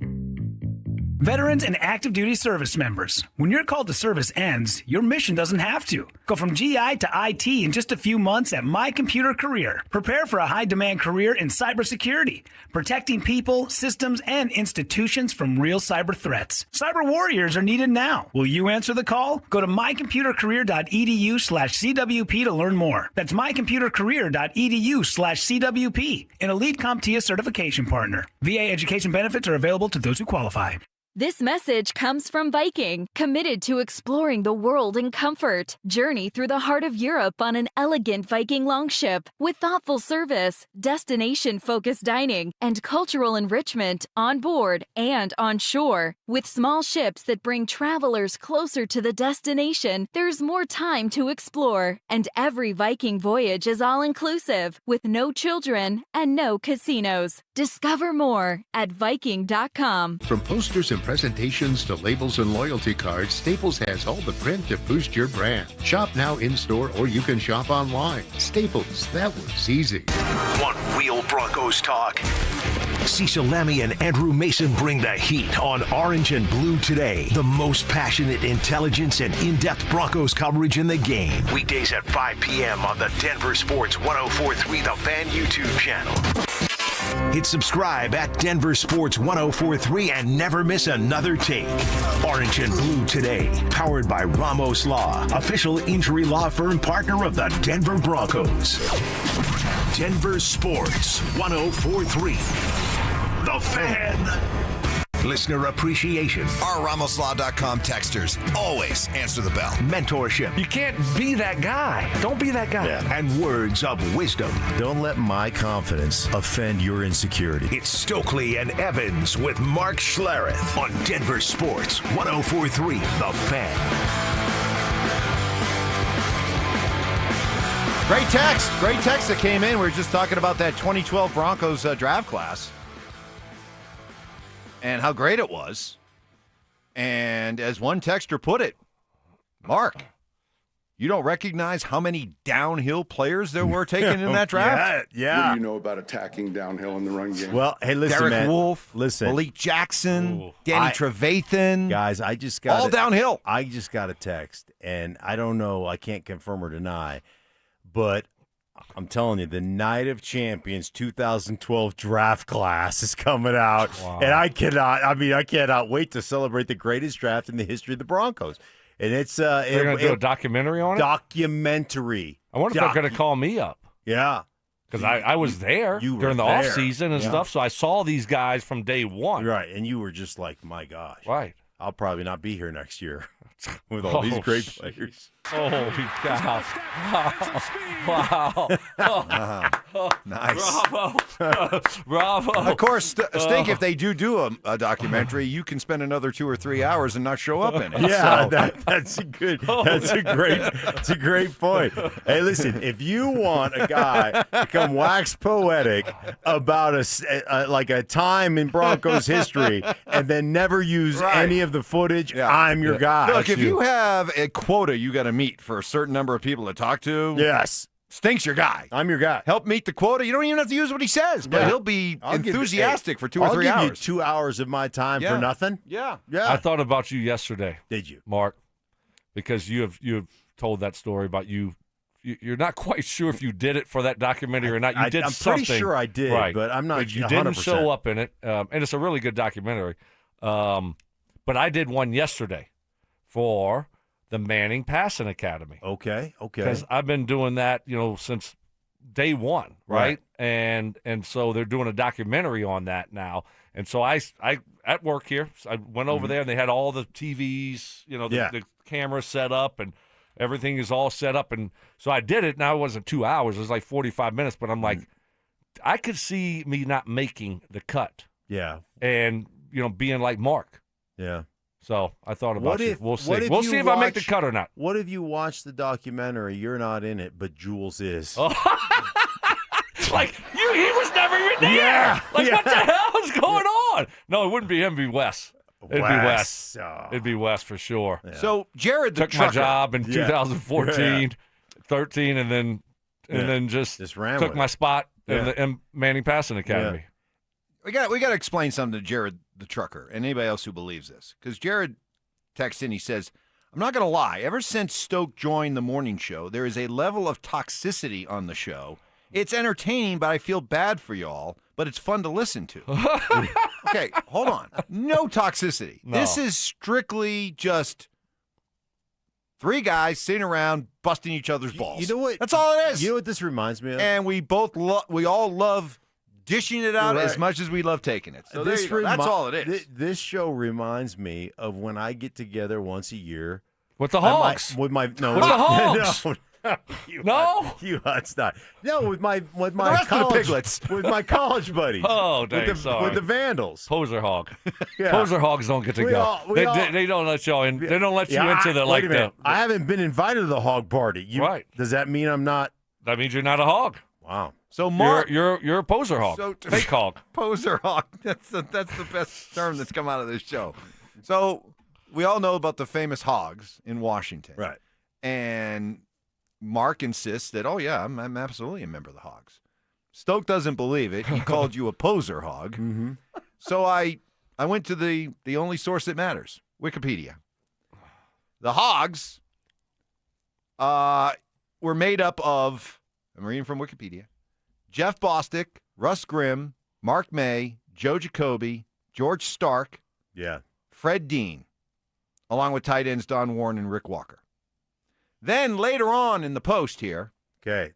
Veterans and active duty service members, when your call to service ends, your mission doesn't have to. Go from GI to IT in just a few months at My Computer Career. Prepare for a high-demand career in cybersecurity, protecting people, systems, and institutions from real cyber threats. Cyber warriors are needed now. Will you answer the call? Go to mycomputercareer.edu/CWP to learn more. That's mycomputercareer.edu/CWP, an elite CompTIA certification partner. VA education benefits are available to those who qualify. This message comes from Viking, committed to exploring the world in comfort. Journey through the heart of Europe on an elegant Viking longship with thoughtful service, destination-focused dining, and cultural enrichment on board and on shore. With small ships that bring travelers closer to the destination, there's more time to explore. And every Viking voyage is all-inclusive, with no children and no casinos. Discover more at Viking.com. From posters and presentations to labels and loyalty cards, Staples has all the print to boost your brand. Shop now in-store or you can shop online. Staples, that was easy. Want real Broncos talk? Cecil Lemmy and Andrew Mason bring the heat on Orange and Blue Today. The most passionate intelligence and in-depth Broncos coverage in the game. Weekdays at 5 p.m. on the Denver Sports 104.3 The Fan YouTube channel. Hit subscribe at Denver Sports 104.3 and never miss another take. Orange and Blue Today, powered by Ramos Law, official injury law firm partner of the Denver Broncos. Denver Sports 104.3 The Fan. Listener appreciation. Our RamosLaw.com texters always answer the bell. Mentorship. You can't be that guy. Don't be that guy. Yeah. And words of wisdom. Don't let my confidence offend your insecurity. It's Stokley and Evans with Mark Schlereth on Denver Sports 104.3 The Fan. Great text that came in. We were just talking about that 2012 Broncos draft class and how great it was. And as one texter put it, Mark, you don't recognize how many downhill players there were taken in that draft? Yeah. What do you know about attacking downhill in the run game? Well, hey, listen, Derek man. Wolfe, listen. Malik Jackson, Danny Trevathan. Guys, I just got all downhill. I just got a text, and I don't know. I can't confirm or deny, but I'm telling you, the Night of Champions 2012 draft class is coming out, and I cannot wait to celebrate the greatest draft in the history of the Broncos. And it's they're going to do a documentary on it? Documentary. I wonder if they're going to call me up. Yeah. Because I was there during the offseason and stuff, so I saw these guys from day one. Right, and you were just like, my gosh. Right. I'll probably not be here next year with all these great players. Holy cow. Wow. Nice. Bravo. Of course, Stink, if they do a documentary, you can spend another 2 or 3 hours and not show up in it. Yeah, so. that's a great point. Hey, listen, if you want a guy to come wax poetic about a time in Broncos history and then never use any of the footage, I'm your guy. Look, if you have a quota you got to meet for a certain number of people to talk to, yes, Stink's your guy. I'm your guy. Help meet the quota. You don't even have to use what he says, but he'll be enthusiastic for 2 or 3 hours. I'll give you 2 hours of my time for nothing. Yeah. Yeah. I thought about you yesterday. Did you? Mark, because you have told that story about you're not quite sure if you did it for that documentary or not. You did something. I'm pretty sure I did, right. but I'm not But you 100%. didn't show up in it, and it's a really good documentary. But I did one yesterday for the Manning Passing Academy. Okay. Because I've been doing that, since day one, right? And so they're doing a documentary on that now. And so I at work here, I went over there and they had all the TVs, the cameras set up and everything is all set up. And so I did it. Now it wasn't 2 hours. It was like 45 minutes. But I'm like, I could see me not making the cut. Yeah. And, being like Mark. Yeah. So I thought about you. We'll see. We'll see if I make the cut or not. What if you watch the documentary, you're not in it, but Jules is? Oh. Like, he was never even there. Yeah. What the hell is going on? No, it wouldn't be him. It'd be Wes. It'd be Wes. It'd be Wes for sure. Yeah. So Jared the took trucker. my job in 2014, 13, and then just ran took with my it. spot in the Manning Passing Academy. We got to explain something to Jared the trucker and anybody else who believes this. Because Jared texts in, he says, I'm not going to lie. Ever since Stoke joined the morning show, there is a level of toxicity on the show. It's entertaining, but I feel bad for y'all, but it's fun to listen to. Okay, hold on. No toxicity. No. This is strictly just 3 guys sitting around busting each other's balls. You know what? That's all it is. You know what this reminds me of? And we all love dishing it out as much as we love taking it. So that's all it is. This show reminds me of when I get together once a year with the Hawks. With the Hawks. No, it's not. No, with my piglets, with my college buddies. Oh, dang, with the Vandals. Poser hog. Yeah. Poser hogs don't get to go. They don't let you in. They don't let you into the wait a minute. I haven't been invited to the hog party. Right? Does that mean I'm not? That means you're not a hog. Wow. So Mark, you're a poser hog. Fake hog. Poser hog. That's the best term that's come out of this show. So we all know about the famous hogs in Washington, right? And Mark insists that, oh yeah, I'm absolutely a member of the Hogs. Stoke doesn't believe it. He called you a poser hog. Mm-hmm. So I went to the only source that matters, Wikipedia. The Hogs were made up of, I'm reading from Wikipedia, Jeff Bostic, Russ Grimm, Mark May, Joe Jacoby, George Stark, Fred Dean, along with tight ends Don Warren and Rick Walker. Then later on in the post here. Okay.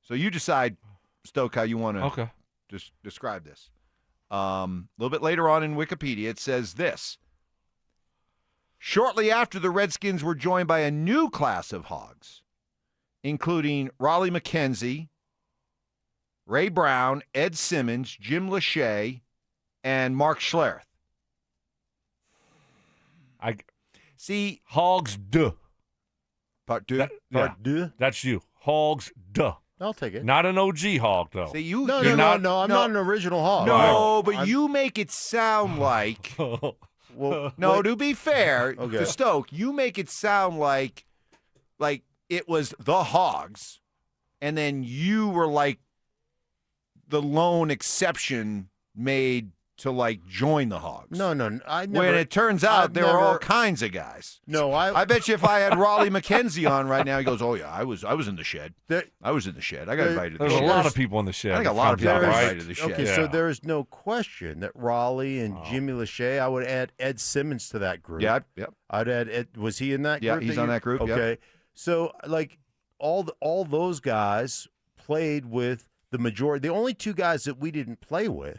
So you decide, Stoke, how you want to just describe this. A little bit later on in Wikipedia, it says this. Shortly after, the Redskins were joined by a new class of Hogs, including Raleigh McKenzie, Ray Brown, Ed Simmons, Jim Lachey, and Mark Schlereth. See, Hogs, duh. Part deux? Part deux? That's you. Hogs, duh. I'll take it. Not an OG hog, though. See, No, I'm not an original hog. No, but you make it sound like. To be fair to Stoke, you make it sound like it was the Hogs, and then you were like the lone exception made to join the Hogs. No, I never. When it turns out there were all kinds of guys. No, I bet you if I had Raleigh McKenzie on right now, he goes, "Oh yeah, I was in the shed. I was in the shed. I got invited to the There's shed." a lot of people in the shed. I think a lot of people got invited to the shed. Okay, so there is no question that Raleigh and Jimmy Lachey. I would add Ed Simmons to that group. Yep. I'd add Ed. Was he in that Yeah, group? he's on that group. Okay, Yep. so all those guys played with the majority. The only two guys that we didn't play with.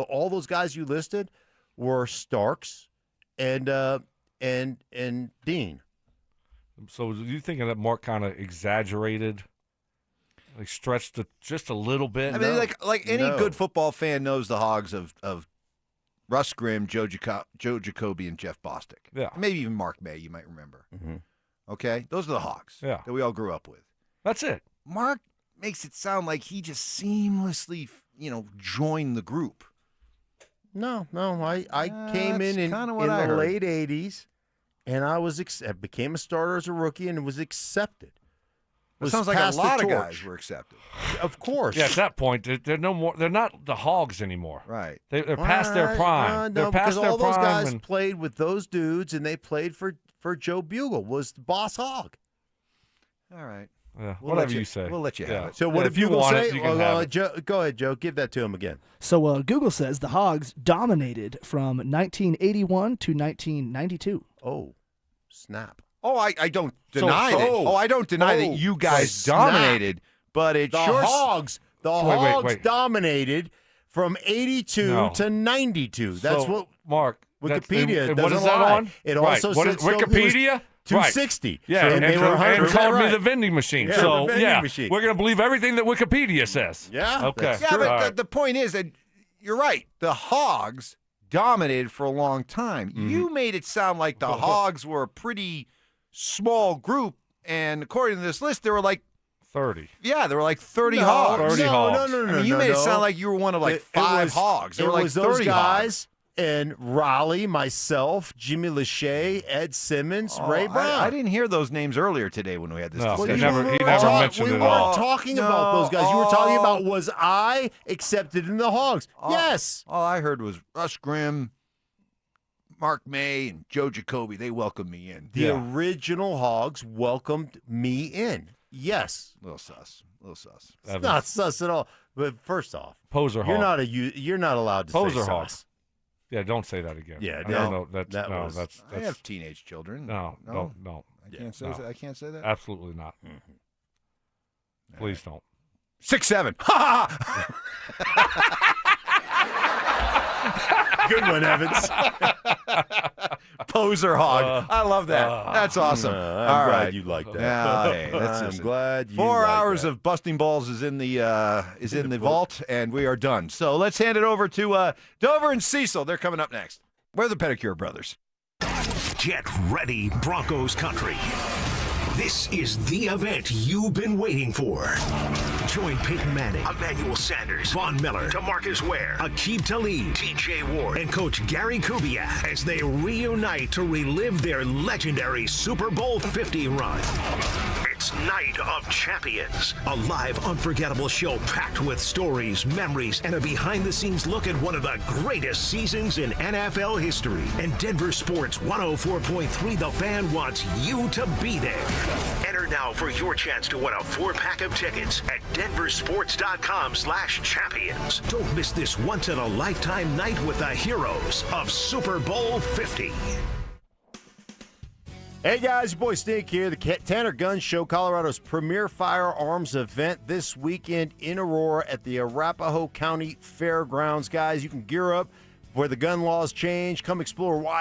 All those guys you listed were Starks and Dean. So you thinking that Mark kind of exaggerated, stretched it just a little bit? I mean, any good football fan knows the Hogs of Russ Grimm, Joe Jacoby, and Jeff Bostic. Yeah, maybe even Mark May. You might remember. Mm-hmm. Okay, those are the Hogs that we all grew up with. That's it. Mark makes it sound like he just seamlessly, joined the group. No, I came in the late 80s, and I became a starter as a rookie and was accepted. It sounds like a lot of guys were accepted. Of course. Yeah, at that point, they're no more. They're not the Hogs anymore. Right. They're past their prime. No, they're past because their all prime. those guys played with those dudes, and they played for Joe Bugle, was the boss hog. All right. Yeah, We'll whatever let you say. We'll let you have it. So what Yeah, if you Bugle want say? it, you can have it. Go ahead, Joe. Give that to him again. So Google says the Hogs dominated from 1981 to 1992. Oh, snap. Oh, I don't deny that. Oh, I don't deny that you guys dominated, but it the sure Hogs. The Hogs dominated from 82 to 92. That's So, what Mark. Wikipedia What is doesn't that lie. on? It Right. also What said is Stoke was Wikipedia? 260. Yeah, and they were 100% called me right. the vending machine. Yeah, so the vending machine. we're going to believe everything that Wikipedia says. Yeah. Okay. Yeah, but the point is that you're right. The Hogs dominated for a long time. Mm-hmm. You made it sound like the Hogs were a pretty small group, and according to this list, there were 30. Yeah, there were 30 Hogs. 30 Hogs. No. I mean, you made it sound like you were one of 5 Hogs. There were was 30 those guys Hogs. and Raleigh, myself, Jimmy Lachey, Ed Simmons, Ray Brown. I didn't hear those names earlier today when we had this discussion. he never mentioned we it weren't all. talking about those guys. You were talking about, was I accepted in the Hogs? Yes. All I heard was Russ Grimm, Mark May, and Joe Jacoby. They welcomed me in. The original Hogs welcomed me in. Yes. A little sus. It's not sus at all. But first off, Poser you're hog. you're not allowed to Poser say hog. sus. Yeah, don't say that again. Yeah, that's I have teenage children. No. I can't say that. I can't say that. Absolutely not. Please don't. 6'7". Good one, Evans. Poser hog. I love that. That's awesome. I'm glad you like that. Yeah, hey, I'm glad you 4 like hours that. of busting balls is in the vault, and we are done. So let's hand it over to Dover and Cecil. They're coming up next. We're the Pedicure Brothers. Get ready, Broncos country. This is the event you've been waiting for. Join Peyton Manning, Emmanuel Sanders, Von Miller, DeMarcus Ware, Aqib Talib, TJ Ward, and Coach Gary Kubiak as they reunite to relive their legendary Super Bowl 50 run. It's Night of Champions. A live, unforgettable show packed with stories, memories, and a behind-the-scenes look at one of the greatest seasons in NFL history. And Denver Sports 104.3 The Fan wants you to be there. Enter now for your chance to win a 4-pack of tickets at DenverSports.com/champions. Don't miss this once-in-a-lifetime night with the heroes of Super Bowl 50. Hey guys, your boy Stink here. The Tanner Gun Show, Colorado's premier firearms event this weekend in Aurora at the Arapahoe County Fairgrounds. Guys, you can gear up before the gun laws change. Come explore why